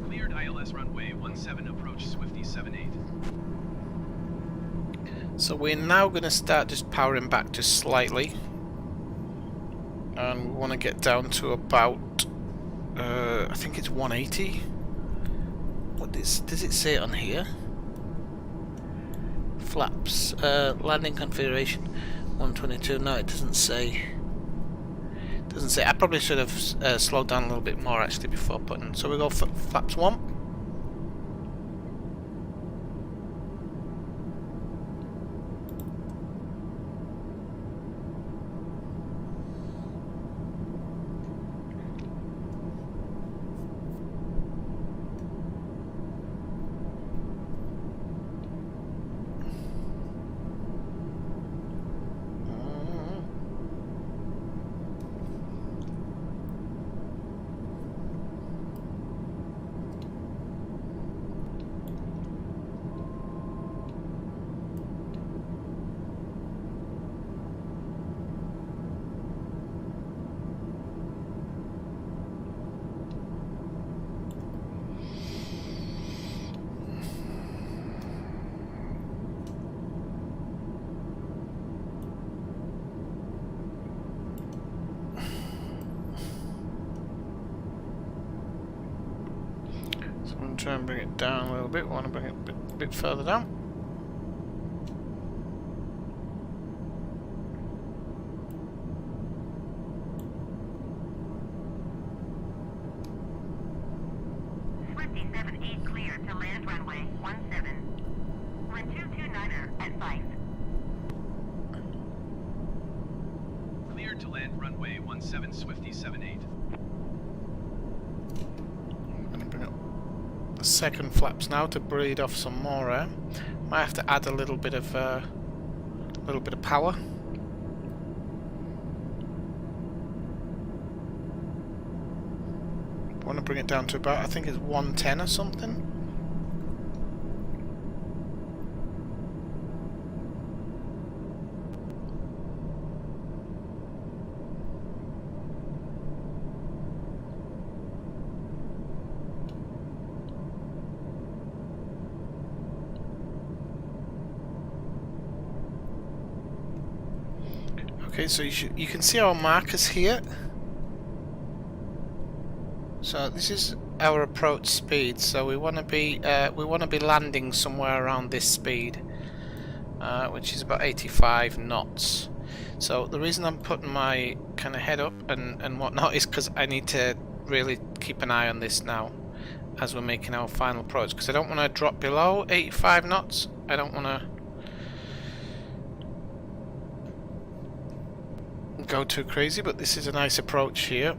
Cleared ILS runway 17 approach Swifty 78. So we're now going to start just powering back just slightly. And we want to get down to about, I think it's 180. What does it say on here? Flaps, landing configuration 122. No, it doesn't say. Doesn't say. I probably should have slowed down a little bit more actually before putting. So we go for flaps 1. I'm going to try and bring it down a little bit. I want to bring it a bit further down. Swifty 78 clear to land runway 17. Run 229er at 5. Cleared to land runway 17 Swifty 78. Second flaps now to breed off some more air. Might have to add a little bit of power. I want to bring it down to about, I think it's 110 or something. Okay, so you can see our markers here. So this is our approach speed. So we want to be landing somewhere around this speed, which is about 85 knots. So the reason I'm putting my kind of head up and whatnot is because I need to really keep an eye on this now as we're making our final approach, because I don't want to drop below 85 knots. I don't want to go too crazy, but this is a nice approach here.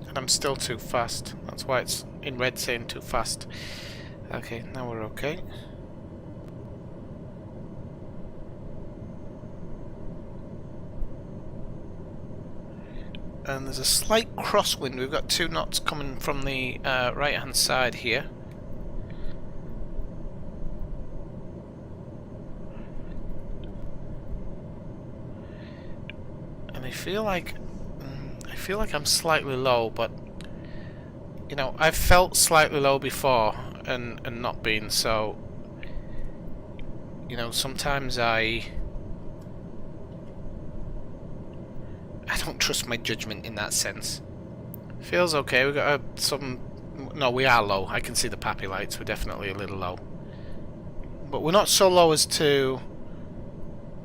And I'm still too fast. That's why it's in red saying too fast. Okay, now we're okay. And there's a slight crosswind. We've got 2 knots coming from the right hand side here. And I feel like I'm slightly low, but you know, I've felt slightly low before and not been, so you know, sometimes I don't trust my judgment in that sense. Feels okay. We got some. No, we are low. I can see the pappy lights. We're definitely a little low, but we're not so low as to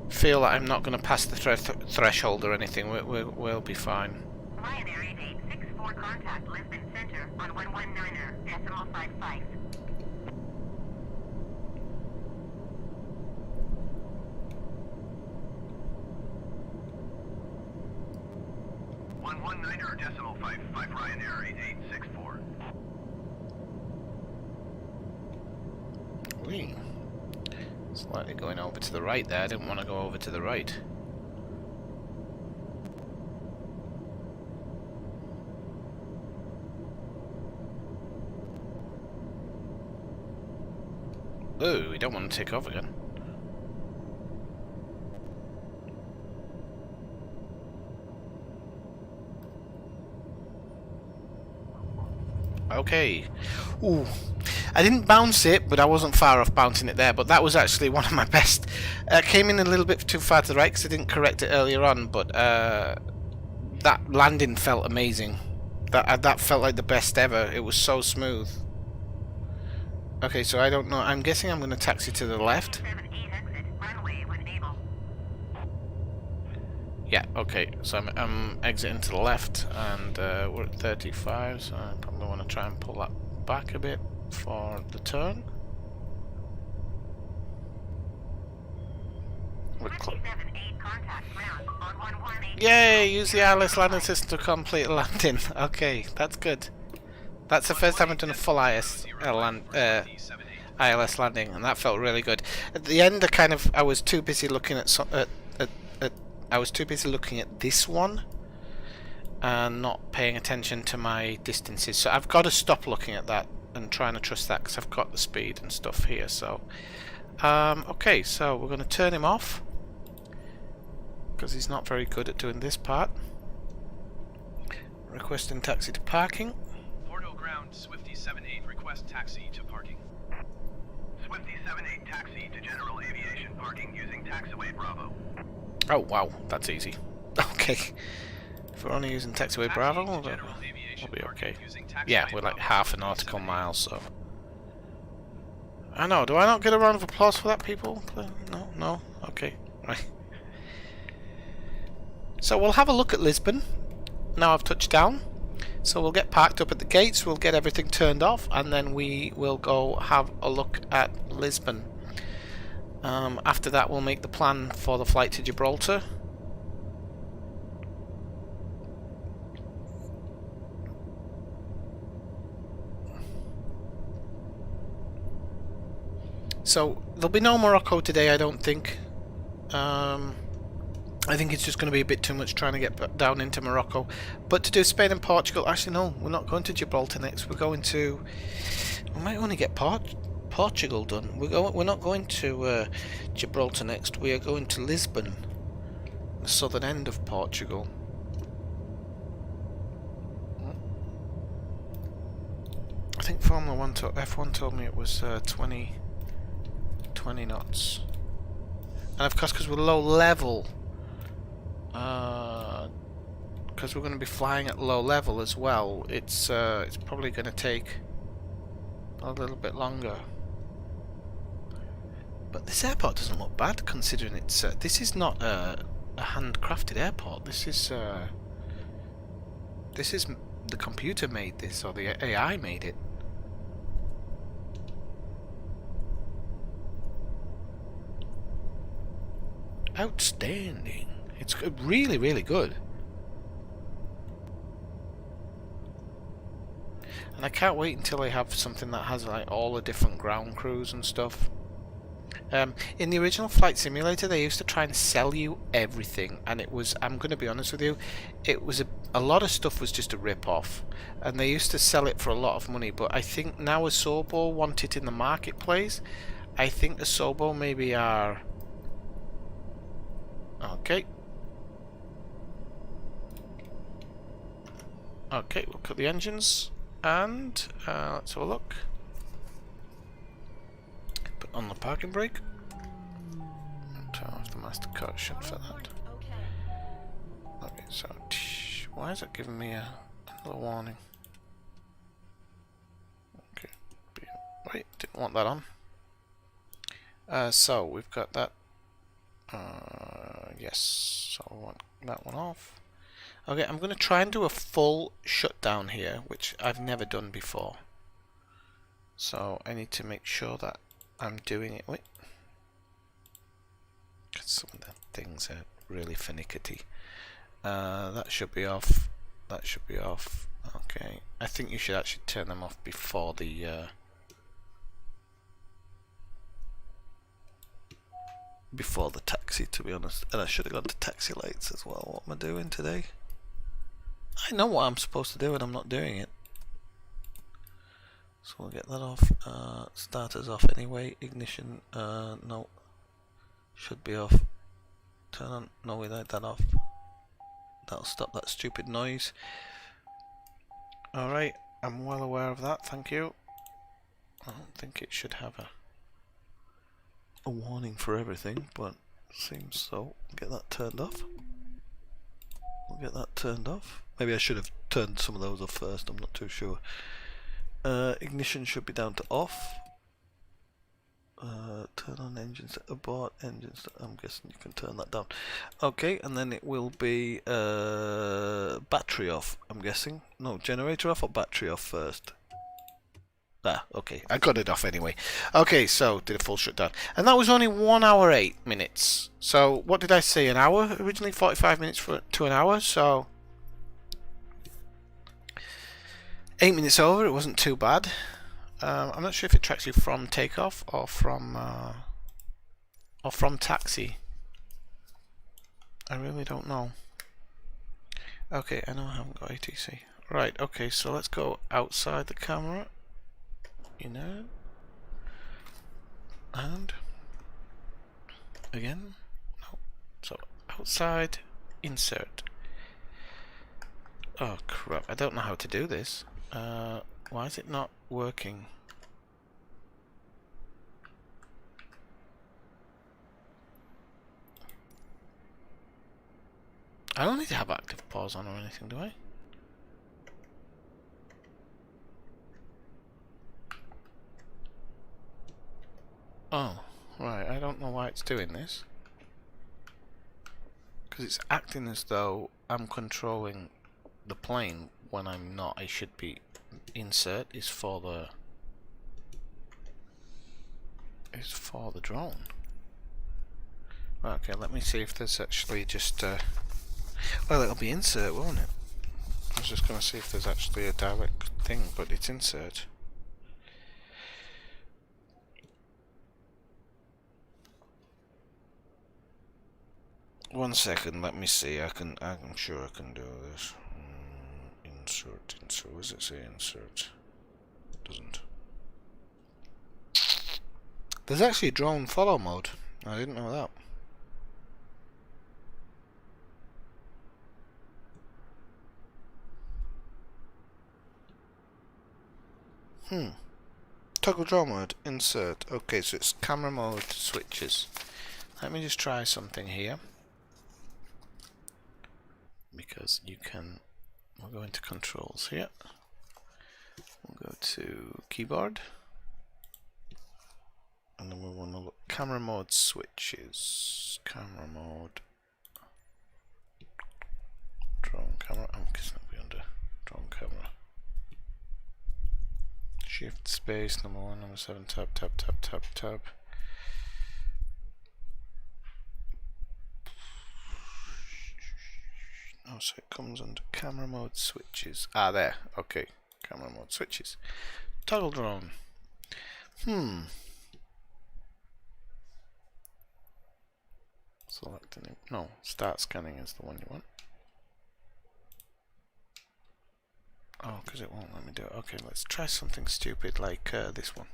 feel that I'm not going to pass the threshold or anything. We'll be fine. Ryanair 8864 contact Lisbon Center on 119.55. 119.55 Ryanair 8864. Wee. Slightly going over to the right there. I didn't want to go over to the right. Ooh, we don't want to take off again. Okay. Ooh. I didn't bounce it, but I wasn't far off bouncing it there. But that was actually one of my best. Came in a little bit too far to the right because I didn't correct it earlier on. But that landing felt amazing. That felt like the best ever. It was so smooth. Okay, so I don't know. I'm guessing I'm going to taxi to the left. 78 exit runway when able. Yeah, okay. So I'm exiting to the left, and we're at 35, so I probably want to try and pull that back a bit for the turn. We're 57.8 contact ground on 118. Yay! Use the ILS landing system to complete a landing. Okay, that's good. That's the first time I've done a full ILS landing, and that felt really good. At the end, I was too busy looking at I was too busy looking at this one and not paying attention to my distances. So I've got to stop looking at that and trying to trust that because I've got the speed and stuff here. So okay, so we're going to turn him off because he's not very good at doing this part. Requesting taxi to parking. Porto ground, Swifty 78, request taxi to parking. Swifty 78 taxi to General Aviation parking using taxiway Bravo. Oh wow, that's easy. Okay, if we're only using taxiway Bravo, we'll be okay. Yeah, we're like half a nautical mile, so. I know. Do I not get a round of applause for that, people? No, no. Okay, right. So we'll have a look at Lisbon. Now I've touched down. So we'll get parked up at the gates, we'll get everything turned off, and then we will go have a look at Lisbon. After that we'll make the plan for the flight to Gibraltar. So there'll be no Morocco today, I don't think. I think it's just going to be a bit too much trying to get down into Morocco. But to do Spain and Portugal, actually no, we're not going to Gibraltar next. We're going to. We might only get Portugal done. We're not going to Gibraltar next. We are going to Lisbon, the southern end of Portugal. I think Formula 1 F1 told me it was 20 knots. And of course, because we're low level, because we're going to be flying at low level as well, it's probably going to take a little bit longer. But this airport doesn't look bad, considering it's this is not a handcrafted airport. This is the computer made this, or the AI made it. Outstanding. It's really, really good. And I can't wait until I have something that has like all the different ground crews and stuff. In the original Flight Simulator, they used to try and sell you everything, and it was, I'm going to be honest with you, it was a lot of stuff was just a rip-off, and they used to sell it for a lot of money, but I think now Asobo want it in the marketplace. I think Asobo maybe are... Okay. Okay, we'll cut the engines, and let's have a look. Put on the parking brake. Turn off the master caution for that. Okay, so why is it giving me another warning? Okay, wait, didn't want that on. So we've got that. Yes, so I want that one off. Okay, I'm going to try and do a full shutdown here, which I've never done before. So I need to make sure that I'm doing it. Wait. Because some of the things are really finicky. That should be off. That should be off. Okay. I think you should actually turn them off before the taxi, to be honest. And I should have gone to taxi lights as well. What am I doing today? I know what I'm supposed to do and I'm not doing it. So we'll get that off. Starters off anyway. Ignition, no. Should be off. Turn on. No, without that off. That'll stop that stupid noise. Alright, I'm well aware of that, thank you. I don't think it should have a warning for everything, but seems so. Get that turned off. We'll get that turned off. Maybe I should have turned some of those off first, I'm not too sure. Ignition should be down to off. Turn on engines, abort engines, I'm guessing you can turn that down. Okay, and then it will be battery off, I'm guessing. No, generator off or battery off first? Ah, okay, I got it off anyway. Okay, so did a full shutdown. And that was only 1 hour 8 minutes. So what did I say, an hour? Originally 45 minutes to an hour, so 8 minutes over, it wasn't too bad. I'm not sure if it tracks you from takeoff or from taxi. I really don't know. Okay, I know I haven't got ATC. Right, okay, so let's go outside the camera. You know. And again. No. So outside, insert. Oh crap, I don't know how to do this. Why is it not working? I don't need to have active pause on or anything, do I? Oh, right, I don't know why it's doing this. Because it's acting as though I'm controlling the plane when I'm not. I should be. Insert is for the drone. Okay, let me see if there's actually just well, it'll be insert, won't it? I was just going to see if there's actually a direct thing, but it's insert. One second, let me see. I'm sure I can do this. Insert. What does it say? Insert. Doesn't. There's actually a drone follow mode. I didn't know that. Toggle drone mode. Insert. Okay, so it's camera mode switches. Let me just try something here. Because you can. We'll go into controls here. We'll go to keyboard. And then we want to look camera mode switches. Camera mode. Drone camera. I'm guessing it'll be under drone camera. Shift space, number 1, number 7, tab. so it comes under camera mode switches. Ah, there. Okay, camera mode switches. Toggle drone. Select a new. No, start scanning is the one you want. Oh, because it won't let me do it. Okay, let's try something stupid like this one.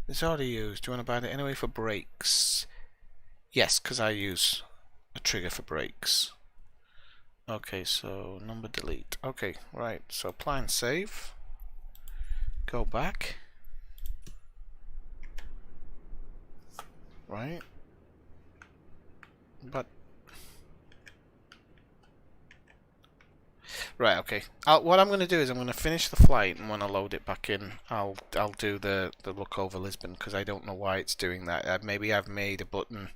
It's already used. Do you want to buy it anyway for brakes? Yes, because I use a trigger for brakes. Okay, so number delete. Okay, right. So apply and save. Go back. Right. But right, okay. What I'm going to do is I'm going to finish the flight, and when I load it back in, I'll do the look over Lisbon, because I don't know why it's doing that. Maybe I've made a button.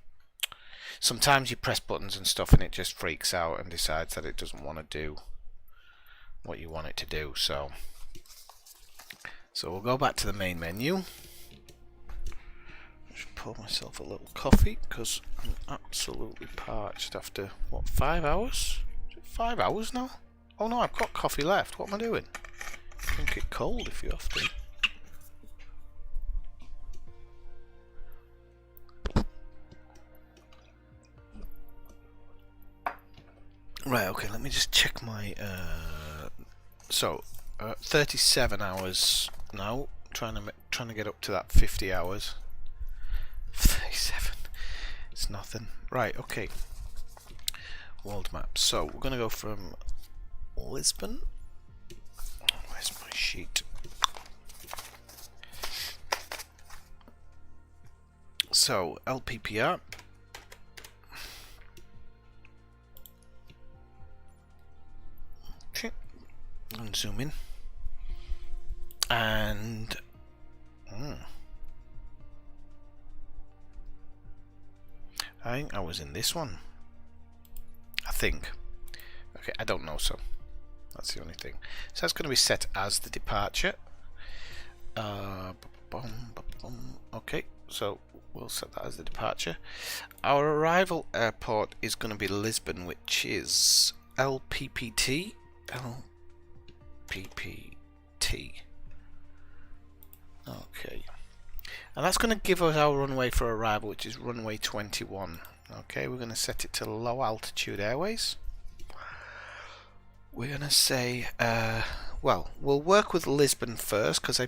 Sometimes you press buttons and stuff, and it just freaks out and decides that it doesn't want to do what you want it to do. So we'll go back to the main menu. I should pour myself a little coffee because I'm absolutely parched after what, 5 hours? Is it 5 hours now? Oh no, I've got coffee left. What am I doing? Drink it cold if you have to. Right, okay, let me just check my 37 hours now, trying to get up to that 50 hours. 37. It's nothing. Right, okay. World map. So we're gonna go from Lisbon. Where's my sheet? So LPPR. Okay. And zoom in. And I think I was in this one. I think. Okay, I don't know, so that's the only thing. So that's going to be set as the departure. Okay, so we'll set that as the departure. Our arrival airport is going to be Lisbon, which is LPPT. LPPT. Okay. And that's going to give us our runway for arrival, which is runway 21. Okay, we're going to set it to low altitude airways. We're going to say, well, we'll work with Lisbon first because I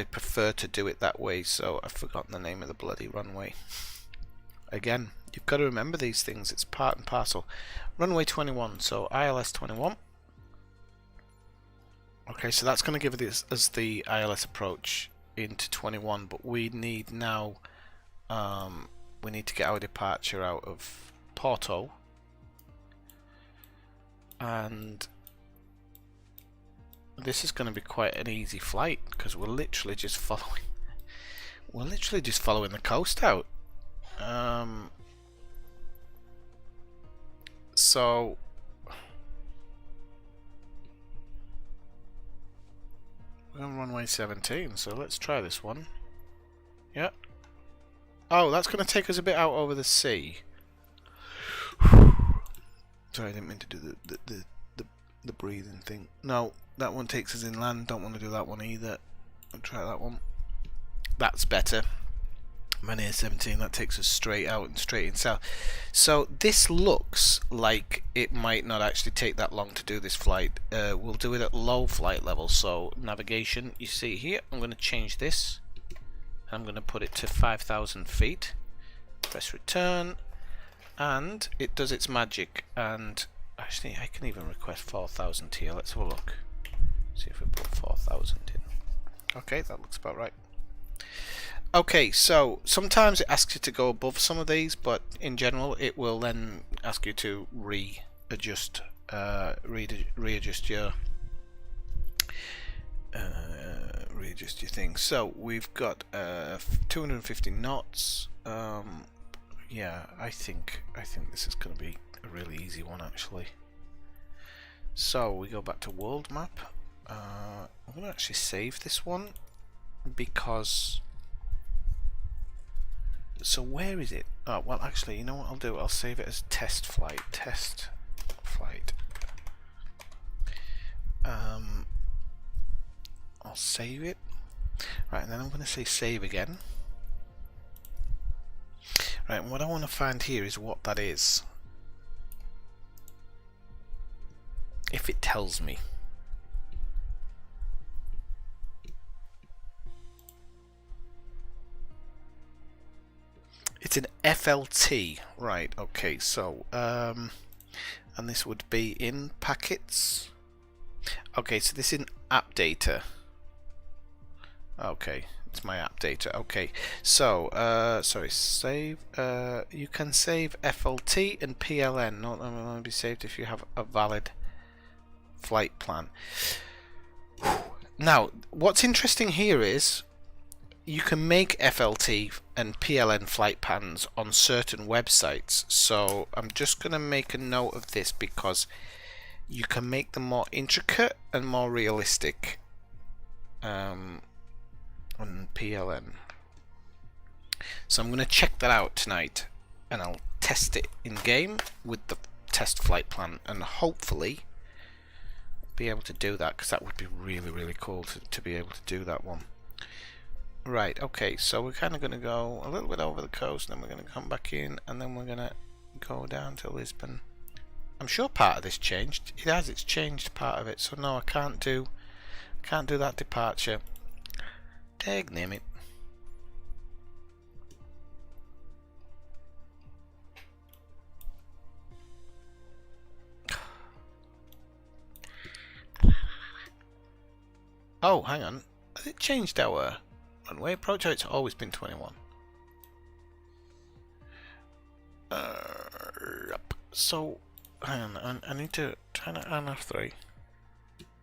prefer to do it that way. So I've forgotten the name of the bloody runway. Again, you've got to remember these things. It's part and parcel. Runway 21, so ILS 21. Okay, so that's going to give us the ILS approach into 21, but we need now we need to get our departure out of Porto, and this is going to be quite an easy flight because we're literally just following the coast out. So we're on runway 17, so let's try this one. Yeah. Oh, that's going to take us a bit out over the sea. Sorry, I didn't mean to do the breathing thing. No, that one takes us inland. Don't want to do that one either. I'll try that one. That's better. Mania 17, that takes us straight out and straight in south. So this looks like it might not actually take that long to do this flight. We'll do it at low flight level. So navigation, you see here, I'm going to change this. I'm going to put it to 5,000 feet. Press return, and it does its magic. And actually, I can even request 4,000 here. Let's have a look. See if we put 4,000 in. Okay, that looks about right. Okay, so sometimes it asks you to go above some of these, but in general, it will then ask you to readjust your thing. So we've got 250 knots. Yeah, I think this is going to be a really easy one actually. So we go back to world map. I'm going to actually save this one because. So where is it? Oh, well, actually, you know what I'll do? I'll save it as test flight. Test flight. I'll save it. Right, and then I'm going to say save again. Right, and what I want to find here is what that is. If it tells me. It's an FLT. Right, okay, so and this would be in packets. Okay, so this is in app data. Okay, it's my app data. Okay, so sorry, save. You can save FLT and PLN. Not only be saved if you have a valid flight plan. Now, what's interesting here is you can make FLT and PLN flight plans on certain websites. So I'm just going to make a note of this because you can make them more intricate and more realistic on PLN. So I'm going to check that out tonight and I'll test it in game with the test flight plan and hopefully be able to do that, because that would be really cool to be able to do that one. Right, okay, so we're kind of going to go a little bit over the coast, then we're going to come back in, and then we're going to go down to Lisbon. I'm sure part of this changed. It has, it's changed part of it, so no, I can't do that departure. Dag name it. Oh, hang on. Has it changed our runway approach? Oh, it's always been 21. So, hang on. I need to try to NR3.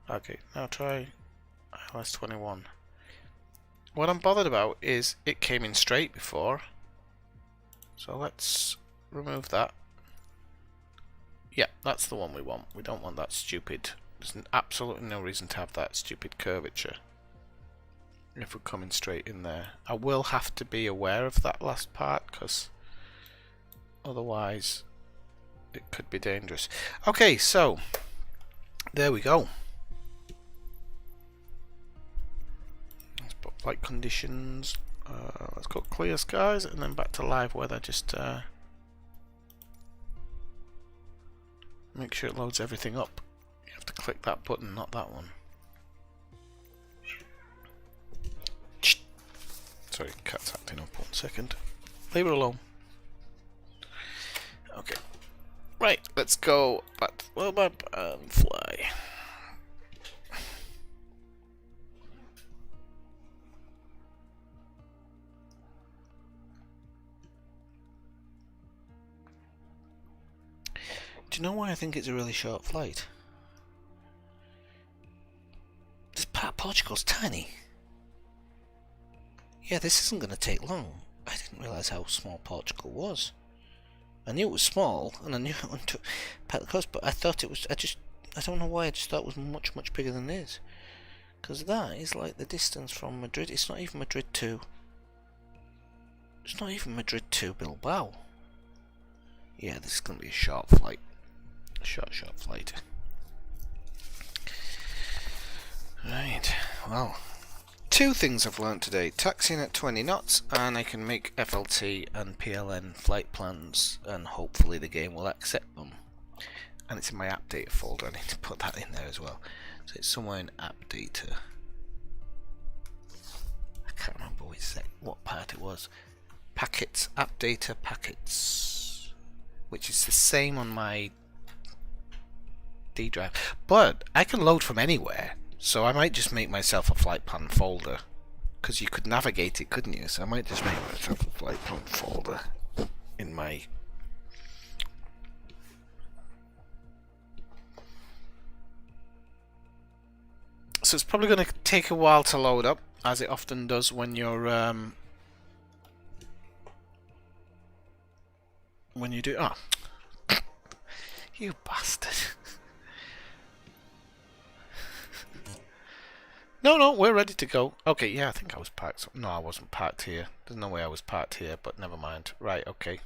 Okay, now try ILS 21. What I'm bothered about is it came in straight before. So let's remove that. Yeah, that's the one we want. We don't want that stupid. There's absolutely no reason to have that stupid curvature if we're coming straight in there. I will have to be aware of that last part because otherwise it could be dangerous. Okay, so there we go. Let's put flight conditions. Let's go clear skies and then back to live weather. Just make sure it loads everything up. You have to click that button, not that one. Sorry, cat's acting up. 1 second. Leave her alone. Okay. Right, let's go back to the world map and fly. Do you know why I think it's a really short flight? This part of Portugal's tiny. Yeah, this isn't going to take long. I didn't realise how small Portugal was. I knew it was small, and I knew it went to part of the coast, but I thought it was, I don't know why, I just thought it was much bigger than it is. Because that is like the distance from Madrid. It's not even Madrid to Bilbao. Yeah, this is going to be a short flight. A short flight. Right, well, 2 things I've learnt today. Taxiing at 20 knots, and I can make FLT and PLN flight plans, and hopefully the game will accept them. And it's in my app data folder. I need to put that in there as well. So it's somewhere in app data. I can't remember what part it was. Packets, app data packets, which is the same on my D drive. But I can load from anywhere. So I might just make myself a flight plan folder, because you could navigate it, couldn't you? So I might just make myself a flight plan folder in my... So it's probably going to take a while to load up, as it often does when you're when you do... Oh, you bastard. No, we're ready to go. Okay, yeah, I think I was parked. No, I wasn't parked here. There's no way I was parked here, but never mind. Right, okay.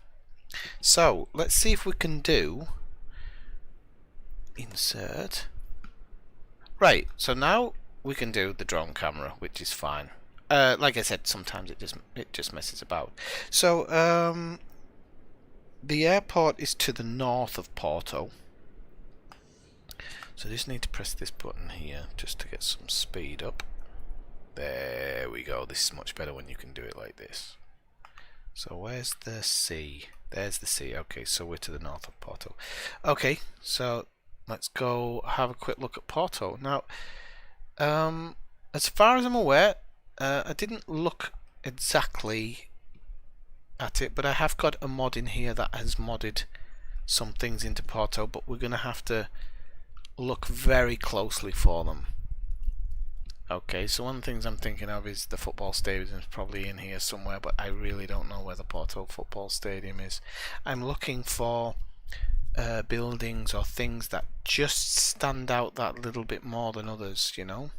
So, let's see if we can do... Insert... Right, so now we can do the drone camera, which is fine. Like I said, sometimes it just messes about. So the airport is to the north of Porto. So I just need to press this button here just to get some speed up. There we go. This is much better when you can do it like this. So where's the sea? There's the sea. Okay, so we're to the north of Porto. Okay, so let's go have a quick look at Porto. Now, as far as I'm aware, I didn't look exactly at it, but I have got a mod in here that has modded some things into Porto, but we're going to have to look very closely for them. Okay, so one of the things I'm thinking of is the football stadium is probably in here somewhere, but I really don't know where the Porto football stadium is. I'm looking for buildings or things that just stand out that little bit more than others, you know.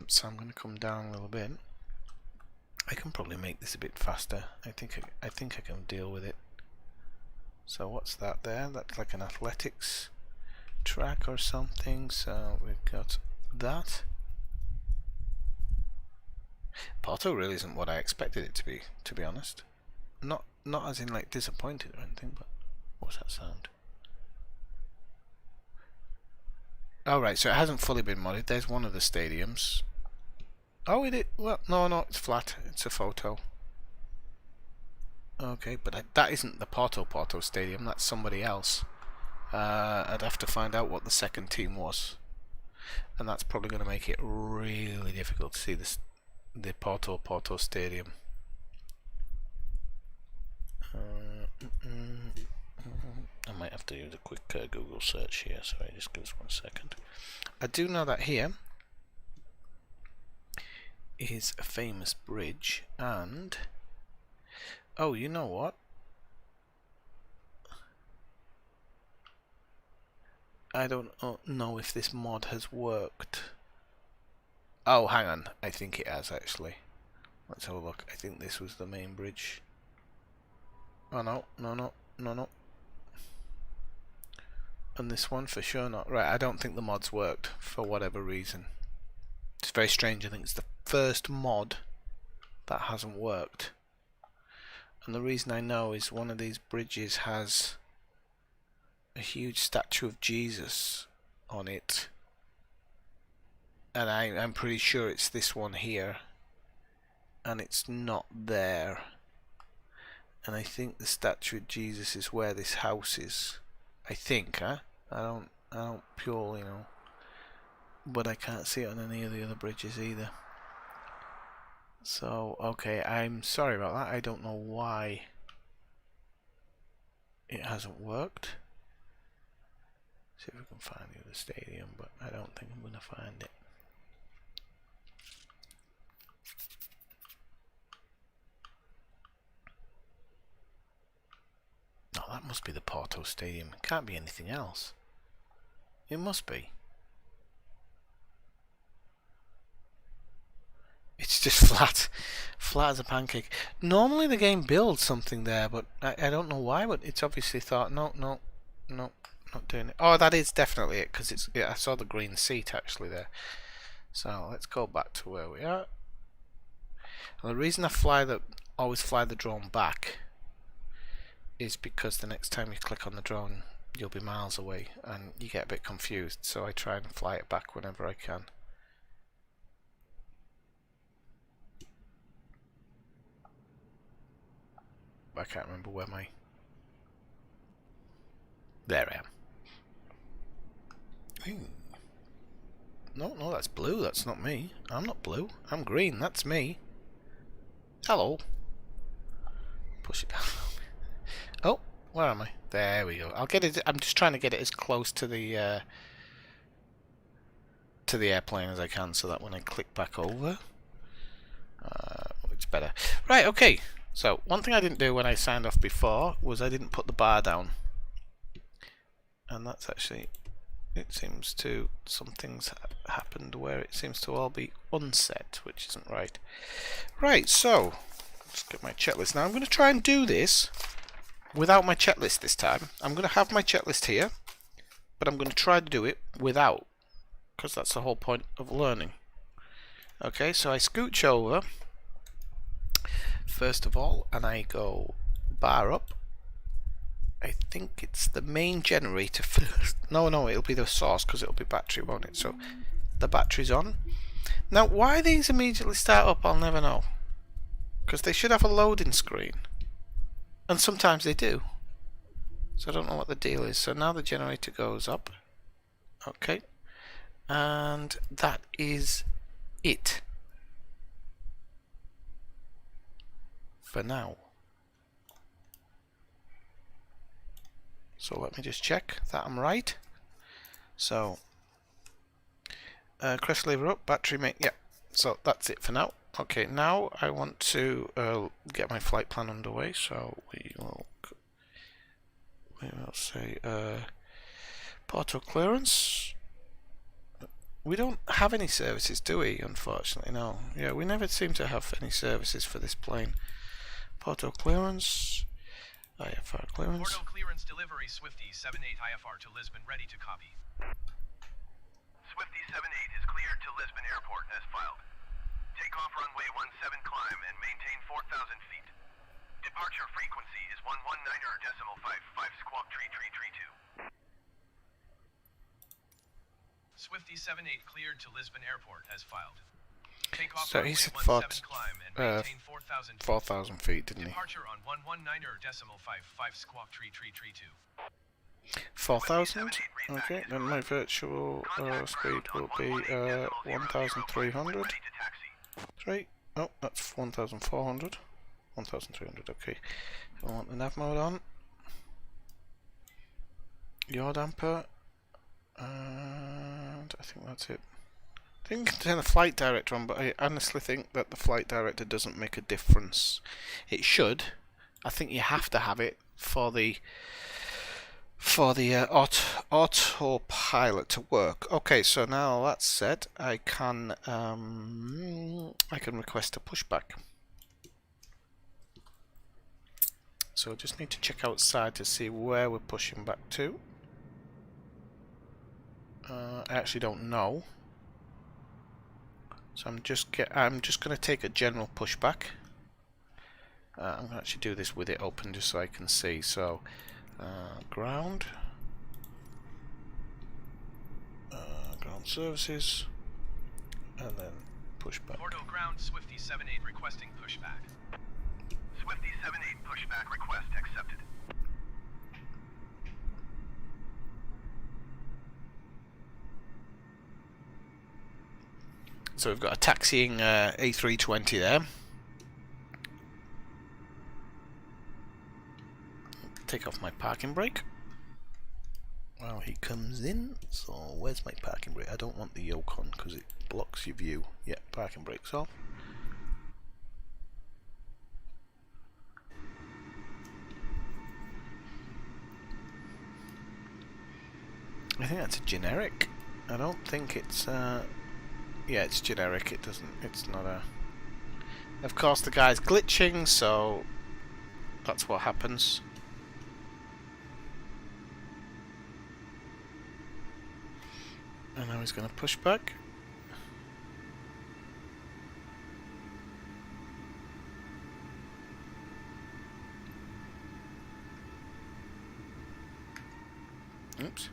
So I'm going to come down a little bit. I can probably make this a bit faster. I think I can deal with it. So what's that there? That's like an athletics track or something. So we've got that. Porto really isn't what I expected it to be honest. Not as in like disappointed or anything, but what's that sound? Oh right, so it hasn't fully been modded. There's one of the stadiums. Oh, it is. Well, no, it's flat. It's a photo. Okay, but that isn't the Porto Stadium. That's somebody else. I'd have to find out what the second team was, and that's probably going to make it really difficult to see the Porto Stadium. I might have to use a quick Google search here. Sorry, just give us 1 second. I do know that here is a famous bridge, and oh, you know what? I don't know if this mod has worked. Oh, hang on. I think it has actually. Let's have a look. I think this was the main bridge. Oh no. And this one for sure not. Right, I don't think the mod's worked for whatever reason. It's very strange. I think it's the first mod that hasn't worked. And the reason I know is one of these bridges has a huge statue of Jesus on it. And I'm pretty sure it's this one here. And it's not there. And I think the statue of Jesus is where this house is. I think, huh? I don't purely know. But I can't see it on any of the other bridges either. So, okay, I'm sorry about that. I don't know why it hasn't worked. See if we can find the other stadium, but I don't think I'm going to find it. Oh, that must be the Porto Stadium. It can't be anything else. It must be. It's just flat as a pancake. Normally the game builds something there, but I don't know why. But it's obviously thought, no, not doing it. Oh, that is definitely it, because I saw the green seat actually there. So let's go back to where we are. And the reason I always fly the drone back is because the next time you click on the drone, you'll be miles away and you get a bit confused. So I try and fly it back whenever I can. I can't remember where there I am. Ooh. No, that's blue. That's not me. I'm not blue. I'm green. That's me. Hello. Push it down. Oh, where am I? There we go. I'll get it. I'm just trying to get it as close to the airplane as I can, so that when I click back over, it's better. Right. Okay. So one thing I didn't do when I signed off before was I didn't put the bar down, and that's actually, it seems to, some things happened where it seems to all be unset, which isn't right. Right, so let's get my checklist. Now I'm going to try and do this without my checklist this time. I'm going to have my checklist here, but I'm going to try to do it without because that's the whole point of learning. Okay, so I scooch over first of all, and I go bar up. I think it's the main generator first. No, it'll be the source because it'll be battery, won't it? So the battery's on. Now, why these immediately start up, I'll never know. Because they should have a loading screen. And sometimes they do. So I don't know what the deal is. So now the generator goes up. Okay. And that is it. For now. So let me just check that I'm right. So, crest lever up, battery make, yeah. So that's it for now. Okay, now I want to get my flight plan underway. So we will say Porto clearance. We don't have any services, do we? Unfortunately, no. Yeah, we never seem to have any services for this plane. Porto clearance. IFR clearance. Porto clearance delivery Swifty 78 IFR to Lisbon ready to copy. Swifty 78 is cleared to Lisbon Airport as filed. Takeoff runway 17 climb and maintain 4,000 feet. Departure frequency is 119.55 squawk 3332. Swifty 78 cleared to Lisbon Airport as filed. Takeoff So runway he said 17 climb and maintain 4,000 feet. 4,000 feet, didn't he? Departure on 119.55 squawk 3332. 4,000. Okay, then my virtual speed will be 1,300. 3. Oh, that's 1,400. 1,300. Okay. I want the nav mode on. Yaw damper. And I think that's it. I think you can turn the flight director on, but I honestly think that the flight director doesn't make a difference. It should. I think you have to have it for the autopilot to work. Okay, so now that's set, I can request a pushback. So I just need to check outside to see where we're pushing back to. I actually don't know. So I'm just going to take a general pushback. I'm going to actually do this with it open just so I can see. So ground services, and then pushback. Porto ground Swifty 78 requesting pushback. Swifty 78 pushback request accepted. So we've got a taxiing A320 there. Take off my parking brake while he comes in. So where's my parking brake? I don't want the yoke on because it blocks your view. Yeah, parking brake's off. I think that's a generic. I don't think it's yeah, it's generic. It doesn't, it's not a, of course the guy's glitching, so that's what happens. And now he's going to push back. Oops.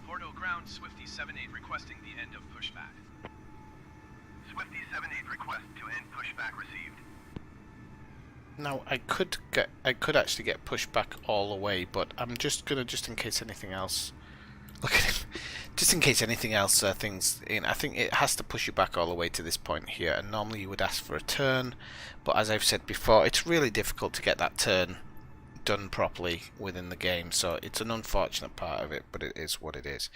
Porto ground Swifty 78 requesting the end of pushback. Swifty 78 request to end pushback received. Now I could actually get pushed back all the way, but I'm just gonna, just in case anything else, look at him, just in case anything else things in, I think it has to push you back all the way to this point here, and normally you would ask for a turn, but as I've said before, it's really difficult to get that turn done properly within the game, so it's an unfortunate part of it, but it is what it is.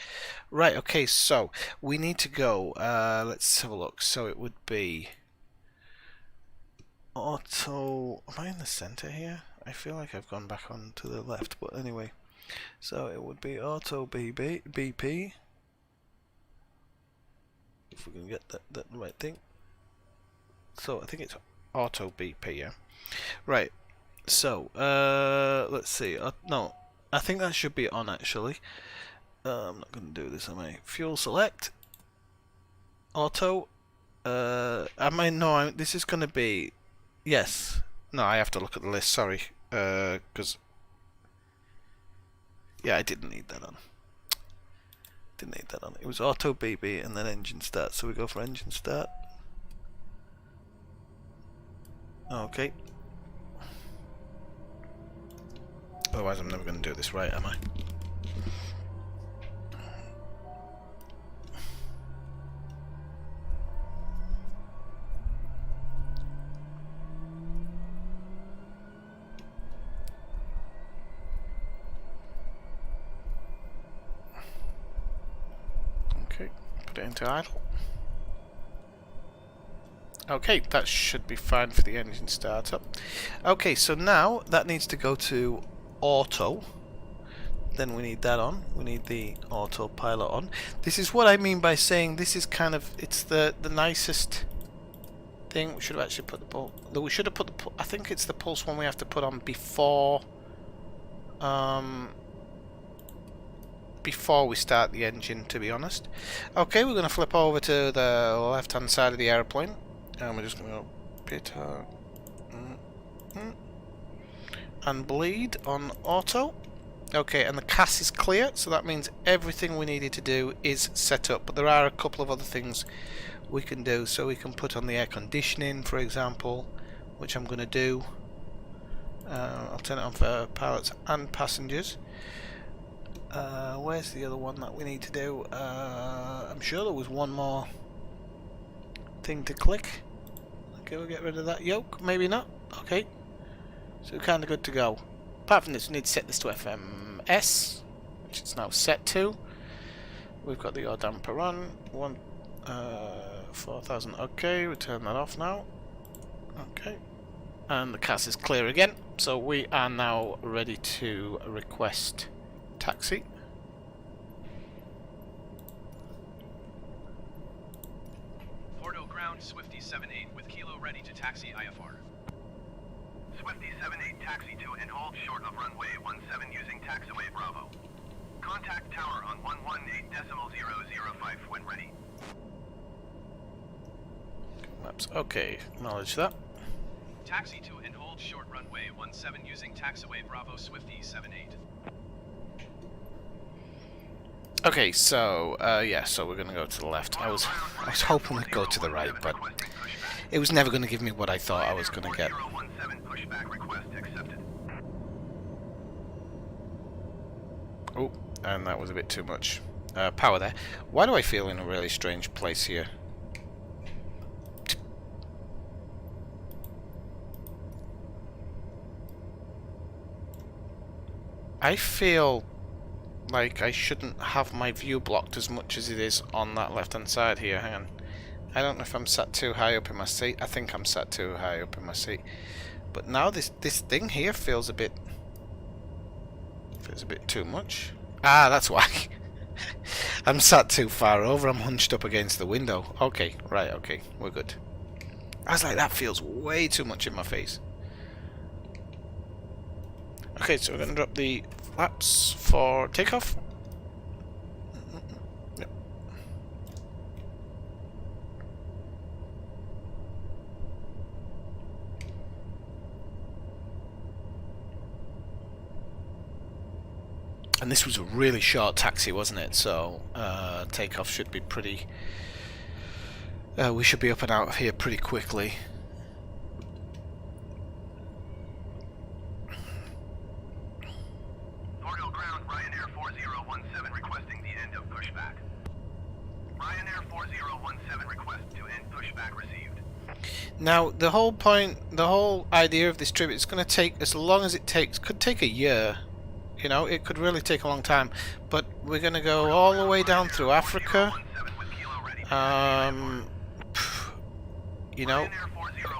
Right, okay, so we need to go, let's have a look. So it would be auto, am I in the center here? I feel like I've gone back on to the left, but anyway, so it would be auto BP, if we can get that right thing. So I think it's auto BP, yeah. Right, So, let's see. No, I think that should be on actually. I'm not going to do this, am I? Fuel select. Auto. This is going to be... Yes. No, I have to look at the list, sorry. Because... Yeah, I didn't need that on. Didn't need that on. It was auto BB and then engine start. So we go for engine start. Okay. Otherwise I'm never going to do this right, am I? Okay, put it into idle. Okay, that should be fine for the engine startup. Okay, so now that needs to go to auto. Then we need that on. We need the autopilot on. This is what I mean by saying this is kind of, it's the nicest thing. We should have actually put the pulse. We should have put the. I think it's the pulse one we have to put on before. Before we start the engine, to be honest. Okay, we're going to flip over to the left-hand side of the airplane, and we're just going to go bit and bleed on auto. Okay, and the CAS is clear, so that means everything we needed to do is set up. But there are a couple of other things we can do. So we can put on the air conditioning, for example, which I'm going to do. I'll turn it on for pilots and passengers. Where's the other one that we need to do? I'm sure there was one more thing to click. Okay, we'll get rid of that yoke. Maybe not. Okay. So we're kind of good to go. Apart from this, we need to set this to FMS, which it's now set to. We've got the yaw damper on. 4,000. Okay, we turn that off now. Okay. And the CAS is clear again. So we are now ready to request taxi. Porto ground Swifty 78 with Kilo ready to taxi IFR. Swifty 78 taxi to and hold short of runway 17 using taxiway Bravo. Contact tower on 118.005 when ready. Maps. Okay, acknowledge that. Taxi to and hold short runway 17 using taxiway Bravo Swifty 78. Okay, so yeah, so we're gonna go to the left. I was hoping we'd go to the right, but it was never gonna give me what I thought I was gonna get. Oh, and that was a bit too much power there. Why do I feel in a really strange place here? I feel like I shouldn't have my view blocked as much as it is on that left hand side here. Hang on. I don't know if I'm sat too high up in my seat. I think I'm sat too high up in my seat. But now this thing here feels a bit too much. Ah, that's why. I'm sat too far over. I'm hunched up against the window. Okay, right, okay. We're good. I was like, that feels way too much in my face. Okay, so we're going to drop the flaps for takeoff. Yep. And this was a really short taxi, wasn't it? So takeoff should be pretty... we should be up and out of here pretty quickly. Now, the whole idea of this trip, it's going to take as long as it takes. Could take a year, you know, it could really take a long time. But we're going to go all the way down through Africa. You know,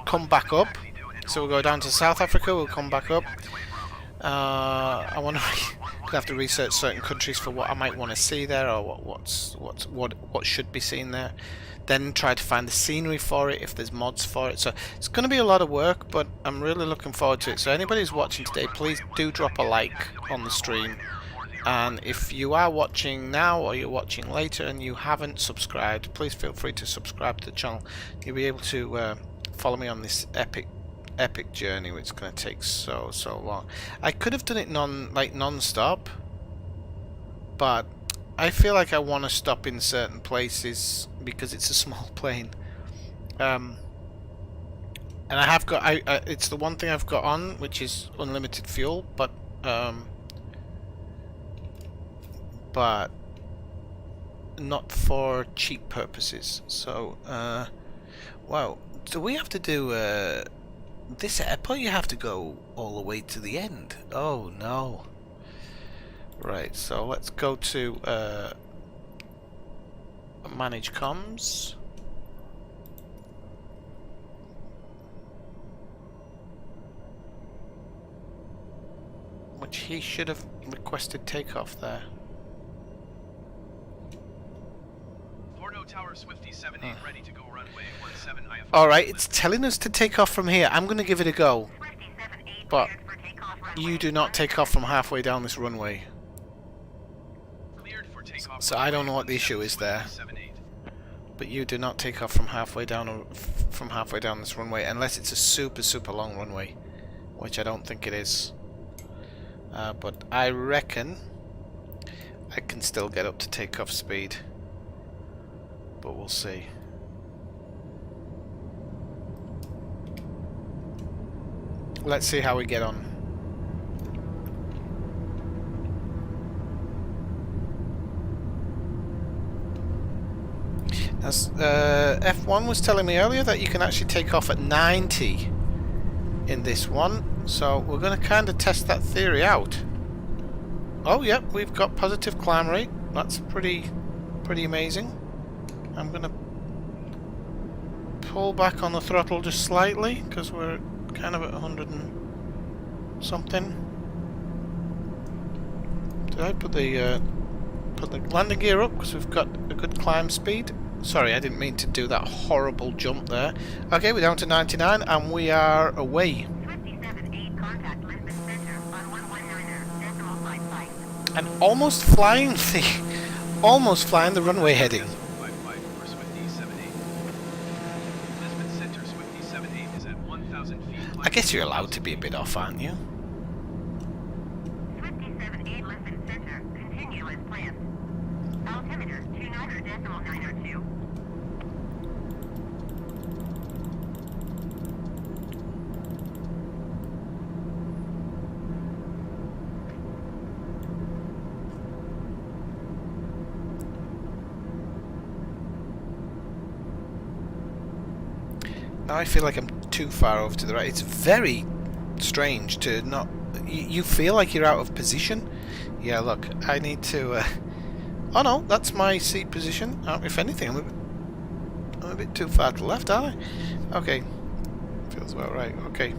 come back up. So we'll go down to South Africa. We'll come back up. I want to Gonna have to research certain countries for what I might want to see there, or what should be seen there. Then try to find the scenery for it if there's mods for it. So it's going to be a lot of work, but I'm really looking forward to it. So anybody who's watching today, please do drop a like on the stream. And if you are watching now or you're watching later and you haven't subscribed, please feel free to subscribe to the channel. You'll be able to follow me on this epic journey, which is going to take so long. I could have done it non-stop, but I feel like I want to stop in certain places because it's a small plane. And I have got it's the one thing I've got on, which is unlimited fuel, but not for cheap purposes. So wow, do we have to do this airport? You have to go all the way to the end. Oh no. Right, so let's go to manage comms. Which he should have requested takeoff there. Porto Tower Swifty 78 ready to go runway 17 IFR. Alright, it's telling us to take off from here. I'm going to give it a go. But you do not take off from halfway down this runway. So I don't know what the issue is there. But you do not take off from halfway down this runway unless it's a super long runway, which I don't think it is. But I reckon I can still get up to takeoff speed. But we'll see. Let's see how we get on. As F1 was telling me earlier that you can actually take off at 90 in this one, so we're going to kind of test that theory out. Oh yep, we've got positive climb rate. That's pretty amazing. I'm going to pull back on the throttle just slightly because we're kind of at 100 and something. Did I put the landing gear up because we've got a good climb speed? Sorry, I didn't mean to do that horrible jump there. Okay, we're down to 99 and we are away. And almost flying the runway heading. I guess you're allowed to be a bit off, aren't you? Now I feel like I'm too far over to the right. It's very strange to not... You feel like you're out of position. Yeah, look, I need to... Oh no, that's my seat position. If anything, I'm a bit too far to the left, aren't I? Okay. Feels about right. Okay.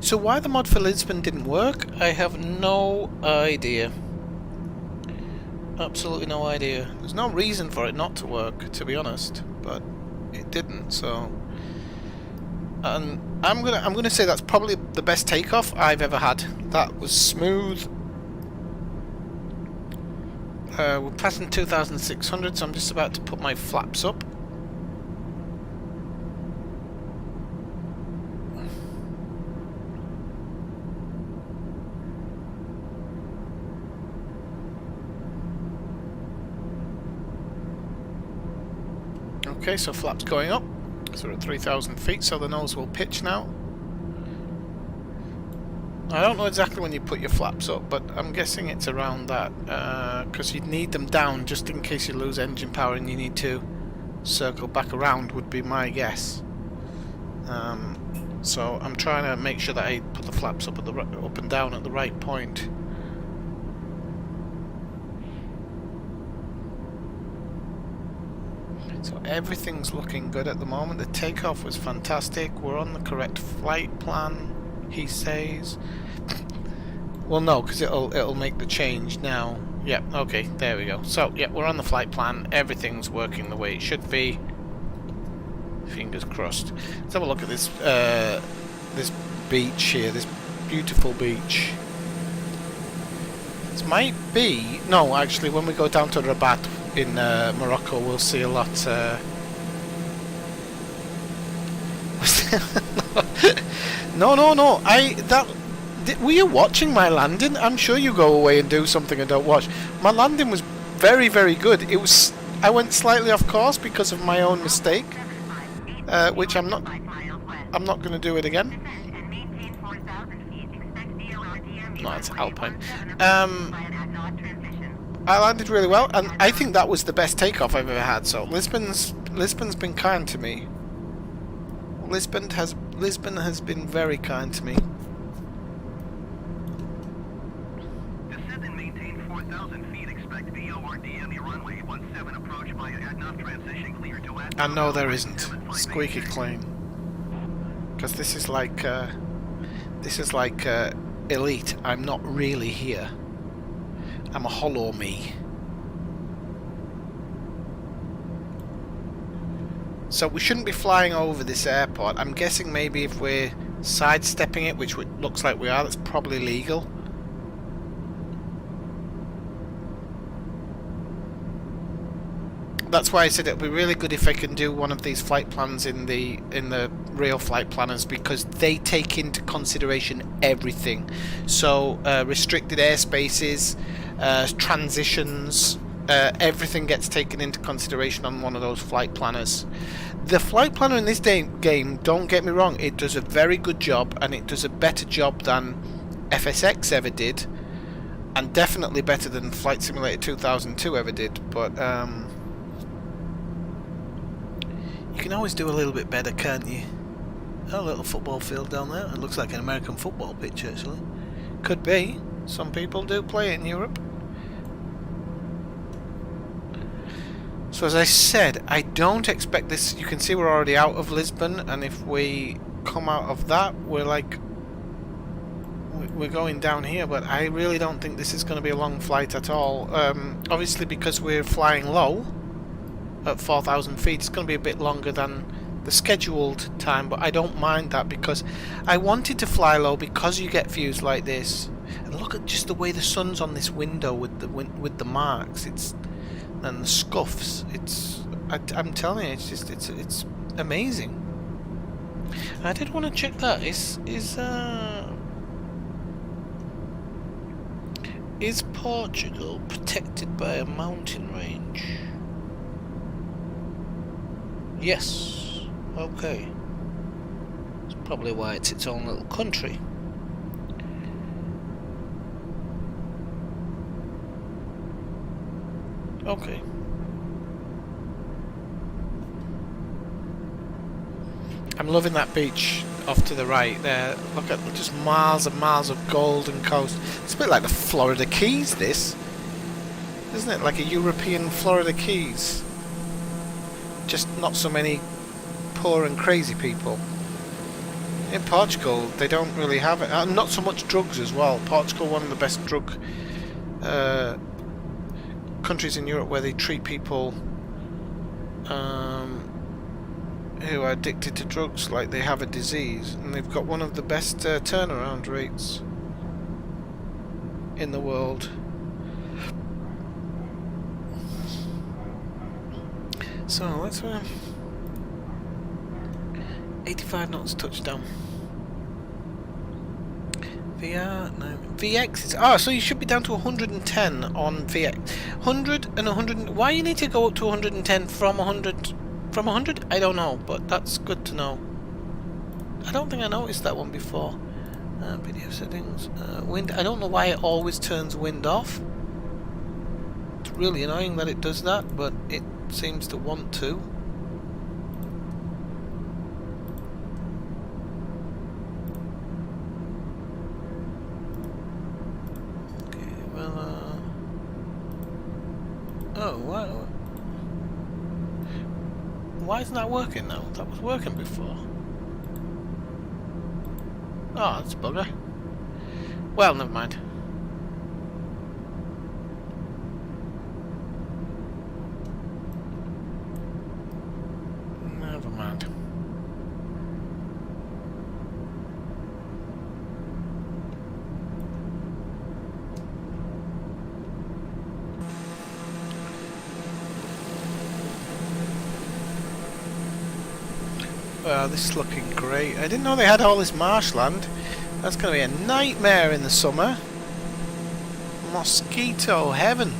So why the mod for Lisbon didn't work, I have no idea. Absolutely no idea. There's no reason for it not to work, to be honest, but it didn't. So, and I'm gonna say that's probably the best takeoff I've ever had. That was smooth. We're passing 2,600, so I'm just about to put my flaps up. Okay, so flaps going up. So we're at 3,000 feet, so the nose will pitch now. I don't know exactly when you put your flaps up, but I'm guessing it's around that, because you'd need them down just in case you lose engine power and you need to circle back around, would be my guess. So I'm trying to make sure that I put the flaps up at up and down at the right point. So everything's looking good at the moment. The takeoff was fantastic. We're on the correct flight plan, he says. Well, no, because it'll make the change now. Yep, okay, there we go. So, yeah, we're on the flight plan. Everything's working the way it should be. Fingers crossed. Let's have a look at this this beach here, this beautiful beach. This might be... No, actually, when we go down to Rabat in Morocco, we'll see a lot... No. Were you watching my landing? I'm sure you go away and do something and don't watch. My landing was very, very good. It was... I went slightly off course because of my own mistake, which I'm not going to do it again. No, it's Alpine. I landed really well, and I think that was the best takeoff I've ever had. So Lisbon's been kind to me. Lisbon has been very kind to me. Descend and maintain 4,000 feet. Expect VORD on the runway 17 approach via ADNAV transition clear to ADNAV. And no, there isn't. Squeaky clean. Because this is like elite. I'm not really here. I'm a hollow me. So we shouldn't be flying over this airport. I'm guessing maybe if we're sidestepping it, which looks like we are, that's probably legal. That's why I said it'd be really good if I can do one of these flight plans in the real flight planners, because they take into consideration everything. So restricted airspaces, transitions, everything gets taken into consideration on one of those flight planners. The flight planner in this game, don't get me wrong, it does a very good job, and it does a better job than FSX ever did, and definitely better than Flight Simulator 2002 ever did. But you can always do a little bit better, can't you? Oh, a little football field down there. It looks like an American football pitch, actually. Could be. Some people do play it in Europe. So as I said, I don't expect this... You can see we're already out of Lisbon, and if we come out of that, we're going down here, but I really don't think this is going to be a long flight at all. Obviously, because we're flying low at 4,000 feet, it's going to be a bit longer than the scheduled time, but I don't mind that, because I wanted to fly low because you get views like this. And look at just the way the sun's on this window with the marks. And the scuffs. I'm telling you, it's amazing. I did want to check that. Is Portugal protected by a mountain range? Yes. Okay. That's probably why it's its own little country. Okay. I'm loving that beach off to the right there. Look at just miles and miles of golden coast. It's a bit like the Florida Keys, this. Isn't it? Like a European Florida Keys. Just not so many poor and crazy people. In Portugal, they don't really have it. Not so much drugs as well. Portugal, one of the best drug countries in Europe, where they treat people who are addicted to drugs like they have a disease, and they've got one of the best turnaround rates in the world. So let's 85 knots touchdown. VR, no. VX is... Oh, so you should be down to 110 on VX. 100 and 100... Why you need to go up to 110 from 100? From 100? I don't know, but that's good to know. I don't think I noticed that one before. Video settings. Wind... I don't know why it always turns wind off. It's really annoying that it does that, but it seems to want to. Why isn't that working now? That was working before. Oh, that's a bugger. Well, never mind. Never mind. Well, this is looking great. I didn't know they had all this marshland. That's going to be a nightmare in the summer. Mosquito heaven.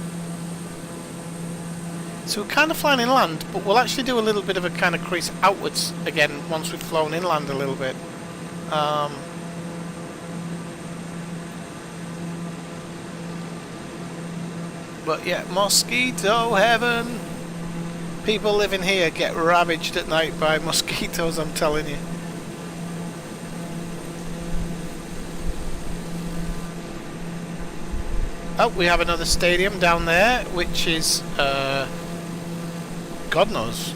So we're kind of flying inland, but we'll actually do a little bit of a kind of crease outwards again once we've flown inland a little bit. But yeah, mosquito heaven. People living here get ravaged at night by mosquitoes, I'm telling you. Oh, we have another stadium down there, which is, God knows.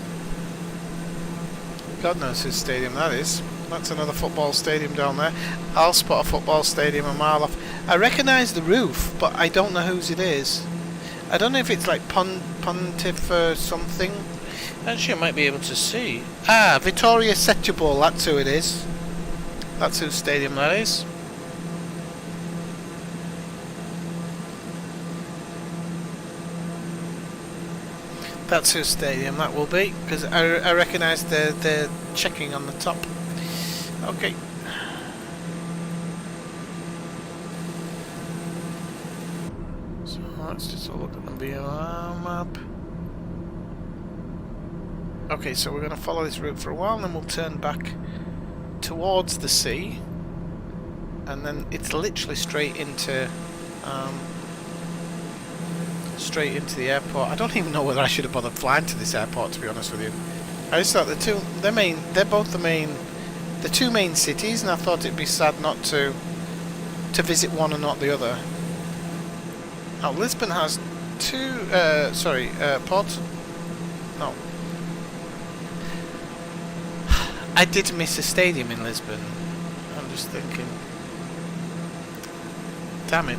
God knows whose stadium that is. That's another football stadium down there. I'll spot a football stadium a mile off. I recognise the roof, but I don't know whose it is. I don't know if it's like Pontiff or something. Actually, I might be able to see. Ah, Vittoria Setubal, that's who it is. That's whose stadium that is. That's whose stadium that will be, because I recognise the checking on the top. Okay. So let's just look at the VLR map. Okay, so we're going to follow this route for a while, and then we'll turn back towards the sea, and then it's literally straight into the airport. I don't even know whether I should have bothered flying to this airport, to be honest with you. I just thought they're both the two main cities, and I thought it'd be sad not to visit one and not the other. Oh, Lisbon has two. Port. No. I did miss a stadium in Lisbon. I'm just thinking. Damn it.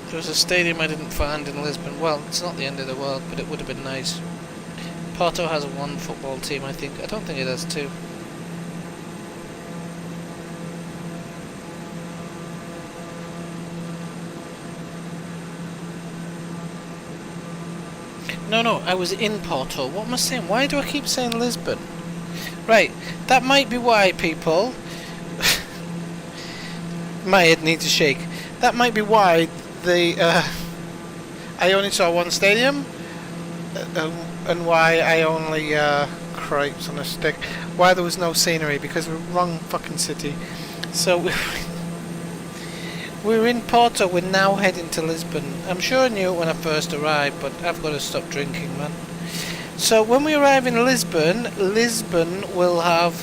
There was a stadium I didn't find in Lisbon. Well, it's not the end of the world, but it would have been nice. Porto has one football team, I think. I don't think it has two. No, I was in Porto. What am I saying? Why do I keep saying Lisbon? Right, that might be why, people. My head needs a shake. That might be why I only saw one stadium, and why I only crepes on a stick. Why there was no scenery, because we're wrong fucking city. So we're in Porto. We're now heading to Lisbon. I'm sure I knew it when I first arrived, but I've got to stop drinking, man. So when we arrive in Lisbon, Lisbon will have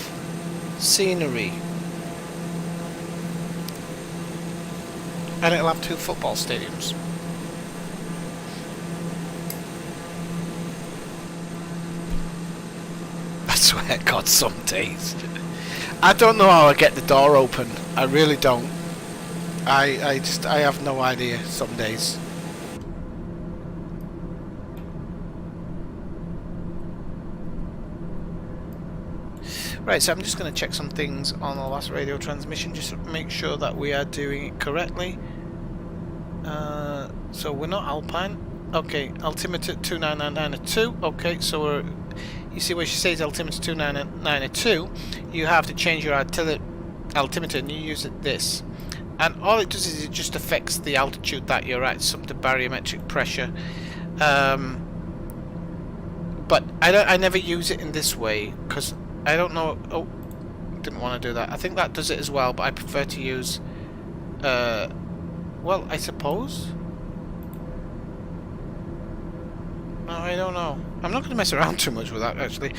scenery. And it'll have two football stadiums. I swear to God, some days. I don't know how I get the door open. I really don't. I have no idea some days. Right, so I'm just going to check some things on the last radio transmission just to make sure that we are doing it correctly. So we're not Alpine. Okay, altimeter 29992. Okay, so we're... You see where she says altimeter 29992, you have to change your altimeter and you use this. And all it does is it just affects the altitude that you're at, some the barometric pressure. But I never use it in this way because I don't know. Oh, didn't want to do that. I think that does it as well, but I prefer to use. Well, I suppose. No, I don't know. I'm not going to mess around too much with that actually.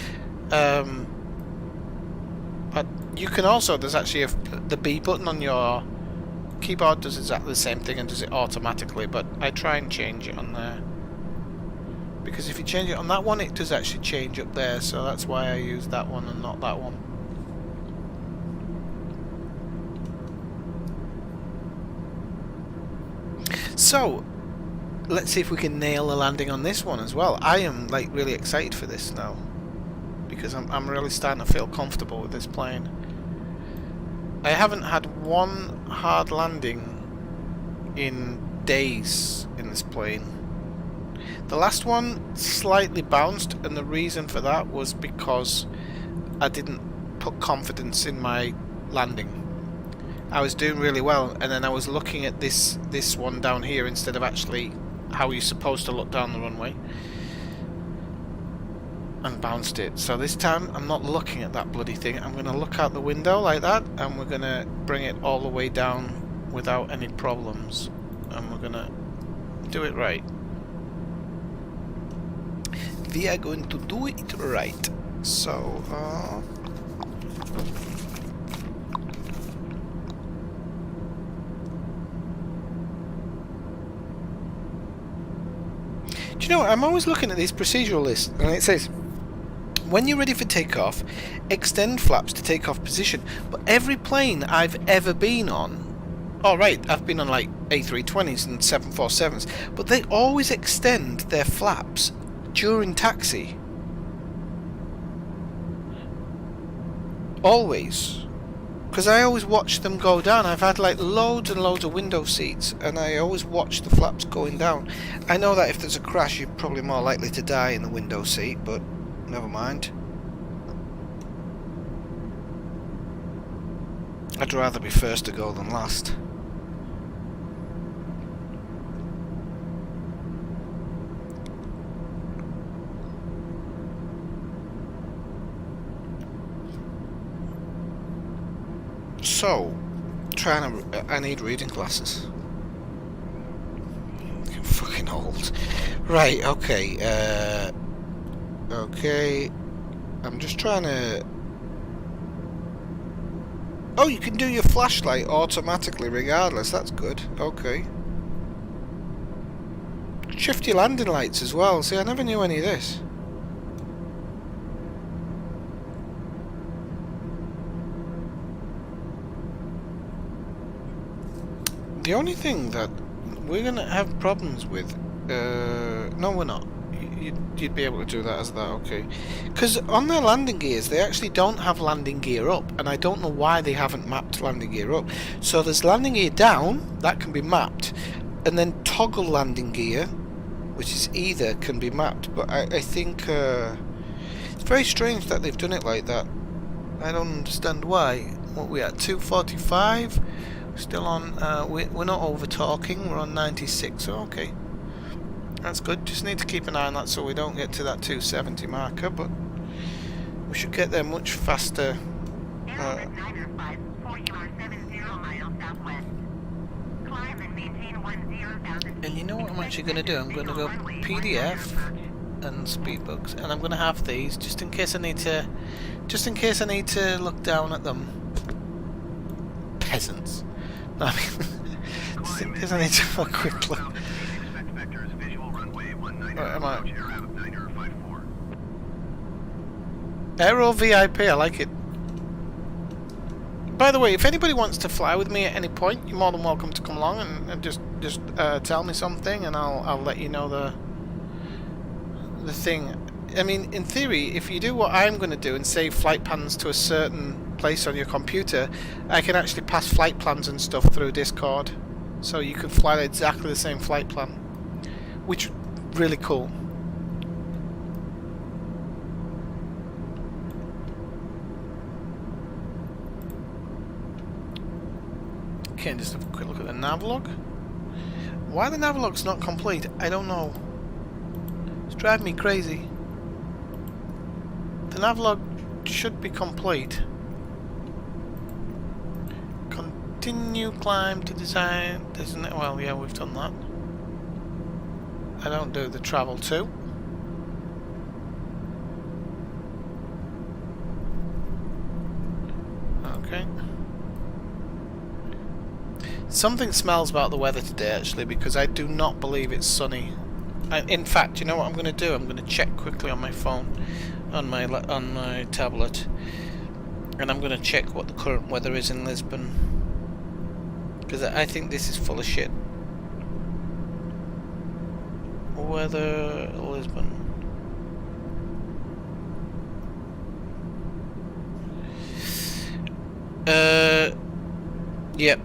But you can also. There's actually the B button on your keyboard does exactly the same thing and does it automatically, but I try and change it on there. Because if you change it on that one, it does actually change up there, so that's why I use that one and not that one. So, let's see if we can nail a landing on this one as well. I am like really excited for this now, because I'm really starting to feel comfortable with this plane. I haven't had one hard landing in days in this plane. The last one slightly bounced, and the reason for that was because I didn't put confidence in my landing. I was doing really well, and then I was looking at this one down here instead of actually how you're supposed to look down the runway, and bounced it. So this time I'm not looking at that bloody thing. I'm going to look out the window like that, and we're going to bring it all the way down without any problems, and we're going to do it right. We are going to do it right. So do you know, I'm always looking at these procedural lists, and it says, when you're ready for takeoff, extend flaps to takeoff position. But every plane I've ever been on, alright, I've been on like A320s and 747s, but they always extend their flaps during taxi. Always. Because I always watch them go down. I've had like loads and loads of window seats, and I always watch the flaps going down. I know that if there's a crash, you're probably more likely to die in the window seat, but never mind. I'd rather be first to go than last. So, I need reading glasses. I'm fucking old. Right, okay, okay. I'm just trying to... Oh, you can do your flashlight automatically regardless, that's good. Okay. Shift your landing lights as well. See, I never knew any of this. The only thing that we're going to have problems with... no, we're not. You'd be able to do that as that, okay. Because on their landing gears, they actually don't have landing gear up, and I don't know why they haven't mapped landing gear up. So there's landing gear down, that can be mapped, and then toggle landing gear, which is either, can be mapped. But I think it's very strange that they've done it like that. I don't understand why. What we at, 245? Still on, we're not over talking, we're on 96, so okay. That's good, just need to keep an eye on that so we don't get to that 270 marker, but we should get there much faster. Airline 905, 4070 miles southwest. Climb and maintain 10,000 feet. And you know what I'm actually going to do? I'm going to go PDF and speedbooks, and I'm going to have these just in case I need to, look down at them. Peasants. I mean, just in case I need to have a quick look. Right, am I? Aero VIP, I like it. By the way, if anybody wants to fly with me at any point, you're more than welcome to come along and just tell me something, and I'll let you know the thing. I mean, in theory, if you do what I'm going to do and save flight plans to a certain place on your computer, I can actually pass flight plans and stuff through Discord, so you can fly exactly the same flight plan, which is really cool. Okay, just have a quick look at the navlog. Why the navlog's not complete, I don't know. It's driving me crazy. The navlog should be complete. Continue climb to design, isn't it? Well, yeah, we've done that. I don't do the travel to. Okay. Something smells about the weather today, actually, because I do not believe it's sunny In fact, you know what I'm going to do? I'm going to check quickly on my phone, on my tablet, and I'm going to check what the current weather is in Lisbon, because I think this is full of shit. Weather Lisbon. Yep.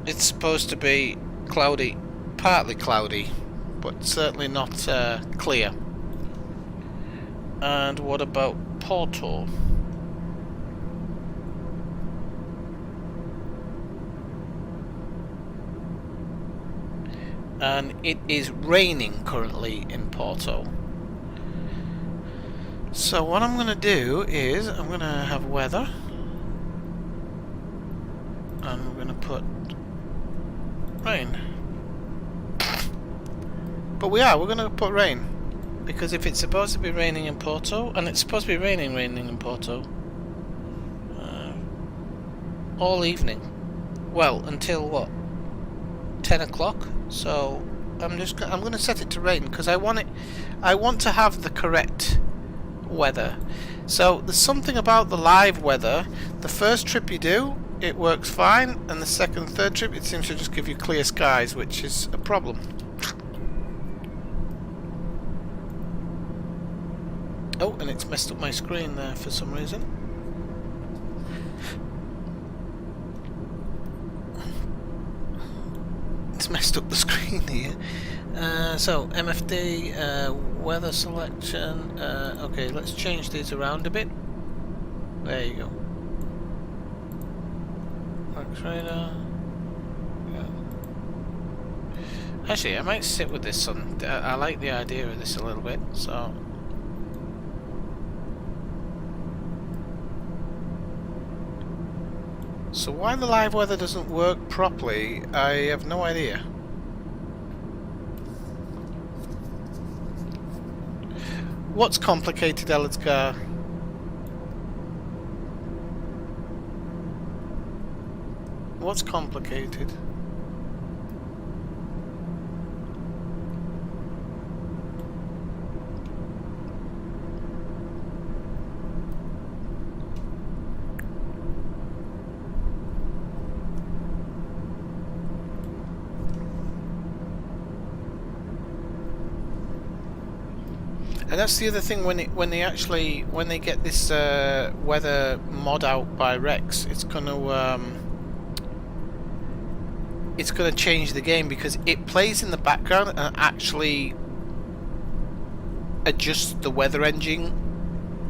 It's supposed to be cloudy, partly cloudy, but certainly not clear. And what about Porto? And it is raining currently in Porto. So what I'm going to do is I'm going to have weather, and we're going to put rain. But we're going to put rain, because if it's supposed to be raining in Porto, and it's supposed to be raining in Porto all evening, well, until what, 10 o'clock. So I'm going to set it to rain, because I want to have the correct weather. So there's something about the live weather. The first trip you do, it works fine, and the second, third trip, it seems to just give you clear skies, which is a problem. Oh, and it's messed up my screen there for some reason. It's messed up the screen here. So MFD, weather selection. Okay, let's change these around a bit. There you go. Max radar. Yeah. Actually, I might sit with this one. I like the idea of this a little bit. So why the live weather doesn't work properly, I have no idea. What's complicated, Elitsgar? What's complicated? And that's the other thing, when they get this weather mod out by Rex, it's gonna change the game, because it plays in the background and actually adjusts the weather engine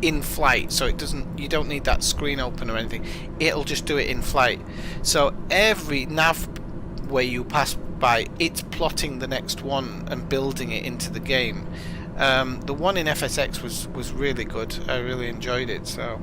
in flight, so you don't need that screen open or anything. It'll just do it in flight. So every nav where you pass by, it's plotting the next one and building it into the game. The one in FSX was really good. I really enjoyed it. So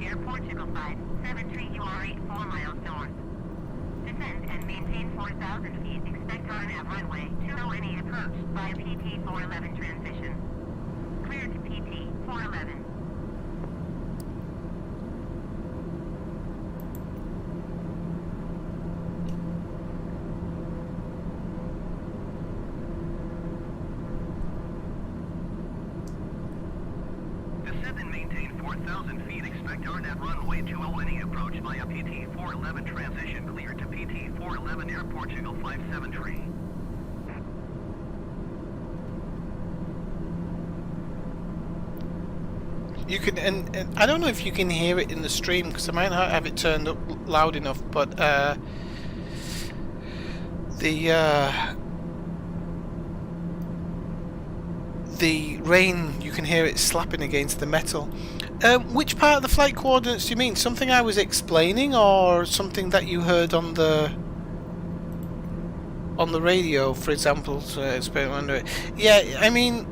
Air Portugal 573, you are 84 miles north. Descend and maintain 4,000 feet. Expect on at runway 20 approach via PT 411 transition. Clear to PT 411. Descend and maintain 4,000 feet. Expect RNAV runway 20 approach via PT 411 transition. Clear to PT 411 Air Portugal 573. you can, and I don't know if you can hear it in the stream, because I might not have it turned up loud enough, but the rain, you can hear it slapping against the metal. Which part of the flight coordinates do you mean? Something I was explaining, or something that you heard on the radio, for example, to explain under it? Yeah, I mean,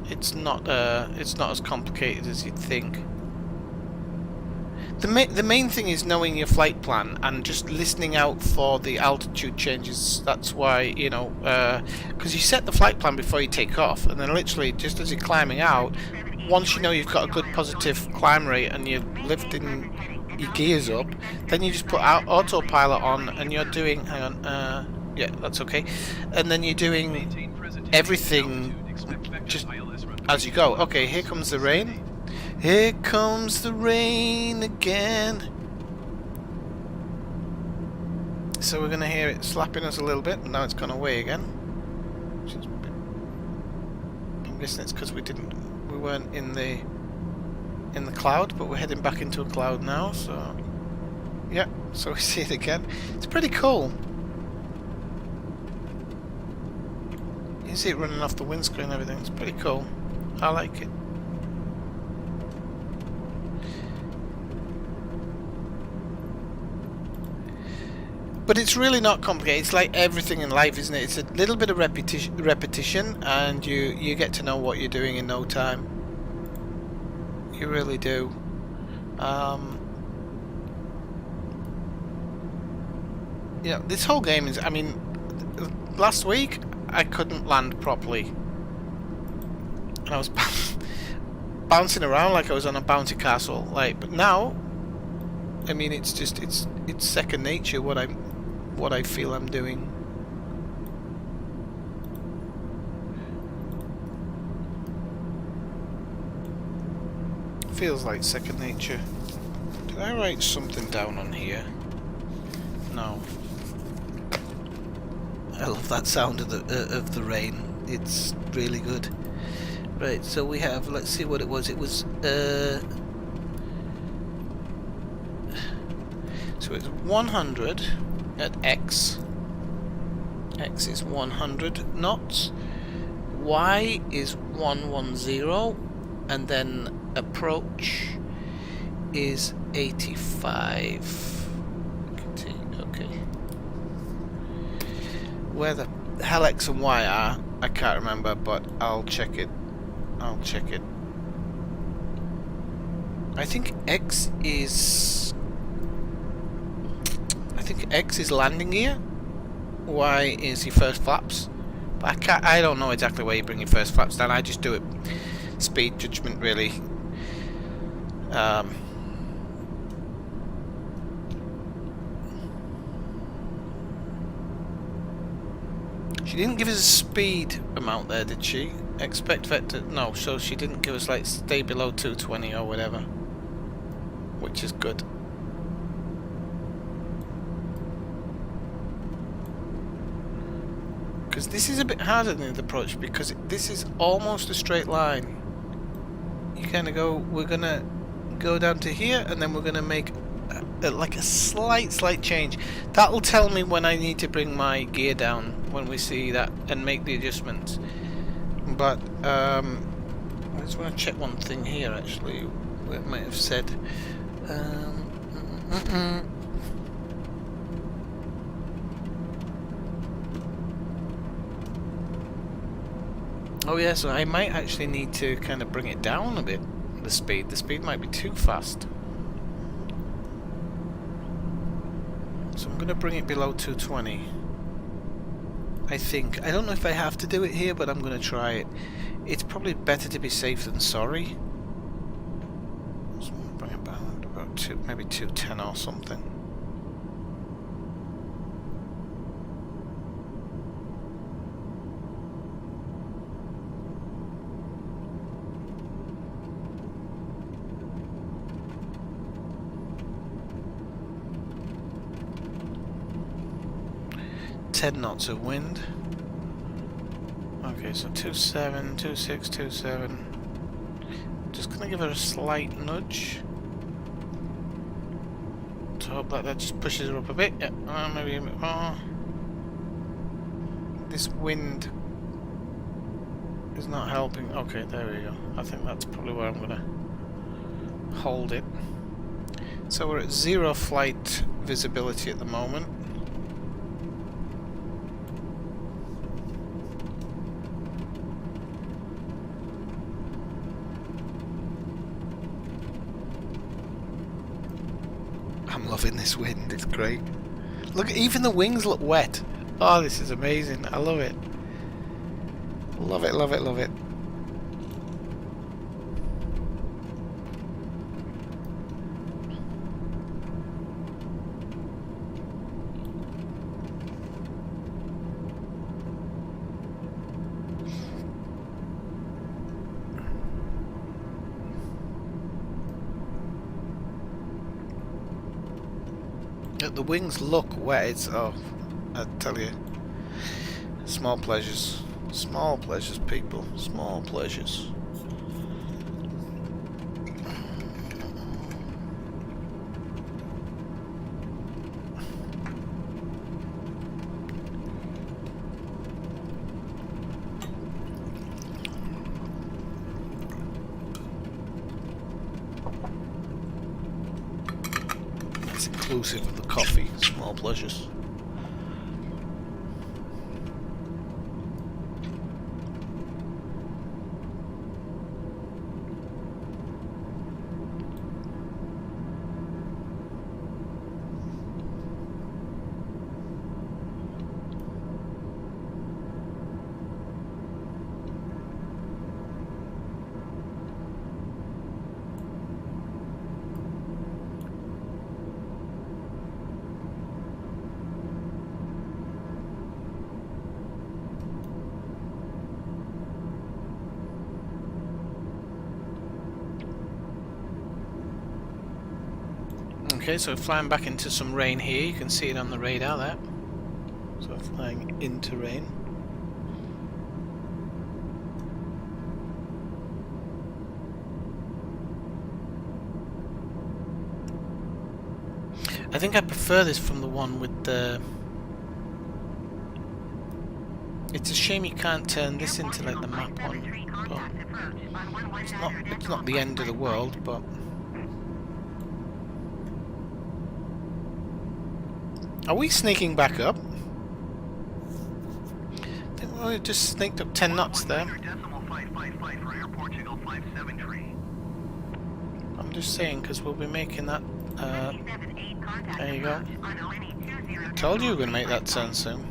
it's not as complicated as you'd think. The main thing is knowing your flight plan and just listening out for the altitude changes. That's why, you know, because you set the flight plan before you take off, and then literally just as you're climbing out, once you know you've got a good positive climb rate and you're lifting your gears up, then you just put out autopilot on and you're doing, hang on, yeah, that's okay, and then you're doing Maintain presentation everything altitude. Expect vector just ILS runway as you go. Okay, here comes the rain. Here comes the rain again. So we're gonna hear it slapping us a little bit. Now it's gone away again. I'm guessing it's because we weren't in the cloud, but we're heading back into a cloud now. So yeah, so we see it again. It's pretty cool. You see it running off the windscreen and everything. It's pretty cool. I like it. But it's really not complicated. It's like everything in life, isn't it? It's a little bit of repetition, and you get to know what you're doing in no time. You really do. You know, this whole game is. I mean, last week I couldn't land properly, and I was bouncing around like I was on a bounty castle. Like, but now, I mean, it's just it's second nature what I feel I'm doing. Feels like second nature. Did I write something down on here? No. I love that sound of the rain. It's really good. Right, so we have, let's see what it was. It was so it's 100 at X. X is 100 knots. Y is 110, and then approach is 85. Okay. Where the hell X and Y are, I can't remember, but I'll check it. I think X is landing gear. Y is your first flaps. But I don't know exactly where you bring your first flaps down. I just do it speed judgment, really. She didn't give us a speed amount there, did she? Expect vector. No, so she didn't give us like stay below 220 or whatever, which is good. Because this is a bit harder than the approach, because this is almost a straight line. You kind of go, we're gonna go down to here, and then we're gonna make like a slight change. That'll tell me when I need to bring my gear down when we see that and make the adjustments. But I just want to check one thing here actually, where it might have said oh yeah, so I might actually need to kind of bring it down a bit, the speed. The speed might be too fast. So I'm going to bring it below 220. I think. I don't know if I have to do it here, but I'm going to try it. It's probably better to be safe than sorry. So I'm going to bring it down to about maybe 210 or something. Knots of wind. Okay, so 27, 26, 27. Just gonna give her a slight nudge to hope that just pushes her up a bit. Yeah, maybe a bit more. This wind is not helping. Okay, there we go. I think that's probably where I'm gonna hold it. So we're at 0 flight visibility at the moment. I'm loving this wind, it's great. Look, even the wings look wet. Oh, this is amazing. I love it. Love it, love it, love it. The wings look wet. It's, oh, I tell you, small pleasures, people, small pleasures. Inclusive of the coffee, small pleasures. Okay, so flying back into some rain here. You can see it on the radar there. So flying into rain. I think I prefer this from the one with the... It's a shame you can't turn this into like the map one. But it's not the end of the world, but... Are we sneaking back up? I think we just sneaked up 10 knots there. I'm just saying, because we'll be making that... there you go. Told you we were going to make that turn soon.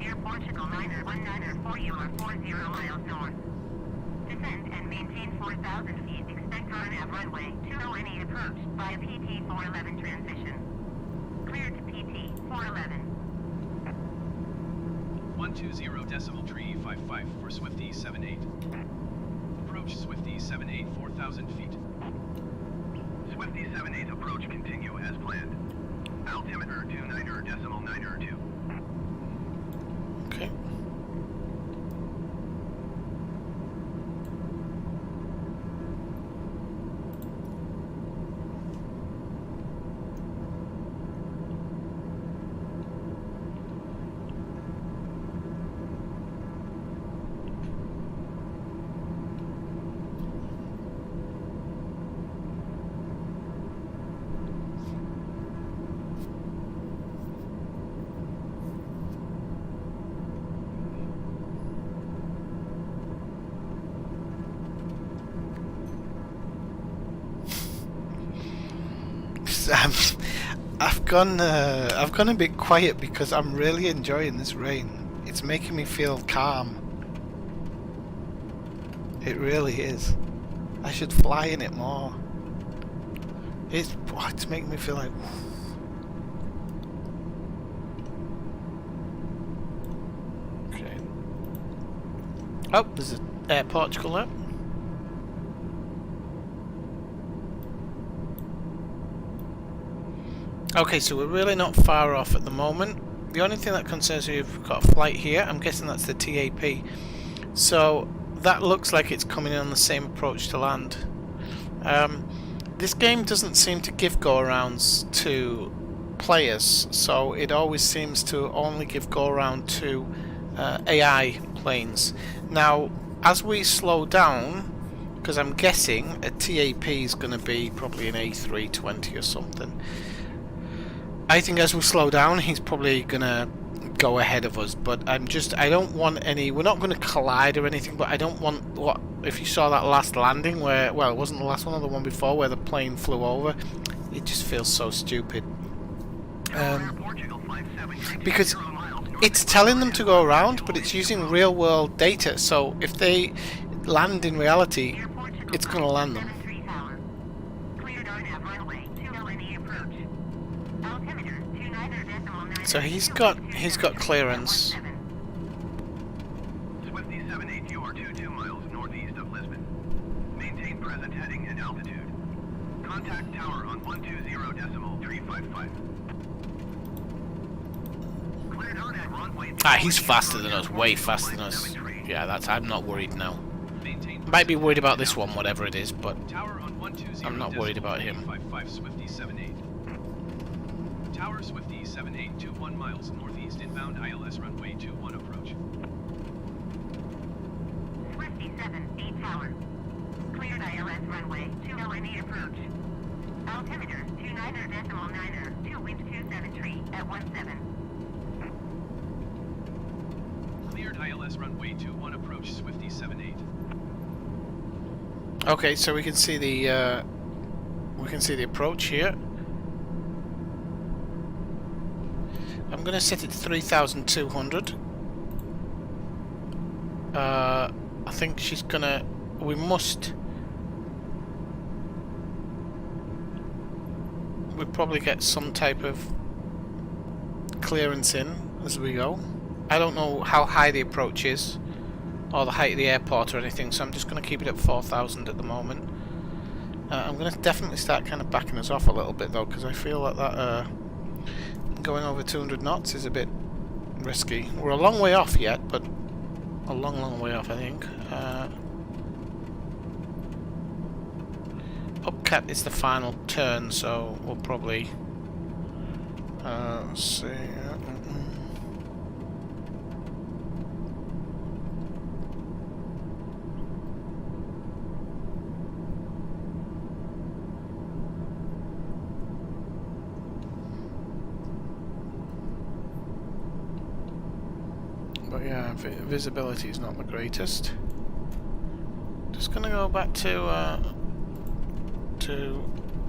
Air Portugal 919 for you are 40 miles north. Descend and maintain 4,000 feet. Expect on nav runway 20 approach via PT 411 transition. Clear to PT 411. 120.355 for Swifty 78. Approach Swifty 78 4,000 feet. Swifty 78 approach continue as planned. Altimeter 29.902. Okay. I've gone a bit quiet because I'm really enjoying this rain. It's making me feel calm. It really is. I should fly in it more. It's making me feel like... Okay. Oh, there's an Air Portugal there. Okay, so we're really not far off at the moment. The only thing that concerns me is we've got a flight here. I'm guessing that's the TAP. So that looks like it's coming in on the same approach to land. This game doesn't seem to give go-arounds to players, so it always seems to only give go-around to AI planes. Now, as we slow down, because I'm guessing a TAP is going to be probably an A320 or something. I think as we slow down, he's probably going to go ahead of us, but I don't want any, we're not going to collide or anything, but I don't want what, if you saw that last landing where, well, it wasn't the last one or the one before where the plane flew over, it just feels so stupid. Because it's telling them to go around, but it's using real world data, so if they land in reality, it's going to land them. So he's got clearance. Swifty 78, you are 22 miles northeast of Lisbon. Maintain present heading and altitude. Contact tower on 120.355. Cleared on at runway. He's faster than us, way faster than us. Yeah, I'm not worried now. Might be worried about this one, whatever it is, but I'm not worried about him. Swifty 78. Tower Swifty 78, 21 miles northeast, inbound ILS runway 21 approach. Swifty 78 Tower. Cleared ILS runway 2LNE approach. Altimeter 29.9er, 2 wind 273 at 17. Cleared ILS runway 21 approach, Swifty 78. Okay, so we can see the approach here. I'm going to set it to 3,200. I think she's gonna. We probably get some type of clearance in as we go. I don't know how high the approach is, or the height of the airport or anything, so I'm just going to keep it at 4,000 at the moment. I'm going to definitely start kind of backing us off a little bit though, because I feel like that going over 200 knots is a bit risky. We're a long way off yet, but a long way off, I think. Upcat is the final turn, so we'll probably see. But yeah, visibility is not the greatest. Just gonna go back to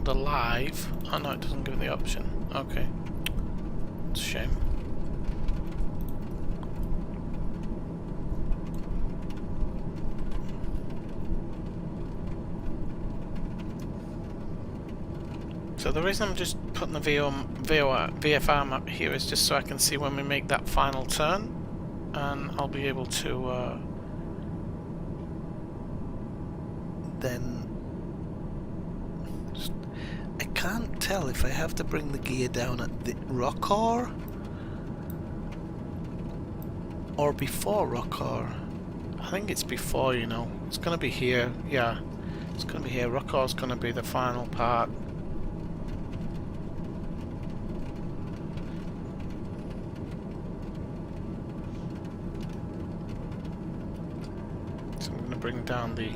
the live. Oh no, it doesn't give the option. Okay, it's a shame. So the reason I'm just putting the VFR map here is just so I can see when we make that final turn, and I'll be able to then. I can't tell if I have to bring the gear down at the Rockor or before Rockor. I think it's before, you know. It's gonna be here. Yeah, it's gonna be here. Rockor's gonna be the final part. So I'm gonna bring down the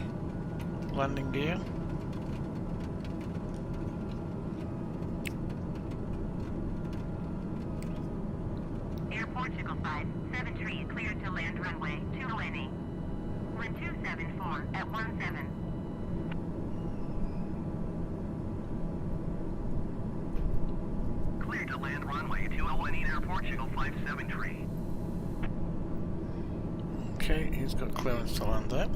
landing gear. Portugal 5, 7-3 cleared to land runway 2LNE. Wind 274 at 17. Cleared to land runway 2LNE Air Portugal 573. Okay, he's got clearance to land there.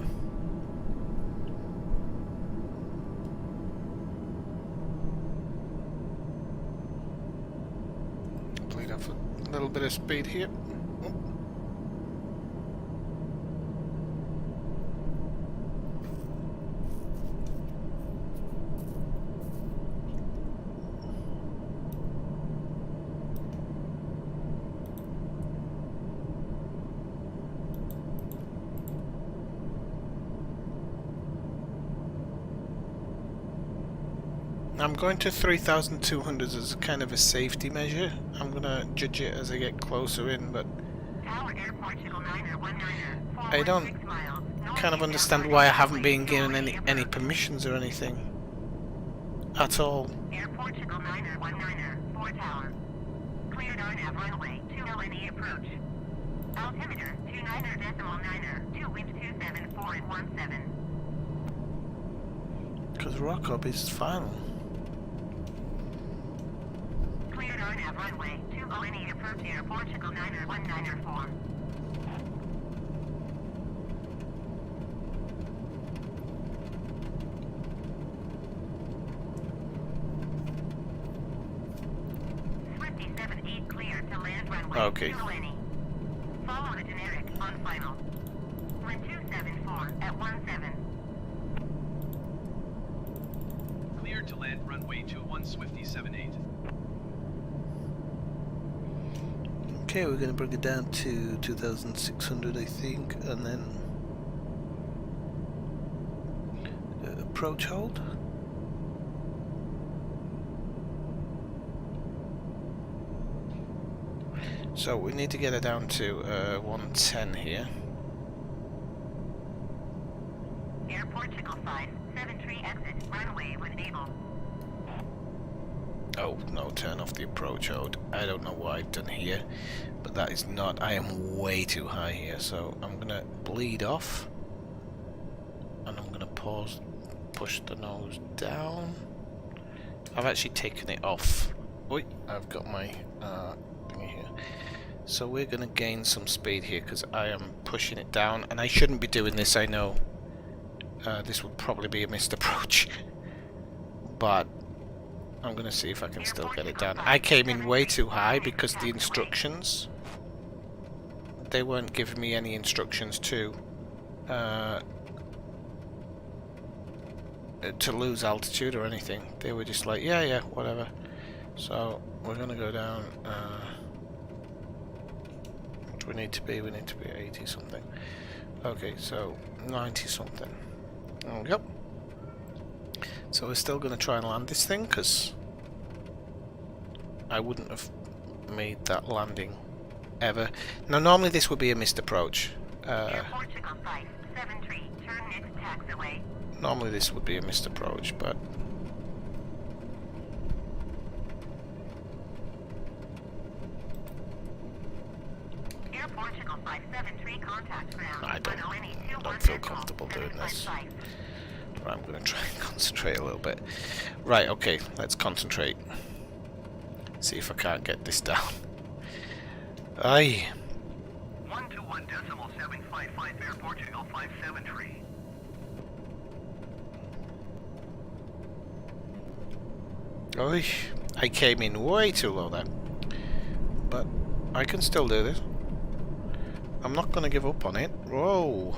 Bleed off a little bit of speed here. I'm going to 3,200 as kind of a safety measure. I'm going to judge it as I get closer in, but I don't kind of understand why I haven't been given any permissions or anything at all. Air Portugal 9er 19er 4 tower. Cleared RNAV runway 2 LNE approach. Altimeter 29er.9er, 2 wind 274 and 17. Because Morocco is final. Cleared RNAV runway 20 approach air Portugal 9er 19er 4. Swifty 78 cleared to land runway Okay. 20. Follow the generic on final. Wind 274 at 17. Cleared to land runway 21 Swifty 78. Okay, we're going to bring it down to 2,600, I think, and then approach hold. So we need to get it down to 110 here. Air Portugal 5, 7-tree exit, runway when able. Oh, no, turn off the approach hold. I don't know what I've done here, but that is not... I am way too high here, so I'm going to bleed off. And I'm going to pause, push the nose down. I've actually taken it off. Wait, I've got my thingy here. So we're going to gain some speed here, because I am pushing it down, and I shouldn't be doing this, I know. This would probably be a missed approach. But I'm going to see if I can still get it down. I came in way too high because the instructions, they weren't giving me any instructions to lose altitude or anything. They were just like, yeah, whatever. So we're going to go down. What do we need to be? We need to be 80 something. Okay, so 90 something. There we go. So we're still going to try and land this thing, because I wouldn't have made that landing ever. Now normally this would be a missed approach. Air Portugal 5, 7-tree, turn next taxiway. Normally this would be a missed approach, but Air Portugal 5, 7-tree, contact ground. I don't 108, feel comfortable doing this. Right, I'm going to try and concentrate a little bit. Right, okay, let's concentrate. See if I can't get this down. Aye. 121.755 Air Portugal 57 Oy, I came in way too low there. But I can still do this. I'm not going to give up on it. Whoa.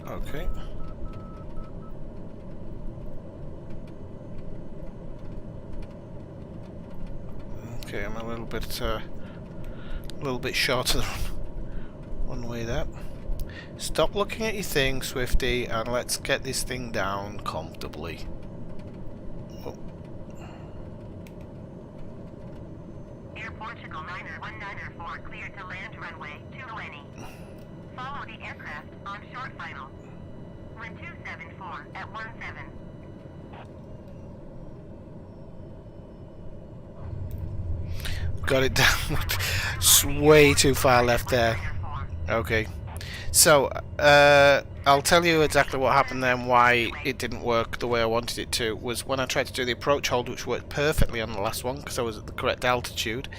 Okay. Okay, I'm a little bit short of the one way there. Stop looking at your thing, Swifty, and let's get this thing down comfortably. Oh. Air Portugal 9er 19er 4 cleared to land runway 220. Follow the aircraft on short final. Wind 274 at 17. Got it down. It's way too far left there. Okay. So, I'll tell you exactly what happened then, why it didn't work the way I wanted it to. Was when I tried to do the approach hold, which worked perfectly on the last one, because I was at the correct altitude.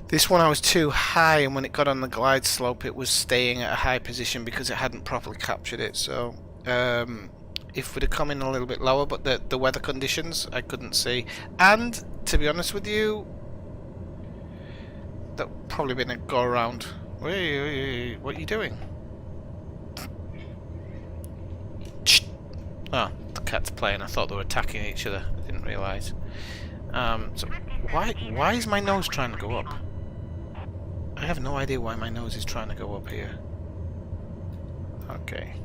This one I was too high, and when it got on the glide slope, it was staying at a high position because it hadn't properly captured it. So, if we'd have come in a little bit lower, but the weather conditions, I couldn't see. And, to be honest with you, that would probably been a go around. Wait, what are you doing? Oh, the cat's playing. I thought they were attacking each other. I didn't realise. So why is my nose trying to go up? I have no idea why my nose is trying to go up here. Okay.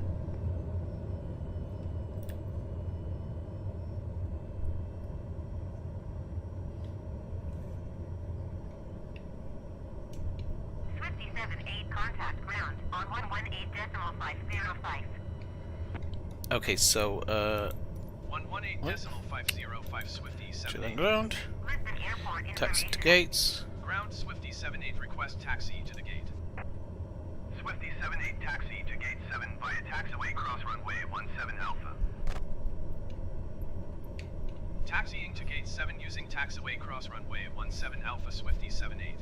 Contact ground on 118.505. Okay, so 118.505 Swifty Chill 78. on ground. Lisbon Airport Taxi to information. gates. Ground Swifty 78 request taxi to the gate. Swifty 78 taxi to gate 7 via taxiway cross runway 17 Alpha. Taxiing to gate 7 using taxiway cross runway 17 Alpha Swifty 78.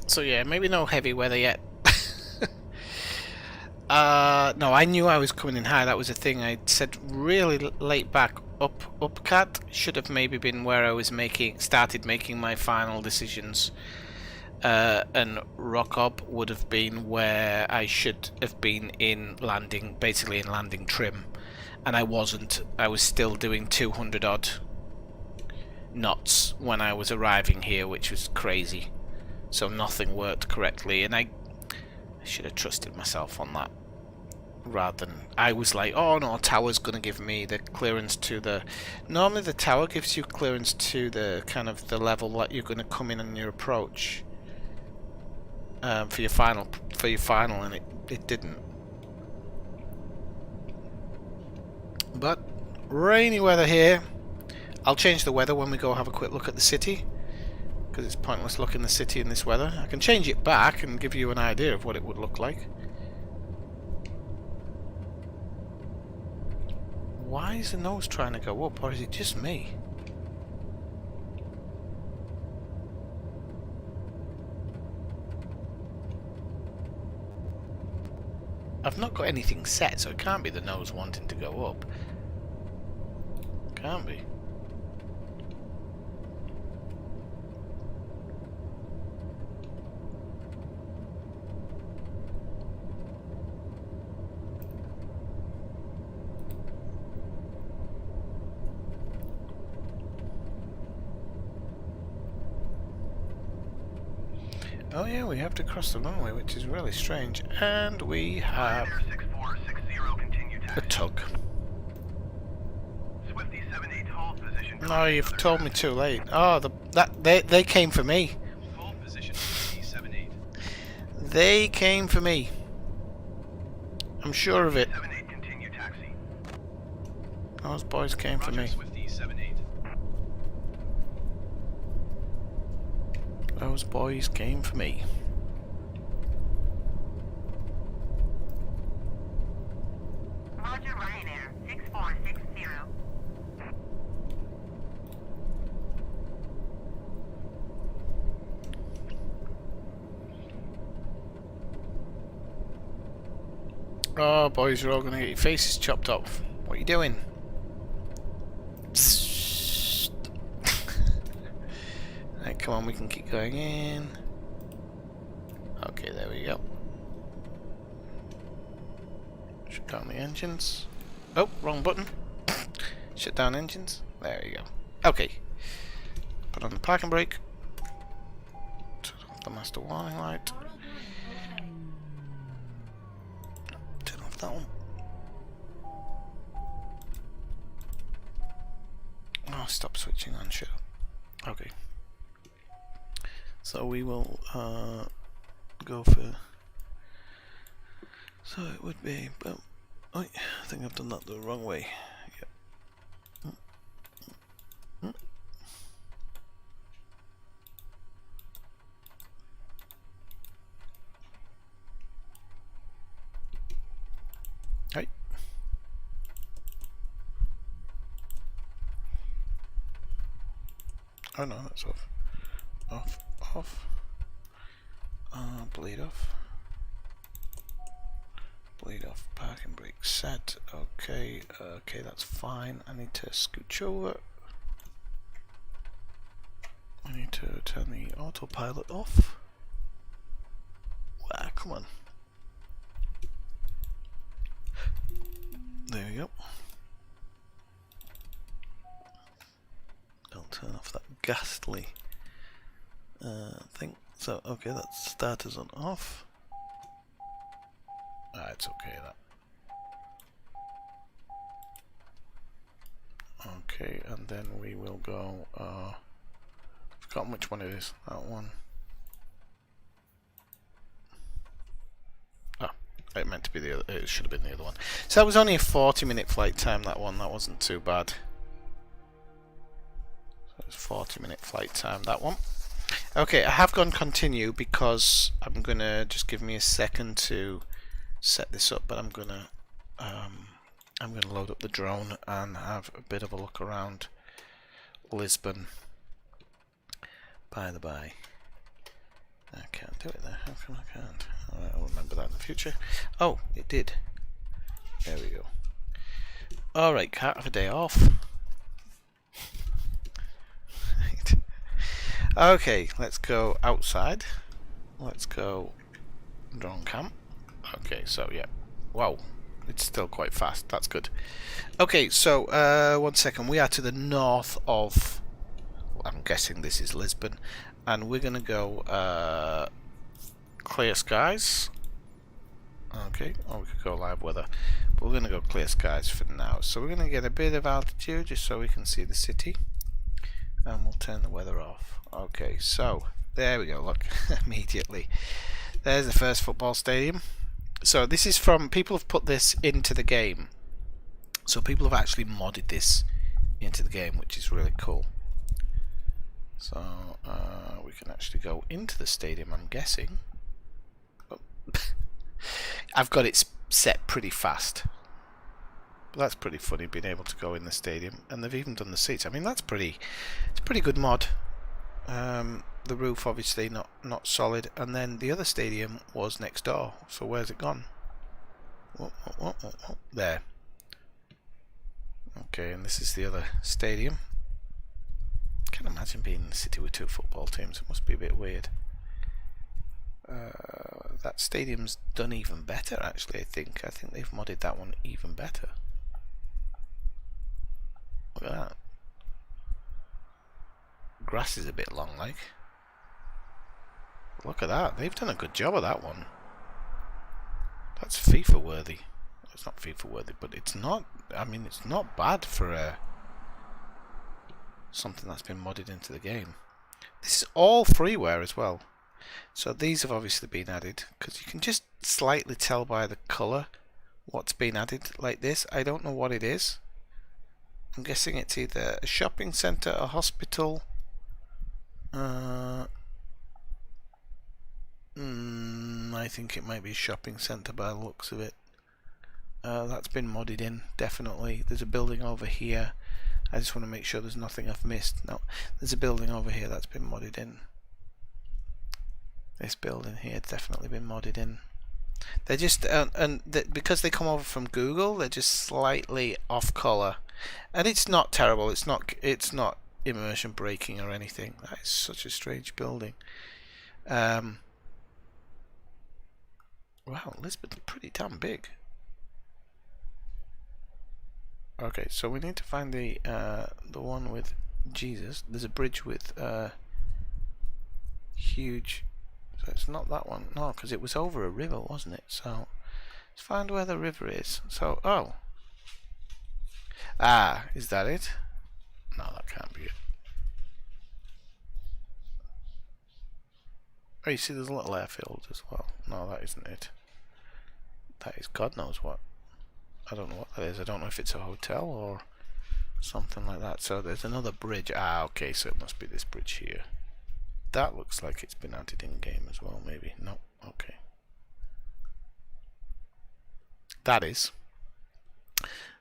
So yeah, maybe no heavy weather yet. No, I knew I was coming in high. That was a thing I said really late back. Upcat should have maybe been where I was started making my final decisions. And rock up would have been where I should have been in landing, basically in landing trim, and I wasn't. I was still doing 200 odd knots when I was arriving here, which was crazy. So nothing worked correctly, and I should have trusted myself on that. Rather than, I was like, oh no, tower's gonna give me the clearance to the. Normally the tower gives you clearance to the kind of the level that you're gonna come in on your approach. For your final, and it didn't. But rainy weather here. I'll change the weather when we go have a quick look at the city, because it's pointless looking the city in this weather. I can change it back and give you an idea of what it would look like. Why is the nose trying to go up, or is it just me? I've not got anything set, so it can't be the nose wanting to go up. Can't be. Oh yeah, we have to cross the runway, which is really strange. And we have Ryanair 6460 continue a taxi. tug. Swifty 78 hold position. No, you've told me too late. Oh, they came for me. Hold position Swifty 78. They came for me. I'm sure of it. 78 continue taxi. Those boys came for Roger me. Swifty 78. Those boys came for me. Roger Ryanair 6460. Oh, boys, you're all gonna get your faces chopped off. What are you doing? Right, come on, we can keep going in. Okay, there we go. Shut down the engines. Oh, wrong button. Shut down engines. There you go. Okay. Put on the parking brake. Turn off the master warning light. Turn off that one. Oh, stop switching on, shut up. Okay. So we will go for. So it would be. Oh, I think I've done that the wrong way. Yep. Hey. Oh no, that's off. Off. Bleed off. Bleed off. Parking brake set. Okay. Okay, that's fine. I need to scooch over. I need to turn the autopilot off. Wow, come on. There we go. I'll turn off that ghastly thing. So, okay, that's starters on off. Ah, it's okay, that. Okay, and then we will go, I've forgotten which one it is, that one. It meant to be the other. It should have been the other one. So that was only a 40-minute flight time. That one. That wasn't too bad. So it was 40-minute flight time. That one. Okay, I have gone continue because I'm gonna just give me a second to set this up. But I'm gonna load up the drone and have a bit of a look around Lisbon. By the by. I can't do it there. How come I can't? Alright, I'll remember that in the future. Oh, it did. There we go. Alright, can't have a day off. Right. Okay, let's go outside. Let's go drone camp. Okay, so yeah. Wow, it's still quite fast. That's good. Okay, so 1 second. We are to the north of... I'm guessing this is Lisbon. And we're going to go clear skies. Okay, or we could go live weather. But we're going to go clear skies for now. So we're going to get a bit of altitude just so we can see the city. And we'll turn the weather off. Okay, so there we go. Look, immediately. There's the first football stadium. So this is from... People have put this into the game. So people have actually modded this into the game, which is really cool. So we can actually go into the stadium, I'm guessing. Oh. I've got it set pretty fast. But that's pretty funny, being able to go in the stadium. And they've even done the seats. I mean, it's a pretty good mod. The roof obviously not solid. And then the other stadium was next door. So where's it gone? Oh, there. Okay, and this is the other stadium. I can't imagine being in the city with two football teams. It must be a bit weird. That stadium's done even better, actually. I think they've modded that one even better. Look at that. Grass is a bit long, like. Look at that. They've done a good job of that one. That's FIFA worthy. It's not FIFA worthy, but it's not. I mean, it's not bad for a. Something that's been modded into the game. This is all freeware as well. So these have obviously been added because you can just slightly tell by the colour what's been added like this. I don't know what it is. I'm guessing it's either a shopping centre, a hospital. I think it might be a shopping centre by the looks of it. That's been modded in, definitely. There's a building over here. I just want to make sure there's nothing I've missed. No, there's a building over here that's been modded in. This building here has definitely been modded in. They're just because they come over from Google, they're just slightly off color, and it's not terrible. It's not immersion breaking or anything. That is such a strange building. Wow, Lisbon's pretty damn big. Okay, so we need to find the one with Jesus. There's a bridge with huge. So it's not that one. No, because it was over a river, wasn't it? So let's find where the river is. So is that it? No, that can't be it. Oh, you see, there's a little airfield as well. No, that isn't it. That is God knows what. I don't know what that is. I don't know if it's a hotel or something like that. So there's another bridge. Okay, so it must be this bridge here. That looks like it's been added in game as well, maybe. No, okay. That is.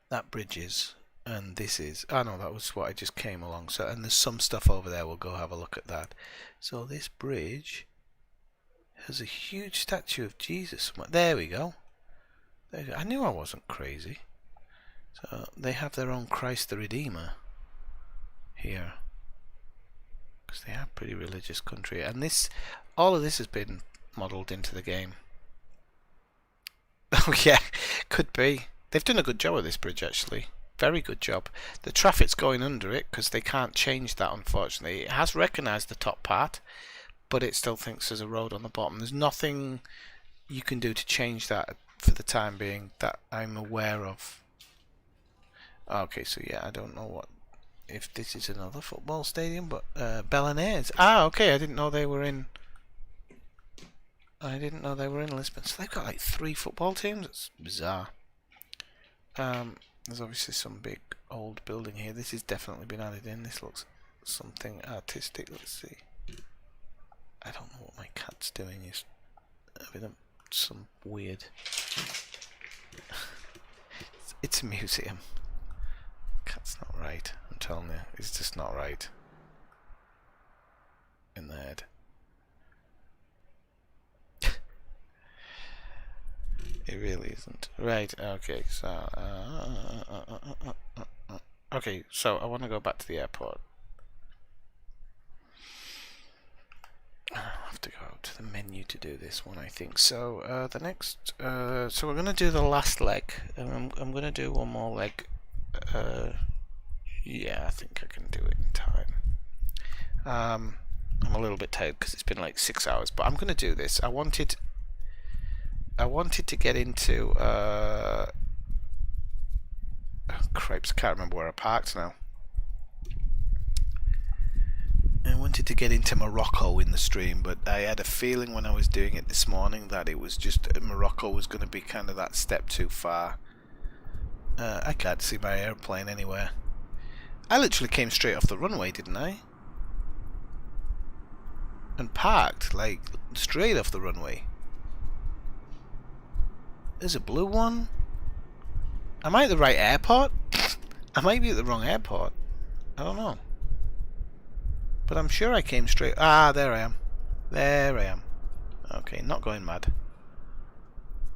That bridge is. And this is. Oh no, that was what I just came along. So, and there's some stuff over there. We'll go have a look at that. So this bridge has a huge statue of Jesus. There we go. I knew I wasn't crazy. So they have their own Christ the Redeemer here, because they are a pretty religious country, and all of this has been modelled into the game. Oh yeah, could be. They've done a good job of this bridge, actually. Very good job. The traffic's going under it because they can't change that, unfortunately. It has recognised the top part, but it still thinks there's a road on the bottom. There's nothing you can do to change that for the time being that I'm aware of. Okay, so yeah, I don't know if this is another football stadium, but Belenairs. Okay, I didn't know they were in I didn't know they were in Lisbon. So they've got like 3 football teams? It's bizarre. There's obviously some big old building here. This has definitely been added in. This looks something artistic. Let's see. I don't know what my cat's doing. He's having some weird... It's a museum. Cat's not right. I'm telling you. It's just not right. In the head. It really isn't. Right, okay, so... okay, so I want to go back to the airport. I'll have to go to the menu to do this one, I think. So, the next... so we're going to do the last leg. And I'm going to do one more leg. Yeah, I think I can do it in time. I'm a little bit tired because it's been like 6 hours, but I'm going to do this. I wanted to get into oh, cripes, I can't remember where I parked now. I wanted to get into Morocco in the stream, but I had a feeling when I was doing it this morning that it was just Morocco was going to be kind of that step too far. I can't see my airplane anywhere. I literally came straight off the runway, didn't I? And parked, like, straight off the runway. There's a blue one. Am I at the right airport? I might be at the wrong airport. I don't know. But I'm sure I came straight... Ah, there I am. There I am. Okay, not going mad.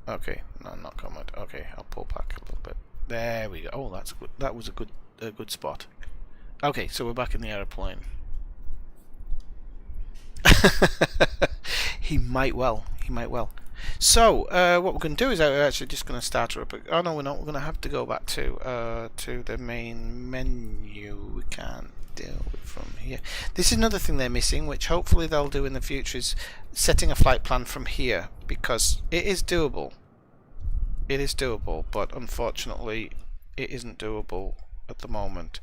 Okay, no, not going mad. Okay, I'll pull back a little bit. There we go. Oh, that's good. That was a good spot. Okay, so we're back in the aeroplane. He might well. He might well. So, what we're going to do is we're actually just going to start her up. Oh no, we're not. We're going to have to go back to the main menu. We can't do it from here. This is another thing they're missing, which hopefully they'll do in the future, is setting a flight plan from here, because it is doable. It is doable, but unfortunately, it isn't doable at the moment.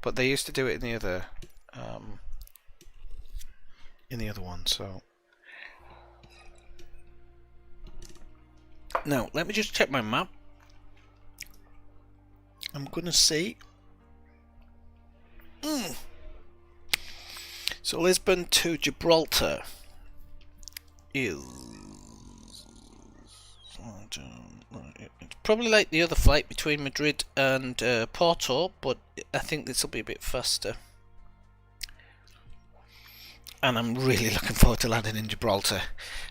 But they used to do it in the other one. So. Now, let me just check my map. I'm gonna see. So Lisbon to Gibraltar is... It's probably like the other flight between Madrid and Porto, but I think this will be a bit faster. And I'm really looking forward to landing in Gibraltar,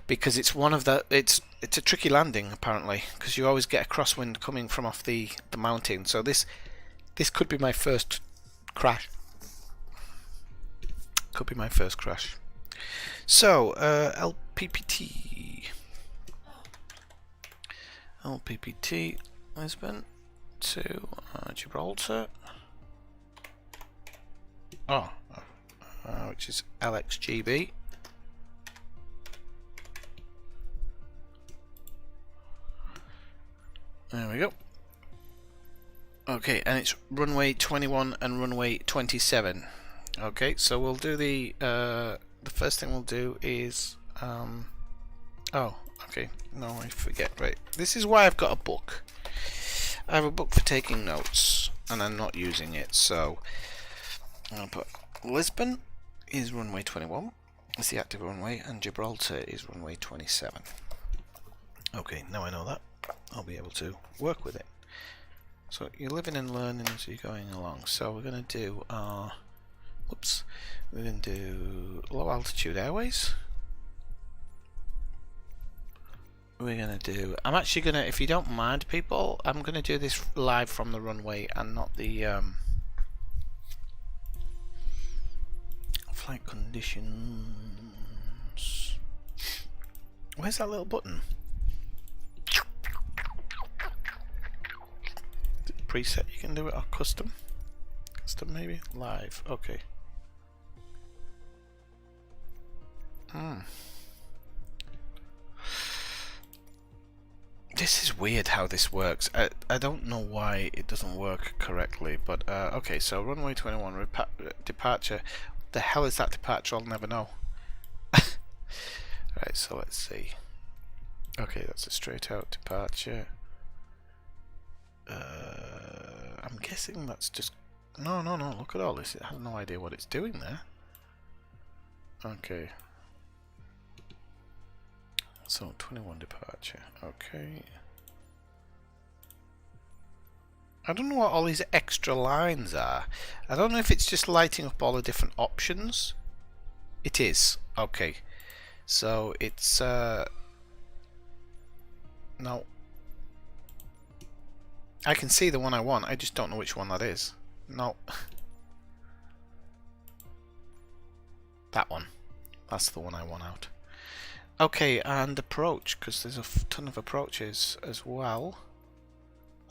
because it's one of the it's a tricky landing apparently, because you always get a crosswind coming from off the mountain. So this could be my first crash. Could be my first crash. So LPPT Lisbon to Gibraltar. Oh. Which is LXGB. There we go. Okay, and it's runway 21 and runway 27. Okay, so we'll do the first thing we'll do is oh, okay. No, I forget. Right, this is why I've got a book. I have a book for taking notes, and I'm not using it. So I'll put Lisbon is runway 21, it's the active runway, and Gibraltar is runway 27. Okay, now I know that, I'll be able to work with it. So you're living and learning as you're going along. So we're going to do we're going to do low altitude airways. We're going to do, I'm actually going to, if you don't mind people, I'm going to do this live from the runway and not the flight conditions. Where's that little button? Preset, you can do it, or custom? Custom maybe? Live, okay. This is weird how this works. I don't know why it doesn't work correctly, but okay, so runway 21 departure. The hell is that departure? I'll never know. Right, so let's see. Okay, that's a straight out departure. I'm guessing that's just... No, look at all this. It has no idea what it's doing there. Okay. So, 21 departure. Okay. I don't know what all these extra lines are. I don't know if it's just lighting up all the different options. It is. Okay. So, it's... No. I can see the one I want, I just don't know which one that is. No. That one. That's the one I want out. Okay, and approach, because there's a ton of approaches as well.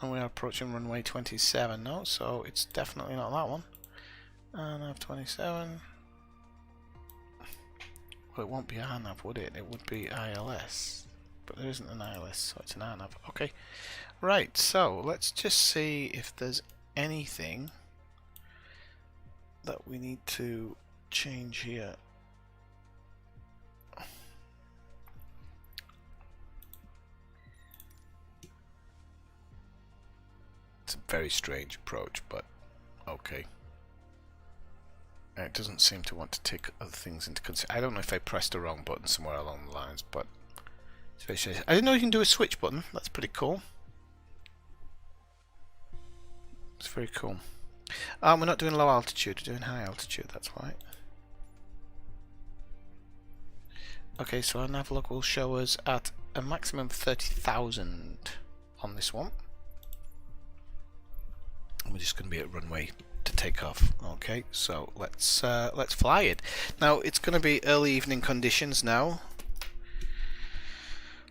And we are approaching runway 27 now, so it's definitely not that one. And nav 27. Well, it won't be RNAV, would it? It would be ILS. But there isn't an ILS, so it's an RNAV. Okay. Right, so let's just see if there's anything that we need to change here. It's a very strange approach, but okay. It doesn't seem to want to take other things into consideration. I don't know if I pressed the wrong button somewhere along the lines, but it's very strange. I didn't know you can do a switch button. That's pretty cool. It's very cool. We're not doing low altitude, we're doing high altitude, that's right. Okay, so our nav log will show us at a maximum of 30,000 on this one. And we're just going to be at runway to take off. Okay, so let's fly it. Now it's going to be early evening conditions now.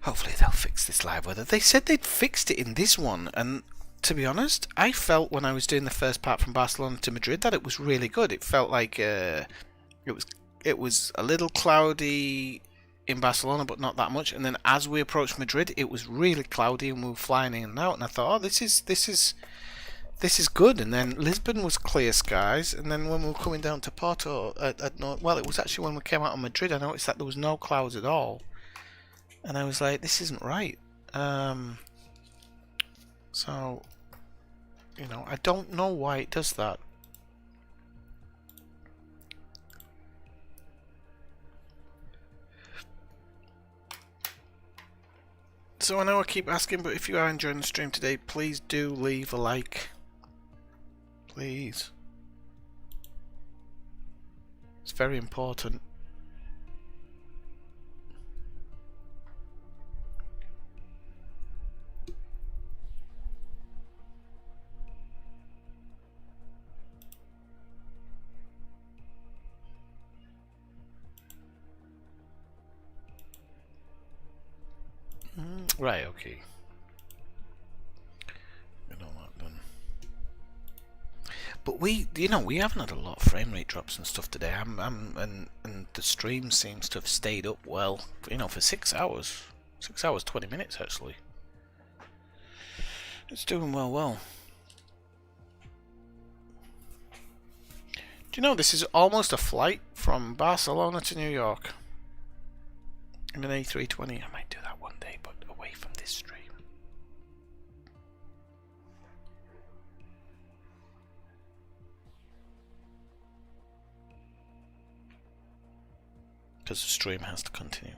Hopefully they'll fix this live weather. They said they'd fixed it in this one, and to be honest, I felt when I was doing the first part from Barcelona to Madrid that it was really good. It felt like it was a little cloudy in Barcelona, but not that much. And then as we approached Madrid, it was really cloudy, and we were flying in and out. And I thought, oh, this is good. And then Lisbon was clear skies. And then when we were coming down to Porto, well, it was actually when we came out of Madrid, I noticed that there was no clouds at all. And I was like, this isn't right. So, you know, I don't know why it does that. So I know I keep asking, but if you are enjoying the stream today, please do leave a like. Please. It's very important. Right, okay. Get all that done. But we haven't had a lot of frame rate drops and stuff today. And the stream seems to have stayed up well, for 6 hours. 6 hours, 20 minutes actually. It's doing well. Do you know this is almost a flight from Barcelona to New York in an A320? I might do that one day, but away from this stream. Because the stream has to continue.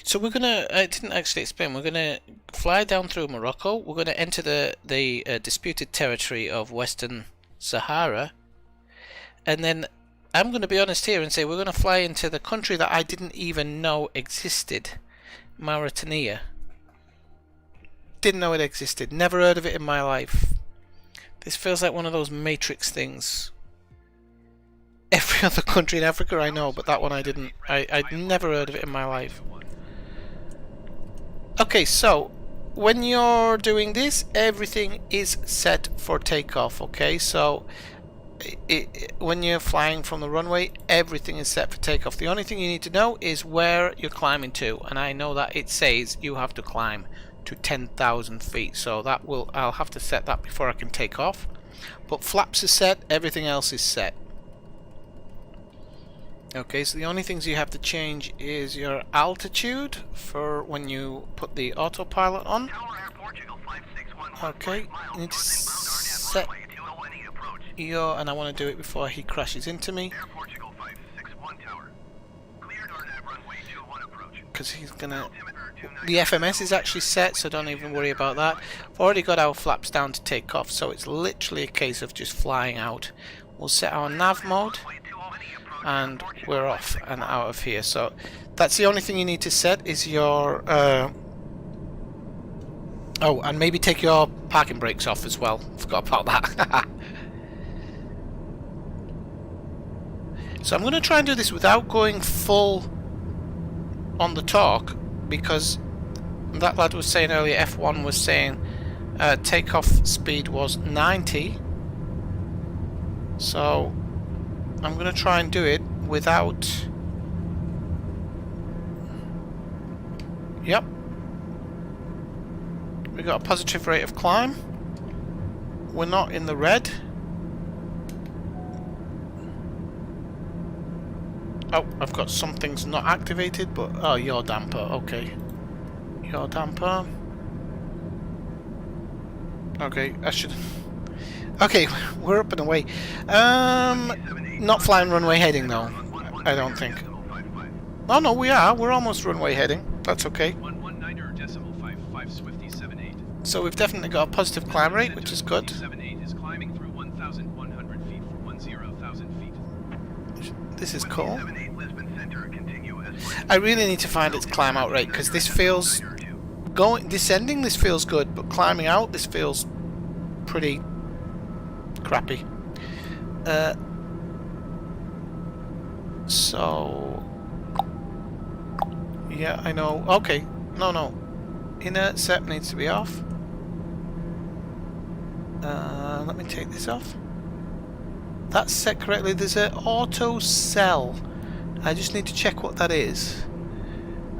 So we're gonna, I didn't actually explain, we're gonna fly down through Morocco, we're gonna enter the disputed territory of Western Sahara, and then I'm gonna be honest here and say we're gonna fly into the country that I didn't even know existed, Mauritania. Didn't know it existed, never heard of it in my life. This feels like one of those Matrix things. Every other country in Africa I know, but that one I didn't. I'd never heard of it in my life. Okay, so when you're doing this, everything is set for takeoff. Okay, so when you're flying from the runway, everything is set for takeoff. The only thing you need to know is where you're climbing to, and I know that it says you have to climb to 10,000 feet. So that I'll have to set that before I can take off. But flaps are set, everything else is set. Okay, so the only things you have to change is your altitude for when you put the autopilot on. Tower Air Portugal 5611. Okay, you need to set your, and I want to do it before he crashes into me, Air Portugal 561 Tower. Cleared RNAV runway 21 approach. because he's gonna. Altimeter 29. The FMS is actually set, so don't even worry about that. I've already got our flaps down to take off, so it's literally a case of just flying out. We'll set our nav mode, Runway 20 approach. and we're off and out of here. So that's the only thing you need to set is your oh, and maybe take your parking brakes off as well. Forgot about that. So I'm going to try and do this without going full on the torque, because that lad was saying earlier, F1 was saying takeoff speed was 90. So I'm going to try and do it without... Yep. We got a positive rate of climb. We're not in the red. Oh, I've got some things not activated, but... Oh, yaw damper, okay. Yaw damper. Okay, I should... Okay, we're up and away. Not flying runway heading though, I don't think. Oh no, we are. We're almost runway heading. That's okay. 119.55 Swifty 78. So we've definitely got a positive climb rate, which is good. 78 is climbing through 1,100 feet for 10,000 feet. This is cool. 78 Lisbon Center. Continue as planned. I really need to find its climb out rate, because this feels... Descending, this feels good, but climbing out, this feels pretty crappy. So... Yeah, I know. Okay. No. Inner SEP needs to be off. Let me take this off. That's set correctly. There's an auto cell. I just need to check what that is.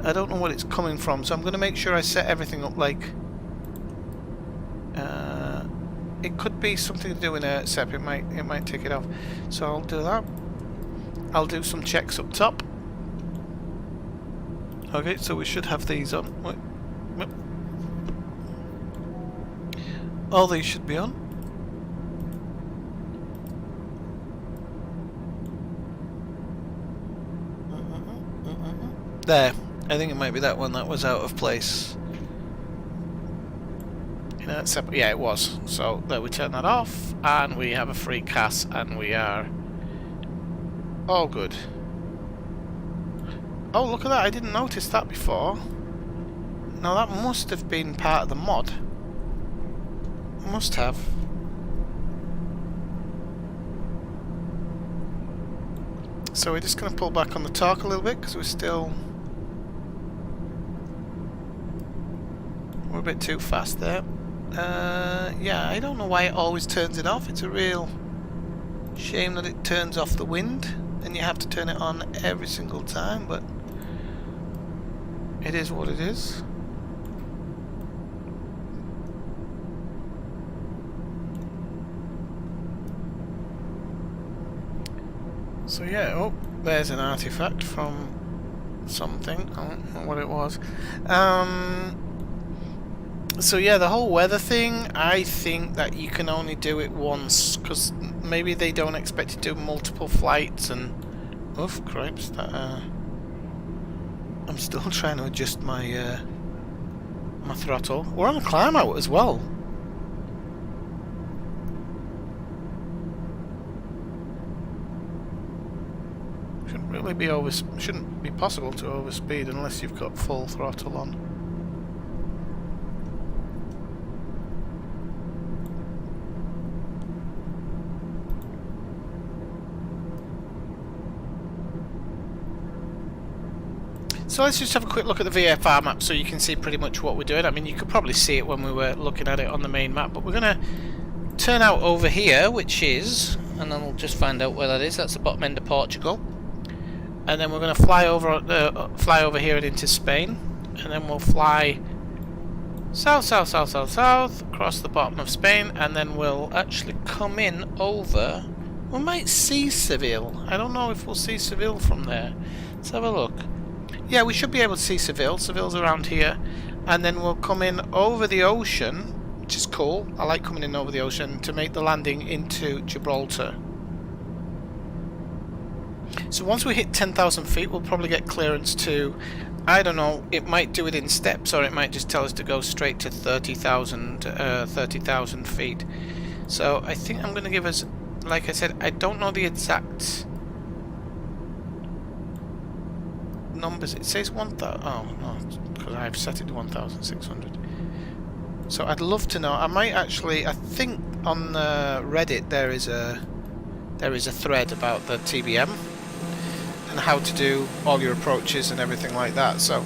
I don't know what it's coming from, so I'm going to make sure I set everything up like... it could be something to do with a SEP. It might take it off. So I'll do that. I'll do some checks up top. Okay, so we should have these on. Wait. Yep. All these should be on. There. I think it might be that one that was out of place. You know, yeah, it was. So there, we turn that off, and we have a free CAS, and we are all good. Oh, look at that! I didn't notice that before. Now that must have been part of the mod. Must have. So we're just going to pull back on the torque a little bit, because we're a bit too fast there. Yeah, I don't know why it always turns it off. It's a real shame that it turns off the wind, and you have to turn it on every single time, but it is what it is. So yeah, oh, there's an artifact from something. I don't know what it was. So yeah, the whole weather thing, I think that you can only do it once, because maybe they don't expect you to do multiple flights, and... Oof, cripes, that, I'm still trying to adjust my, my throttle. We're on a climb out as well. Shouldn't be possible to overspeed unless you've got full throttle on. So let's just have a quick look at the VFR map so you can see pretty much what we're doing. I mean, you could probably see it when we were looking at it on the main map, but we're going to turn out over here, which is, and then we'll just find out where that is. That's the bottom end of Portugal. And then we're going to fly over here and into Spain, and then we'll fly south across the bottom of Spain, and then we'll actually come in over. We might see Seville. I don't know if we'll see Seville from there. Let's have a look. Yeah, we should be able to see Seville. Seville's around here. And then we'll come in over the ocean, which is cool. I like coming in over the ocean to make the landing into Gibraltar. So once we hit 10,000 feet, we'll probably get clearance to, I don't know, it might do it in steps, or it might just tell us to go straight to 30,000 feet. So I think I'm going to give us, like I said, I don't know the exact numbers. It says 1,000. Oh no, because I've set it to 1,600. So I'd love to know. I might actually. I think on Reddit there is a thread about the TBM and how to do all your approaches and everything like that. So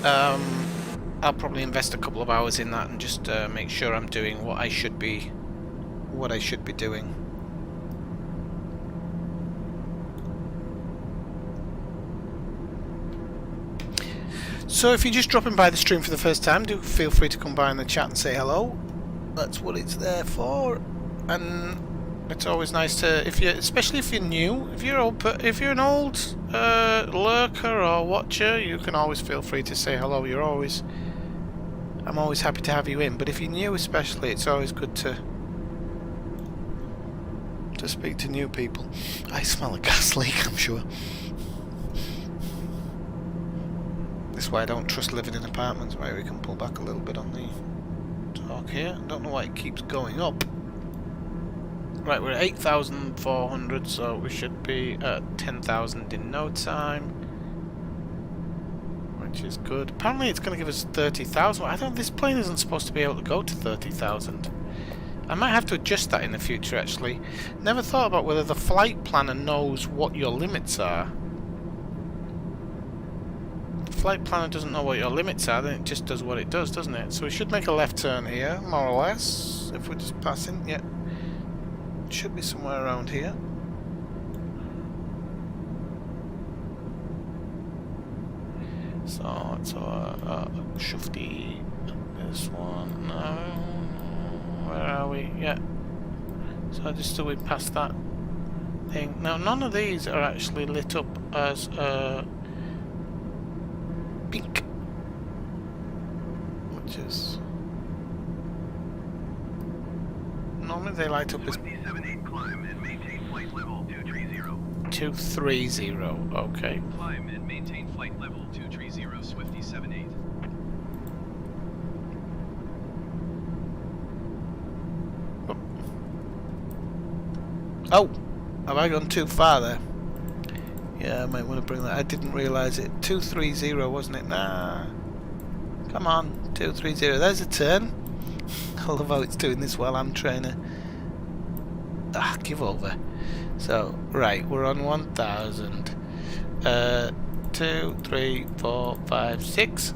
I'll probably invest a couple of hours in that and just make sure I'm doing what I should be doing. So if you're just dropping by the stream for the first time, do feel free to come by in the chat and say hello. That's what it's there for. And it's always nice to, especially if you're new, if you're an old lurker or watcher, you can always feel free to say hello. I'm always happy to have you in. But if you're new, especially, it's always good to speak to new people. I smell a gas leak, I'm sure. This is why I don't trust living in apartments. Maybe we can pull back a little bit on the talk here. I don't know why it keeps going up. Right, we're at 8,400, so we should be at 10,000 in no time, which is good. Apparently it's going to give us 30,000. This plane isn't supposed to be able to go to 30,000. I might have to adjust that in the future, actually. Never thought about whether the flight planner knows what your limits are. If the flight planner doesn't know what your limits are, then it just does what it does, doesn't it? So we should make a left turn here, more or less, if we're just passing. Yeah. It should be somewhere around here. So let's shove this one. No. Where are we? Yeah. So just so we pass that thing. Now none of these are actually lit up as pink, which is normally they light up as 27.8 climb and maintain flight level 230. 230. Okay. Climb and maintain flight level 230 Swifty 78. Oh, have I gone too far there? Yeah, I might want to bring that. I didn't realise it. 230, wasn't it? Nah. Come on, 230. There's a turn. I love how it's doing this while I'm trying to. Give over. So, right, we're on 1,000. 2, 3, 4, 5, 6.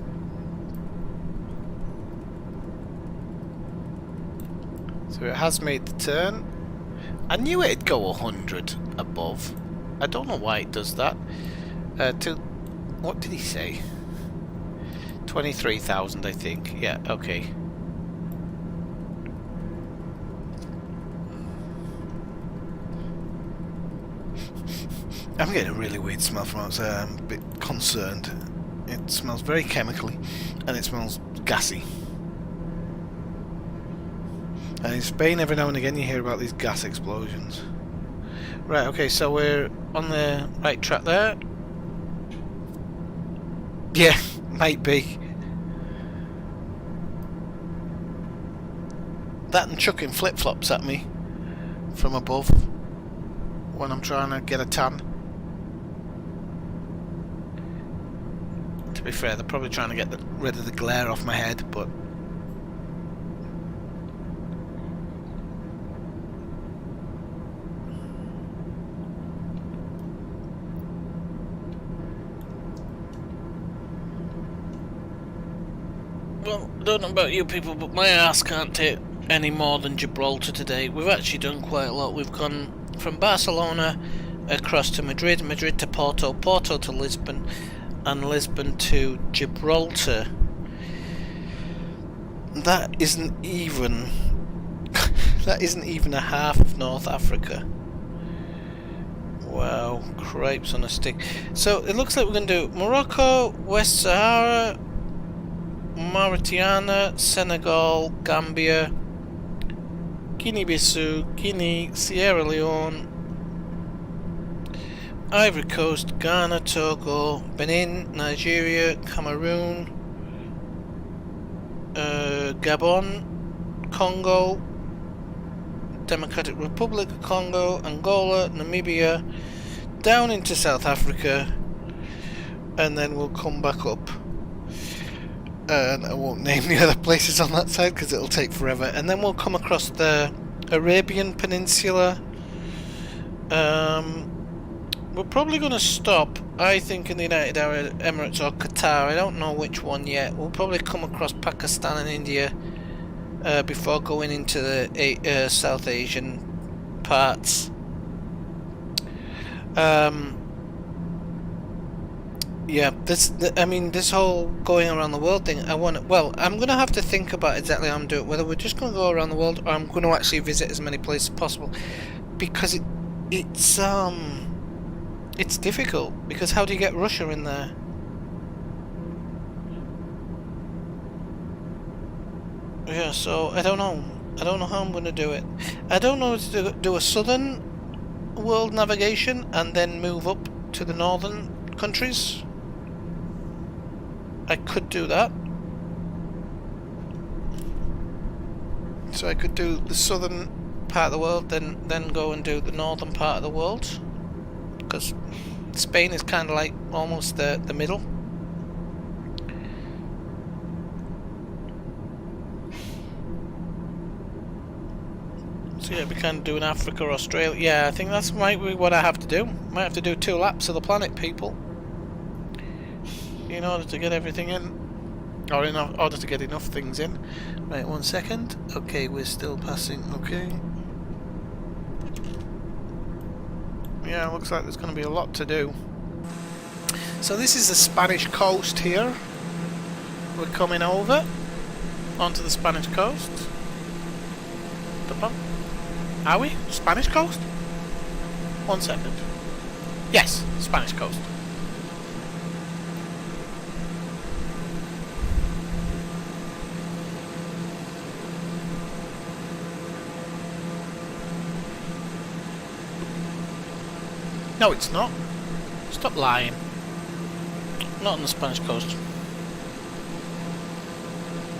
So it has made the turn. I knew it'd go 100 above. I don't know why it does that. What did he say? 23,000, I think. Yeah, okay. I'm getting a really weird smell from outside. I'm a bit concerned. It smells very chemically, and it smells gassy. And in Spain, every now and again, you hear about these gas explosions. Right, okay, so we're on the right track there. Yeah, might be. That and chucking flip-flops at me from above when I'm trying to get a tan. To be fair, they're probably trying to get rid of the glare off my head, but well, I don't know about you people, but my ass can't take any more than Gibraltar today. We've actually done quite a lot. We've gone from Barcelona across to Madrid, Madrid to Porto, Porto to Lisbon, and Lisbon to Gibraltar. That isn't even that isn't even a half of North Africa. Wow, crepes on a stick. So it looks like we're going to do Morocco, West Sahara, Mauritania, Senegal, Gambia, Guinea-Bissau, Guinea, Sierra Leone, Ivory Coast, Ghana, Togo, Benin, Nigeria, Cameroon, Gabon, Congo, Democratic Republic of Congo, Angola, Namibia, down into South Africa, and then we'll come back up. And I won't name the other places on that side because it'll take forever. And then we'll come across the Arabian Peninsula. We're probably going to stop, I think, in the United Arab Emirates or Qatar. I don't know which one yet. We'll probably come across Pakistan and India before going into the South Asian parts. Yeah, this whole going around the world thing, I'm gonna have to think about exactly how I'm doing it, whether we're just gonna go around the world or I'm gonna actually visit as many places as possible, because it's difficult, because how do you get Russia in there? Yeah, so I don't know how I'm gonna do it. I don't know if to do a southern world navigation and then move up to the northern countries. I could do that. So I could do the southern part of the world, then go and do the northern part of the world, because Spain is kind of like almost the middle. So yeah, we can do an Africa or Australia. Yeah, I think that's might be what I have to do. Might have to do 2 laps of the planet, people, in order to get everything in, or in order to get enough things in. Right, 1 second. Okay, we're still passing. Okay. Yeah, looks like there's going to be a lot to do. So this is the Spanish coast here. We're coming over onto the Spanish coast. Are we? Spanish coast? 1 second. Yes, Spanish coast. No, it's not. Stop lying. Not on the Spanish coast.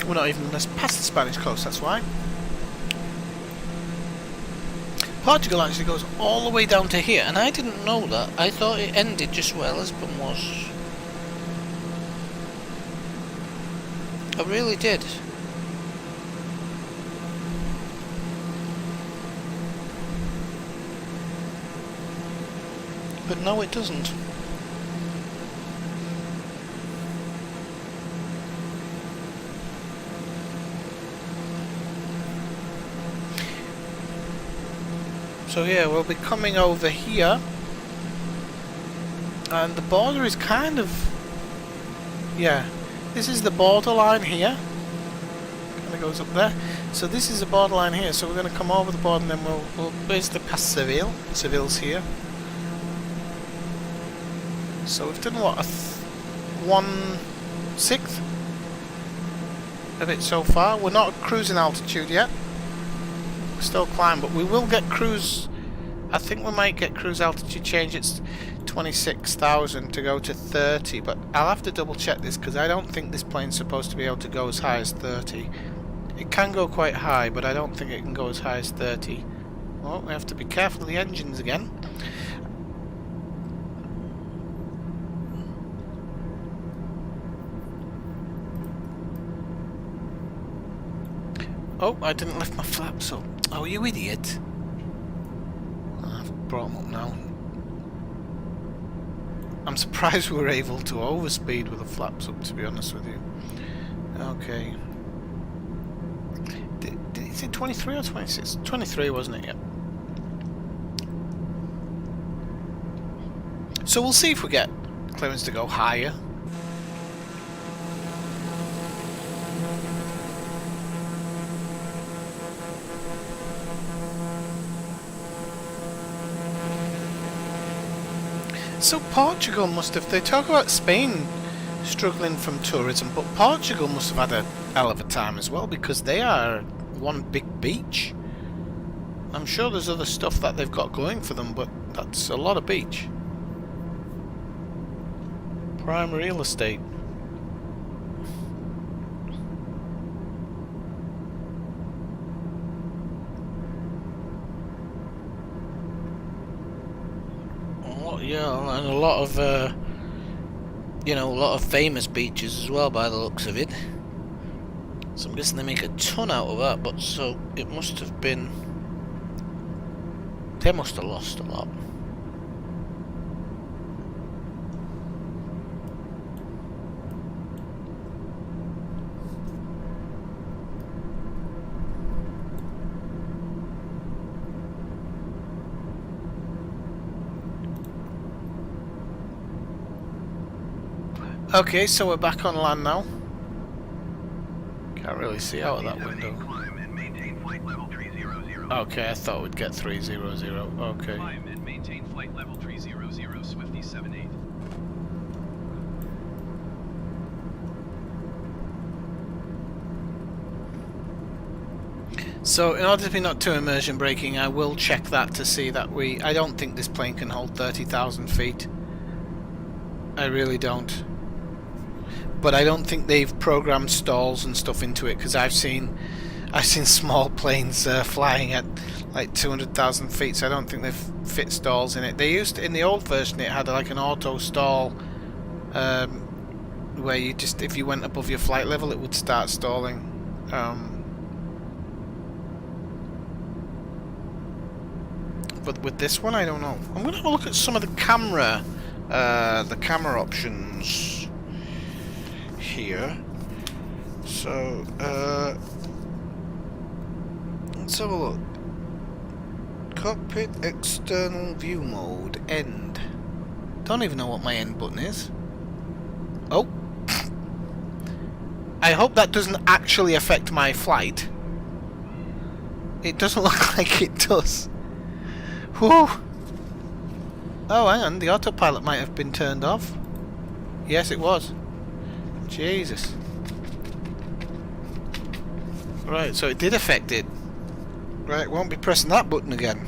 We're not even past the Spanish coast, that's why. Portugal actually goes all the way down to here, and I didn't know that. I thought it ended just where Lisbon was. I really did. But no, it doesn't. So yeah, we'll be coming over here, and the border is kind of, yeah, this is the borderline here, kind of goes up there, so this is the borderline here, so we're going to come over the border and then we'll basically pass Seville. Seville's here. So we've done what, 1/6 of it so far. We're not at cruising altitude yet. Still climb, but we will get cruise. I think we might get cruise altitude change. It's 26,000 to go to 30, but I'll have to double check this because I don't think this plane's supposed to be able to go as high as 30. It can go quite high, but I don't think it can go as high as 30. Well, we have to be careful of the engines again. Oh, I didn't lift my flaps up. Oh, you idiot. I've brought them up now. I'm surprised we were able to overspeed with the flaps up, to be honest with you. Okay. Did he say 23 or 26? 23, wasn't it? Yep. So we'll see if we get clearance to go higher. So Portugal must have... They talk about Spain struggling from tourism, but Portugal must have had a hell of a time as well, because they are one big beach. I'm sure there's other stuff that they've got going for them, but that's a lot of beach. Prime real estate. Yeah, and a lot of, you know, a lot of famous beaches as well, by the looks of it. So I'm guessing they make a ton out of that, but so it must have been... They must have lost a lot. Okay, so we're back on land now. Can't really see out of that window. Climb and maintain flight level 300. Okay, I thought we'd get 300. Okay. Climb and maintain flight level 300, Swifty 78. So, in order to be not too immersion breaking, I will check that to see that we... I don't think this plane can hold 30,000 feet. I really don't. But I don't think they've programmed stalls and stuff into it, because I've seen small planes flying at like 200,000 feet, so I don't think they've fit stalls in it. They used to, in the old version, it had like an auto stall, where you just, if you went above your flight level, it would start stalling. But with this one, I don't know. I'm gonna have a look at some of the camera options here. So let's have a look. Cockpit external view mode, end. Don't even know what my end button is. Oh. I hope that doesn't actually affect my flight. It doesn't look like it does. Whew. Oh, hang on, the autopilot might have been turned off. Yes, it was. Jesus. Right, so it did affect it. Right, won't be pressing that button again.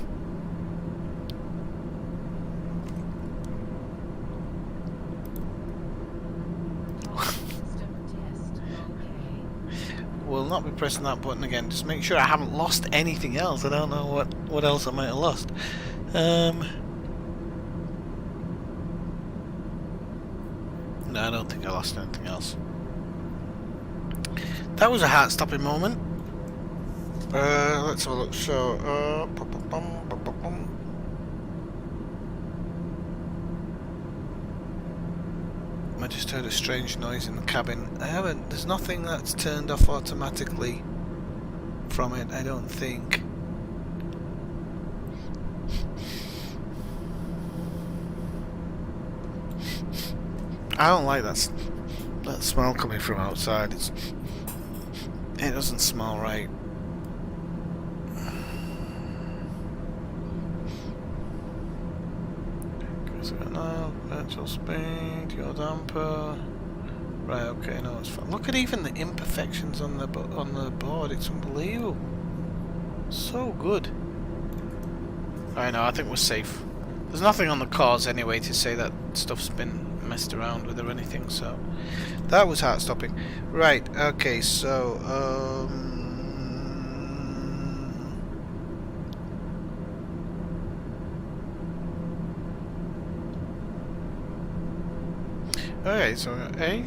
Will not be pressing that button again. Just make sure I haven't lost anything else. I don't know what else I might have lost. No, I don't think I lost anything else. That was a heart-stopping moment. Let's have a look. So, I just heard a strange noise in the cabin. There's nothing that's turned off automatically from it, I don't think. I don't like that smell coming from outside. It doesn't smell right. So now, virtual speed, your damper. Right, okay, no, it's fine. Look at even the imperfections on the board. It's unbelievable. So good. I know. I think we're safe. There's nothing on the cars anyway to say that stuff's been messed around with or anything. So that was heart-stopping. Right. Okay. So okay. So A.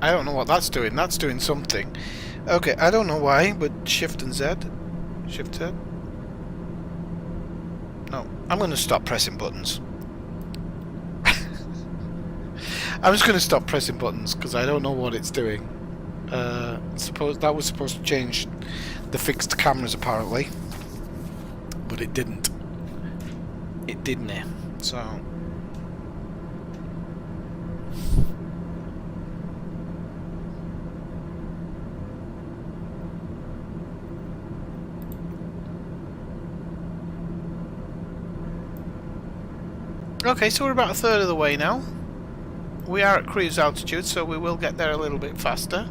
I don't know what that's doing. That's doing something. Okay, I don't know why, but Shift and Z. Shift Z. No, I'm going to stop pressing buttons. I'm just going to stop pressing buttons because I don't know what it's doing. Suppose that was supposed to change the fixed cameras apparently, but it didn't. It didn't. So. Okay, so we're about a third of the way now. We are at cruise altitude, so we will get there a little bit faster.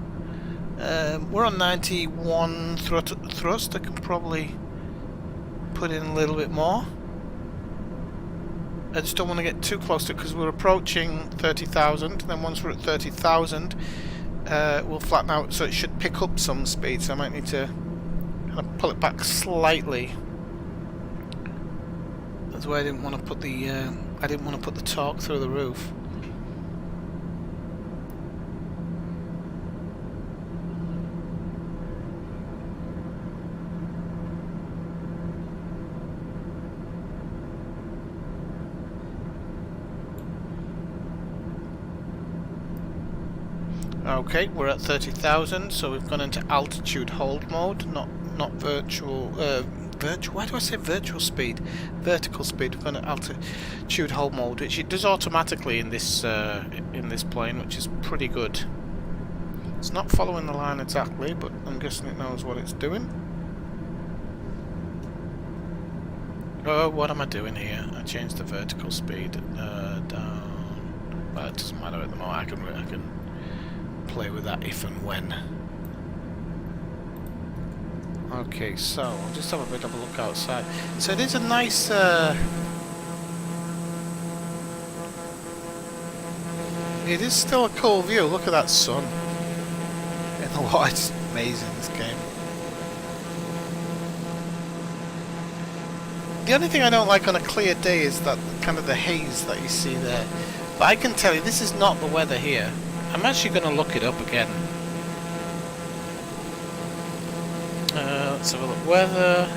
We're on 91 thrust. I can probably put in a little bit more. I just don't want to get too close to it because we're approaching 30,000. Then once we're at 30,000, we'll flatten out, so it should pick up some speed. So I might need to kind of pull it back slightly. That's why I didn't want to put the torque through the roof. Okay, we're at 30,000, so we've gone into altitude hold mode, not virtual. Why do I say virtual speed? Vertical speed. We've gone to altitude hold mode, which it does automatically in this plane, which is pretty good. It's not following the line exactly, but I'm guessing it knows what it's doing. Oh, what am I doing here? I changed the vertical speed down. Well, it doesn't matter at the moment. I can play with that if and when. Okay, so I'll just have a bit of a look outside. So it is a nice it is still a cool view. Look at that sun in the water. It's amazing, this game. The only thing I don't like on a clear day is that kind of the haze that you see there. But I can tell you, this is not the weather here. I'm actually going to look it up again. Let's have a look. Weather.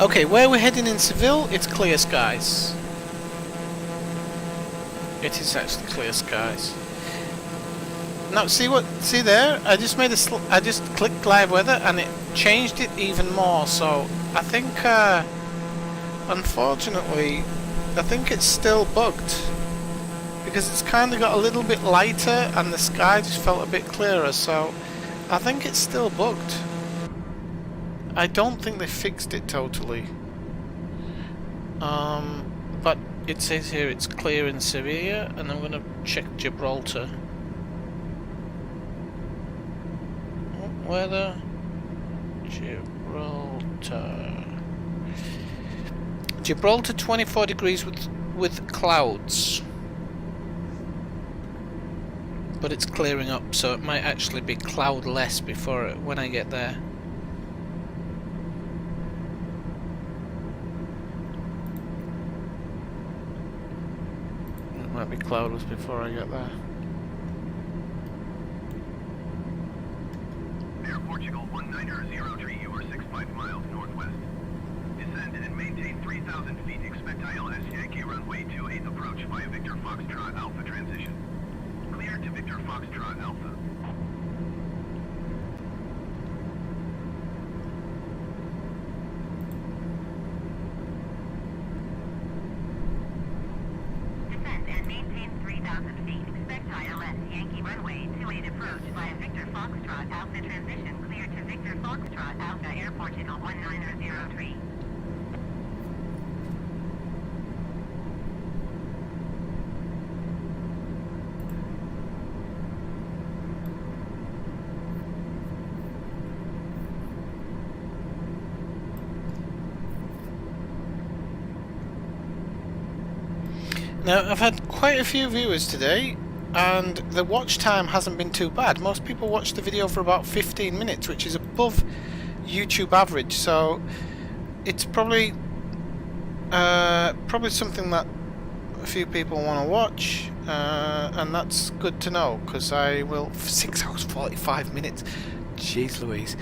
Okay, where we're heading in Seville, it's clear skies. It is actually clear skies. Now, see there? I just clicked live weather and it changed it even more. So I think, unfortunately, I think it's still bugged because it's kind of got a little bit lighter and the sky just felt a bit clearer. So I think it's still bugged. I don't think they fixed it totally. But it says here it's clear in Sevilla, and I'm going to check Gibraltar. Weather, Gibraltar. Gibraltar 24 degrees with clouds. But it's clearing up, so it might actually be cloudless when I get there. It might be cloudless before I get there. Portugal 1903, you are 65 miles northwest. Descend and maintain 3,000 feet. Expect ILS Yankee runway 28 approach via Victor Foxtrot Alpha transition. Clear to Victor Foxtrot Alpha. Descend and maintain 3,000 feet. Expect ILS Yankee runway 28 approach via Victor Foxtrot Alpha transition. Clear to Victor Foxtrot Alpha Air Portugal 1903. Now, I've had quite a few viewers today, and the watch time hasn't been too bad. Most people watch the video for about 15 minutes, which is above YouTube average, so it's probably something that a few people want to watch, and that's good to know, because I will... 6 hours 45 minutes, jeez Louise.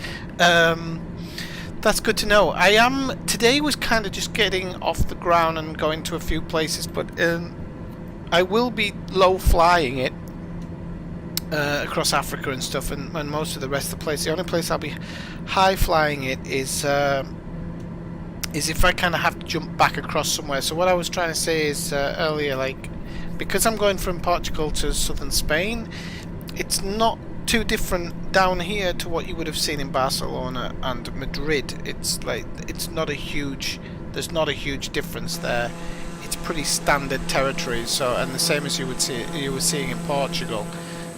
That's good to know. Today was kind of just getting off the ground and going to a few places, but I will be low flying it across Africa and stuff, and most of the rest of the place. The only place I'll be high flying it is if I kind of have to jump back across somewhere. So what I was trying to say is earlier, like, because I'm going from Portugal to southern Spain, it's not too different down here to what you would have seen in Barcelona and Madrid. It's like there's not a huge difference there. It's pretty standard territory. So, and the same as you were seeing in Portugal.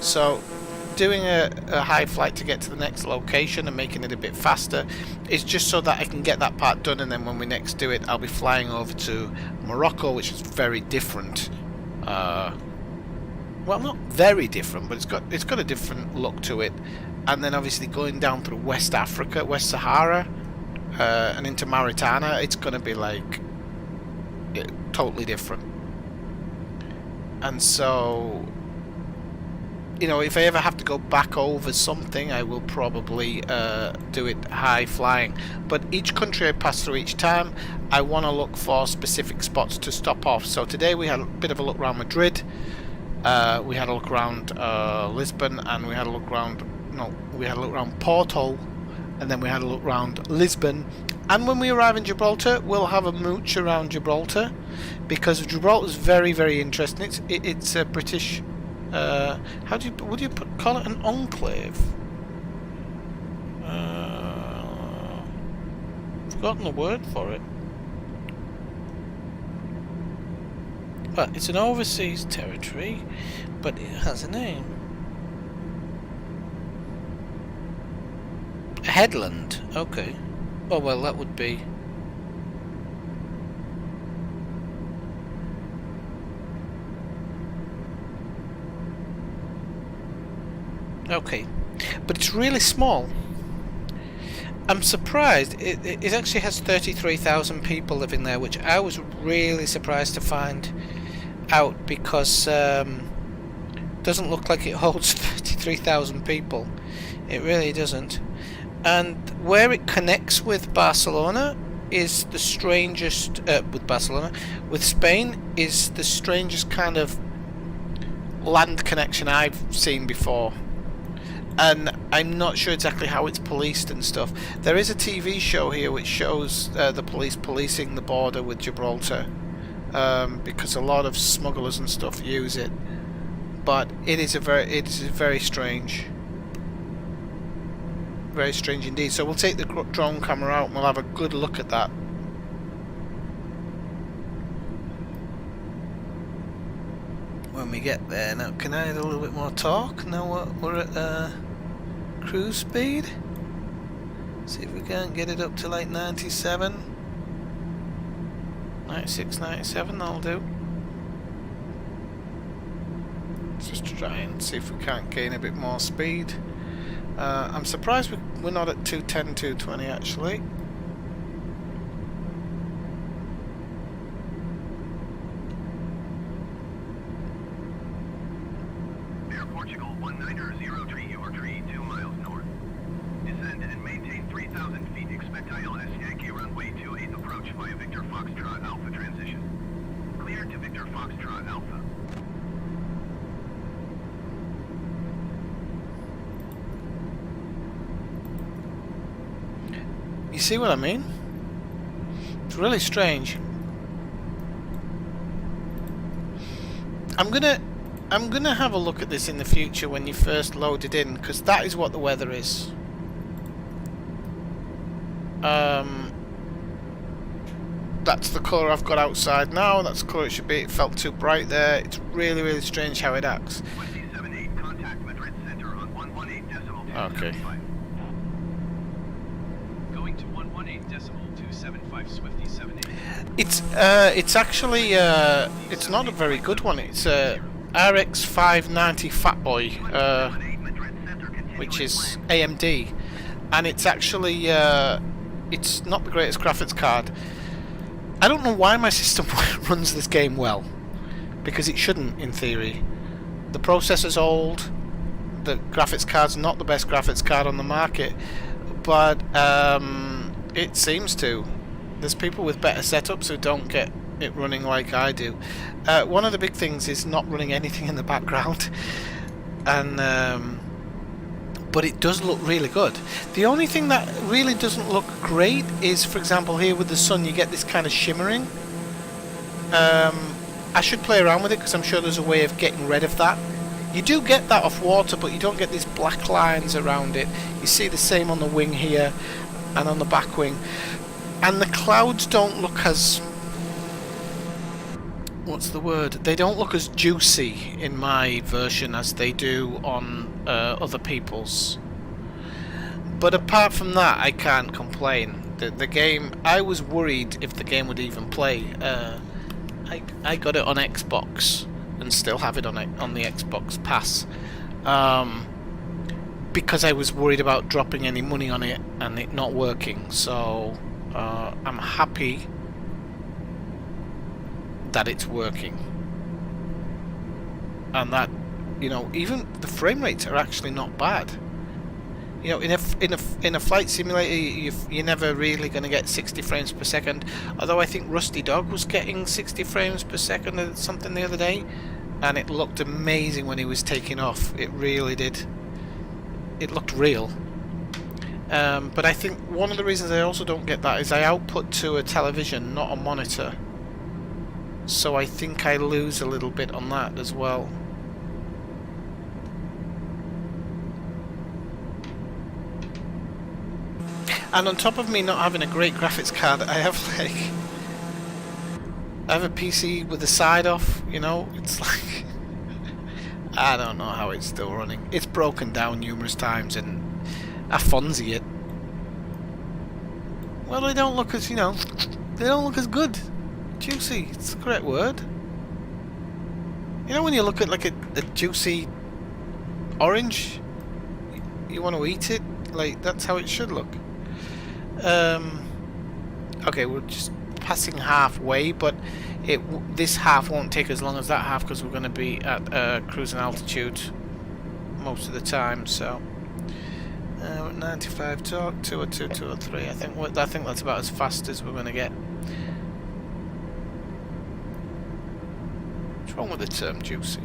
So, doing a high flight to get to the next location and making it a bit faster is just so that I can get that part done, and then when we next do it, I'll be flying over to Morocco, which is very different. Well, not very different, but it's got a different look to it. And then obviously going down through West Africa, West Sahara, and into Mauritania, it's going to be like totally different. And so, you know, if I ever have to go back over something, I will probably do it high flying. But each country I pass through each time, I want to look for specific spots to stop off. So today we had a bit of a look around Madrid. We had a look around Lisbon, and we had a look around Porto, and then we had a look around Lisbon. And when we arrive in Gibraltar, we'll have a mooch around Gibraltar, because Gibraltar is very, very interesting. It's a British. Would you call it an enclave? Forgotten the word for it. Well, it's an overseas territory, but it has a name. A headland. Okay. Oh well, that would be. Okay, but it's really small. I'm surprised. It actually has 33,000 people living there, which I was really surprised to find out, because doesn't look like it holds 33,000 people. It really doesn't. And where it connects with Barcelona is the strangest. With Spain is the strangest kind of land connection I've seen before. And I'm not sure exactly how it's policed and stuff. There is a TV show here which shows the police policing the border with Gibraltar, because a lot of smugglers and stuff use it. But it is very strange, very strange indeed. So we'll take the drone camera out and we'll have a good look at that. When we get there. Now, can I add a little bit more torque? Now we're at cruise speed. See if we can't get it up to like 97, 96, 97. That'll do. Let's just try and see if we can't gain a bit more speed. I'm surprised we're not at 210, 220 actually. Air Portugal 1903, your tree 2 miles north. Descend and maintain 3,000 feet. Expect ILS Yankee runway 28 approach via Victor Foxtrot Alpha transition. Clear to Victor Foxtrot Alpha. You see what I mean? It's really strange. I'm gonna have a look at this in the future when you first load it in, because that is what the weather is. That's the colour I've got outside now. That's the colour it should be. It felt too bright there. It's really, really strange how it acts. 278, contact Madrid Center on 118.275. Okay. Going to 118.275 Swifty 78. It's actually it's not a very good one. It's a RX 590 Fatboy, which is AMD, and it's actually it's not the greatest graphics card. I don't know why my system runs this game well, because it shouldn't in theory. The processor's old, the graphics card's not the best graphics card on the market, but it seems to. There's people with better setups who don't get it running like I do. One of the big things is not running anything in the background, and but it does look really good. The only thing that really doesn't look great is, for example, here with the sun you get this kind of shimmering. I should play around with it because I'm sure there's a way of getting rid of that. You do get that off water, but you don't get these black lines around it. You see the same on the wing here and on the back wing. And the clouds don't look as... what's the word? They don't look as juicy in my version as they do on other people's. But apart from that, I can't complain. The game... I was worried if the game would even play. I got it on Xbox and still have it on the Xbox Pass, because I was worried about dropping any money on it and it not working. So I'm happy that it's working, and that, you know, even the frame rates are actually not bad. You know, in a flight simulator, you're never really going to get 60 frames per second. Although I think Rusty Dog was getting 60 frames per second or something the other day, and it looked amazing when he was taking off. It really did. It looked real. But I think one of the reasons I also don't get that is I output to a television, not a monitor. So I think I lose a little bit on that as well. And on top of me not having a great graphics card, I have a PC with the side off, you know. It's like I don't know how it's still running. It's broken down numerous times, and I Fonzie it. Well, they don't look as, you know, they don't look as good. Juicy, it's the correct word. You know when you look at like a juicy orange, you want to eat it? Like, that's how it should look. Okay, we're just passing halfway, but this half won't take as long as that half because we're going to be at cruising altitude most of the time. So 95 torque, 202, 203. I think that's about as fast as we're going to get. What's wrong with the term juicy?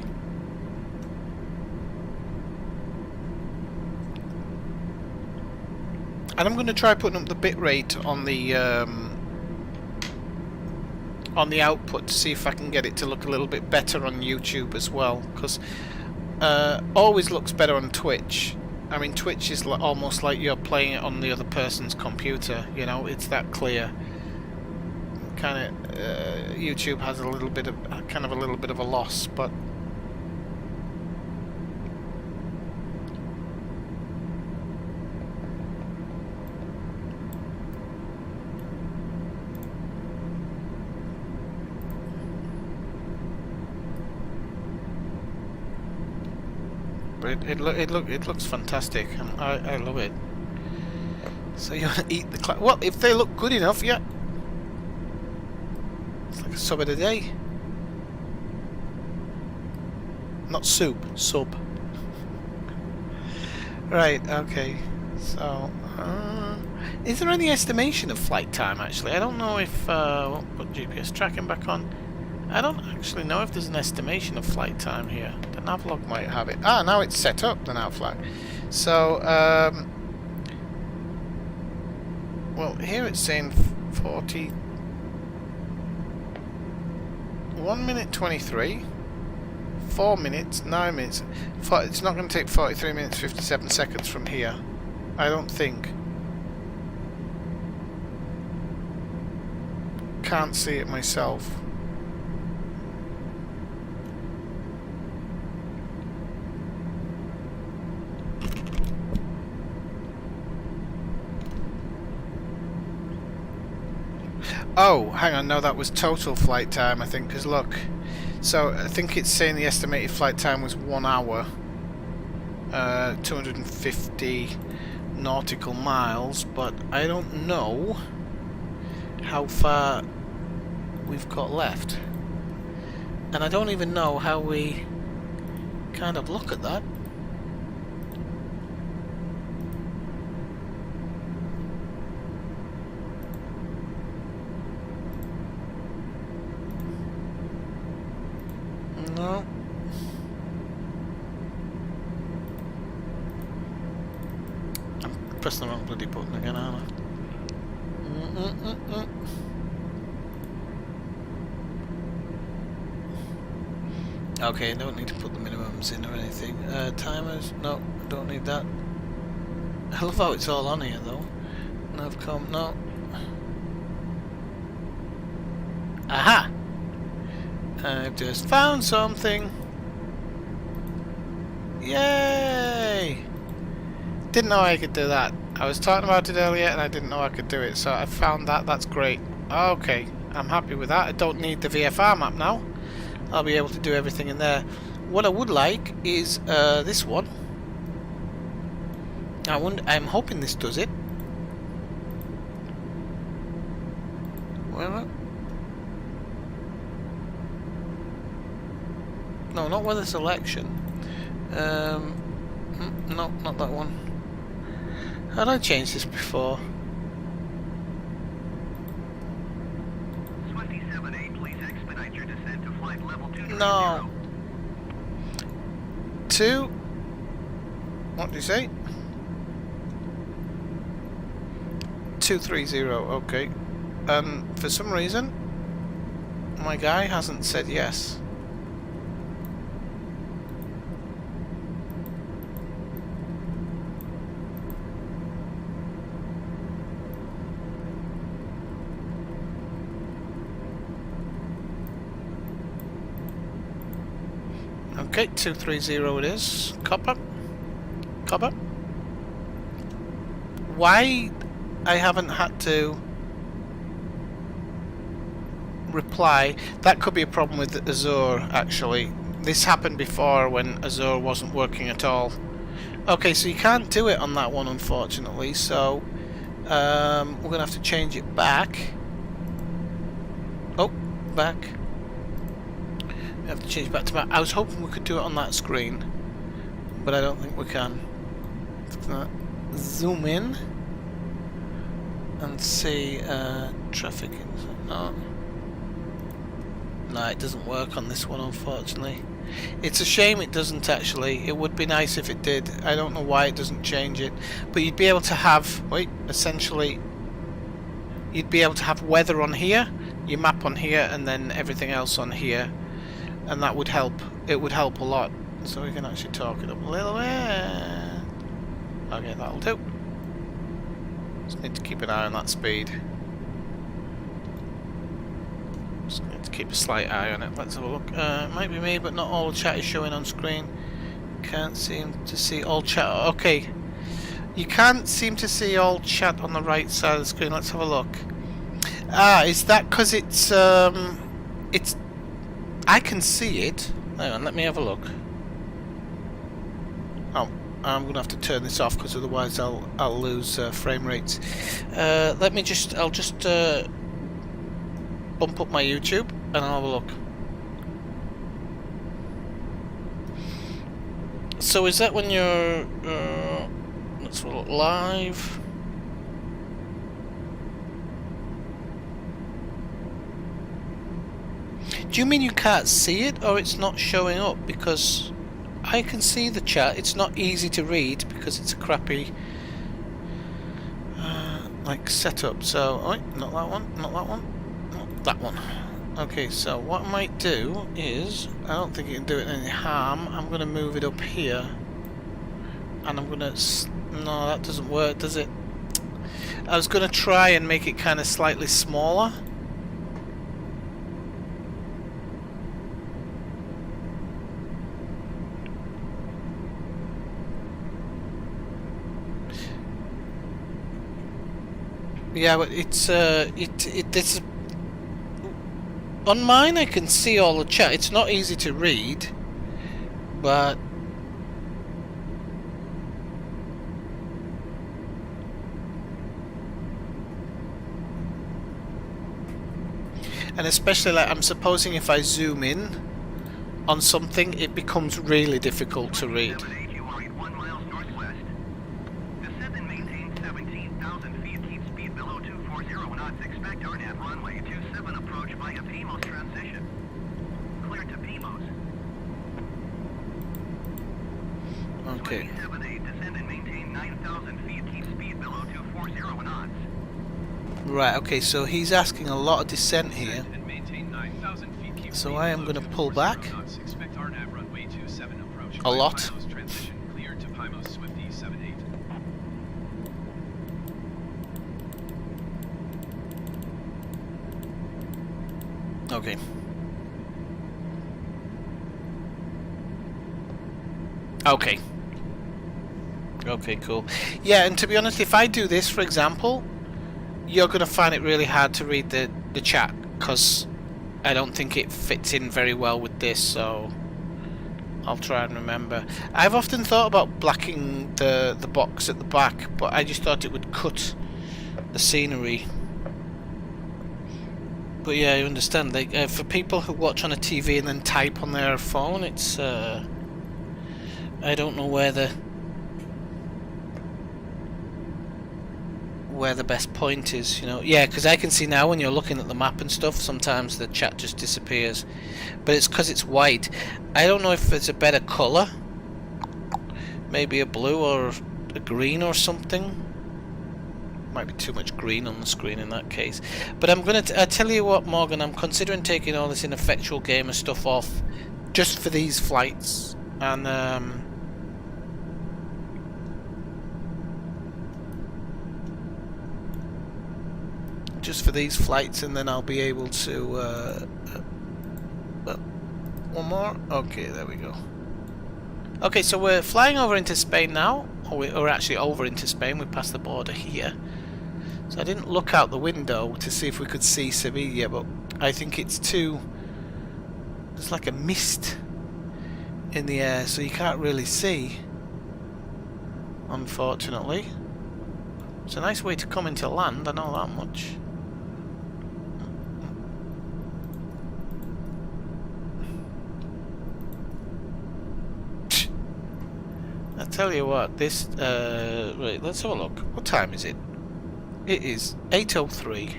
And I'm going to try putting up the bitrate on the output to see if I can get it to look a little bit better on YouTube as well, because always looks better on Twitch. I mean, Twitch is almost like you're playing it on the other person's computer. You know, it's that clear. Kind of YouTube has a little bit of a loss, but. It looks fantastic, and I love it. So you want to eat the cloud? Well, if they look good enough, yeah. It's like a sub of the day. Not soup, sub. Right, okay. So, is there any estimation of flight time, actually? I don't know if... we'll put GPS tracking back on. I don't actually know if there's an estimation of flight time here. The navlog might have it. Ah, now it's set up, the nav flag. So, well, here it's saying 1 minute 23, 4 minutes, 9 minutes. It's not going to take 43 minutes 57 seconds from here, I don't think. Can't see it myself. Oh, hang on, no, that was total flight time, I think, because look. So, I think it's saying the estimated flight time was 1 hour, 250 nautical miles, but I don't know how far we've got left. And I don't even know how we kind of look at that. No. I'm pressing the wrong bloody button again, aren't I? Okay, I don't need to put the minimums. maps in or anything. Timers? No, don't need that. I love how it's all on here though. Navcom, no. Aha! I've just found something. Yay! Didn't know I could do that. I was talking about it earlier and I didn't know I could do it, so I found that. That's great. Okay, I'm happy with that. I don't need the VFR map now. I'll be able to do everything in there. What I would like is this one. I'm hoping this does it. Where? No, not weather selection. No, not that one. How did I change this before? Swifty 78, please expedite your descent to flight level 230. No. 2. What do you say? 230. Okay. And for some reason, my guy hasn't said yes. Okay, 230 it is. Copper. Copper. Why I haven't had to reply, that could be a problem with Azure actually. This happened before when Azure wasn't working at all. Okay, so you can't do it on that one unfortunately, so we're gonna have to change it back. Oh, back. We have to change back to back. I was hoping we could do it on that screen, but I don't think we can. Zoom in and see traffic. No, it doesn't work on this one unfortunately. It's a shame it doesn't actually. It would be nice if it did. I don't know why it doesn't change it, but you'd be able to have, essentially you'd be able to have weather on here, your map on here, and then everything else on here, and that would help. It would help a lot. So we can actually talk it up a little bit. Okay, that'll do. Just need to keep an eye on that speed. Just need to keep a slight eye on it. Let's have a look. It might be me, but not all chat is showing on screen. Can't seem to see all chat. Okay, you can't seem to see all chat on the right side of the screen. Let's have a look. Is that because it's I can see it. Hang on, let me have a look. Oh, I'm gonna have to turn this off because otherwise I'll lose frame rates. I'll just bump up my YouTube and I'll have a look. So is that when you're let's have a look live? Do you mean you can't see it, or it's not showing up? Because I can see the chat. It's not easy to read because it's a crappy like setup. So, oh, not that one, not that one, not that one. Okay, so what I might do is, I don't think it can do it any harm. I'm going to move it up here, and I'm going to. No, that doesn't work, does it? I was going to try and make it kind of slightly smaller. Yeah, but it's this on mine. I can see all the chat. It's not easy to read, but and especially like I'm supposing if I zoom in on something, it becomes really difficult to read. Okay. Right, okay, so he's asking a lot of descent here. So I am going to pull back. a lot. Pymos transition cleared to Pymos Swifty 78. Okay. Okay. Okay, cool. Yeah, and to be honest, if I do this, for example, you're going to find it really hard to read the chat, because I don't think it fits in very well with this, so I'll try and remember. I've often thought about blacking the box at the back, but I just thought it would cut the scenery. But yeah, you understand, like, for people who watch on a TV and then type on their phone, it's, I don't know where the best point is, you know. Yeah, because I can see now when you're looking at the map and stuff, sometimes the chat just disappears. But it's because it's white. I don't know if it's a better colour. Maybe a blue or a green or something. Might be too much green on the screen in that case. But I'm going to tell you what, Morgan, I'm considering taking all this Ineffectual gamer stuff off just for these flights. And just for these flights, and then I'll be able to one more. Okay, there we go. Okay, so we're flying over into Spain now, or we're actually over into Spain. We passed the border here, so I didn't look out the window to see if we could see Sevilla, but I think it's too, there's like a mist in the air, so you can't really see, unfortunately. It's a nice way to come into land, I know that much. I tell you what, this, right, let's have a look. What time is it? It is 8:03.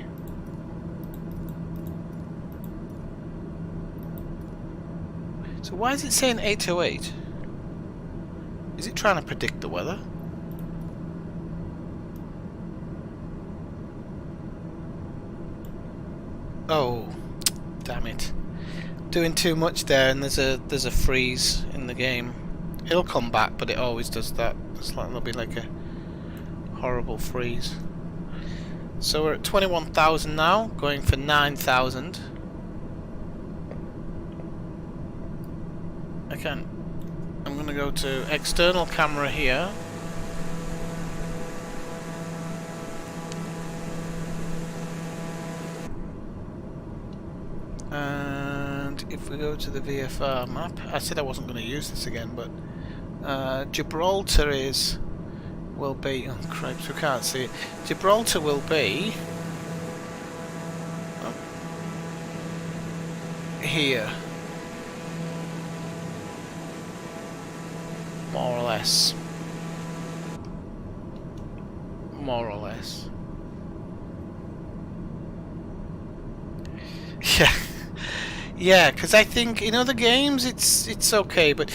So why is it saying 8:08? Is it trying to predict the weather? Oh, damn it. Doing too much there, and there's a freeze in the game. It'll come back, but it always does that. It's like there'll be like a horrible freeze. So we're at 21,000 now, going for 9,000. I'm gonna go to external camera here. And if we go to the VFR map, I said I wasn't going to use this again, but Gibraltar will be, oh cripes, we can't see it. Gibraltar will be here, more or less. More or less. Yeah. Yeah, because I think in other games it's okay, but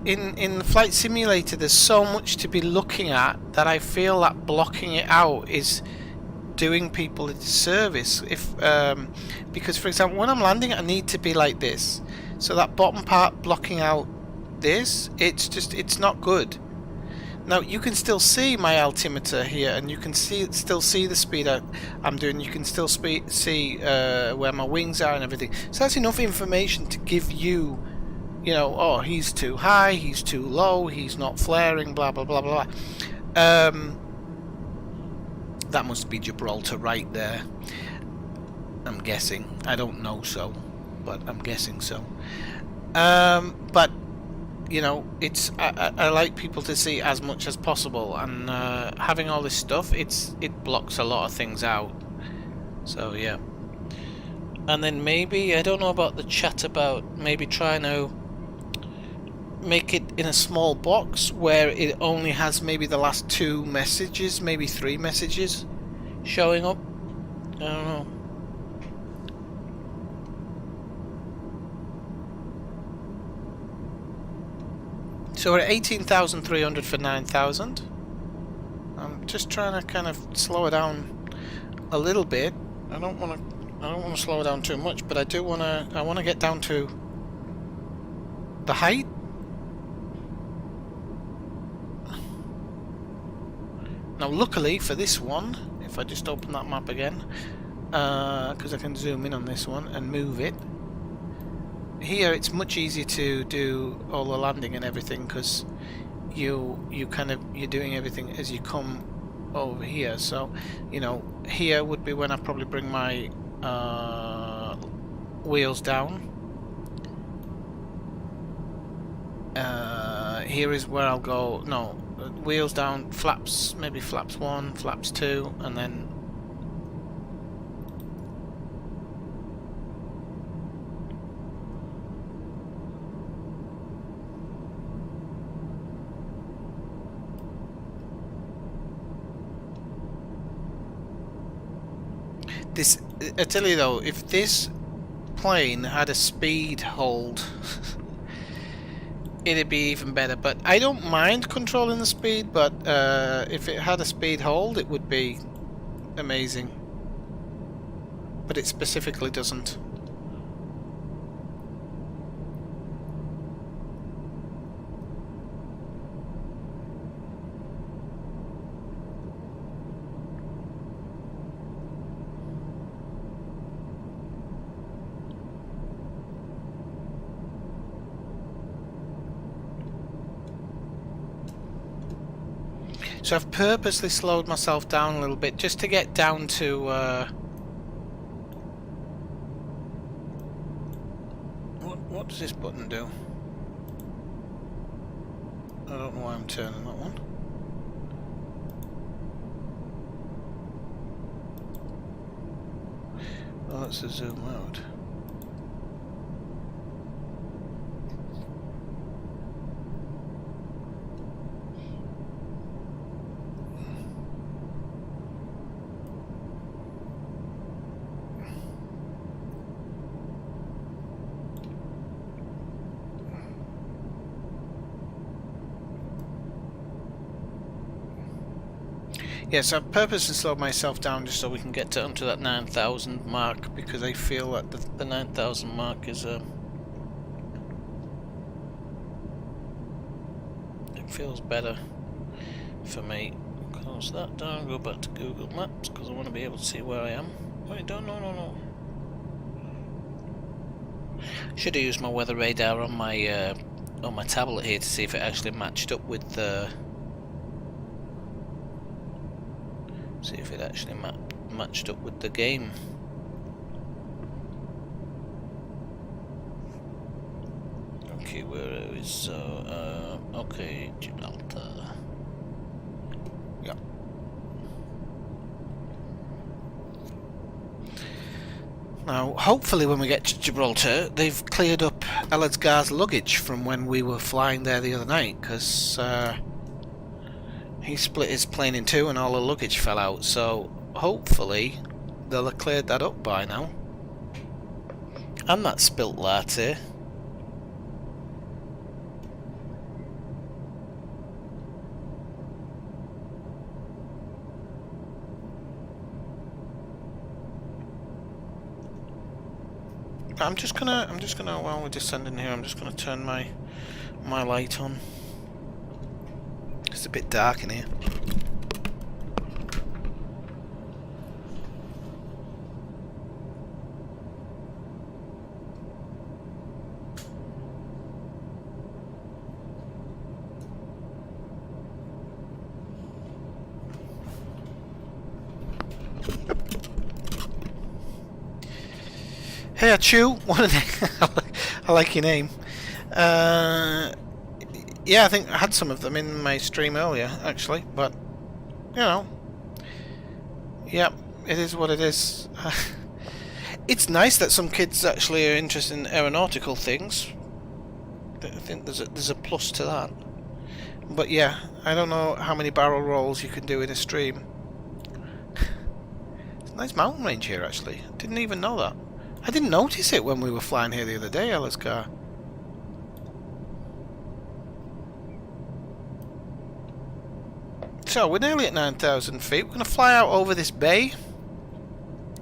in the Flight Simulator there's so much to be looking at that I feel that blocking it out is doing people a disservice. If because, for example, when I'm landing I need to be like this, so that bottom part blocking out this, it's not good. Now you can still see my altimeter here, and you can still see the speed I'm doing. You can still see where my wings are and everything. So that's enough information to give you, you know, oh, he's too high, he's too low, he's not flaring, blah blah blah blah. That must be Gibraltar right there. I'm guessing. I don't know so, but I'm guessing so. But you know, it's I like people to see as much as possible, and having all this stuff, it blocks a lot of things out. So yeah. And then maybe, I don't know about the chat about maybe trying to make it in a small box where it only has maybe the last 2 messages, maybe 3 messages showing up. I don't know. So we're at 18,300 for 9,000. I'm just trying to kind of slow it down a little bit. I don't want to slow it down too much, but I want to get down to the height. Now luckily for this one, if I just open that map again, because I can zoom in on this one and move it, here it's much easier to do all the landing and everything, because you're doing everything as you come over here. So you know, here would be when I probably bring my wheels down. Here is where I'll go. No, wheels down, flaps, maybe flaps 1, flaps 2, and then this. I tell you though, if this plane had a speed hold, it'd be even better. But I don't mind controlling the speed, but if it had a speed hold, it would be amazing. But it specifically doesn't. So I've purposely slowed myself down a little bit just to get down to what does this button do? I don't know why I'm turning that one. Oh, that's a zoom out. Yes, I've purposely slowed myself down just so we can get to onto that 9,000 mark, because I feel that the 9,000 mark is it feels better for me. Close that down, go back to Google Maps because I want to be able to see where I am. Wait, no. Should have used my weather radar on my tablet here to see if it actually matched up with the. See if it actually matched up with the game. Okay, where is okay, Gibraltar. Yeah. Now, hopefully, when we get to Gibraltar, they've cleared up Eladgar's luggage from when we were flying there the other night, because he split his plane in two and all the luggage fell out, so hopefully they'll have cleared that up by now. And that spilt latte. I'm just gonna while we're descending here, I'm just gonna turn my light on. It's a bit dark in here. Hey, Achu, I like your name. Yeah, I think I had some of them in my stream earlier, actually, but, you know, yeah, it is what it is. It's nice that some kids actually are interested in aeronautical things. I think there's a plus to that. But yeah, I don't know how many barrel rolls you can do in a stream. It's a nice mountain range here, actually. Didn't even know that. I didn't notice it when we were flying here the other day, Eladgar. So, we're nearly at 9,000 feet. We're going to fly out over this bay,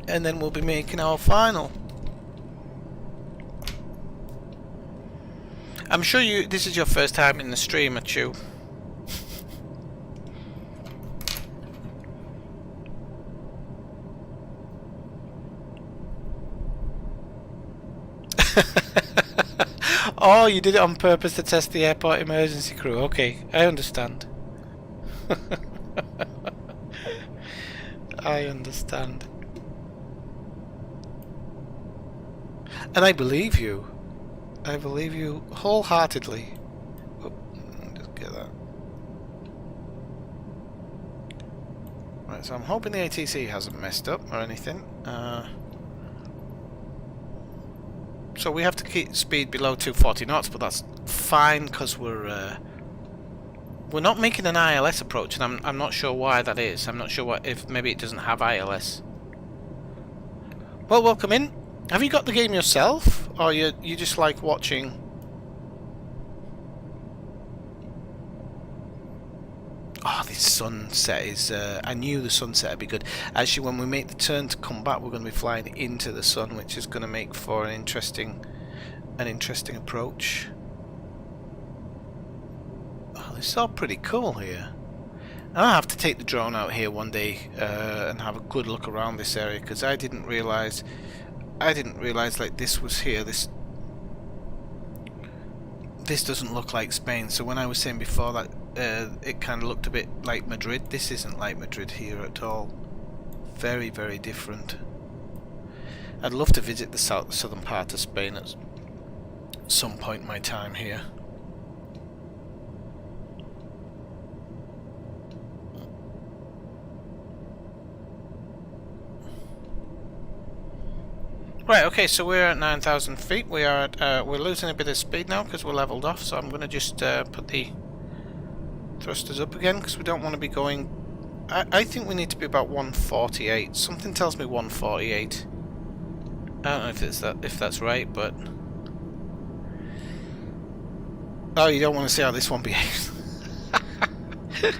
and then we'll be making our final. I'm sure this is your first time in the stream, Achu. Oh, you did it on purpose to test the airport emergency crew. Okay, I understand. I understand. And I believe you. I believe you wholeheartedly. Oh, just get that. Right, so I'm hoping the ATC hasn't messed up or anything. So we have to keep speed below 240 knots, but that's fine because we're not making an ILS approach, and I'm not sure why that is. I'm not sure if maybe it doesn't have ILS. Well, welcome in. Have you got the game yourself, or you just like watching? Oh, this sunset is... I knew the sunset would be good. Actually, when we make the turn to come back, we're going to be flying into the sun, which is going to make for an interesting approach. Oh, this is all pretty cool here. I'll have to take the drone out here one day and have a good look around this area, because I didn't realise like this was here. This doesn't look like Spain. So when I was saying before that it kind of looked a bit like Madrid, this isn't like Madrid here at all. Very, very different. I'd love to visit the southern part of Spain at some point in my time here. Right, okay, so we're at 9,000 feet. We are at, we're losing a bit of speed now because we're leveled off, so I'm going to just put the thrusters up again because we don't want to be going... I think we need to be about 148. Something tells me 148. I don't know if that's right, but... Oh, you don't want to see how this one behaves. The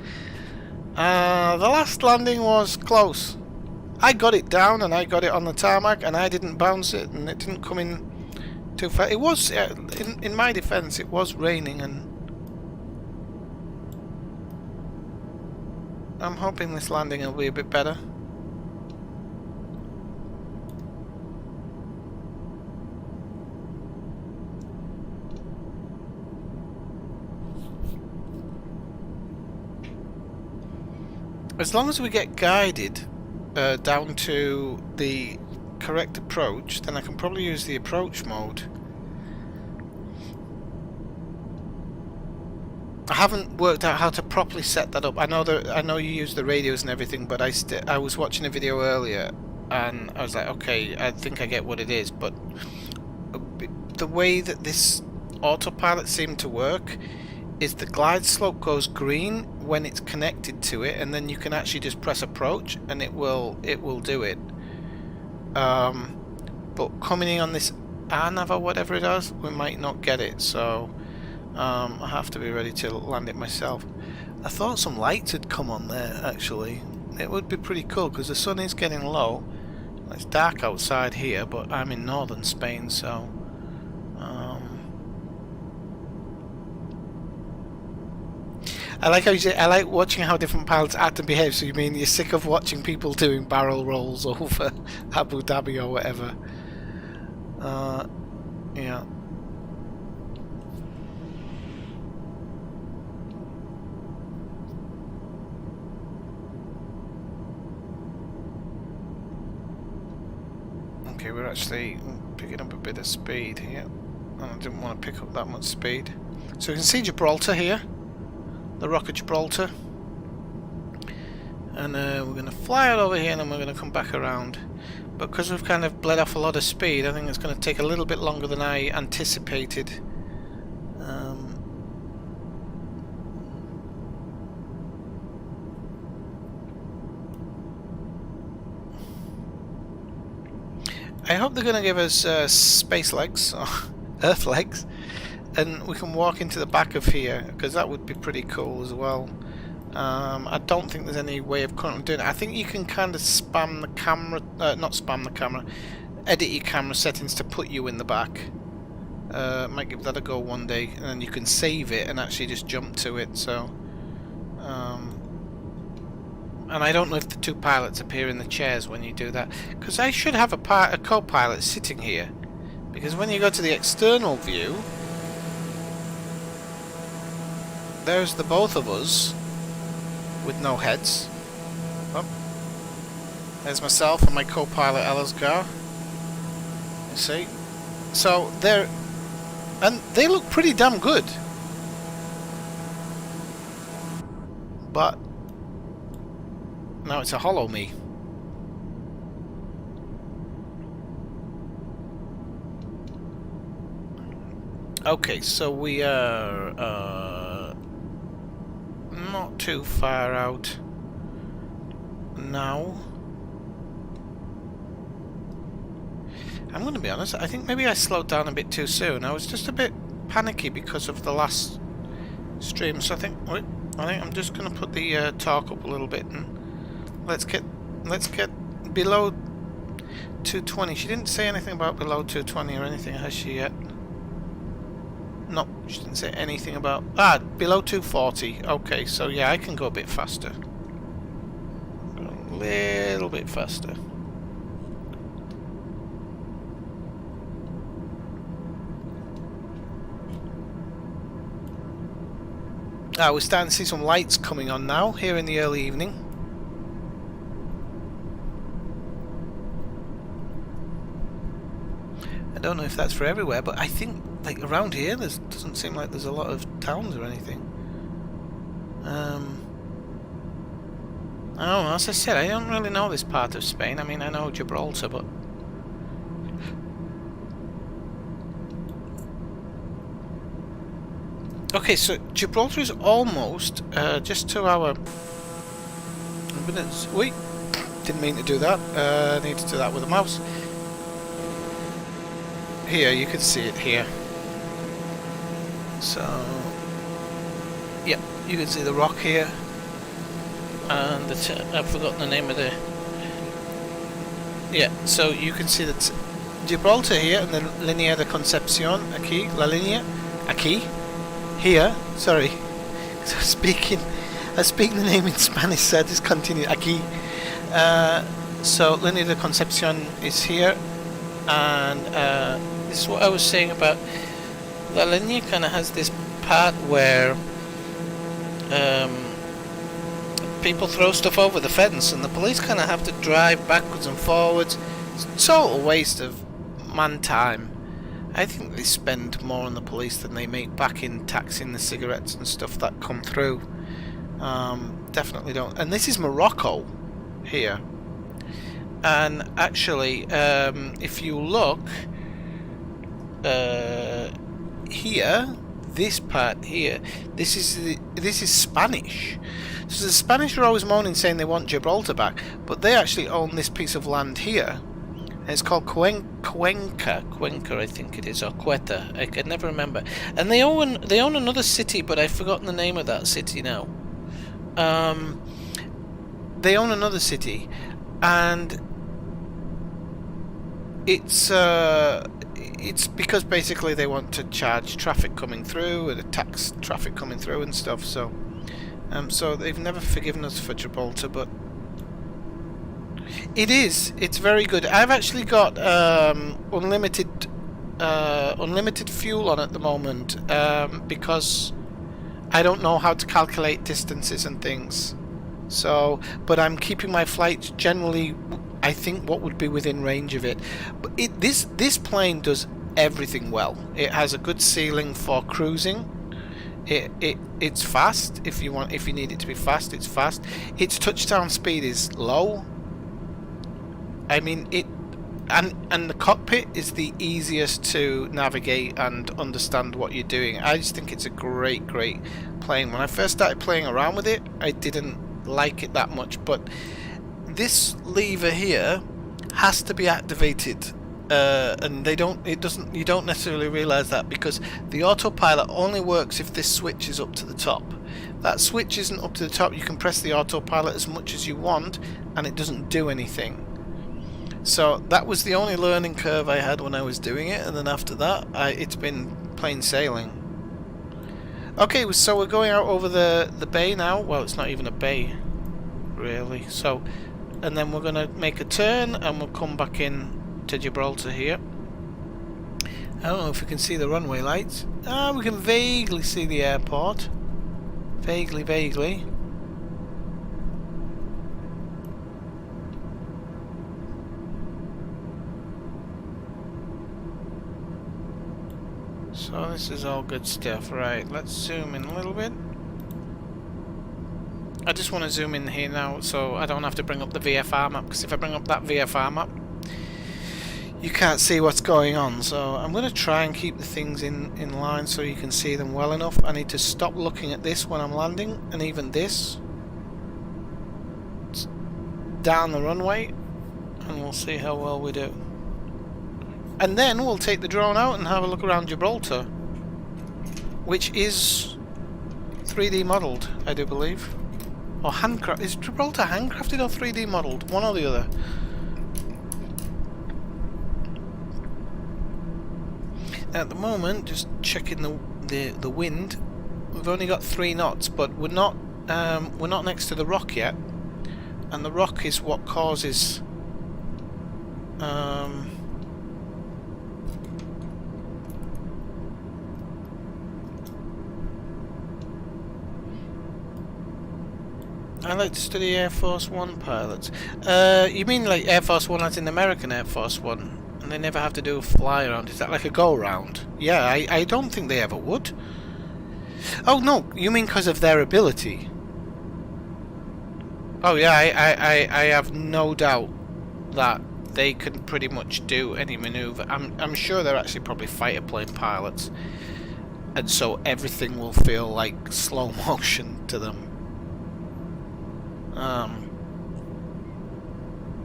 last landing was close. I got it down and I got it on the tarmac and I didn't bounce it and it didn't come in too far. It was, in my defense, it was raining, and I'm hoping this landing will be a bit better. As long as we get guided down to the correct approach, then I can probably use the approach mode. I haven't worked out how to properly set that up. I know you use the radios and everything, but I was watching a video earlier and I was like, okay, I think I get what it is, but the way that this autopilot seemed to work is the glide slope goes green when it's connected to it, and then you can actually just press approach and it will do it. But coming in on this ANAV or whatever it is, we might not get it, so I have to be ready to land it myself. I thought some lights had come on there actually. It would be pretty cool because the sun is getting low. It's dark outside here, but I'm in northern Spain, so I like how you say, I like watching how different pilots act and behave. So you mean you're sick of watching people doing barrel rolls over Abu Dhabi or whatever? Yeah. Okay, we're actually picking up a bit of speed here. I didn't want to pick up that much speed. So you can see Gibraltar here. The Rock of Gibraltar, and we're going to fly out over here and then we're going to come back around, but because we've kind of bled off a lot of speed, I think it's going to take a little bit longer than I anticipated. I hope they're going to give us space legs, or Earth legs, and we can walk into the back of here, because that would be pretty cool as well. I don't think there's any way of currently doing it. I think you can kind of spam the camera, not spam the camera, edit your camera settings to put you in the back. Might give that a go one day, and then you can save it and actually just jump to it. So, and I don't know if the two pilots appear in the chairs when you do that, because I should have a co-pilot sitting here. Because when you go to the external view, there's the both of us with no heads. Oh. There's myself and my co-pilot Elasgar. You see? So they're... and they look pretty damn good. But now it's a hollow me. Okay, so we are not too far out now. I'm going to be honest, I think maybe I slowed down a bit too soon. I was just a bit panicky because of the last stream, so I think I'm just going to put the torque up a little bit and let's get below 220. She didn't say anything about below 220 or anything, has she yet? No, she didn't say anything about... ah, below 240. Okay, so yeah, I can go a bit faster. A little bit faster. Ah, we're starting to see some lights coming on now, here in the early evening. I don't know if that's for everywhere, but I think, like, around here, there doesn't seem like there's a lot of towns or anything. I don't know, as I said, I don't really know this part of Spain. I mean, I know Gibraltar, but... okay, so Gibraltar is almost just to our... wait, didn't mean to do that. Need to do that with a mouse. Here, you can see it here. So, yeah, you can see the rock here, and I've forgotten the name of the... yeah, so you can see that Gibraltar here, and then Línea de Concepción, aquí, la línea, aquí, here, sorry, I speak the name in Spanish, so I just continue, aquí. So Línea de Concepción is here, and this is what I was saying about La Línea. Kind of has this part where people throw stuff over the fence, and the police kind of have to drive backwards and forwards. It's a total waste of man time. I think they spend more on the police than they make back in taxing the cigarettes and stuff that come through. Definitely don't. And this is Morocco here. And actually, if you look here, this part here, this is Spanish. So the Spanish are always moaning, saying they want Gibraltar back, but they actually own this piece of land here. And it's called Cuenca, I think it is, or Quetta. I can never remember. And they own another city, but I've forgotten the name of that city now. They own another city, and it's because basically they want to charge traffic coming through and tax traffic coming through and stuff. So, so they've never forgiven us for Gibraltar, but it's very good. I've actually got unlimited fuel on at the moment because I don't know how to calculate distances and things. So, but I'm keeping my flights generally, I think, what would be within range of it. But this plane does everything well. It has a good ceiling for cruising. It's fast if you need it to be fast. It's fast. Its touchdown speed is low. I mean, and the cockpit is the easiest to navigate and understand what you're doing. I just think it's a great plane. When I first started playing around with it, I didn't like it that much, but this lever here has to be activated, and you don't necessarily realize that, because the autopilot only works if this switch is up to the top. If that switch isn't up to the top, you can press the autopilot as much as you want and it doesn't do anything. So that was the only learning curve I had when I was doing it, and then after that it's been plain sailing. Okay, so we're going out over the bay now. Well, it's not even a bay really. So, and then we're gonna make a turn and we'll come back in to Gibraltar here. I don't know if we can see the runway lights. Ah, we can vaguely see the airport. Vaguely, vaguely. So this is all good stuff. Right, let's zoom in a little bit. I just want to zoom in here now so I don't have to bring up the VFR map, because if I bring up that VFR map you can't see what's going on. So I'm going to try and keep the things in line so you can see them well enough. I need to stop looking at this when I'm landing, and even this. It's down the runway, and we'll see how well we do. And then we'll take the drone out and have a look around Gibraltar, which is 3D modelled, I do believe. Or handcrafted. Is Gibraltar handcrafted or 3D modelled? One or the other. At the moment, just checking the wind. We've only got 3 knots, but we're not next to the rock yet, and the rock is what causes I like to study Air Force One pilots. You mean like Air Force One as in American Air Force One? And they never have to do a fly around. Is that like a go round? Yeah, I don't think they ever would. Oh no, you mean because of their ability? Oh yeah, I have no doubt that they can pretty much do any maneuver. I'm sure they're actually probably fighter plane pilots, and so everything will feel like slow motion to them.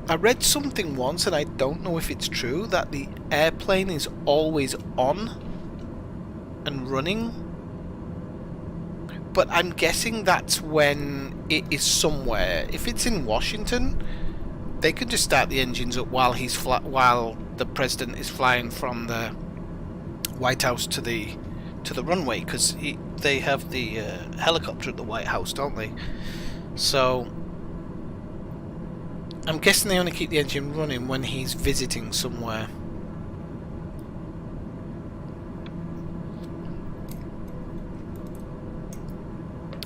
I read something once, and I don't know if it's true, that the airplane is always on and running. But I'm guessing that's when it is somewhere. If it's in Washington, they could just start the engines up while while the president is flying from the White House to the runway, because they have the helicopter at the White House, don't they? So I'm guessing they only keep the engine running when he's visiting somewhere.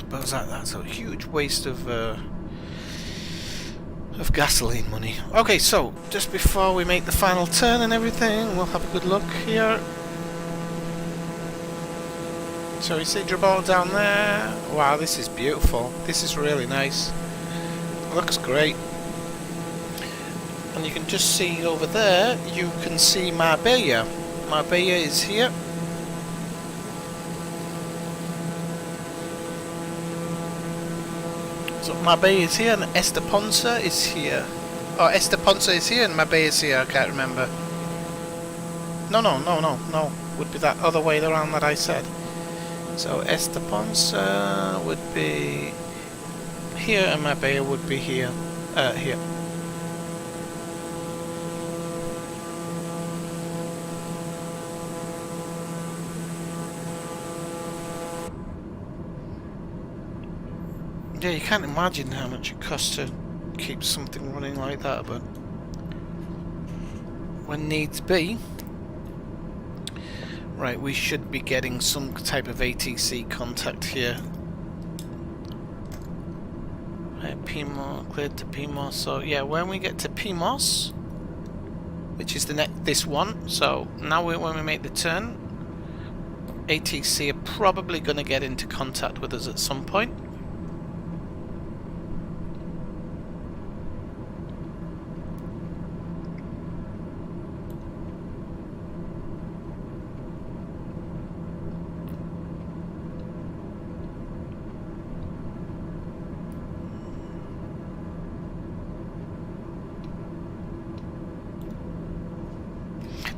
But that's a huge waste of gasoline money. Okay, so just before we make the final turn and everything, we'll have a good look here. So you see Gibraltar down there. Wow, this is beautiful. This is really nice. Looks great. And you can just see over there, you can see Marbella. Marbella is here. So Marbella is here and Estaponza is here. Oh, Estaponza is here and Marbella is here, I can't remember. No. Would be that other way around that I said. So Estaponza would be here and Marbella would be here. Here. Yeah, you can't imagine how much it costs to keep something running like that, but when needs be. Right, we should be getting some type of ATC contact here. Right, PMOS, cleared to PMOS. So yeah, when we get to PMOS, which is this one, so now when we make the turn, ATC are probably going to get into contact with us at some point.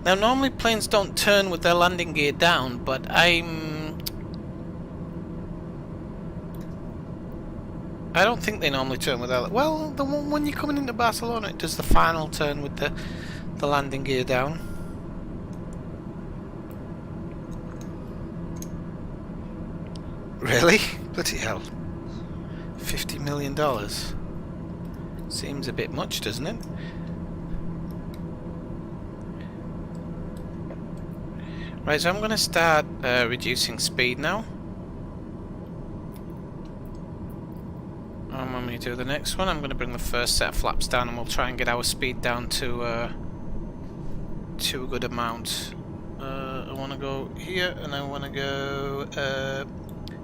Now normally planes don't turn with their landing gear down, but I don't think they normally turn with that. Well, the one when you're coming into Barcelona, it does the final turn with the landing gear down. Really? Bloody hell. $50 million. Seems a bit much, doesn't it? Right, so I'm going to start reducing speed now. And when we do the next one, I'm going to bring the first set of flaps down, and we'll try and get our speed down to a good amount. I want to go here, and I want to go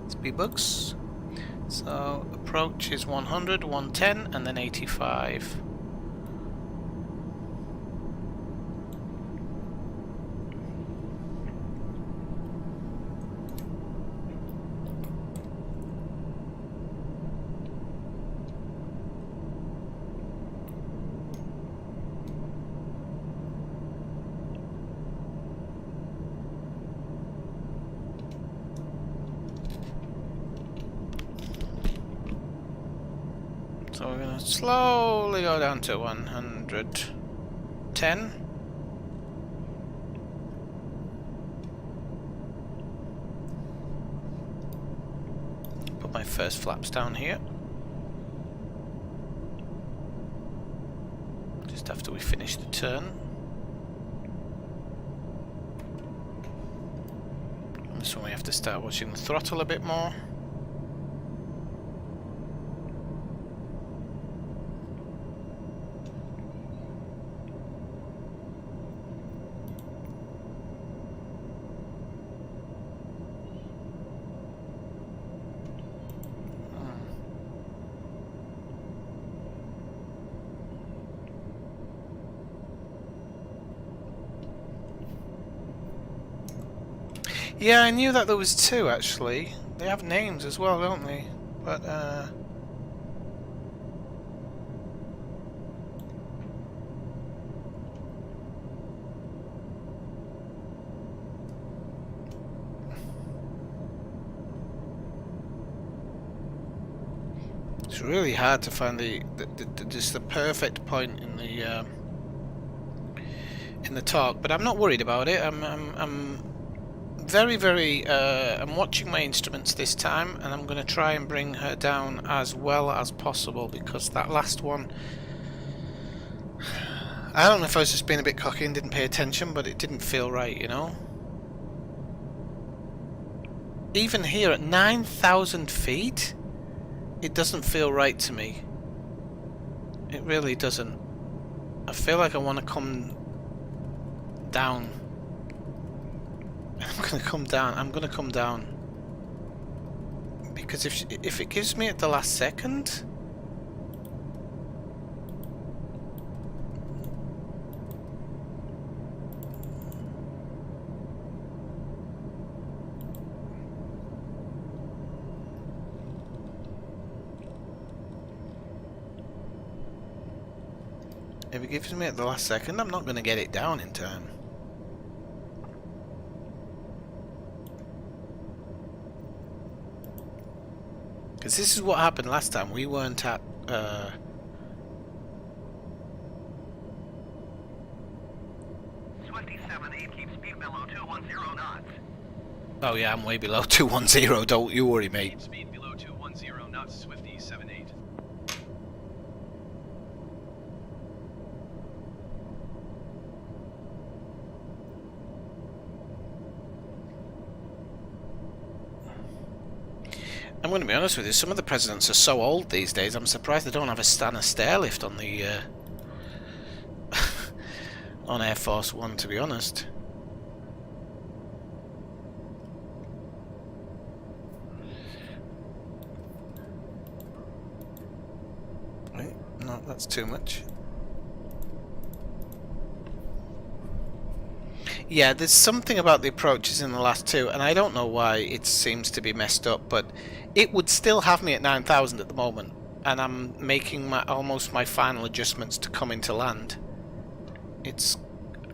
speed bugs. So approach is 100, 110, and then 85. So we're going to slowly go down to 110. Put my first flaps down here. Just after we finish the turn. And this one we have to start watching the throttle a bit more. Yeah, I knew that there was two, actually. They have names as well, don't they? But, it's really hard to find just the perfect point in the talk, but I'm not worried about it. I'm very I'm watching my instruments this time, and I'm going to try and bring her down as well as possible, because that last one, I don't know if I was just being a bit cocky and didn't pay attention, but it didn't feel right, you know. Even here at 9,000 feet, it doesn't feel right to me. It really doesn't. I feel like I want to come down. I'm gonna come down. I'm gonna come down because if it gives me at the last second, I'm not gonna get it down in time. Because this is what happened last time. We weren't at... Swifty 7-8, keep speed below 210 knots. Oh yeah, I'm way below 210. Don't you worry, mate. Keep speed below 210 knots, Swifty 7-8. I'm going to be honest with you, some of the presidents are so old these days, I'm surprised they don't have a stair lift on the on Air Force One, to be honest. Right, no, that's too much. Yeah, there's something about the approaches in the last two, and I don't know why it seems to be messed up, but it would still have me at 9,000 at the moment, and I'm making almost my final adjustments to come into land.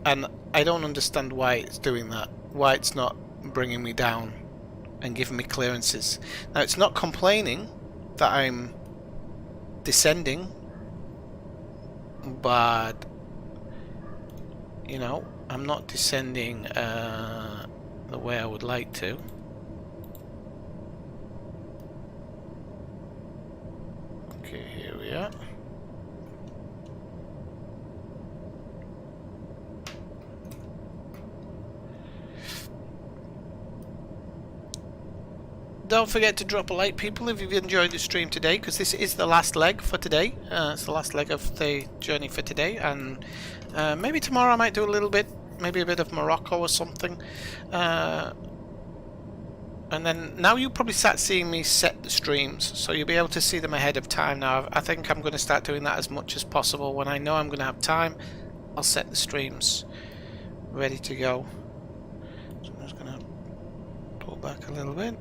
And I don't understand why it's doing that, why it's not bringing me down and giving me clearances. Now, it's not complaining that I'm descending, but, you know, I'm not descending the way I would like to. Okay, here we are. don't forget to drop a like, people, if you've enjoyed the stream today, because this is the last leg for today. It's the last leg of the journey for today, and maybe tomorrow I might do a little bit, maybe a bit of Morocco or something. And then now you'll probably start seeing me set the streams, so you'll be able to see them ahead of time now. I think I'm going to start doing that as much as possible. When I know I'm going to have time, I'll set the streams ready to go. So I'm just going to pull back a little bit.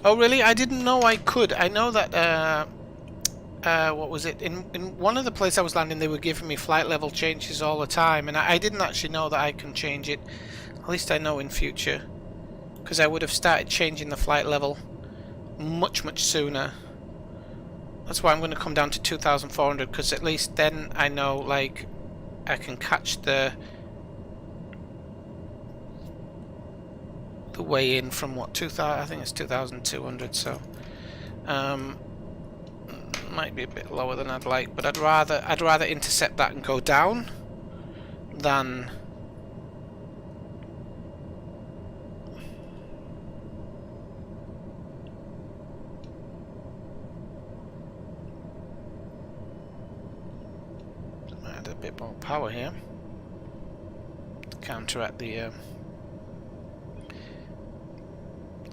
Oh really? I didn't know I could. I know that what was it? In one of the places I was landing, they were giving me flight level changes all the time, and I didn't actually know that I can change it. At least I know in future, because I would have started changing the flight level much sooner. That's why I'm going to come down to 2,400, because at least then I know, like, I can catch the way in from what, 2,000? I think it's 2,200. So might be a bit lower than I'd like, but I'd rather intercept that and go down than add a bit more power here to counteract the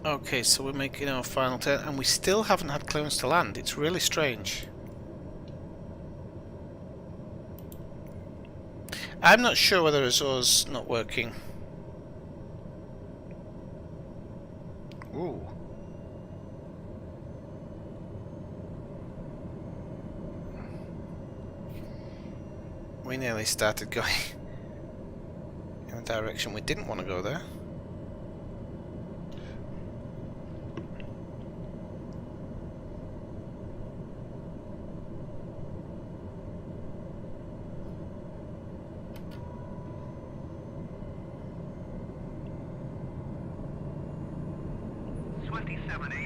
Okay, so we're making our final turn, and we still haven't had clearance to land. It's really strange. I'm not sure whether it's us not working. Ooh. We nearly started going in a direction we didn't want to go there.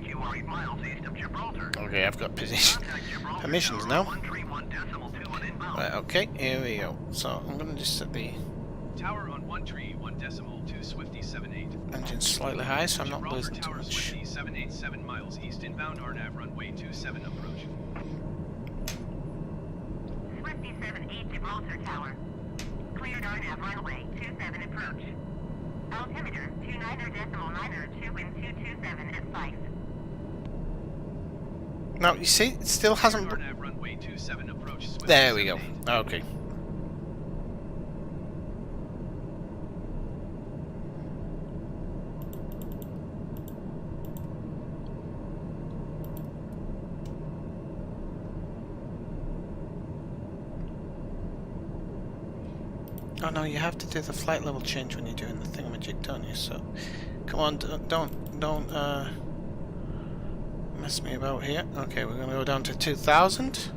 You are 8 miles east of Gibraltar. Okay, I've got permissions now. 131.21 inbound. Right, okay, here we go. So I'm going to just set the Tower on 131.2 Swifty 78. engine slightly high, so I'm not Gibraltar losing too Tower much. Swifty 787 miles east inbound RNAV runway 27 approach. Swifty 78 Gibraltar Tower. Cleared RNAV runway 27 approach. Altimeter 29.902 wind 227 at 5. Now, you see, it still hasn't... RNAV runway 27 approach. Swifty There we go. 78. Okay. Oh no, you have to do the flight level change when you're doing the thingamajig, don't you? So, come on, don't mess me about here. Okay, we're gonna go down to 2,000.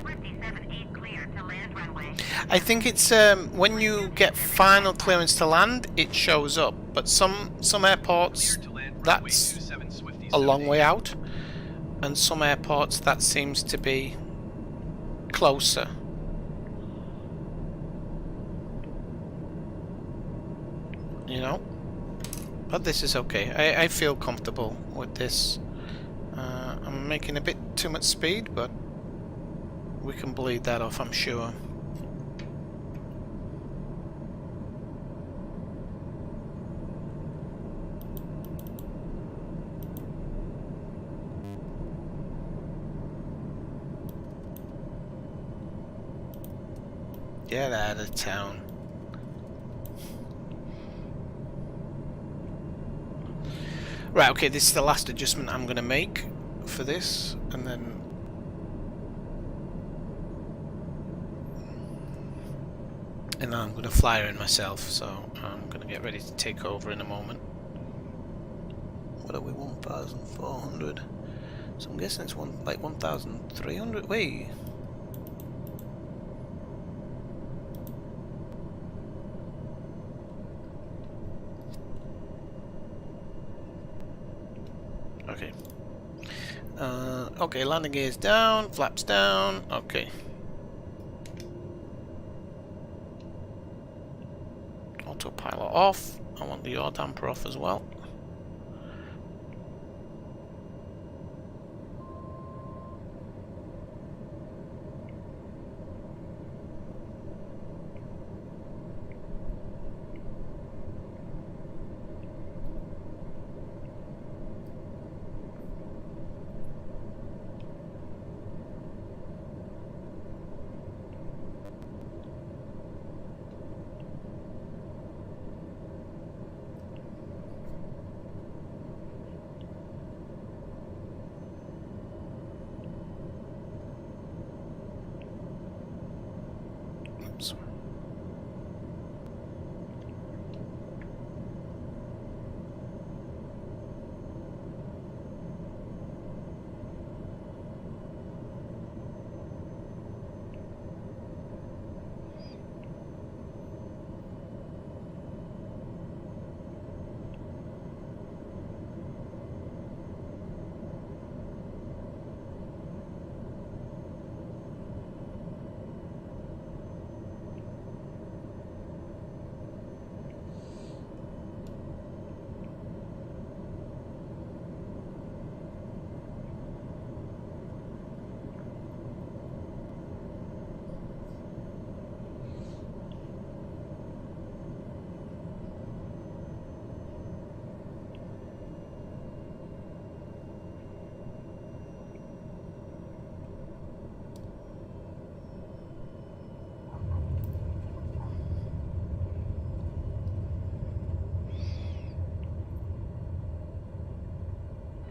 Swifty 78 cleared to land runway. I think it's when you get final clearance to land, it shows up. But some airports, Cleared to land runway that's 27 Swifty a long 78. way out, and some airports that seems to be closer. You know, but this is okay. I feel comfortable with this. I'm making a bit too much speed, but we can bleed that off, I'm sure. Get out of town. Right, okay, this is the last adjustment I'm going to make for this, and then... And then I'm going to fly her in myself, so I'm going to get ready to take over in a moment. What are we, 1,400? So I'm guessing it's like 1,300. Wait, Okay. Okay, landing gears down, flaps down. Okay. Autopilot off. I want the yaw damper off as well. Oops.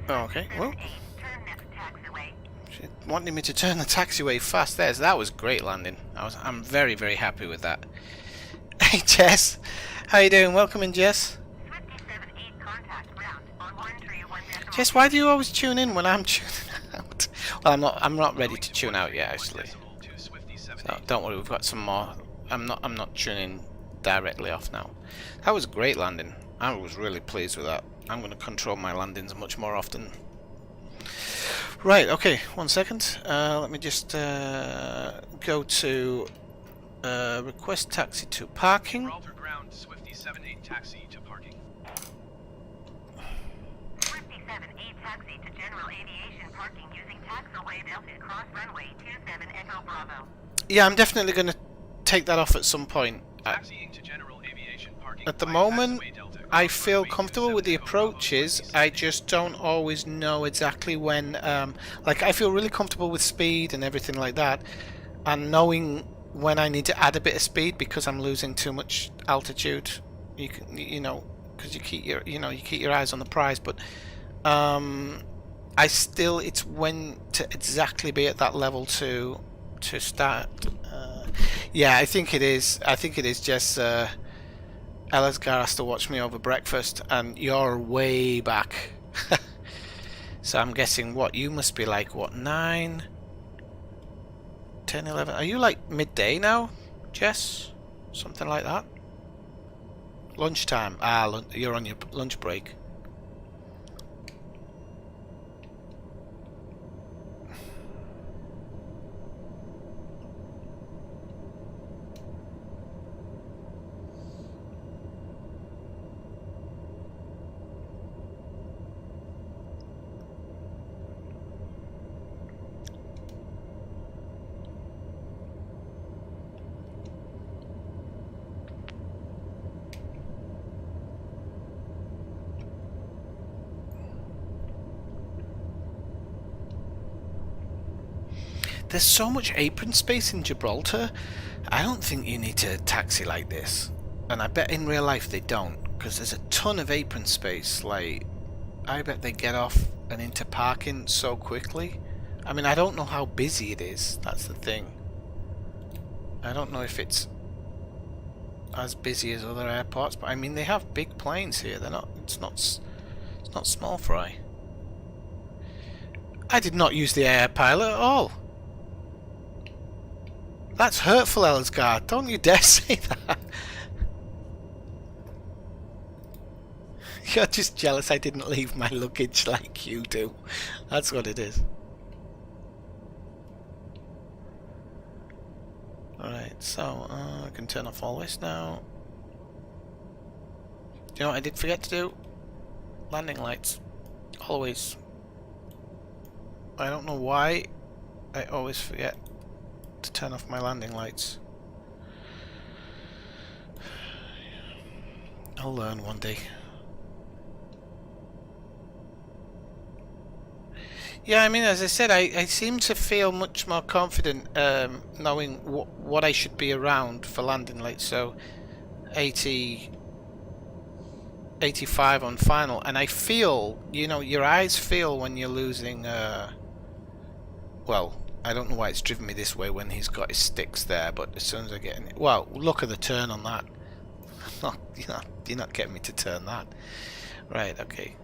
Okay, well, Turn next taxiway. she wanted me to turn the taxiway fast there, so that was great landing. I'm very, very happy with that. Hey Jess, how you doing? Welcome in, Jess. Swifty 7-8 contact ground on 131 Jess, why do you always tune in when I'm tuning out? Well, I'm not ready to tune out yet, actually. So don't worry, we've got some more. I'm not tuning directly off now. That was a great landing. I was really pleased with that. I'm going to control my landings much more often. Right, okay, 1 second. Let me just go to request taxi to parking. Gibraltar ground, Swifty 7-8 taxi to parking. Swifty 7-8 taxi to general aviation parking using taxiway belted cross runway 27 Echo Bravo. Yeah, I'm definitely going to take that off at some point. Taxiing to general aviation parking. At the via moment, taxiway Delta, I cross feel runway comfortable with the 27 Echo Bravo, approaches. Swifty I 7-8. just don't always know exactly when. Like, I feel really comfortable with speed and everything like that, and knowing when I need to add a bit of speed because I'm losing too much altitude. You know, because you keep your eyes on the prize. But it's when to exactly be at that level to start. Yeah, I think it is. I think it is just. Elisgar has to watch me over breakfast, and you're way back. So I'm guessing what you must be like, what, 9, 10, 11? Are you like midday now, Jess? Something like that? Lunchtime. Ah, you're on your lunch break. There's so much apron space in Gibraltar. I don't think you need to taxi like this. And I bet in real life they don't, because there's a ton of apron space. Like, I bet they get off and into parking so quickly. I mean, I don't know how busy it is. That's the thing. I don't know if it's as busy as other airports, but I mean, they have big planes here. They're not. It's not small fry. I did not use the air pilot at all. That's hurtful, Elisgar. Don't you dare say that. You're just jealous I didn't leave my luggage like you do. That's what it is. Alright, so I can turn off all this now. Do you know what I did forget to do? Landing lights. Always. I don't know why I always forget to turn off my landing lights. I'll learn one day. Yeah, I mean, as I said, I seem to feel much more confident knowing what I should be around for landing lights. So 80, 85 on final, and I feel, you know, your eyes feel when you're losing. Well, I don't know why it's driven me this way when he's got his sticks there, but as soon as I get in, well, look at the turn on that. You're not getting me to turn that. Right, okay.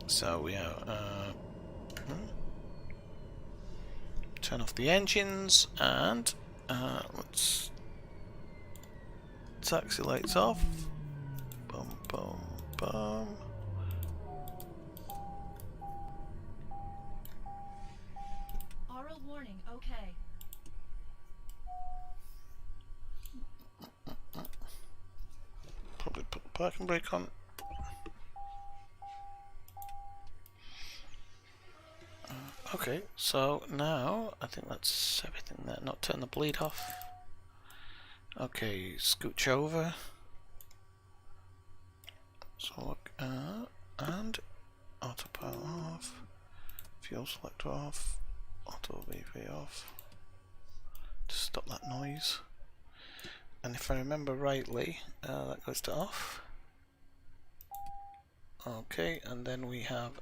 So we are turn off the engines and let's taxi lights off. Boom, boom, boom. Oral warning, okay. Probably put the parking brake on. Okay, so now I think that's everything there. Not turn the bleed off. Okay, scooch over. So look, and autopilot off, fuel selector off, auto VV off. To stop that noise. And if I remember rightly, that goes to off. Okay, and then we have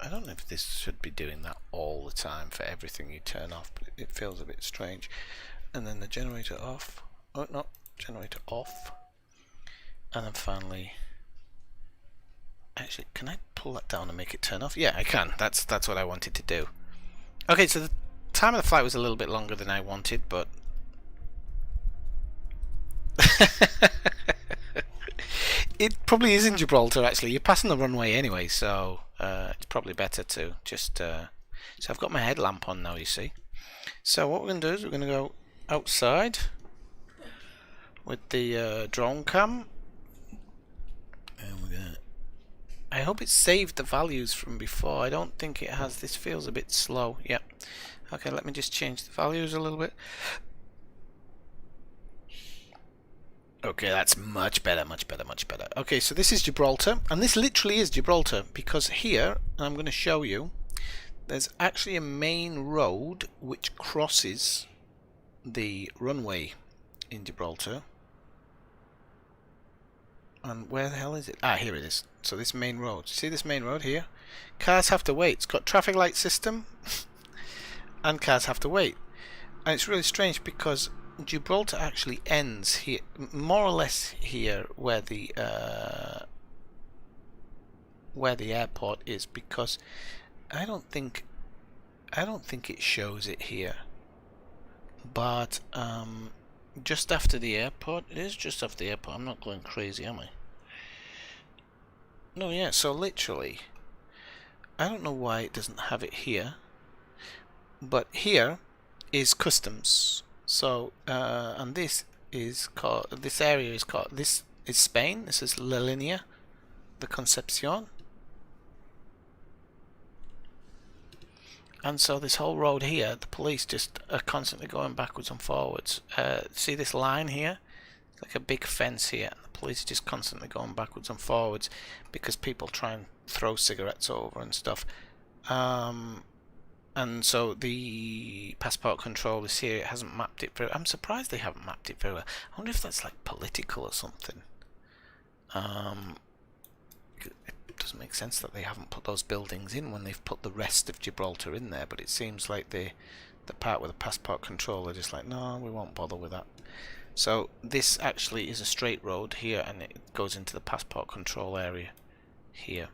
I don't know if this should be doing that all the time for everything you turn off, but it feels a bit strange. And then the generator off. Oh no, generator off. And then finally, actually, can I pull that down and make it turn off? Yeah, I can. That's what I wanted to do. Okay, so the time of the flight was a little bit longer than I wanted, but it probably is in Gibraltar. Actually, you're passing the runway anyway, so it's probably better to just. So I've got my headlamp on now. You see. So what we're going to do is we're going to go outside with the drone cam, and we're going to. I hope it saved the values from before. I don't think it has. This feels a bit slow. Yeah. Okay, let me just change the values a little bit. Okay, that's much better, much better, much better. Okay, so this is Gibraltar, and this literally is Gibraltar, because here, I'm going to show you, there's actually a main road which crosses the runway in Gibraltar. And where the hell is it? Ah, here it is. So this main road. See this main road here? Cars have to wait. It's got traffic light system, and cars have to wait. And it's really strange because Gibraltar actually ends here, more or less here, where the airport is, because I don't think it shows it here. But just after the airport, it is just after the airport. I'm not going crazy, am I? No, yeah. So literally, I don't know why it doesn't have it here, but here is customs. So and this is called, this area is called, this is Spain. This is La Linea de Concepción. And so this whole road here, the police just are constantly going backwards and forwards. See this line here? It's like a big fence here. And the police are just constantly going backwards and forwards because people try and throw cigarettes over and stuff. And so the passport control is here. It hasn't mapped it very. I'm surprised they haven't mapped it very well. I wonder if that's like political or something. It doesn't make sense that they haven't put those buildings in when they've put the rest of Gibraltar in there, but it seems like the part with the passport control, they're just like, no, we won't bother with that. So this actually is a straight road here, and it goes into the passport control area here.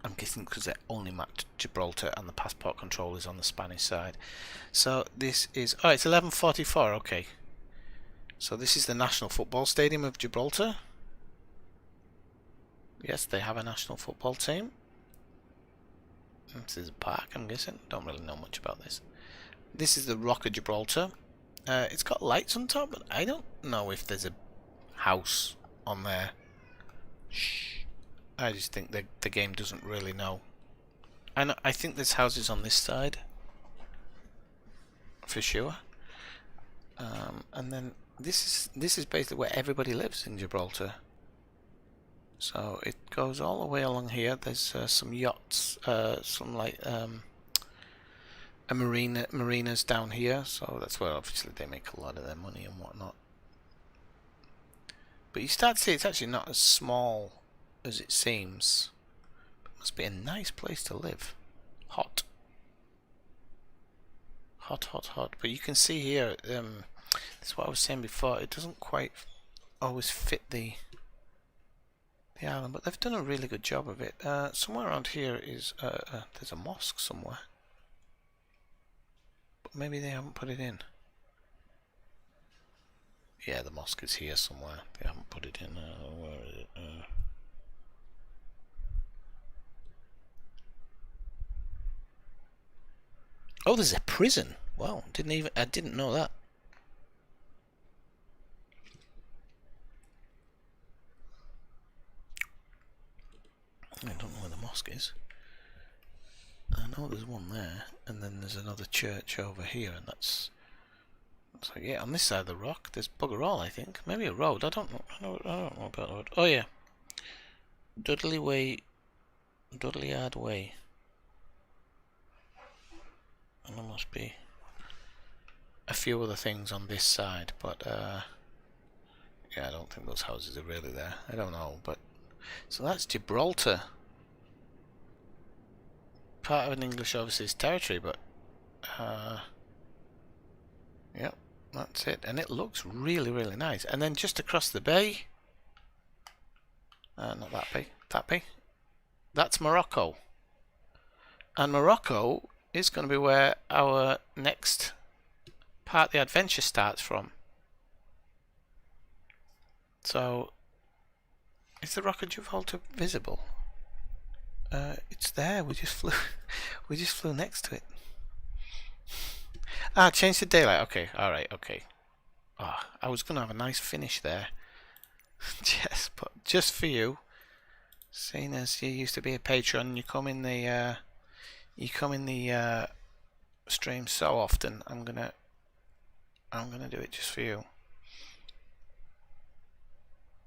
I'm guessing because they're only mapped Gibraltar and the passport control is on the Spanish side. So this is, oh, it's 11:44, okay. So this is the National Football Stadium of Gibraltar. Yes, they have a national football team. This is a park, I'm guessing. Don't really know much about this. This is the Rock of Gibraltar. It's got lights on top, but I don't know if there's a house on there. Shh. I just think the game doesn't really know. I think there's houses on this side. For sure. And then this is basically where everybody lives in Gibraltar. So it goes all the way along here. There's some yachts, some like marinas down here. So that's where obviously they make a lot of their money and whatnot. But you start to see it's actually not as small as it seems. It must be a nice place to live. Hot. Hot, hot, hot. But you can see here, that's what I was saying before, it doesn't quite always fit the island, but they've done a really good job of it. Somewhere around here is, there's a mosque somewhere. But maybe they haven't put it in. Yeah, the mosque is here somewhere. They haven't put it in. Where is it? Oh, there's a prison. Wow, I didn't know that. I don't know where the mosque is. I know there's one there, and then there's another church over here, and that's like, yeah, on this side of the rock, there's bugger all, I think. Maybe a road. I don't know. I don't know about the road. Oh yeah, Dudley Yard Way. And there must be a few other things on this side, but yeah, I don't think those houses are really there. I don't know, but so that's Gibraltar. Part of an English overseas territory, but yep, that's it. And it looks really, really nice. And then just across the bay, not that bay, that bay, that's Morocco. And Morocco is going to be where our next part of the adventure starts from. So, is the Rock of Gibraltar visible? It's there. We just flew next to it. Ah, change the daylight. Okay, all right, okay. Ah, I was going to have a nice finish there. Yes, but just for you, seeing as you used to be a patron, you come in the stream so often. I'm gonna do it just for you.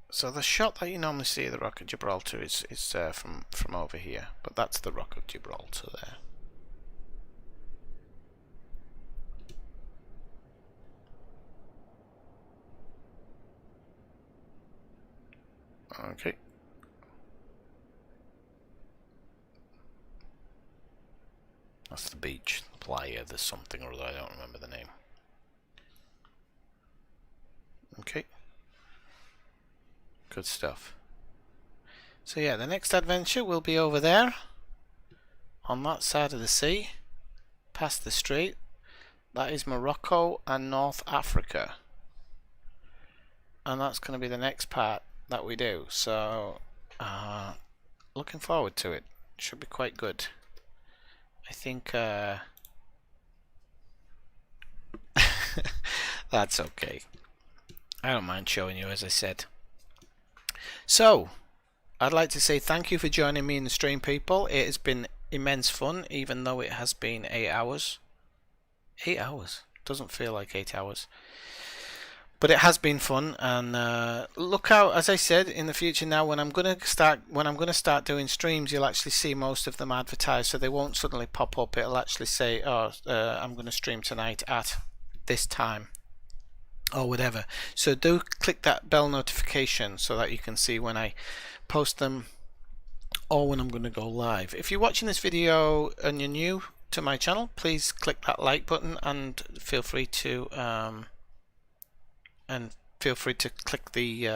So the shot that you normally see of the Rock of Gibraltar is from over here, but that's the Rock of Gibraltar there. Okay. That's the beach, the playa, there's something or other, I don't remember the name. Okay. Good stuff. So yeah, the next adventure will be over there, on that side of the sea, past the strait. That is Morocco and North Africa. And that's going to be the next part that we do. So, looking forward to it. Should be quite good. I think that's okay. I don't mind showing you, as I said. So, I'd like to say thank you for joining me in the stream, people. It has been immense fun, even though it has been 8 hours. 8 hours? Doesn't feel like 8 hours. But it has been fun, and look out, as I said, in the future now, when I'm gonna start doing streams, you'll actually see most of them advertised, so they won't suddenly pop up. It'll actually say, oh, I'm gonna stream tonight at this time, or whatever. So do click that bell notification so that you can see when I post them or when I'm gonna go live. If you're watching this video and you're new to my channel, please click that like button, and feel free to click the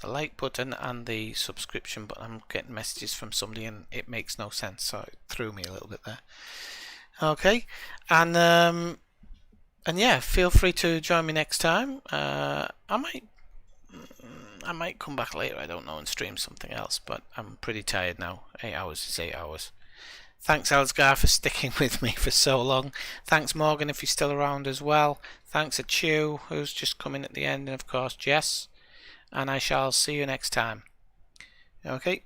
like button and the subscription button. I'm getting messages from somebody and it makes no sense, so it threw me a little bit there. Okay, and And yeah, feel free to join me next time. I might come back later, I don't know, and stream something else, but I'm pretty tired now. 8 hours is 8 hours. Thanks, Elsgar, for sticking with me for so long. Thanks, Morgan, if you're still around as well. Thanks to Chew, who's just come in at the end, and of course, Jess. And I shall see you next time. Okay.